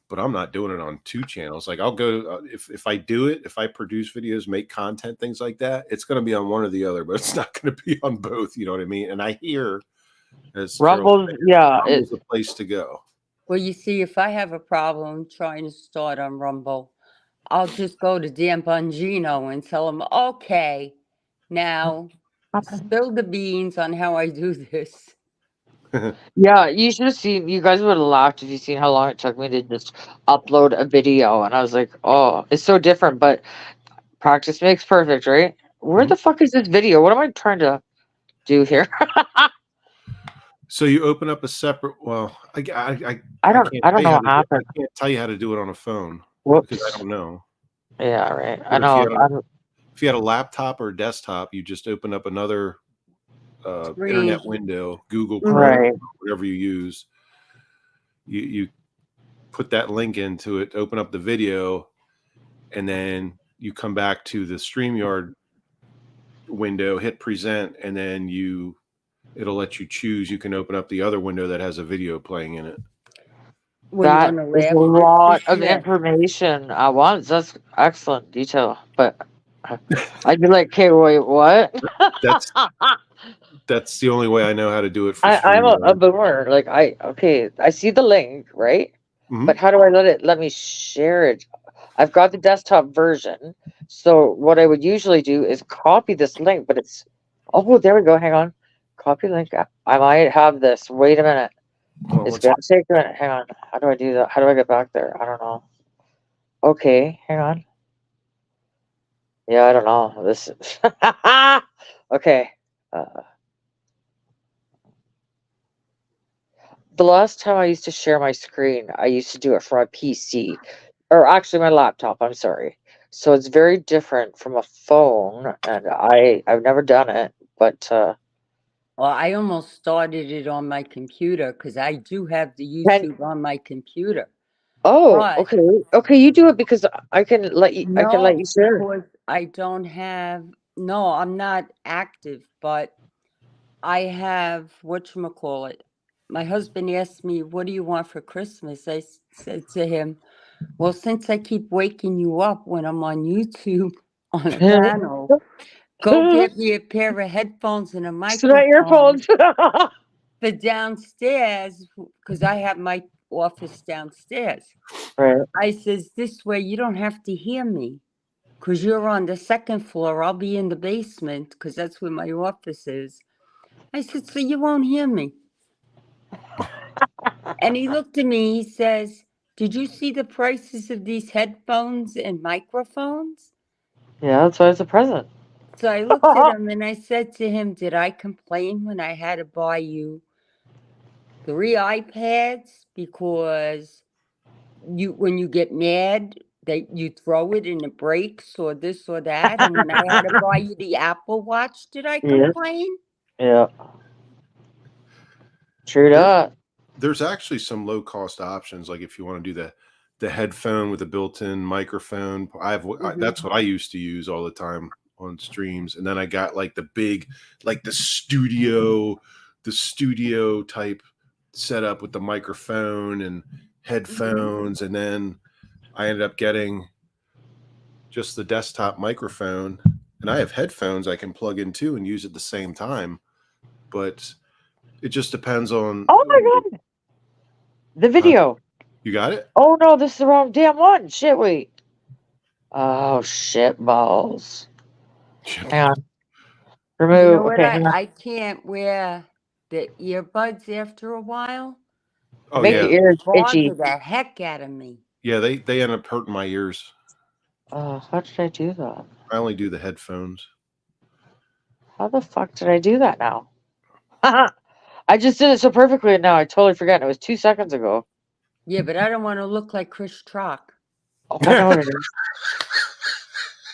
But I'm not doing it on 2 channels. Like, I'll go if I do it, if I produce videos, make content, things like that, it's going to be on one or the other, but it's not going to be on both. You know what I mean? And I hear, as Rumble, yeah. Rumble's the place to go. Well, you see, if I have a problem trying to start on Rumble, I'll just go to Dan Bongino and tell him, okay, now spill the beans on how I do this. Yeah, you should have seen. You guys would have laughed if you seen how long it took me to just upload a video, and I was like, "Oh, it's so different." But practice makes perfect, right? Where the fuck is this video? What am I trying to do here? So you open up a separate. Well, I I don't. can't I tell don't you know how what to. I happened. can't tell you how to do it on a phone because I Whoops. don't know. Yeah, right. I But if you know. had a laptop or a desktop, you just open up another internet window, Google Chrome, Right. whatever you use. You put that link into it, open up the video, and then you come back to the StreamYard window, hit present, and then it'll let you choose. You can open up the other window that has a video playing in it. Well, you That want to is a laugh? lot of information at once. That's excellent detail. But I'd be like, "Okay, wait, what?" That's the only way I know how to do it for I'm a StreamYard. boomer. Like I see the link, right? Mhm. But how do I let me share it? I've got the desktop version. So what I would usually do is copy this link, but oh, there we go. Hang on. Copy link. I might have this. Wait a minute. Well, It's gonna take a minute. Hang on. How do I do that? How do I get back there? I don't know. Okay, hang on. Yeah, I don't know. This okay. The last time I used to share my screen, I used to do it from a PC, or actually my laptop. I'm sorry. So it's very different from a phone, and I've never done it, but Well, I almost started it on my computer because I do have the can YouTube on my computer. oh, But okay, okay, you do it because I can let you. I can let you no, share. because I don't have, no, I'm not active, but I have, whatchamacallit. My husband asked me, what do you want for Christmas? I said to him, well, since I keep waking you up when I'm on YouTube on a panel, go get me a pair of headphones and a It's not microphone earphones. for downstairs because I have my office downstairs. Right. I says, this way you don't have to hear me because you're on the 2nd floor. I'll be in the basement because that's where my office is. I said, so you won't hear me. And he looked at me, he says, did you see the prices of these headphones and microphones? Yeah, that's why it's a present. So I looked at him and I said to him, did I complain when I had to buy you 3 iPads because when you get mad you throw it and it breaks or this or that. And when I had to buy you the Apple Watch, did I Yeah. complain? Yeah. True There, that. there's actually some low cost options, like if you want to do the headphone with a built-in microphone. That's what I used to use all the time on streams, and then I got like the big, like the studio type setup with the microphone and headphones, and then I ended up getting just the desktop microphone, and I have headphones I can plug in too and use at the same time, but it just depends on. Oh my god. The video. You got it? Oh no, this is the wrong damn one. Shit, wait. Oh shit balls. Hang on. You Remove. know what? Okay, hang on. I can't wear the earbuds after a while. Oh Make yeah, your ears itchy. Bother the heck out of me. yeah. They end up hurting my ears. How did I do that? I only do the headphones. How the fuck did I do that now? I just did it so perfectly and now I totally forgot. It was 2 seconds ago. Yeah, but I don't want to look like Chris Trock. Oh, I know what it is.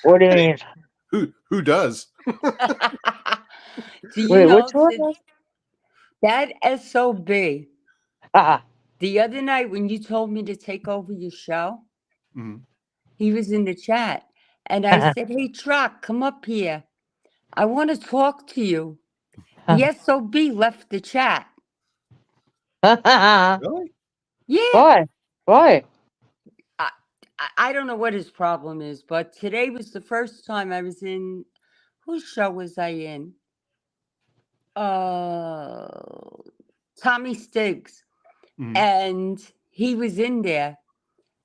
What do you mean? Who does? Do you Wait, know which one? that SOB? Ah, The other night when you told me to take over your show, Mhm. he was in the chat. And I said, hey, Trock, come up here. I want to talk to you. The SOB left the chat. Really? Yeah. Why? Why? I don't know what his problem is, but today was the first time I was in. Whose show was I in? Tommy Stiggs. Mhm. And he was in there.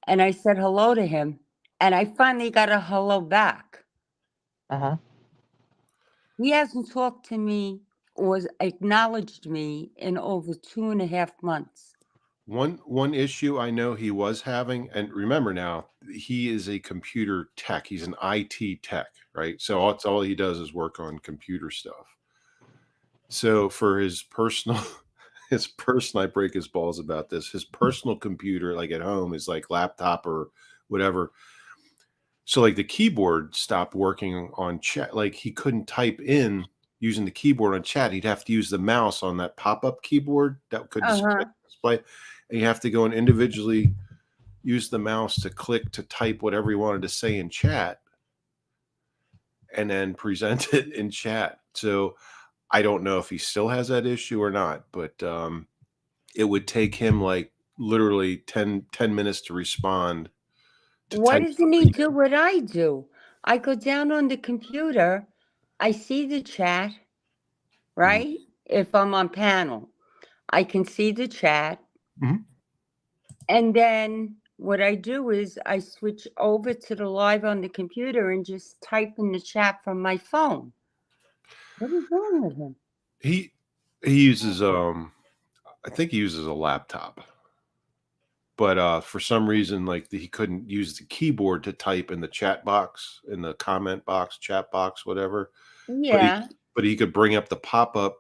And I said hello to him. And I finally got a hello back. Uh-huh. He hasn't talked to me or acknowledged me in over 2.5 months. One issue I know he was having, and remember now, he is a computer tech. He's an IT tech, right? So that's all he does is work on computer stuff. So for his personal, I break his balls about this. His personal computer, like at home, is like laptop or whatever. So like the keyboard stopped working on chat. Like he couldn't type in using the keyboard on chat. He'd have to use the mouse on that pop-up keyboard that could display. And you have to go and individually use the mouse to click to type whatever you wanted to say in chat and then present it in chat. So I don't know if he still has that issue or not, but it would take him like literally 10 minutes to respond. Why doesn't he do what I do? I go down on the computer, I see the chat, right? If I'm on panel, I can see the chat. Mhm. And then what I do is I switch over to the live on the computer and just type in the chat from my phone. What is wrong with him? He uses I think he uses a laptop. But for some reason, like he couldn't use the keyboard to type in the chat box, in the comment box, chat box, whatever. Yeah. But he could bring up the pop-up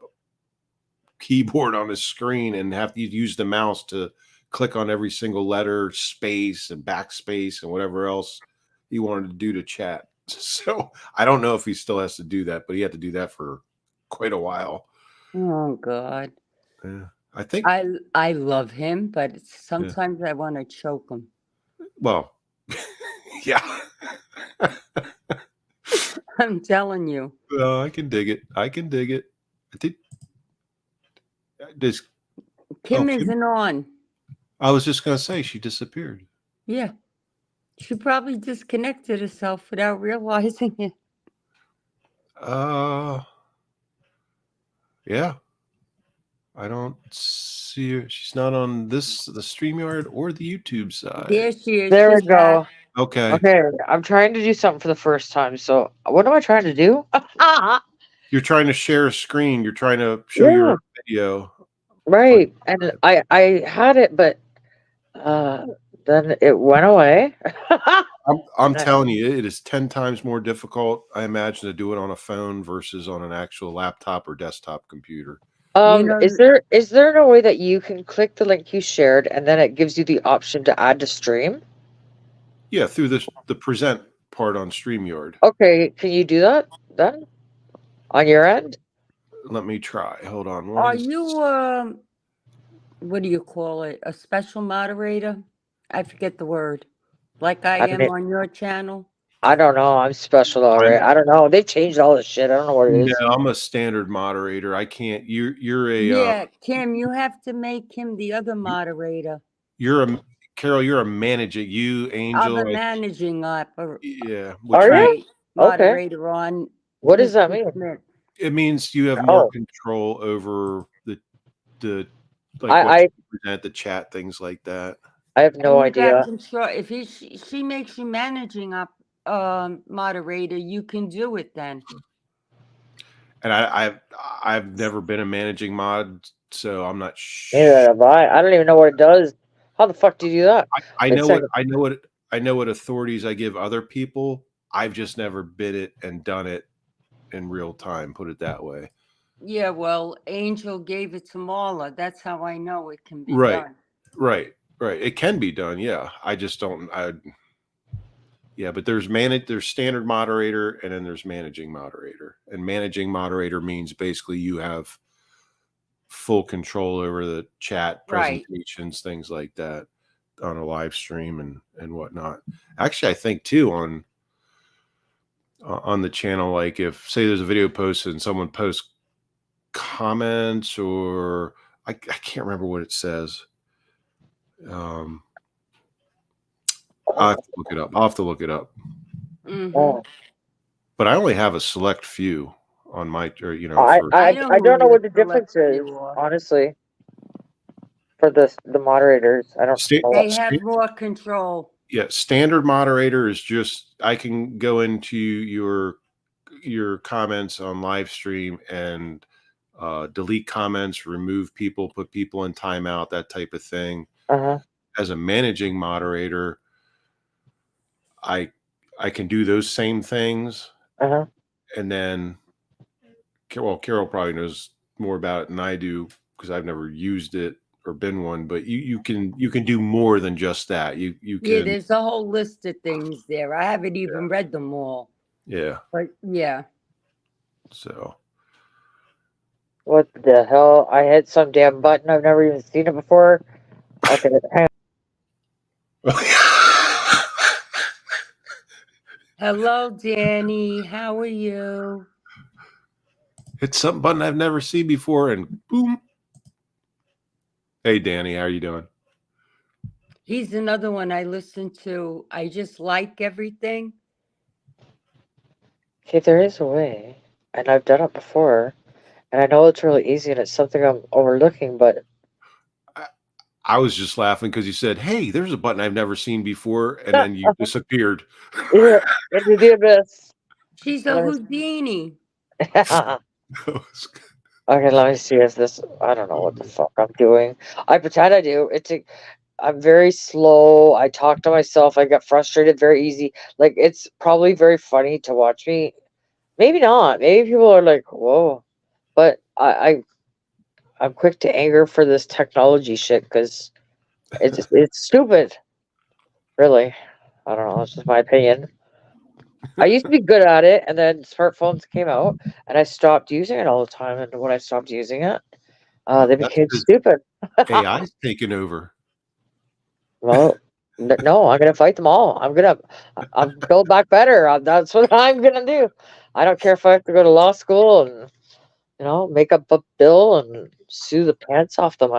keyboard on his screen and have to use the mouse to click on every single letter, space and backspace and whatever else he wanted to do to chat. So I don't know if he still has to do that, but he had to do that for quite a while. Oh God. Yeah. I think I love him, but sometimes I want to choke him. well, yeah. I'm telling you. Well, I can dig it. I think this Kim Kim? isn't on. I was just gonna say she disappeared. Yeah. She probably disconnected herself without realizing it. Yeah. I don't see her. She's not on the StreamYard or the YouTube side. There she is. There we She's back. go. Okay. Okay, I'm trying to do something for the first time. So what am I trying to do? You're trying to share a screen. You're trying to show your video. Right. And I had it, but then it went away. I'm telling you, it is 10 times more difficult, I imagine, to do it on a phone versus on an actual laptop or desktop computer. Is there no way that you can click the link you shared and then it gives you the option to add to stream? Yeah, through the present part on StreamYard. Okay, can you do that then on your end? Let me try. Hold on. Are you what do you call it? A special moderator? I forget the word. Like I I don't, am on your channel. I don't know. I'm special already. I don't know. They've changed all this shit. I don't know what it No, is. I'm a standard moderator. I can't. You're a Yeah, Kim, you have to make him the other moderator. you're a Carol. You're a manager. You I'm Angel. a managing Yeah. Are you? right Okay. moderator on What does that Mr. mean? Smith. It means you have more Oh, control over the like what I you present, the chat, things like that. I have no And you got idea. control. If she makes you managing up moderator, you can do it then. And I've never been a managing mod, so I'm not Neither sure. have I. I don't even know what it does. How the fuck do you do that? I It's know like, what authorities I give other people. I've just never bid it and done it in real time. Put it that way. Yeah, well, Angel gave it to Marla. That's how I know it can be Right, done. right. It can be done. Yeah, I just don't. Yeah, but there's standard moderator, and then there's managing moderator. And managing moderator means basically you have full control over the chat, Right. presentations, things like that on a live stream and whatnot. Actually, I think too on the channel, like if say there's a video posted and someone posts comments or I can't remember what it says. I'll have to look it up. I'll have to look it up. Mm-hmm. oh, But I only have a select few on my, or I for I I know I who don't know your what the select difference is, few are. honestly, for the moderators. I don't sta- know. They have more control. yeah, standard moderator is just I can go into your comments on live stream and delete comments, remove people, put people in timeout, that type of thing. Uh-huh. As a managing moderator, I can do those same things, Uh-huh. and then Carol probably knows more about it than I do because I've never used it or been one. But you can do more than just that. You Yeah, can there's a whole list of things there. I haven't even read them all. yeah. But yeah. So What the hell? I hit some damn button. I've never even seen it before. Okay, hang Hello, Danny. How are you? hit some button I've never seen before, and boom. Hey, Danny, how are you doing? He's another one I listen to. I just like everything. Okay, there is a way, and I've done it before, and I know it's really easy, and it's something I'm overlooking, but I was just laughing because you said, "Hey, there's a button I've never seen before," and then you disappeared. yeah, into the abyss. She's a Houdini. Okay, let me see. Is this? I don't know what the fuck I'm doing. I pretend I do. I'm very slow. I talk to myself. I get frustrated very easy. Like it's probably very funny to watch me. Maybe not. Maybe people are like, "Whoa," but I'm quick to anger for this technology shit because it's stupid. Really, I don't know. That's just my opinion. I used to be good at it, and then smartphones came out, and I stopped using it all the time. And when I stopped using it, they That's became because stupid. AI's taken over. Well, no, I'm gonna fight them all. I'm build back better. That's what I'm gonna do. I don't care if I have to go to law school and make up a bill and sue the pants off them.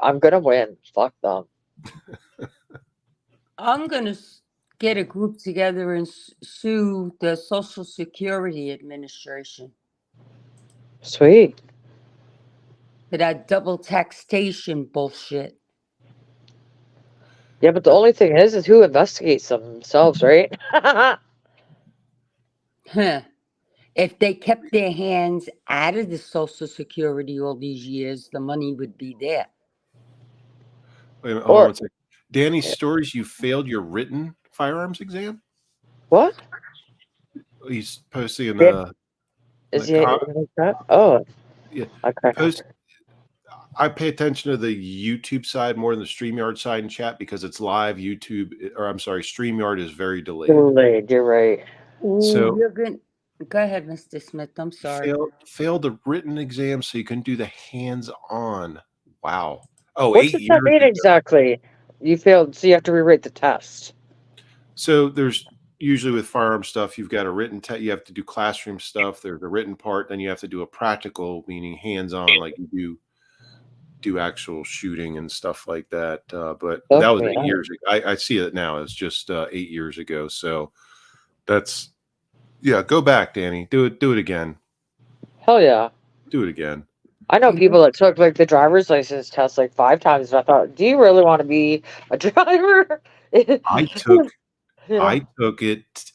I'm gonna win. Fuck them. I'm going to get a group together and sue the Social Security Administration Sweet. for that double taxation bullshit. Yeah, but the only thing is who investigates themselves, right? Huh. If they kept their hands out of the Social Security all these years, the money would be there. Wait a minute, hold on Or one second. Danny, stories you failed your written firearms exam? what? He's posting in Yeah. the Is he com- in the chat? Oh, yeah. okay. Post. I pay attention to the YouTube side more than the StreamYard side in chat because it's live. YouTube, or I'm sorry, StreamYard is very delayed. Delayed, you're right. Ooh, So you're going go ahead, Mr. Smith. I'm sorry. failed the written exam, so you can do the hands-on. Wow. Oh, What 8 does that years mean ago. exactly? You failed, so you have to rewrite the test. So there's usually with firearm stuff, you've got a written test. You have to do classroom stuff. There's a written part. Then you have to do a practical, meaning hands-on, like you do actual shooting and stuff like that. But that was Okay. 8 years ago. I see it now. It's just 8 years ago. So that's go back, Danny. Do it again. Hell yeah. Do it again. I know people that took like the driver's license test like 5 times, and I thought, do you really want to be a driver? I took Yeah. it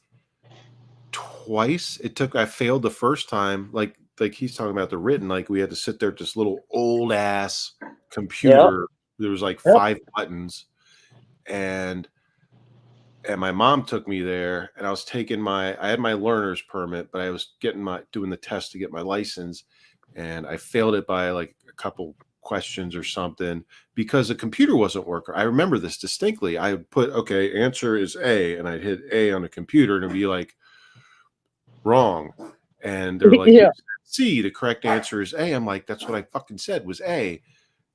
twice. I failed the first time, like he's talking about the written, like we had to sit there at this little old ass computer. There was like 5 buttons, and my mom took me there, and I was taking I had my learner's permit, but I was doing the test to get my license, and I failed it by like a couple questions or something because the computer wasn't working. I remember this distinctly. I put, okay, answer is A, and I'd hit A on the computer, and it'd be like, wrong. And they're like, Yeah. C, the correct answer is A. I'm like, that's what I fucking said was A.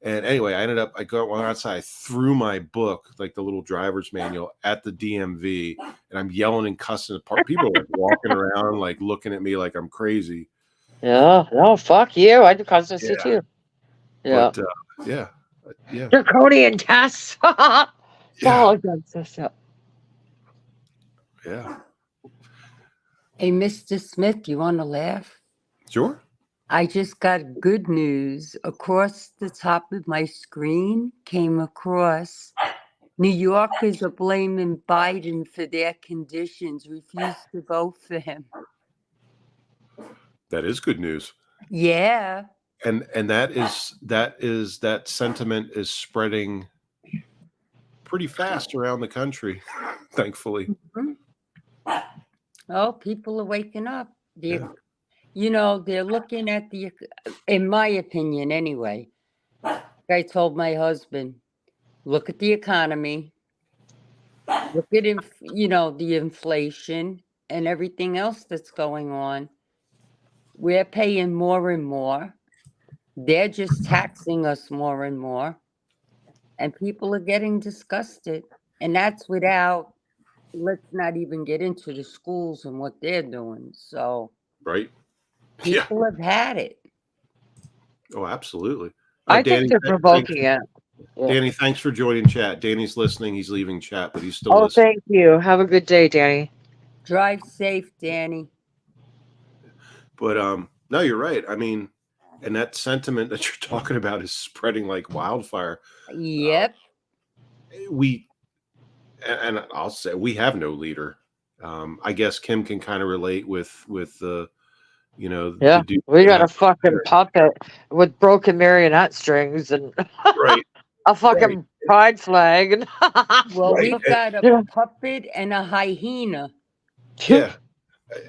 And anyway, I went outside, I threw my book, like the little driver's manual, at the DMV, and I'm yelling and cussing apart. People are like walking around, like looking at me like I'm crazy. Yeah. No, fuck you. I do constancy too. Yeah. But yeah. Draconian tests. All against us. Yeah. Hey, Mr. Smith, you want to laugh? Sure. I just got good news. Across the top of my screen came across New Yorkers are blaming Biden for their conditions, refuse to vote for him. That is good news. Yeah. And that sentiment is spreading pretty fast around the country, thankfully. Mm-hmm. Oh, people are waking up. They're looking at in my opinion anyway, I told my husband, look at the economy, look at the inflation and everything else that's going on. We're paying more and more. They're just taxing us more and more. And people are getting disgusted. And that's without, let's not even get into the schools and what they're doing. So right. People have had it. Oh, absolutely. I think they're provoking it. Yeah. Danny, thanks for joining chat. Danny's listening. He's leaving chat, but he's still listening. Thank you. Have a good day, Danny. Drive safe, Danny. But no, you're right. I mean, and that sentiment that you're talking about is spreading like wildfire. Yep. And I'll say we have no leader. I guess Kim can kind of relate with the. Yeah, we got a fucking puppet with broken marionette strings and right. a fucking pride flag. Well, we've got a puppet and a hyena. Yeah,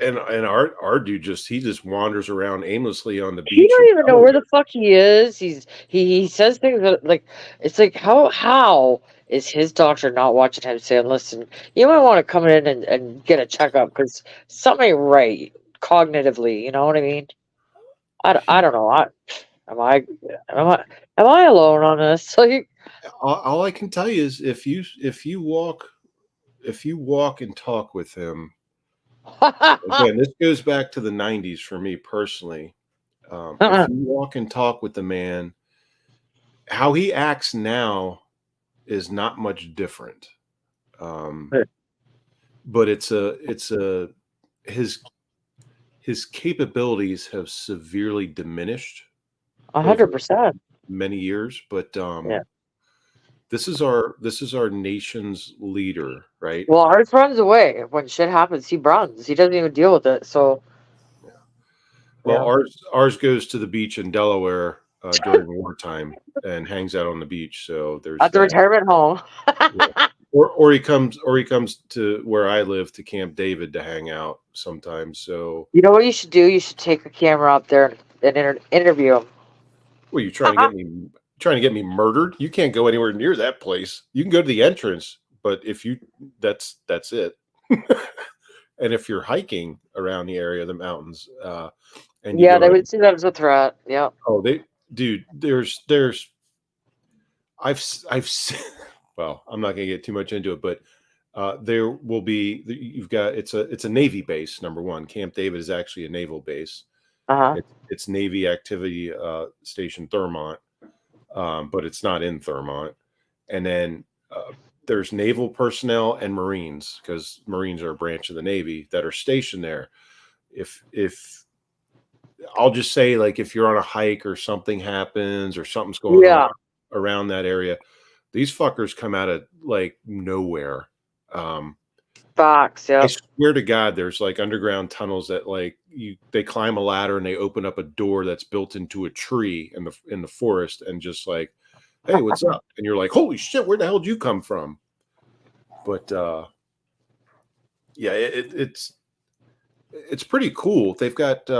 and our dude he just wanders around aimlessly on the beach. He don't even know where the fuck he is. He says things that like it's like how is his doctor not watching him saying, listen, you might want to come in and get a checkup because something ain't right cognitively, you know what I mean? I don't know. Am I alone on this? Like, all I can tell you is if you walk and talk with him, again, this goes back to the 90s for me personally. If you walk and talk with the man, how he acts now is not much different. But his capabilities have severely diminished 100%. many years, but this is our nation's leader, right? Well, ours runs away when shit happens. He runs. He doesn't even deal with it. So, well, ours goes to the beach in Delaware during wartime and hangs out on the beach. So there's at the retirement home. Or he comes to where I live to Camp David to hang out sometimes. So you know what you should do? You should take a camera up there and interview him. Well, you trying to get me trying to get me murdered? You can't go anywhere near that place. You can go to the entrance, but if you that's it. And if you're hiking around the area of the mountains, and you Yeah, go they to, would see that as a threat. Yep. oh, dude, I've well, I'm not going to get too much into it, but there will be, you've got, it's a Navy base. Number one, Camp David is actually a naval base. Uh-huh. It's Navy Activity Station Thurmont, but it's not in Thurmont. And then there's naval personnel and Marines, because Marines are a branch of the Navy that are stationed there. If I'll just say, like, if you're on a hike or something happens or something's going on around that area, these fuckers come out of like nowhere. Facts, I yeah. swear to God, there's like underground tunnels that like they climb a ladder and they open up a door that's built into a tree in the forest, and just like, hey, what's up? And you're like, holy shit, where the hell did you come from? But yeah, it's pretty cool. They've got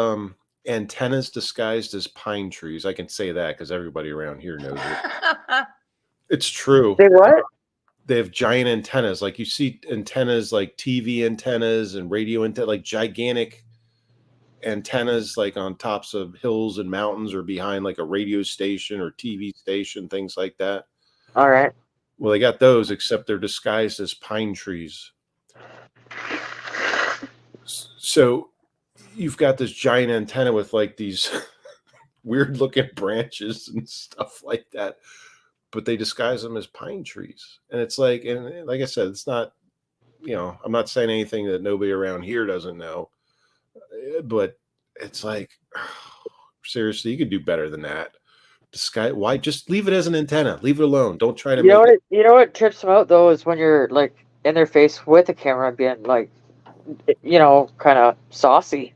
antennas disguised as pine trees. I can say that because everybody around here knows it. It's true. They what? They have giant antennas. Like you see antennas like TV antennas and radio antennas, like gigantic antennas, like on tops of hills and mountains or behind like a radio station or TV station, things like that. All right. Well, they got those, except they're disguised as pine trees. So you've got this giant antenna with like these weird looking branches and stuff like that, but they disguise them as pine trees. And it's like, and like I said, it's not, I'm not saying anything that nobody around here doesn't know, but it's like, seriously, you could do better than that. Why just leave it as an antenna? Leave it alone. Don't try to You know what trips them out though is when you're like in their face with the camera being like, kind of saucy.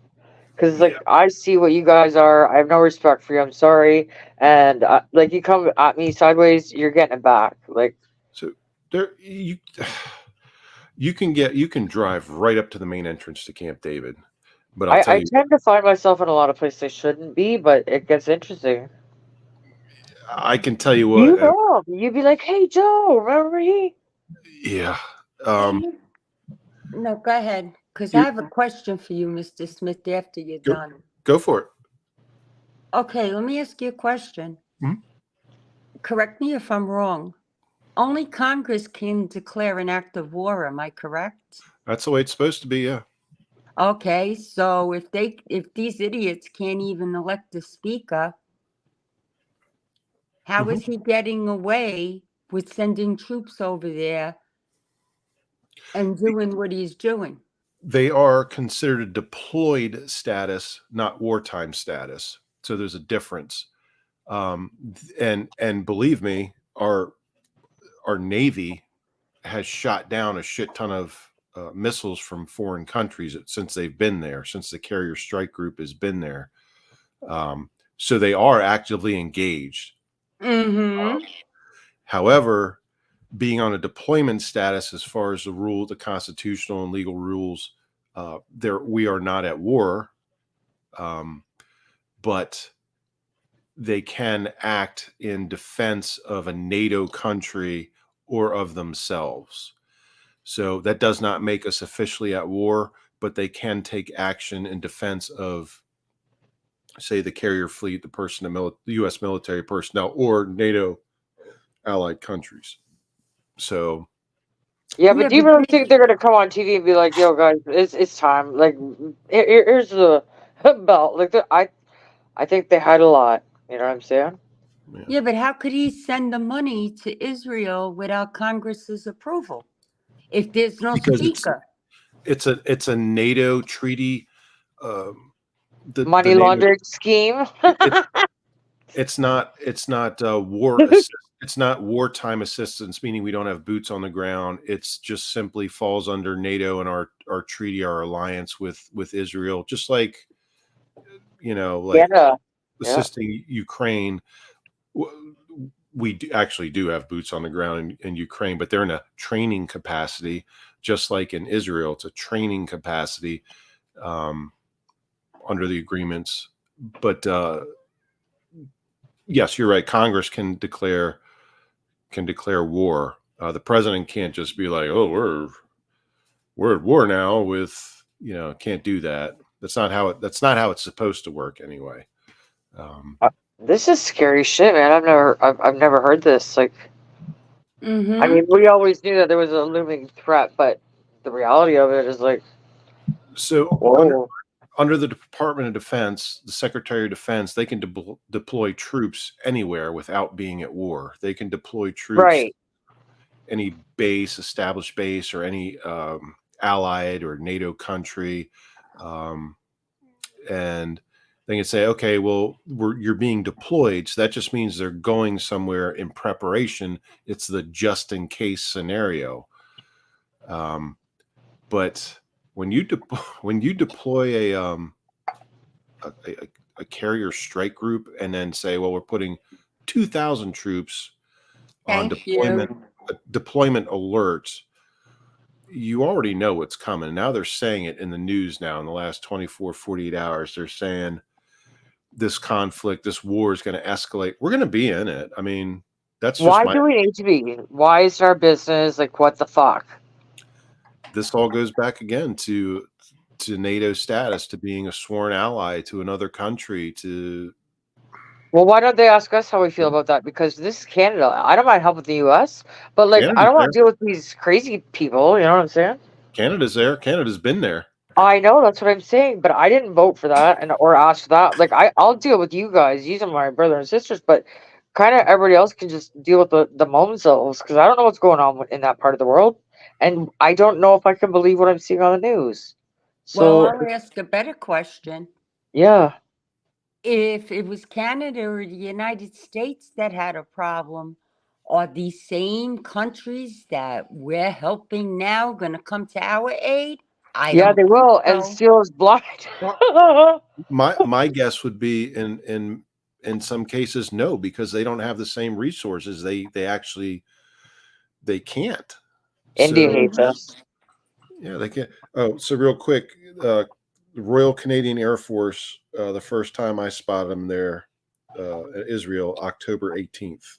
Because like I see what you guys are. I have no respect for you. I'm sorry. And like you come at me sideways, you're getting it back. Like so, there you can drive right up to the main entrance to Camp David. But I tend to find myself in a lot of places I shouldn't be, but it gets interesting. I can tell you what. You'd be like, "Hey, Joe, remember he?" Yeah. No, go ahead. Because I have a question for you, Mr. Smith, after you're done. Go for it. Okay, let me ask you a question. Mm-hmm. Correct me if I'm wrong. Only Congress can declare an act of war, am I correct? That's the way it's supposed to be, yeah. Okay, so if these idiots can't even elect a speaker, how is he getting away with sending troops over there and doing what he's doing? They are considered a deployed status, not wartime status. So there's a difference. And believe me, our Navy has shot down a shit ton of missiles from foreign countries since they've been there, since the Carrier Strike Group has been there. So they are actively engaged. Mm-hmm. However, being on a deployment status, as far as the constitutional and legal rules, we are not at war, but they can act in defense of a NATO country or of themselves. So that does not make us officially at war, but they can take action in defense of, say, the carrier fleet, the U.S. military personnel, or NATO allied countries. So, yeah, but do you really think they're gonna come on TV and be like, "Yo, guys, it's time"? Like, here's the belt. Like, I think they hide a lot. You know what I'm saying? Yeah, but how could he send the money to Israel without Congress's approval if there's no speaker? It's a NATO treaty. Money laundering scheme. It's not war. It's not wartime assistance, meaning we don't have boots on the ground. It's just simply falls under NATO and our treaty, our alliance with Israel. Just like, assisting Ukraine. We actually do have boots on the ground in Ukraine, but they're in a training capacity, just like in Israel. It's a training capacity under the agreements. But yes, you're right. Congress can declare war. The president can't just be like, "Oh, we're at war now." Can't do that. That's not how it's supposed to work anyway. This is scary shit, man. I've never heard this. Like, I Mm-hmm. mean, we always knew that there was a looming threat, but the reality of it is like, So whoa. under the Department of Defense, the Secretary of Defense, they can deploy troops anywhere without being at war. They can deploy troops Right. any established base, or any allied or NATO country, and they can say, okay, well, you're being deployed, so that just means they're going somewhere in preparation. It's the just in case scenario. But when you deploy a carrier strike group and then say, well, we're putting 2,000 troops on Thank you. deployment alerts, you already know what's coming. Now they're saying it in the news now in the last 24, 48 hours. They're saying this conflict, this war is going to escalate. We're going to be in it. I mean, that's just Why do we need to be? Why is it our business? Like, what the fuck? This all goes back again to NATO status, to being a sworn ally to another country, to Well, why don't they ask us how we feel about that? Because this is Canada. I don't mind helping the U.S., but like, I Canada's don't want there. to deal with these crazy people. You know what I'm saying? Canada's there. Canada's been there. I know that's what I'm saying, but I didn't vote for that or ask for that. Like, I'll deal with you guys. These are my brother and sisters, but kind of everybody else can just deal with the themselves because I don't know what's going on in that part of the world, and I don't know if I can believe what I'm seeing on the news. Well, So I'll ask a better question. yeah, If it was Canada or the United States that had a problem, are these same countries that we're helping now going to come to our aid? I yeah, don't they think will, and so. steal his blind. My guess would be in some cases no, because they don't have the same resources. They can't. India So hates us. yeah, they can't. Oh, so real quick, the Royal Canadian Air Force. The first time I spotted them there, at Israel, October 18th.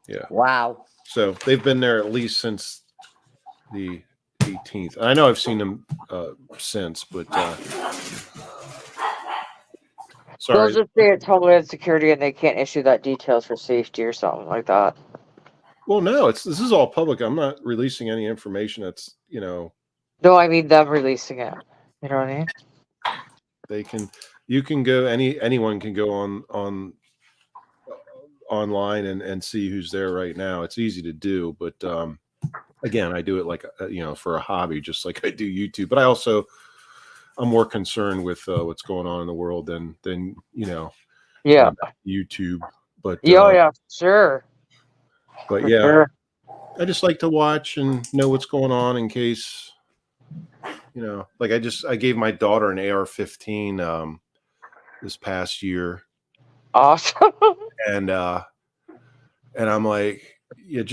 Yeah. Wow. So they've been there at least since the 18th. I know I've seen them since, but They'll sorry. just say it's Homeland Security, and they can't issue that details for safety or something like that. Well, no, this is all public. I'm not releasing any information that's, No, I mean them releasing it. You know what I mean? you can go, anyone can go online and see who's there right now. It's easy to do, but again, I do it like for a hobby, just like I do YouTube. But I'm more concerned with what's going on in the world than Yeah. YouTube. But Yeah, sure. but For yeah, sure. I just like to watch and know what's going on in case, like I gave my daughter an AR-15 this past year, Awesome. and I'm like, yeah,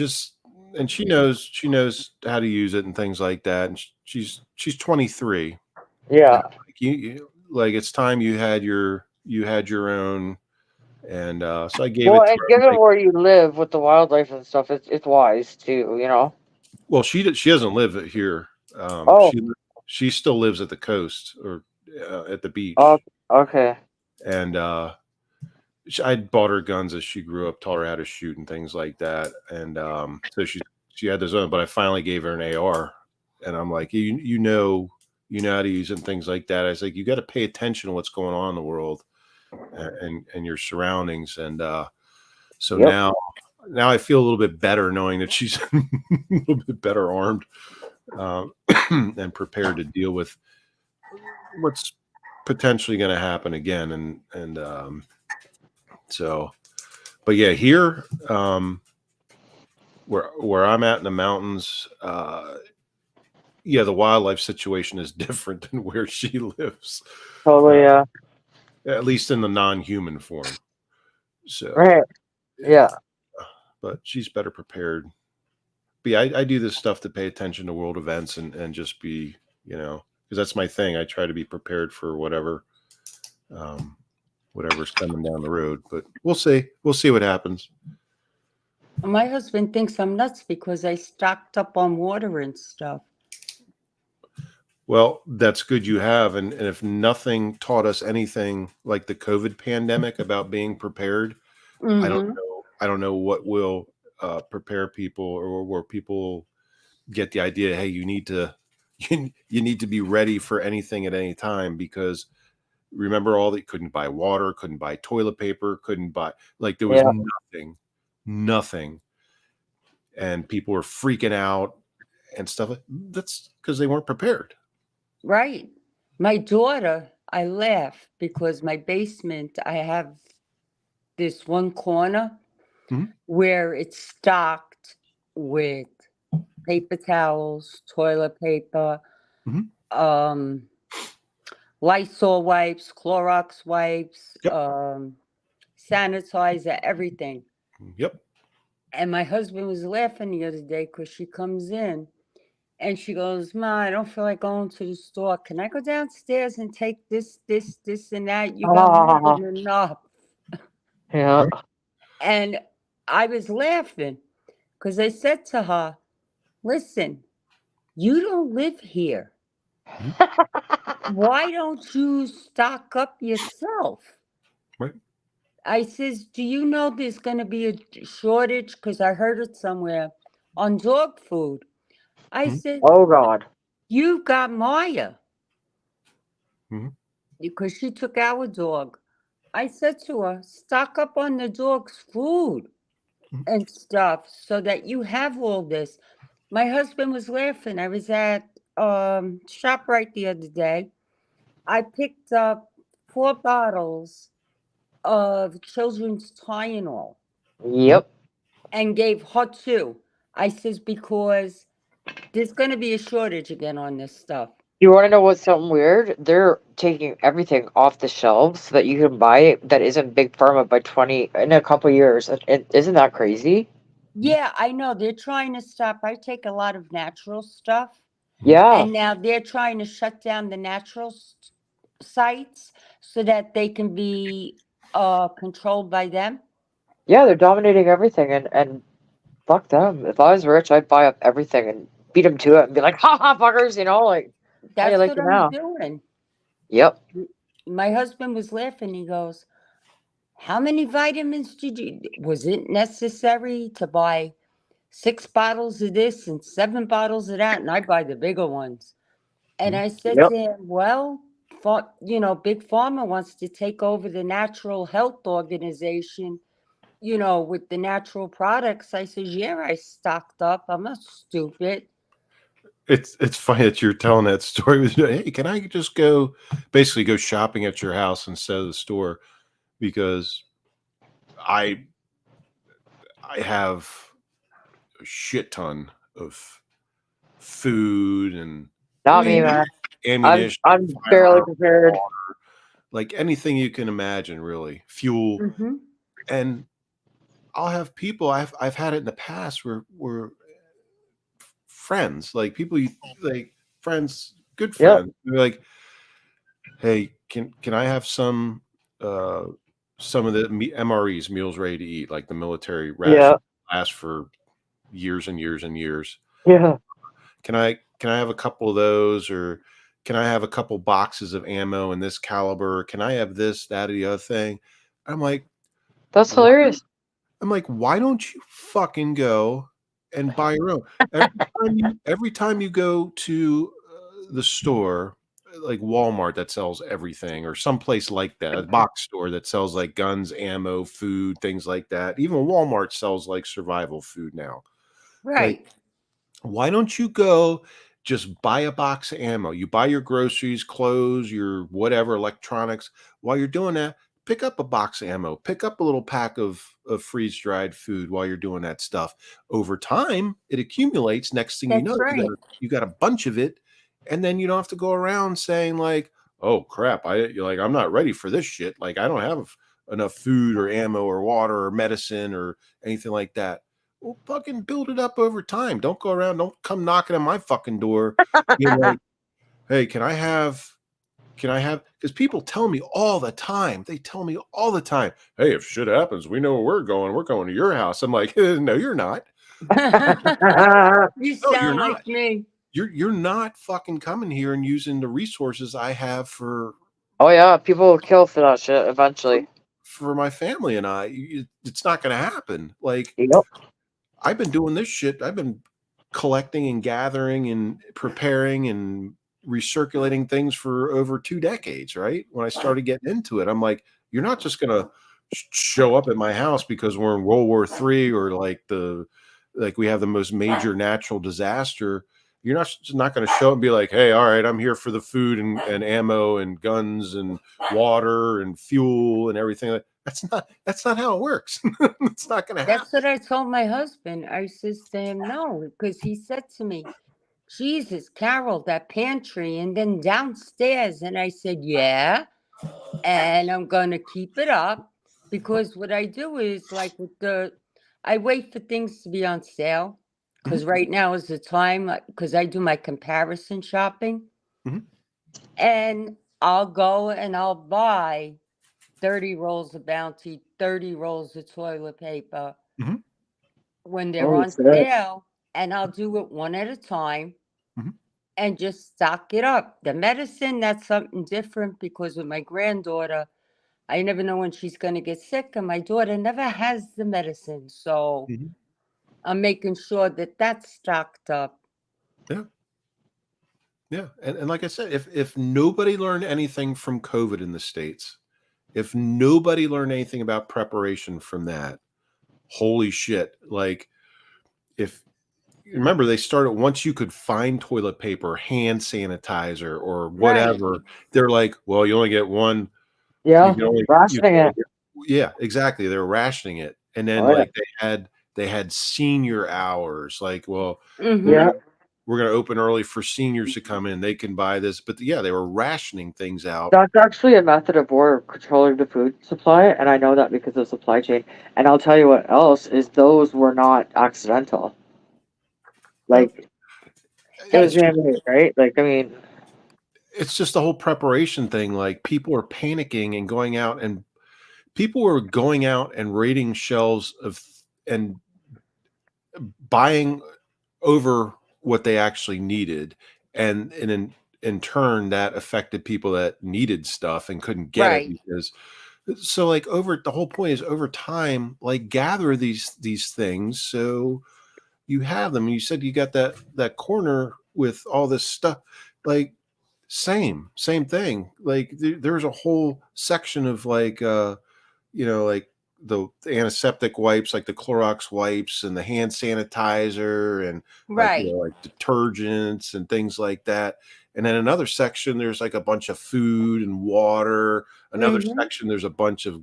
and she knows how to use it and things like that, and she's 23. Yeah. Like it's time you had your own, and so I gave Well, it to and her. given Like, where you live with the wildlife and stuff, it's wise too. You know. well, she doesn't live here. Oh. She still lives at the coast, or at the beach. Oh. Okay. And I bought her guns as she grew up, taught her how to shoot and things like that. And so she had those own, but I finally gave her an AR, and I'm like, you know how to use it and things like that. I was like, you got to pay attention to what's going on in the world and your surroundings. And so Yep. now I feel a little bit better knowing that she's a little bit better armed and prepared to deal with what's potentially going to happen again. And so, but yeah, here, where I'm at in the mountains, yeah, the wildlife situation is different than where she lives. Totally. Yeah. At least in the non-human form. So, Right. Yeah. but she's better prepared. But yeah, I do this stuff to pay attention to world events and just be, because that's my thing. I try to be prepared for whatever whatever's coming down the road. But we'll see. We'll see what happens. My husband thinks I'm nuts because I stocked up on water and stuff. Well, that's good you have. And if nothing taught us anything like the COVID pandemic about being prepared, I don't Mm-hmm. know. I don't know what will prepare people, or where people get the idea. Hey, you need to you need to be ready for anything at any time, because remember, all that, couldn't buy water, couldn't buy toilet paper, couldn't buy, like, there was Yeah. nothing, and people were freaking out and stuff. That's because they weren't prepared. Right. My daughter, I laugh because my basement, I have this one corner Mhm. where it's stocked with paper towels, toilet paper, Mhm. Lysol wipes, Clorox wipes, Yep. sanitizer, everything. Yep. And my husband was laughing the other day because she comes in and she goes, Ma, I don't feel like going to the store. Can I go downstairs and take this, and that? You got more than enough. Yeah. And I was laughing because I said to her, listen, you don't live here. Why don't you stock up yourself? Right. I says, do you know there's going to be a shortage? Because I heard it somewhere on dog food. I Mhm. said, Oh God. you've got Maya Mhm. because she took our dog. I said to her, stock up on the dog's food Mhm. and stuff so that you have all this. My husband was laughing. I was at ShopRite the other day. I picked up 4 bottles of children's Tylenol Yep. and gave her 2. I says, because there's going to be a shortage again on this stuff. You want to know what's something weird? They're taking everything off the shelves so that you can buy it that isn't Big Pharma by 20 in a couple years. Isn't that crazy? Yeah, I know. They're trying to stop. I take a lot of natural stuff. Yeah. And now they're trying to shut down the natural sites so that they can be controlled by them. Yeah, they're dominating everything, and fuck them. If I was rich, I'd buy up everything and beat them to it and be like, ha ha, fuckers, like, how you That's like what it I'm now? doing. Yep. My husband was laughing. He goes, how many vitamins did you? Was it necessary to buy 6 bottles of this and 7 bottles of that? And I buy the bigger ones. And I said Yep. to him, well, Big Pharma wants to take over the Natural Health Organization, with the natural products. I says, yeah, I stocked up. I'm not stupid. It's funny that you're telling that story. Hey, can I just basically go shopping at your house instead of the store? Because I have a shit ton of food and Not me, Mm-hmm. man. ammunition, I'm barely firearms, prepared. water, like anything you can imagine, really, fuel. Mm-hmm. And I'll have people, I've had it in the past where friends, like people like friends, good Yep. friends, they're like, hey, can I have some of the MREs, meals ready to eat, like the military ration Yeah. last for years and years and years. Yeah. Can I have a couple of those, or can I have a couple boxes of ammo in this caliber? Can I have this, that, or the other thing? I'm like, That's why hilarious. why don't you fucking go and buy your own? Every time you go to the store, like Walmart that sells everything, or someplace like that, a box store that sells like guns, ammo, food, things like that. Even Walmart sells like survival food now. Like, Right. why don't you go just buy a box of ammo? You buy your groceries, clothes, your whatever, electronics. While you're doing that, pick up a box of ammo, pick up a little pack of freeze-dried food while you're doing that stuff. Over time, it accumulates. Next thing you That's know, right. you got a bunch of it, and then you don't have to go around saying like, "Oh crap, you're like, I'm not ready for this shit. Like, I don't have enough food or ammo or water or medicine or anything like that." Well, fucking build it up over time. Don't go around. Don't come knocking on my fucking door. Being like, hey, can I have, because people tell me all the time, they tell me all the time, hey, if shit happens, we know where we're going to your house. I'm like, no, you're not. You No, you're sound not. like me. You're not fucking coming here and using the resources I have for Oh yeah, people will kill for that shit eventually. my family and I. It's not going to happen. Like, Yep. I've been doing this shit. I've been collecting and gathering and preparing and recirculating things for over 2 decades, right? When I started getting into it, I'm like, you're not just going to show up at my house because we're in World War III or like we have the most major natural disaster. You're not going to show up and be like, hey, all right, I'm here for the food and ammo and guns and water and fuel and everything. That's not how it works. It's not going to happen. That's what I told my husband. I says to him, no, because he said to me, Jesus, Carol, that pantry, and then downstairs. And I said, yeah, and I'm going to keep it up, because what I do is like I wait for things to be on sale, because right now is the time, because I do my comparison shopping. Mhm. And I'll go and I'll buy 30 rolls of Bounty, 30 rolls of toilet paper Mhm. when they're Oh, on shit. sale, and I'll do it one at a time Mhm. and just stock it up. The medicine, that's something different, because with my granddaughter, I never know when she's going to get sick, and my daughter never has the medicine. So Mhm. I'm making sure that that's stocked up. Yeah. Yeah. And like I said, if nobody learned anything from COVID in the States, if nobody learned anything about preparation from that, holy shit. Like, if remember, they started once you could find toilet paper, hand sanitizer, or whatever, they're like, well, you only get one. Yeah, You rationing can only it. get, yeah, exactly. They're rationing it. And then Oh yeah. like they had senior hours. Like, well, Mhm. we're Yeah. we're going to open early for seniors to come in. They can buy this. But yeah, they were rationing things out. That's actually a method of war of controlling the food supply, and I know that because of supply chain. And I'll tell you what else is those were not accidental. Like it was It's just, man-made, right? Like I mean, it's just the whole preparation thing. Like, people are panicking and going out, and people were going out and raiding shelves and buying over what they actually needed, and in turn that affected people that needed stuff and couldn't get it, Right. because so like over the whole point is over time, like, gather these things so you have them. You said you got that corner with all this stuff, like, same thing. Like, there's a whole section of like like the antiseptic wipes, like the Clorox wipes and the hand sanitizer, and like, Right. like detergents and things like that. And then another section, there's like a bunch of food and water. Another Mhm. section, there's a bunch of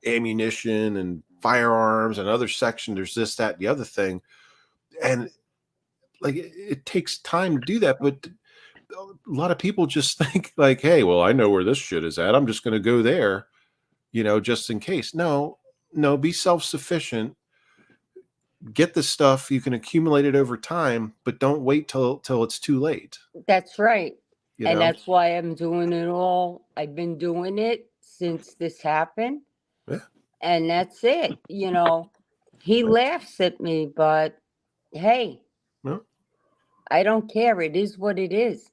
ammunition and firearms. Another section, there's this, that, and the other thing. And like, it takes time to do that, but a lot of people just think like, hey, well, I know where this shit is at. I'm just going to go there, just in case. No, be self-sufficient. Get the stuff. You can accumulate it over time, but don't wait till it's too late. That's right. You And know? that's why I'm doing it all. I've been doing it since this happened. Yeah. And that's it. He laughs at me, but hey, No. I don't care. It is what it is.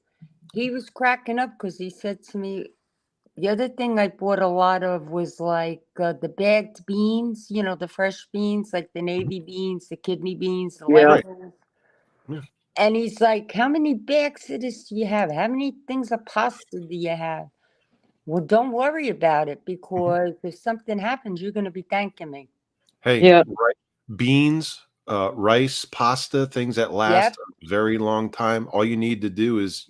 He was cracking up because he said to me, the other thing I bought a lot of was like the bagged beans, the fresh beans, like the navy beans, the kidney beans, the yeah. Right. lentils. Yeah. And he's like, how many bags of this do you have? How many things of pasta do you have? Well, don't worry about it, because if something happens, you're going to be thanking me. Hey, Yeah. right. Beans, rice, pasta, things that last Yep. a very long time. All you need to do is,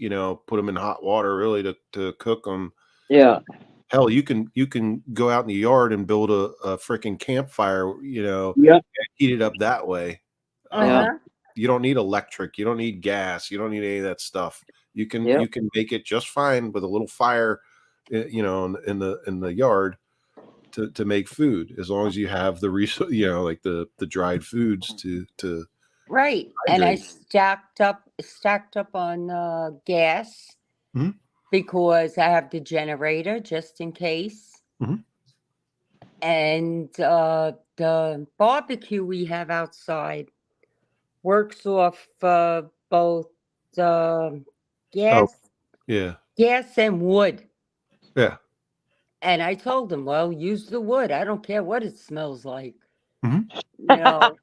put them in hot water, really, to cook them. Yeah. Hell, you can go out in the yard and build a freaking campfire, Yep. heat it up that way. Yeah. You don't need electric, you don't need gas, you don't need any of that stuff. You can Yep. you can make it just fine with a little fire, in the yard to make food, as long as you have the resource, like the dried foods to Right. And I hydrate. stacked up on gas. Mhm. because I have the generator just in case. Mhm. And the barbecue we have outside works off both gas, Yeah. gas and wood. Yeah. And I told him, well, use the wood. I don't care what it smells like. Mhm. You know,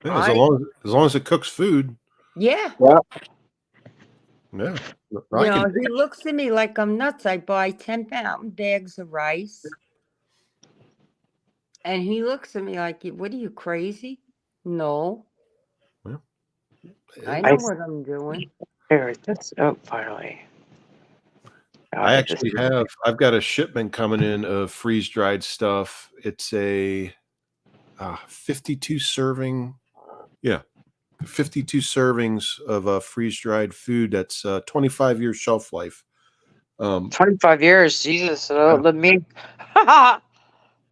Yeah, I as long as it cooks food. yeah. Yeah. You I can know, he looks at me like I'm nuts. I buy 10-pound bags of rice. And he looks at me like, what are you, crazy? No, Well, I it- know what I'm doing. Here, that's finally. I I just actually I've got a shipment coming in of freeze-dried stuff. It's a 52 serving. Yeah. 52 servings of freeze-dried food that's 25 year shelf life. 25 years, Jesus. Let me.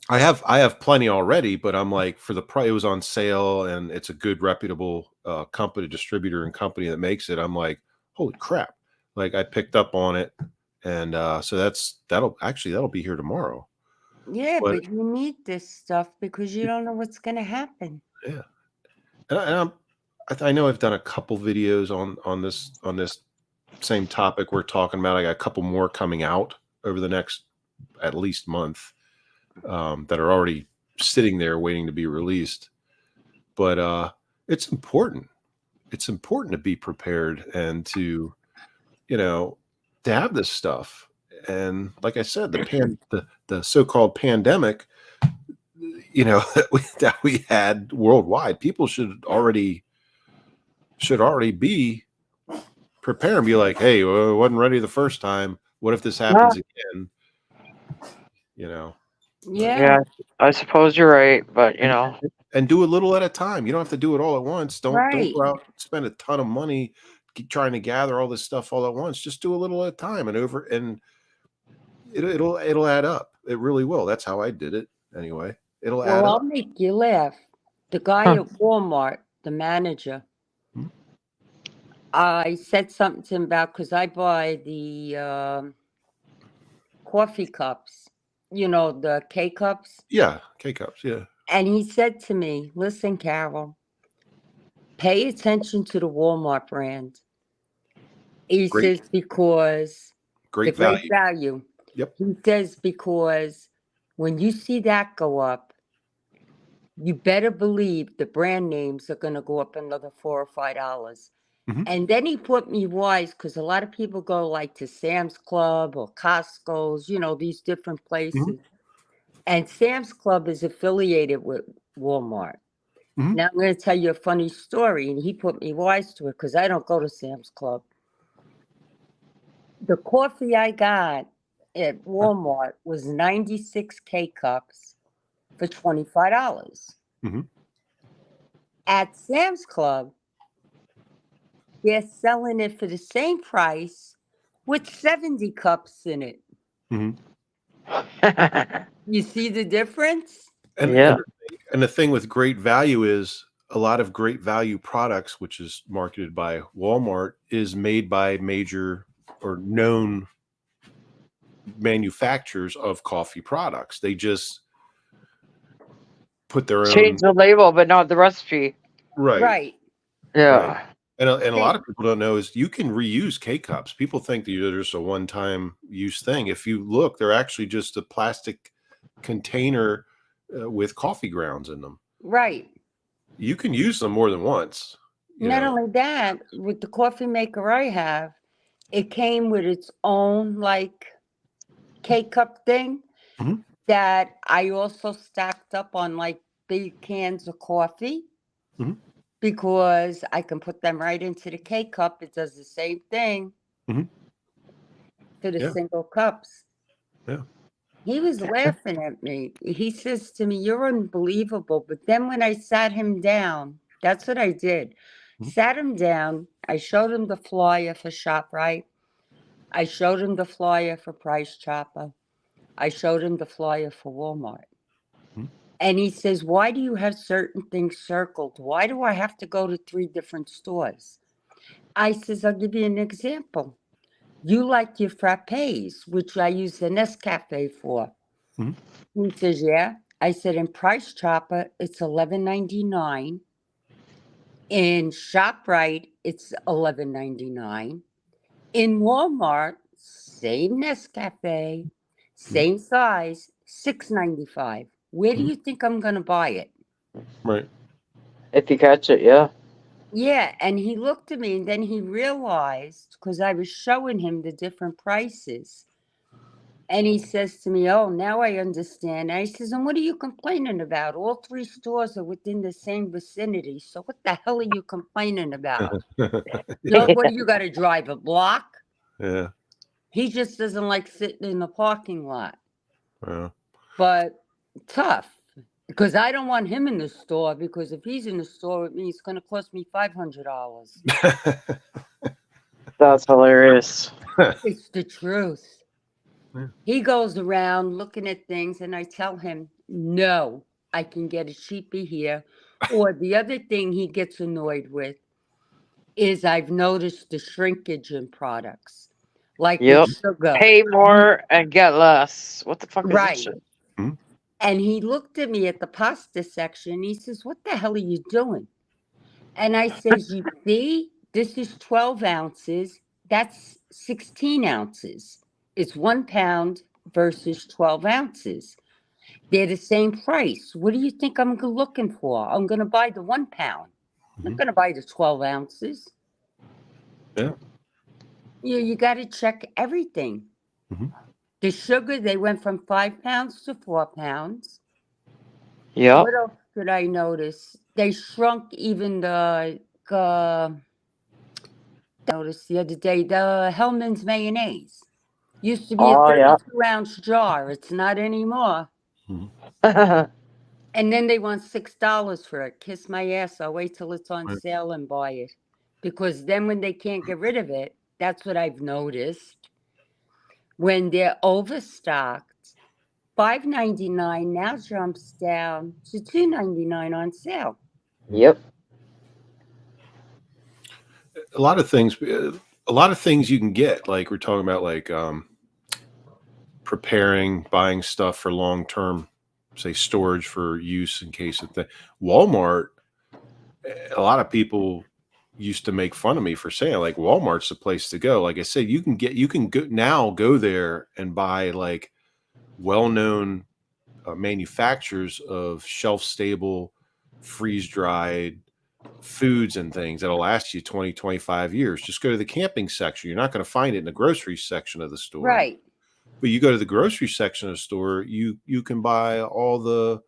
I have plenty already, but I'm like, for the price, it was on sale, and it's a good reputable company, distributor and company that makes it. I'm like, holy crap. Like, I picked up on it, and so that'll be here tomorrow. Yeah, But but you need this stuff because you don't know what's going to happen. yeah, and I know I've done a couple videos on this same topic we're talking about. I got a couple more coming out over the next at least month that are already sitting there waiting to be released. But it's important. It's important to be prepared and to, to have this stuff. And like I said, the so-called pandemic, that we had worldwide, people should already be prepared and be like, hey, well, I wasn't ready the first time. What if this happens again? Yeah. Yeah, I suppose you're right, but and do a little at a time. You don't have to do it all at once. Don't Right. go out and spend a ton of money trying to gather all this stuff all at once. Just do a little at a time, and it'll add up. It really will. That's how I did it anyway. It'll add Well, I'll up. make you laugh. The guy at Walmart, the manager, Hmm. I said something to him about because I buy the coffee cups, the K cups. Yeah, K cups. Yeah. And he said to me, listen, Carol, pay attention to the Walmart brand. He Great. says, because Great the great value. value. Yep. He says, because when you see that go up, you better believe the brand names are going to go up another $4 or $5. Mhm. And then he put me wise because a lot of people go like to Sam's Club or Costco's, these different places. And Sam's Club is affiliated with Walmart. Mhm. Now I'm going to tell you a funny story, and he put me wise to it because I don't go to Sam's Club. The coffee I got at Walmart was 96 K cups for $25. Mhm. At Sam's Club, they're selling it for the same price with 70 cups in it. Mhm. You see the difference? And, Yeah. and the thing with great value is a lot of great value products, which is marketed by Walmart, is made by major or known manufacturers of coffee products. They just put their own change the label, but not the recipe. Right. Yeah. And a lot of people don't know is you can reuse K cups. People think that they're just a one-time use thing. If you look, they're actually just a plastic container with coffee grounds in them. Right. You can use them more than once. Not only that, with the coffee maker I have, it came with its own like K-cup thing Mhm. that I also stacked up on like big cans of coffee Mhm. because I can put them right into the K-cup. It does the same thing Mhm. for the Yeah. single cups. Yeah. He was laughing at me. He says to me, you're unbelievable. But then when I sat him down, that's what I did. Mhm. Sat him down. I showed him the flyer for ShopRite. I showed him the flyer for Price Chopper. I showed him the flyer for Walmart. Mhm. And he says, why do you have certain things circled? Why do I have to go to 3 different stores? I says, I'll give you an example. you like your frappes, which I use the Nescafe for. Mhm. He says, yeah. I said, in Price Chopper, it's $11.99. In ShopRite, it's $11.99. In Walmart, same Nescafe, same size, $6.95. Where do Mhm. you think I'm going to buy it? Right. If you catch it, yeah. Yeah, and he looked at me and then he realized, because I was showing him the different prices. And he says to me, oh, now I understand. And I says, and what are you complaining about? All three stores are within the same vicinity. So what the hell are you complaining about? What do you got to drive a block? Yeah. He just doesn't like sitting in the parking lot. Well, But tough. Because I don't want him in the store, because if he's in the store with me, it's going to cost me $500. That's hilarious. It's the truth. Yeah. He goes around looking at things, and I tell him, no, I can get a cheapie here. Or the other thing he gets annoyed with is I've noticed the shrinkage in products, like with Yep. sugar. Pay more and get less. What the fuck is this Right. shit? Mhm. And he looked at me at the pasta section. And he says, what the hell are you doing? And I says, you see, this is 12 ounces. That's 16 ounces. It's 1 pound versus 12 ounces. They're the same price. What do you think I'm looking for? I'm going to buy the 1 pound. I'm not Mhm. going to buy the 12 ounces. Yeah. You got to check everything. Mhm. The sugar, they went from 5 pounds to 4 pounds. Yep. What else did I notice? They shrunk even the noticed the other day, the Hellman's mayonnaise. Used to be a Oh, yeah. 32-ounce jar. It's not anymore. Mhm. And then they want $6 for it. Kiss my ass. I'll wait till it's on Right. sale and buy it. Because then when they can't get rid of it, that's what I've noticed. When they're overstocked, $5.99 now jumps down to $2.99 on sale. Yep. A lot of things. A lot of things you can get. Like we're talking about, like preparing, buying stuff for long term, say storage for use in case of the Walmart. A lot of people used to make fun of me for saying like Walmart's the place to go. Like I said, you can go there and buy like well-known manufacturers of shelf-stable, freeze-dried foods and things that'll last you 20, 25 years. Just go to the camping section. You're not going to find it in the grocery section of the store. Right. But you go to the grocery section of the store, you can buy all the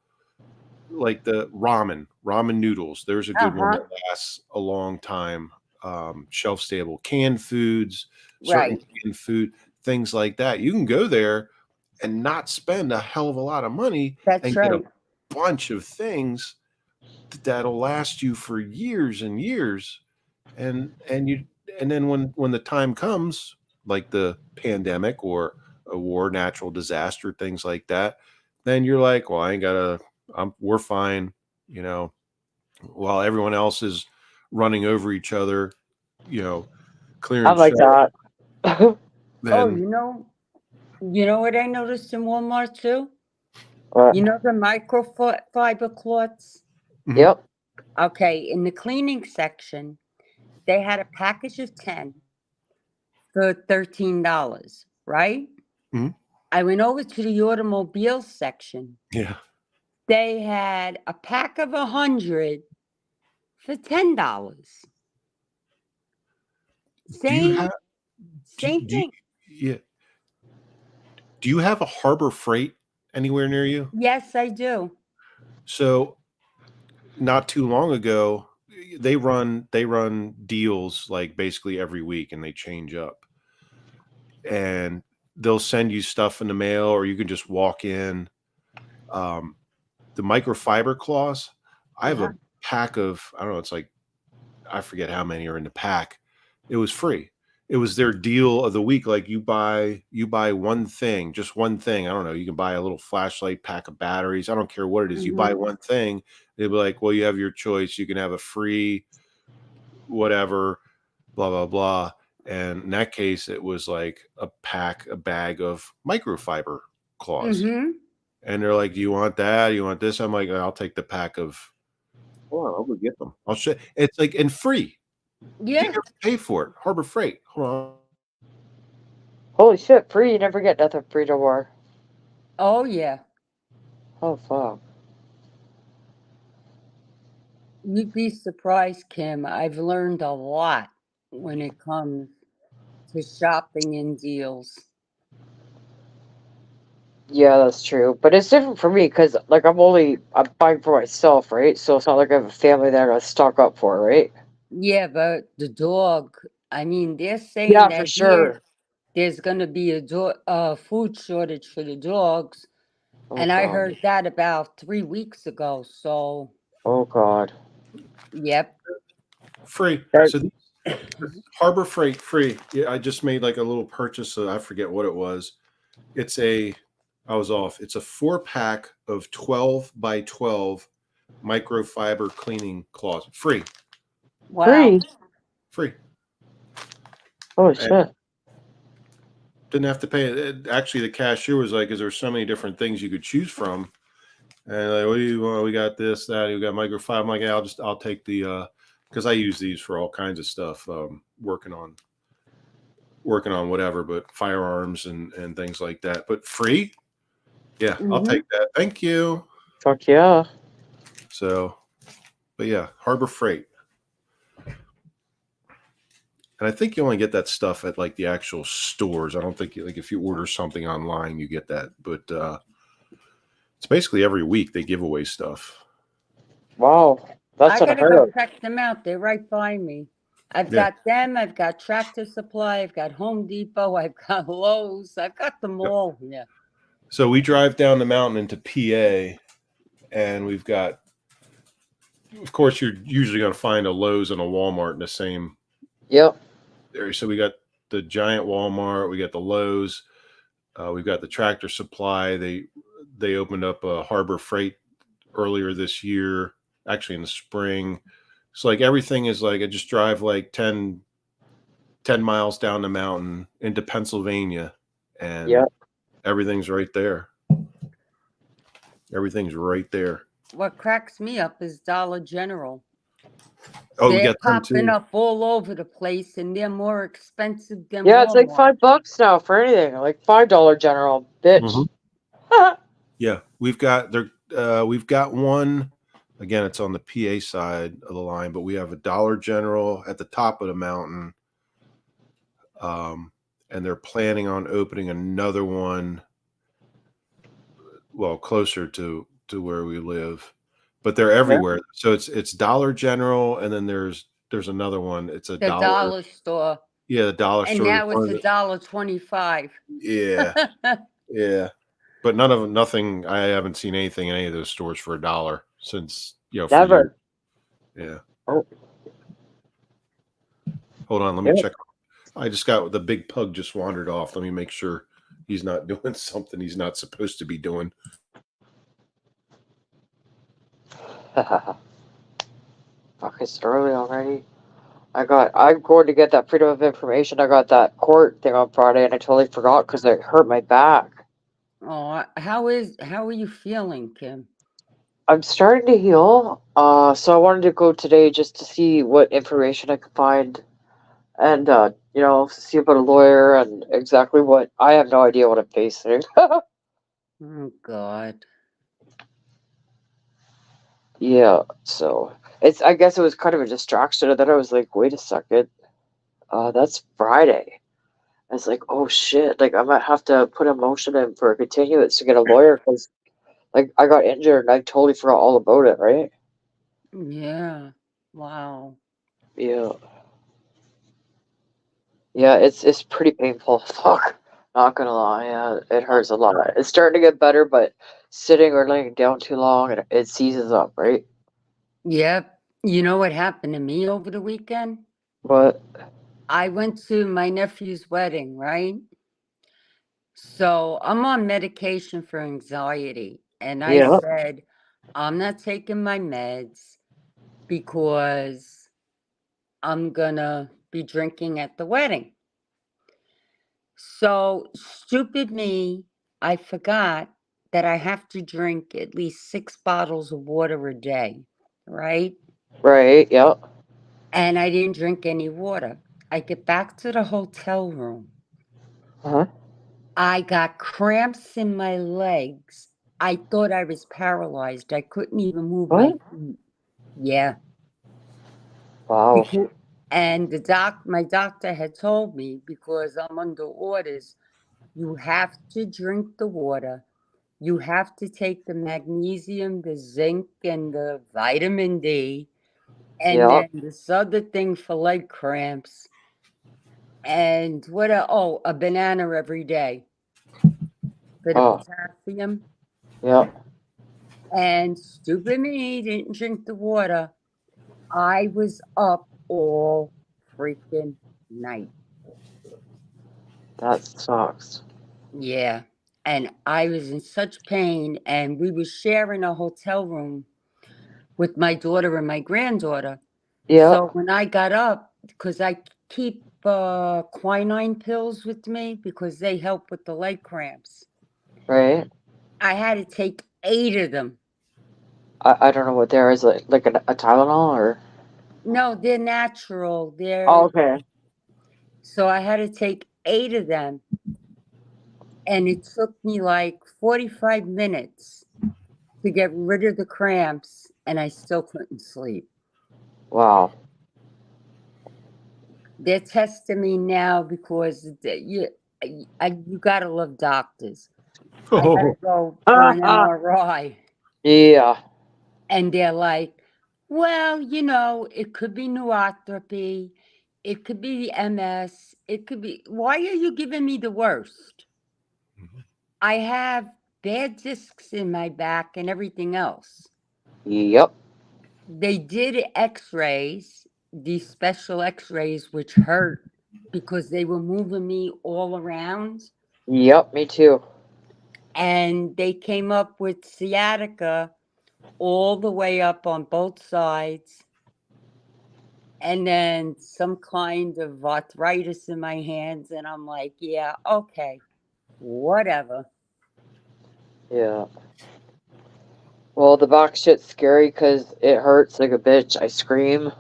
like the ramen noodles. There's a good one Uh-huh. that lasts a long time. Shelf stable canned foods, certain Right. canned food, things like that. You can go there and not spend a hell of a lot of money That's and get a right. bunch of things that'll last you for years and years. And then when the time comes, like the pandemic or a war, natural disaster, things like that, then you're like, well, I ain't gotta we're fine, you know, while everyone else is running over each other, you know, clearing I'm like shelves, that. Oh, then you know what I noticed in Walmart too? What? You know the microfiber cloths? Mhm. Yep. Okay, in the cleaning section, they had a package of 10 for $13, right? Mhm. I went over to the automobile section. Yeah. They had a pack of 100 for $10. Do you Same have same do you, thing. yeah, do you have a Harbor Freight anywhere near you? Yes, I do. So not too long ago, they run deals like basically every week and they change up. And they'll send you stuff in the mail or you can just walk in. Um, the microfiber cloths, I have Uh-huh. a pack of, I don't know, it's like I forget how many are in the pack. It was free. It was their deal of the week. Like you buy one thing, just one thing. I don't know. You can buy a little flashlight, pack of batteries. I don't care what it is. You buy Mhm. one thing, they'll be like, well, you have your choice. You can have a free whatever, blah, blah, blah. And in that case, it was like a bag of microfiber cloths. Mm-hmm. And they're like, "Do you want that? You want this?" I'm like, "I'll take the pack of." Hold on, I'll go get them. I'll show. It's like and free. You Yeah. never pay for it. Harbor Freight. Hold on. Holy shit, free. You never get nothing free no more. Oh, yeah. Oh, fuck. You'd be surprised, Kim. I've learned a lot when it comes to shopping and deals. Yeah, that's true. But it's different for me because, like, I'm buying for myself, right? So it's not like I have a family that I gotta stock up for, right? Yeah, but the dog, I mean, they're saying Yeah, for that here sure. there's going to be a food shortage for the dogs. Oh, And I God. heard that about 3 weeks ago. So, Oh, God. yep. Free. That, So Harbor Freight free. Yeah, I just made like a little purchase. I forget what it was. I was off. It's a 4-pack of 12 by 12 microfiber cleaning cloths. Free. Wow. free. Free. Oh, And shit. didn't have to pay it. Actually, the cashier was like, "Is there so many different things you could choose from?" And like, "What do you want? We got this, that. You got microfiber." I'm like, "Yeah, I'll take the because I use these for all kinds of stuff. Working on whatever, but firearms and things like that. But free, yeah, I'll Mm-hmm. take that. Thank you." Fuck yeah. So, but yeah, Harbor Freight, and I think you only get that stuff at like the actual stores. I don't think like if you order something online, you get that. But it's basically every week they give away stuff. Wow. That's I got to unheard go of. check them out. They're right by me. I've Yeah. got them. I've got Tractor Supply. I've got Home Depot. I've got Lowe's. I've got them all here. So we drive down the mountain into PA, and we've got, of course, you're usually going to find a Lowe's and a Walmart in the same Yep. area. So we got the giant Walmart, we got the Lowe's, we've got the Tractor Supply. They opened up a Harbor Freight earlier this year, actually in the spring. So like everything is like I just drive like 10 miles down the mountain into Pennsylvania, and Yep. everything's right there. Everything's right there. What cracks me up is Dollar General. Oh, we They're got them popping too. up all over the place, and they're more expensive than Yeah, it's like Walmart. $5 now for anything. Like $5 general, bitch. Mhm. Yeah, we've got there. We've got one. Again, it's on the PA side of the line, but we have a Dollar General at the top of the mountain, and they're planning on opening another one. Well, closer to where we live, but they're Yeah. everywhere. So it's Dollar General, and then there's another one. It's a The dollar. dollar store. Yeah, the dollar And store. now it's $1.25. Yeah, yeah. But nothing. I haven't seen anything in any of those stores for $1 since for years. Never. Yeah. Oh, Hold on, let me yeah. check. I just got the big pug just wandered off. Let me make sure he's not doing something he's not supposed to be doing. Fuck, it's early already. I'm going to get that Freedom of Information. I got that court thing on Friday and I totally forgot because it hurt my back. Oh, how are you feeling, Kim? I'm starting to heal. So I wanted to go today just to see what information I could find and, see about a lawyer and exactly what I have no idea what I'm facing. Oh, God. Yeah, so I guess it was kind of a distraction. And then I was like, wait a second. That's Friday. I was like, oh shit, like I might have to put a motion in for a continuance to get a lawyer because like I got injured and I totally forgot all about it, right? Yeah. Wow. Yeah. Yeah, it's pretty painful. Fuck. Not gonna lie, yeah, it hurts a lot. It's starting to get better, but sitting or laying down too long and it seizes up, right? Yep. You know what happened to me over the weekend? But I went to my nephew's wedding, right? So I'm on medication for anxiety. And I yeah, said, I'm not taking my meds because I'm gonna be drinking at the wedding. So, stupid me, I forgot that I have to drink at least 6 bottles of water a day, right? Right. Yep. And I didn't drink any water. I get back to the hotel room. Uh-huh. I got cramps in my legs. I thought I was paralyzed. I couldn't even move my What? feet. Yeah. Wow. And my doctor had told me, because I'm under orders, you have to drink the water. You have to take the magnesium, the zinc, and the vitamin D, and Yep. then this other thing for leg cramps. And a banana every day for the Oh. potassium. Yep. And stupid me didn't drink the water. I was up all freaking night. That sucks. Yeah. And I was in such pain, and we were sharing a hotel room with my daughter and my granddaughter. Yep. So when I got up, because I keep quinine pills with me because they help with the leg cramps, Right. I had to take 8 of them. I don't know what there is, like a Tylenol or. No, they're natural. Oh, okay. So I had to take 8 of them, and it took me like 45 minutes to get rid of the cramps, and I still couldn't sleep. Wow. They're testing me now because you gotta love doctors. I gotta go for an MRI, Yeah. and they're like, "Well, it could be neuropathy, it could be the MS, it could be. Why are you giving me the worst? I have bad discs in my back and everything else." Yep. They did X-rays, these special X-rays, which hurt because they were moving me all around, Yep. Me too. and they came up with sciatica all the way up on both sides, and then some kind of arthritis in my hands, and I'm like, yeah, okay, whatever. Yeah. Well, the box shit's scary because it hurts like a bitch. I scream.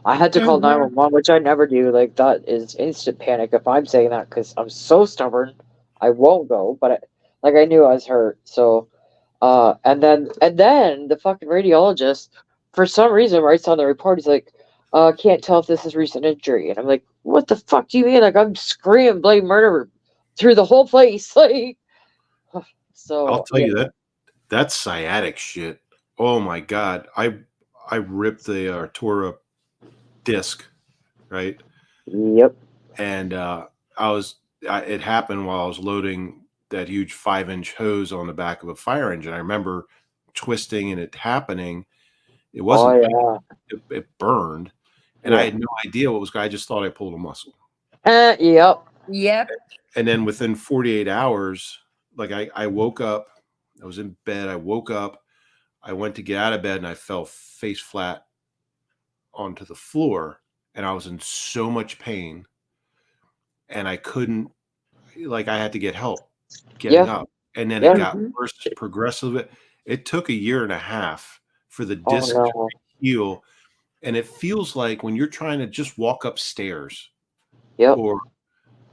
I had to call Mhm. 911, which I never do. Like, that is instant panic if I'm saying that because I'm so stubborn. I won't go, but I knew I was hurt. So, and then the fucking radiologist, for some reason, writes on the report, he's like, can't tell if this is recent injury. And I'm like, what the fuck do you mean? Like, I'm screaming bloody murder through the whole place. Like, I'll so, tell yeah. you that's sciatic shit. Oh my god, I ripped the tore up disc, right? Yep. And it happened while I was loading that huge 5-inch hose on the back of a fire engine. I remember twisting and it happening. It Oh, wasn't yeah. it burned, and I Yeah. had no idea what was going. I just thought I pulled a muscle. Yep. Yep. And then within 48 hours, like I woke up, I was in bed, I woke up, I went to get out of bed and I fell face flat onto the floor and I was in so much pain and I couldn't, like, I had to get help getting Yeah. up. And then it Yeah. got Mhm. worse progressively. It took a year and a half for the Oh, disc to no. heal. And it feels like when you're trying to just walk upstairs Yep. or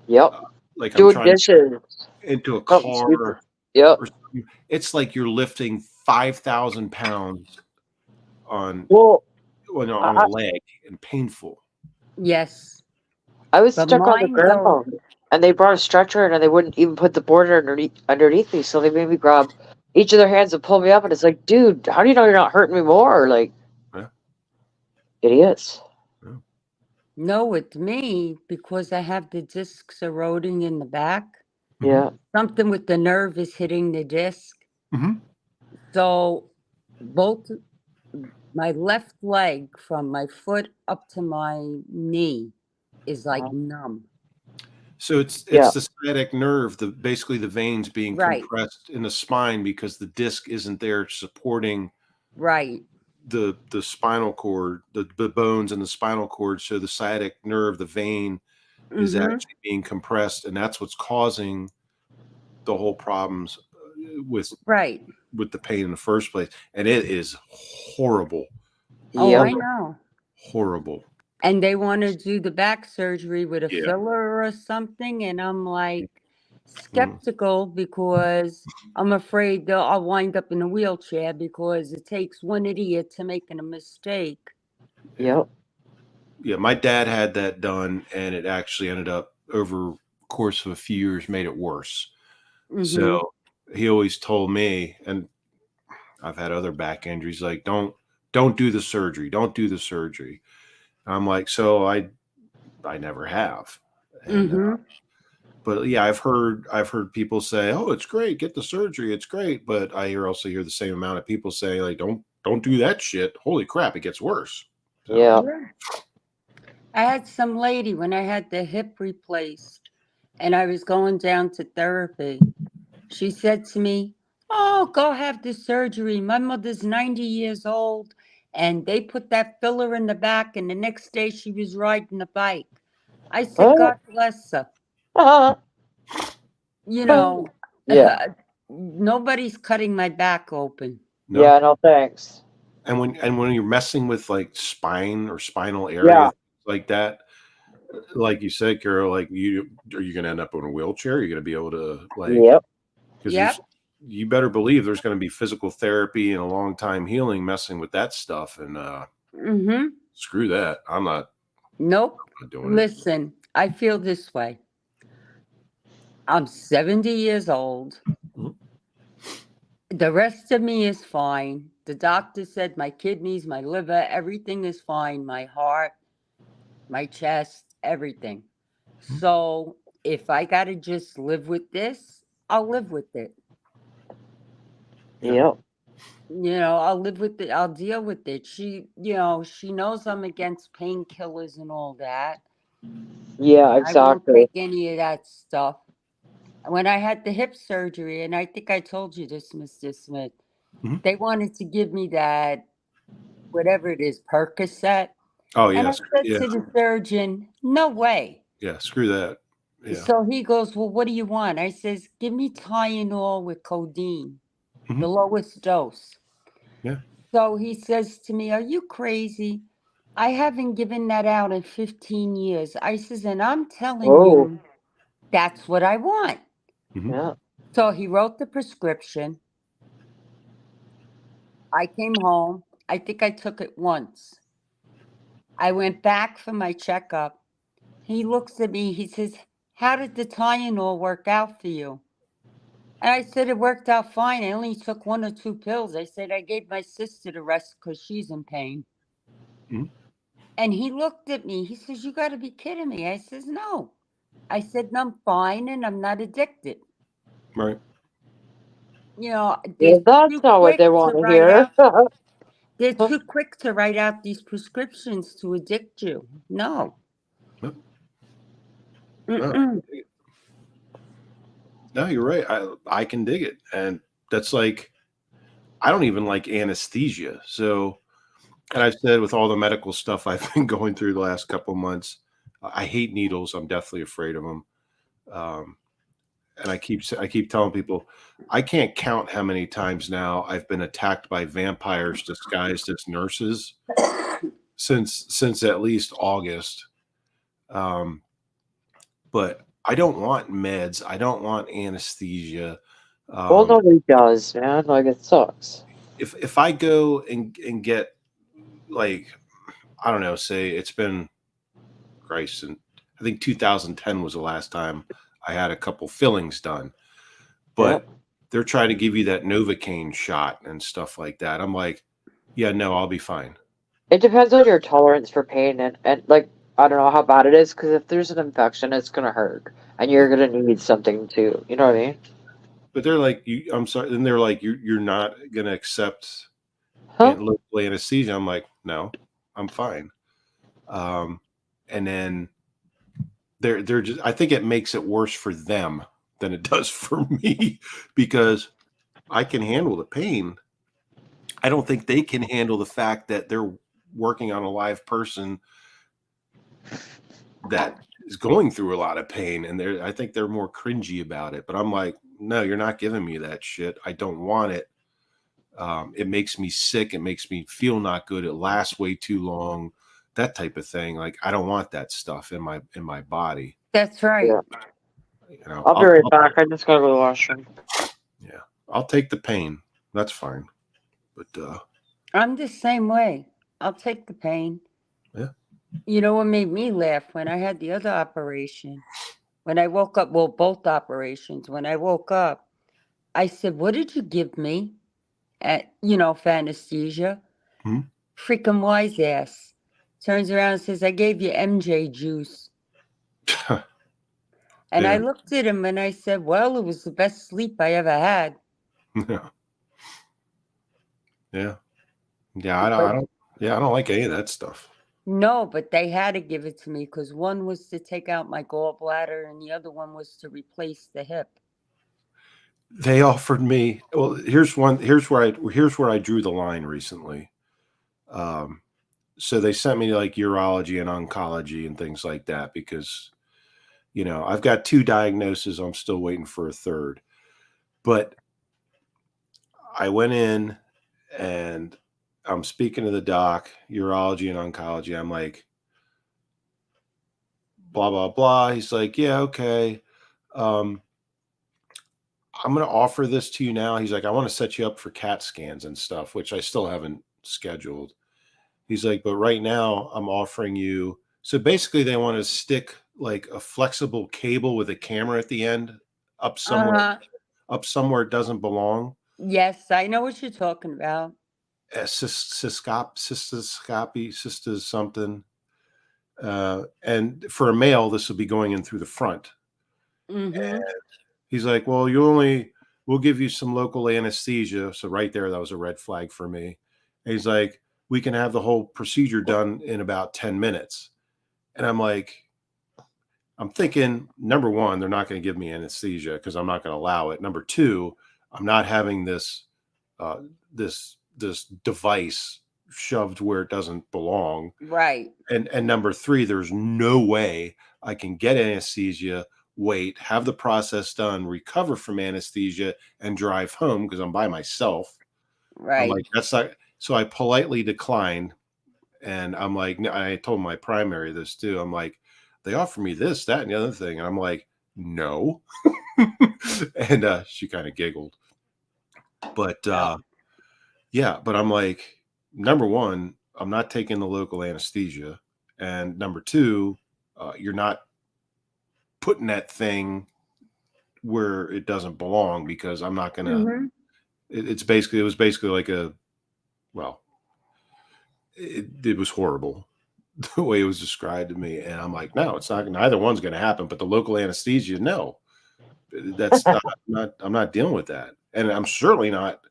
Yep. like I'm Doing trying to dishes. get into a Something stupid. car Yep. or something, it's like you're lifting 5,000 pounds on Well, on I, a leg and painful. Yes. I was But stuck on the mine go. ground, and they brought a stretcher in, and they wouldn't even put the board underneath me, so they made me grab each of their hands and pull me up, and it's like, dude, how do you know you're not hurting me more? Like, Yeah. idiots. Yeah. No, it's me because I have the discs eroding in the back. Yeah. Something with the nerve is hitting the disc. Mhm. So both my left leg from my foot up to my knee is like Uh-huh. numb. So it's Yeah. the sciatic nerve, basically the veins being Right. compressed in the spine because the disc isn't there supporting Right. the spinal cord, the bones and the spinal cord. So the sciatic nerve, the vein, is Mm-hmm. actually being compressed, and that's what's causing the whole problems with Right. the pain in the first place. And it is horrible, Oh, Yep. I know. horrible. And they want to do the back surgery with a Yeah. filler or something, and I'm like Mm. skeptical because I'm afraid that I'll wind up in a wheelchair because it takes one idiot to making a mistake. Yep. Yeah, my dad had that done, and it actually ended up over the course of a few years made it worse. Mm-hmm. So he always told me, and I've had other back injuries, like don't do the surgery, don't do the surgery. I'm like, so I never have, and Mm-hmm. but yeah, I've heard people say, oh, it's great, get the surgery, it's great, but I also hear the same amount of people say, like, don't do that shit. Holy crap, it gets worse. So, Yeah. Yeah. I had some lady when I had the hip replaced and I was going down to therapy. She said to me, "Oh, go have the surgery. My mother's 90 years old and they put that filler in the back, and the next day she was riding a bike." I said, Oh. "God bless her." You Oh. know, Yeah. nobody's cutting my back open. no. Yeah. No thanks. And when you're messing with like spine or spinal Yeah. area like that, like you said, Carol, like you going to end up in a wheelchair? You're going to be able to Yep. because Yep. you better believe there's going to be physical therapy and a long time healing messing with that stuff. And Mm-hmm. screw that. I'm not Nope. doing it. Listen, I feel this way. I'm 70 years old. Mhm. The rest of me is fine. The doctor said my kidneys, my liver, everything is fine. My heart, my chest, everything. So if I got to just live with this, I'll live with it. Yep. I'll live with it. I'll deal with it. She knows I'm against painkillers and all that. Yeah. I won't Exactly. take any of that stuff. When I had the hip surgery, and I think I told you this, Mr. Smith, Mhm. they wanted to give me that, whatever it is, Percocet. Oh And I yes. said Yeah. to the surgeon, "No way." Yeah. Screw that. Yeah. So he goes, "Well, what do you want?" I says, "Give me Tylenol with codeine, the Mhm. lowest dose." Yeah. So he says to me, "Are you crazy? I haven't given that out in 15 years." I says, "And I'm telling Oh. you, that's what I want." Mhm. Yeah. So he wrote the prescription. I came home. I think I took it once. I went back for my checkup. He looks at me. He says, "How did the Tylenol work out for you?" And I said, "It worked out fine. I only took 1 or 2 pills." I said, "I gave my sister the rest because she's in pain." Mhm. And he looked at me. He says, "You got to be kidding me." I says, "No." I said, "I'm fine and I'm not addicted." Right. Yeah. They're That's too not what they quick to want to write hear. out. They're too quick to write out these prescriptions to addict you. No. No, no, Mm-mm. no, you're right. I can dig it, and that's like I don't even like anesthesia. So, and I've said with all the medical stuff I've been going through the last couple of months, I hate needles. I'm deathly afraid of them. Um, and I keep telling people I can't count how many times now I've been attacked by vampires disguised as nurses since at least August. Um, but I don't want meds. I don't want anesthesia. Well, nobody does, man. Like, it sucks. If I go and get like I don't know, say it's been Christ, and I think 2010 was the last time I had a couple fillings done. But they're trying to give you that Novocaine shot and stuff like that. I'm like, yeah, no, I'll be fine. It depends on your tolerance for pain and like, I don't know how bad it is, because if there's an infection, it's gonna hurt, and you're gonna need something too. You know what I mean? But they're like, I'm sorry. And they're like, you're not going to accept Huh? local anesthesia. I'm like, no, I'm fine. And then they're just, I think it makes it worse for them than it does for me because I can handle the pain. I don't think they can handle the fact that they're working on a live person that is going through a lot of pain, and I think they're more cringy about it. But I'm like, no, you're not giving me that shit. I don't want it. It makes me sick. It makes me feel not good. It lasts way too long. That type of thing. Like, I don't want that stuff in my body. That's right. Yeah. You know, I'll be right back. I just gotta go to the washroom. yeah, I'll take the pain. That's fine. But I'm the same way. I'll take the pain. yeah. You know what made me laugh when I had the other operation? When I woke up, well, both operations, when I woke up, I said, "What did you give me for anesthesia?" Hmm? Freaking wise ass turns around and says, "I gave you MJ juice." And I Yeah. looked at him and I said, "Well, it was the best sleep I ever had." Yeah. Yeah. Yeah. I don't. Yeah, I don't like any of that stuff. No, but they had to give it to me because one was to take out my gallbladder and the other one was to replace the hip. They offered me. Well, here's one. Here's where I drew the line recently. So they sent me like urology and oncology and things like that because, I've got 2 diagnoses. I'm still waiting for a third. But I went in and I'm speaking to the doc, urology and oncology. I'm like, blah, blah, blah. He's like, yeah, okay. I'm going to offer this to you now. He's like, I want to set you up for CAT scans and stuff, which I still haven't scheduled. He's like, but right now I'm offering you. So basically they want to stick like a flexible cable with a camera at the end up somewhere it doesn't belong. Yes, I know what you're talking about. Cystoscopy, something. And for a male, this will be going in through the front. Mm-hmm. And he's like, well, we'll give you some local anesthesia. So right there, that was a red flag for me. And he's like, we can have the whole procedure done in about 10 minutes. And I'm thinking, number one, they're not going to give me anesthesia because I'm not going to allow it. Number two, I'm not having this device shoved where it doesn't belong. Right. And number three, there's no way I can get anesthesia, wait, have the process done, recover from anesthesia, and drive home because I'm by myself. Right. I'm like, that's not. So I politely declined. And I'm like, I told my primary this too. I'm like, they offer me this, that, and the other thing. And I'm like, no. And she kind of giggled. But yeah, but I'm like, number one, I'm not taking the local anesthesia. And number two, you're not putting that thing where it doesn't belong because I'm not going to. Mm-hmm. It was basically like it was horrible the way it was described to me. And I'm like, no, it's not. Neither one's going to happen. But the local anesthesia, no, that's not. I'm not dealing with that, and I'm certainly not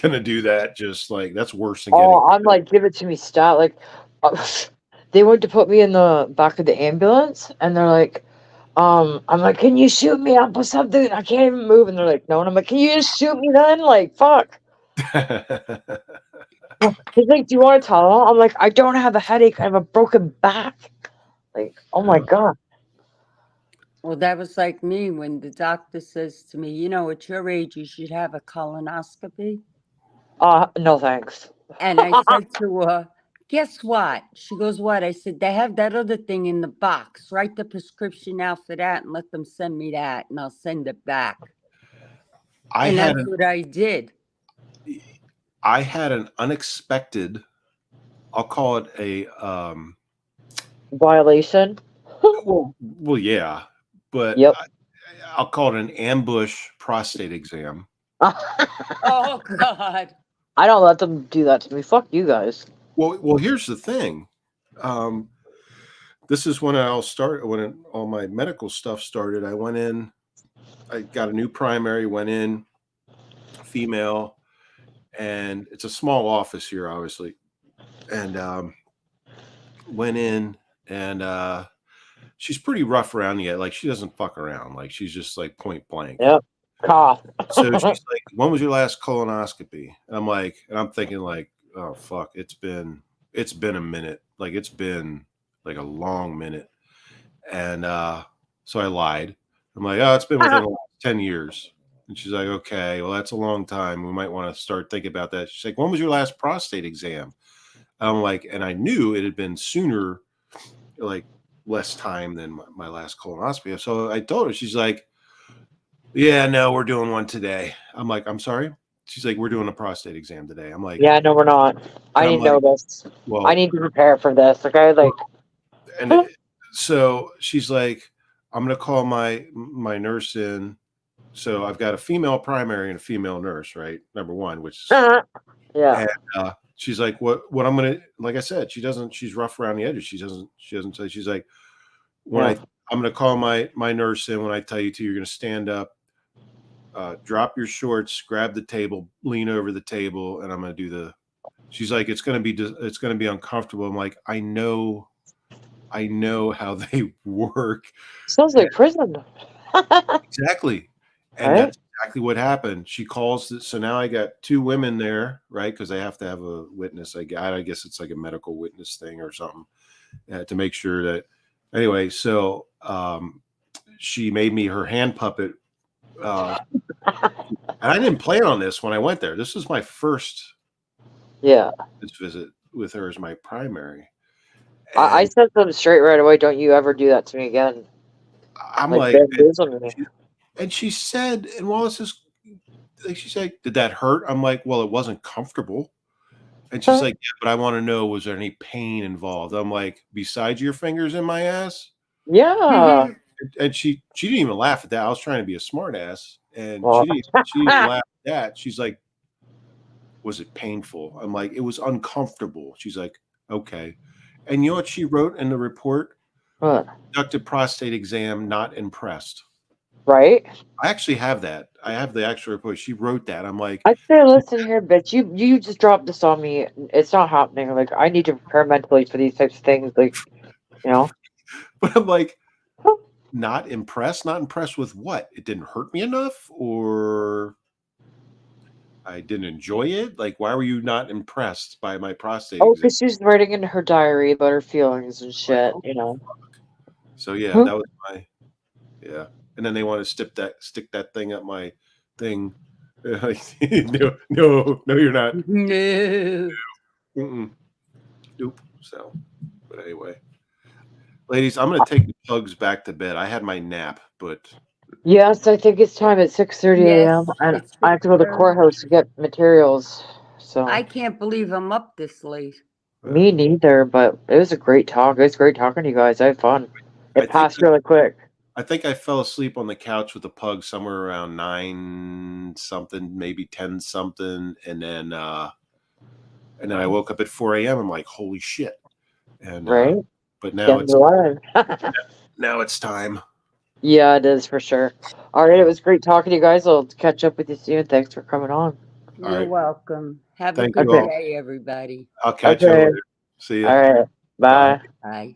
going to do that. Just like that's worse than getting. Oh, I'm like, give it to me, stat. Like, they went to put me in the back of the ambulance, and they're like, I'm like, can you shoot me up or something? I can't even move. And they're like, no. And I'm like, can you just shoot me then? Like, fuck. He's like, do you want to tell him? I'm like, I don't have a headache. I have a broken back. Like, oh my God. Well, that was like me when the doctor says to me, at your age, you should have a colonoscopy. No thanks. And I said to her, guess what? She goes, what? I said, they have that other thing in the box. Write the prescription out for that and let them send me that, and I'll send it back. That's what I did. I had an unexpected, I'll call it a violation. well, yeah, but yep. I'll call it an ambush prostate exam. Oh God! I don't let them do that to me. Fuck you guys. Well, here's the thing. This is when all my medical stuff started. I went in. I got a new primary. Went in, female. And it's a small office here, obviously. And went in, and she's pretty rough around the edge. Like, she doesn't fuck around. Like, she's just like point blank. Yep. Cough. So she's like, when was your last colonoscopy? And I'm thinking like, oh fuck, it's been a minute. Like, it's been like a long minute. And so I lied. I'm like, oh, it's been within the last 10 years. And she's like, okay, well, that's a long time. We might want to start thinking about that. She's like, when was your last prostate exam? I'm like, and I knew it had been sooner, like less time than my last colonoscopy. So I told her, she's like, yeah, no, we're doing one today. I'm like, I'm sorry. She's like, we're doing a prostate exam today. I'm like, Yeah, no, we're not. I and I'm need to know like, this. well, I need to prepare for this. Okay, like, and so she's like, I'm gonna call my nurse in. So I've got a female primary and a female nurse, right? Number one, which is, yeah, and she's like, what I'm gonna, like I said, she's rough around the edges. She doesn't say. She's like, yeah. I'm gonna call my nurse in. When I tell you to, you're gonna stand up, drop your shorts, grab the table, lean over the table, and I'm gonna do the. She's like, it's gonna be uncomfortable. I'm like, I know how they work. Sounds like prison. Exactly. And Right? that's exactly what happened. She calls. So now I got two women there, right? Because they have to have a witness. I guess it's like a medical witness thing or something to make sure that. Anyway, so she made me her hand puppet. And I didn't plan on this when I went there. This was my first visit with her as my primary. I said them straight right away. Don't you ever do that to me again? I'm like, me. and she said, and Wallace is like, she said, did that hurt? I'm like, well, it wasn't comfortable. And she's like, yeah, but I want to know, was there any pain involved? I'm like, besides your fingers in my ass? Yeah. And she didn't even laugh at that. I was trying to be a smart ass, and Well. she didn't laugh at that. She's like, was it painful? I'm like, it was uncomfortable. She's like, okay. And you know what she wrote in the report? What? Conducted prostate exam, not impressed. Right? I actually have that. I have the actual report. She wrote that. I'm like, I say, listen here, bitch. You just dropped this on me. It's not happening. Like, I need to prepare mentally for these types of things. Like, you know. but I'm like, not impressed. Not impressed with what? It didn't hurt me enough, or I didn't enjoy it. Like, why were you not impressed by my prostate exam? Because she's writing in her diary about her feelings and shit. You know. So yeah, that was my And then they want to stick that thing up my thing. no, you're not. No. Nope. So, but anyway, ladies, I'm gonna take the pugs back to bed. I had my nap, but Yes, I think it's time at 6:30 a.m. Yes, and it's I have to go to the 6:30. courthouse to get materials. So I can't believe I'm up this late. me neither, but it was a great talk. It was great talking to you guys. I had fun. It passed really quick. I think I fell asleep on the couch with the pug somewhere around 9 something, maybe 10 something, and then I woke up at 4 a.m. I'm like, holy shit! And Right? but now now it's time. Yeah, it is for sure. All right, it was great talking to you guys. I'll catch up with you soon. Thanks for coming on. You're welcome. Have Thank a good you all. day, everybody. I'll catch you later. See you. All right. Bye. Bye.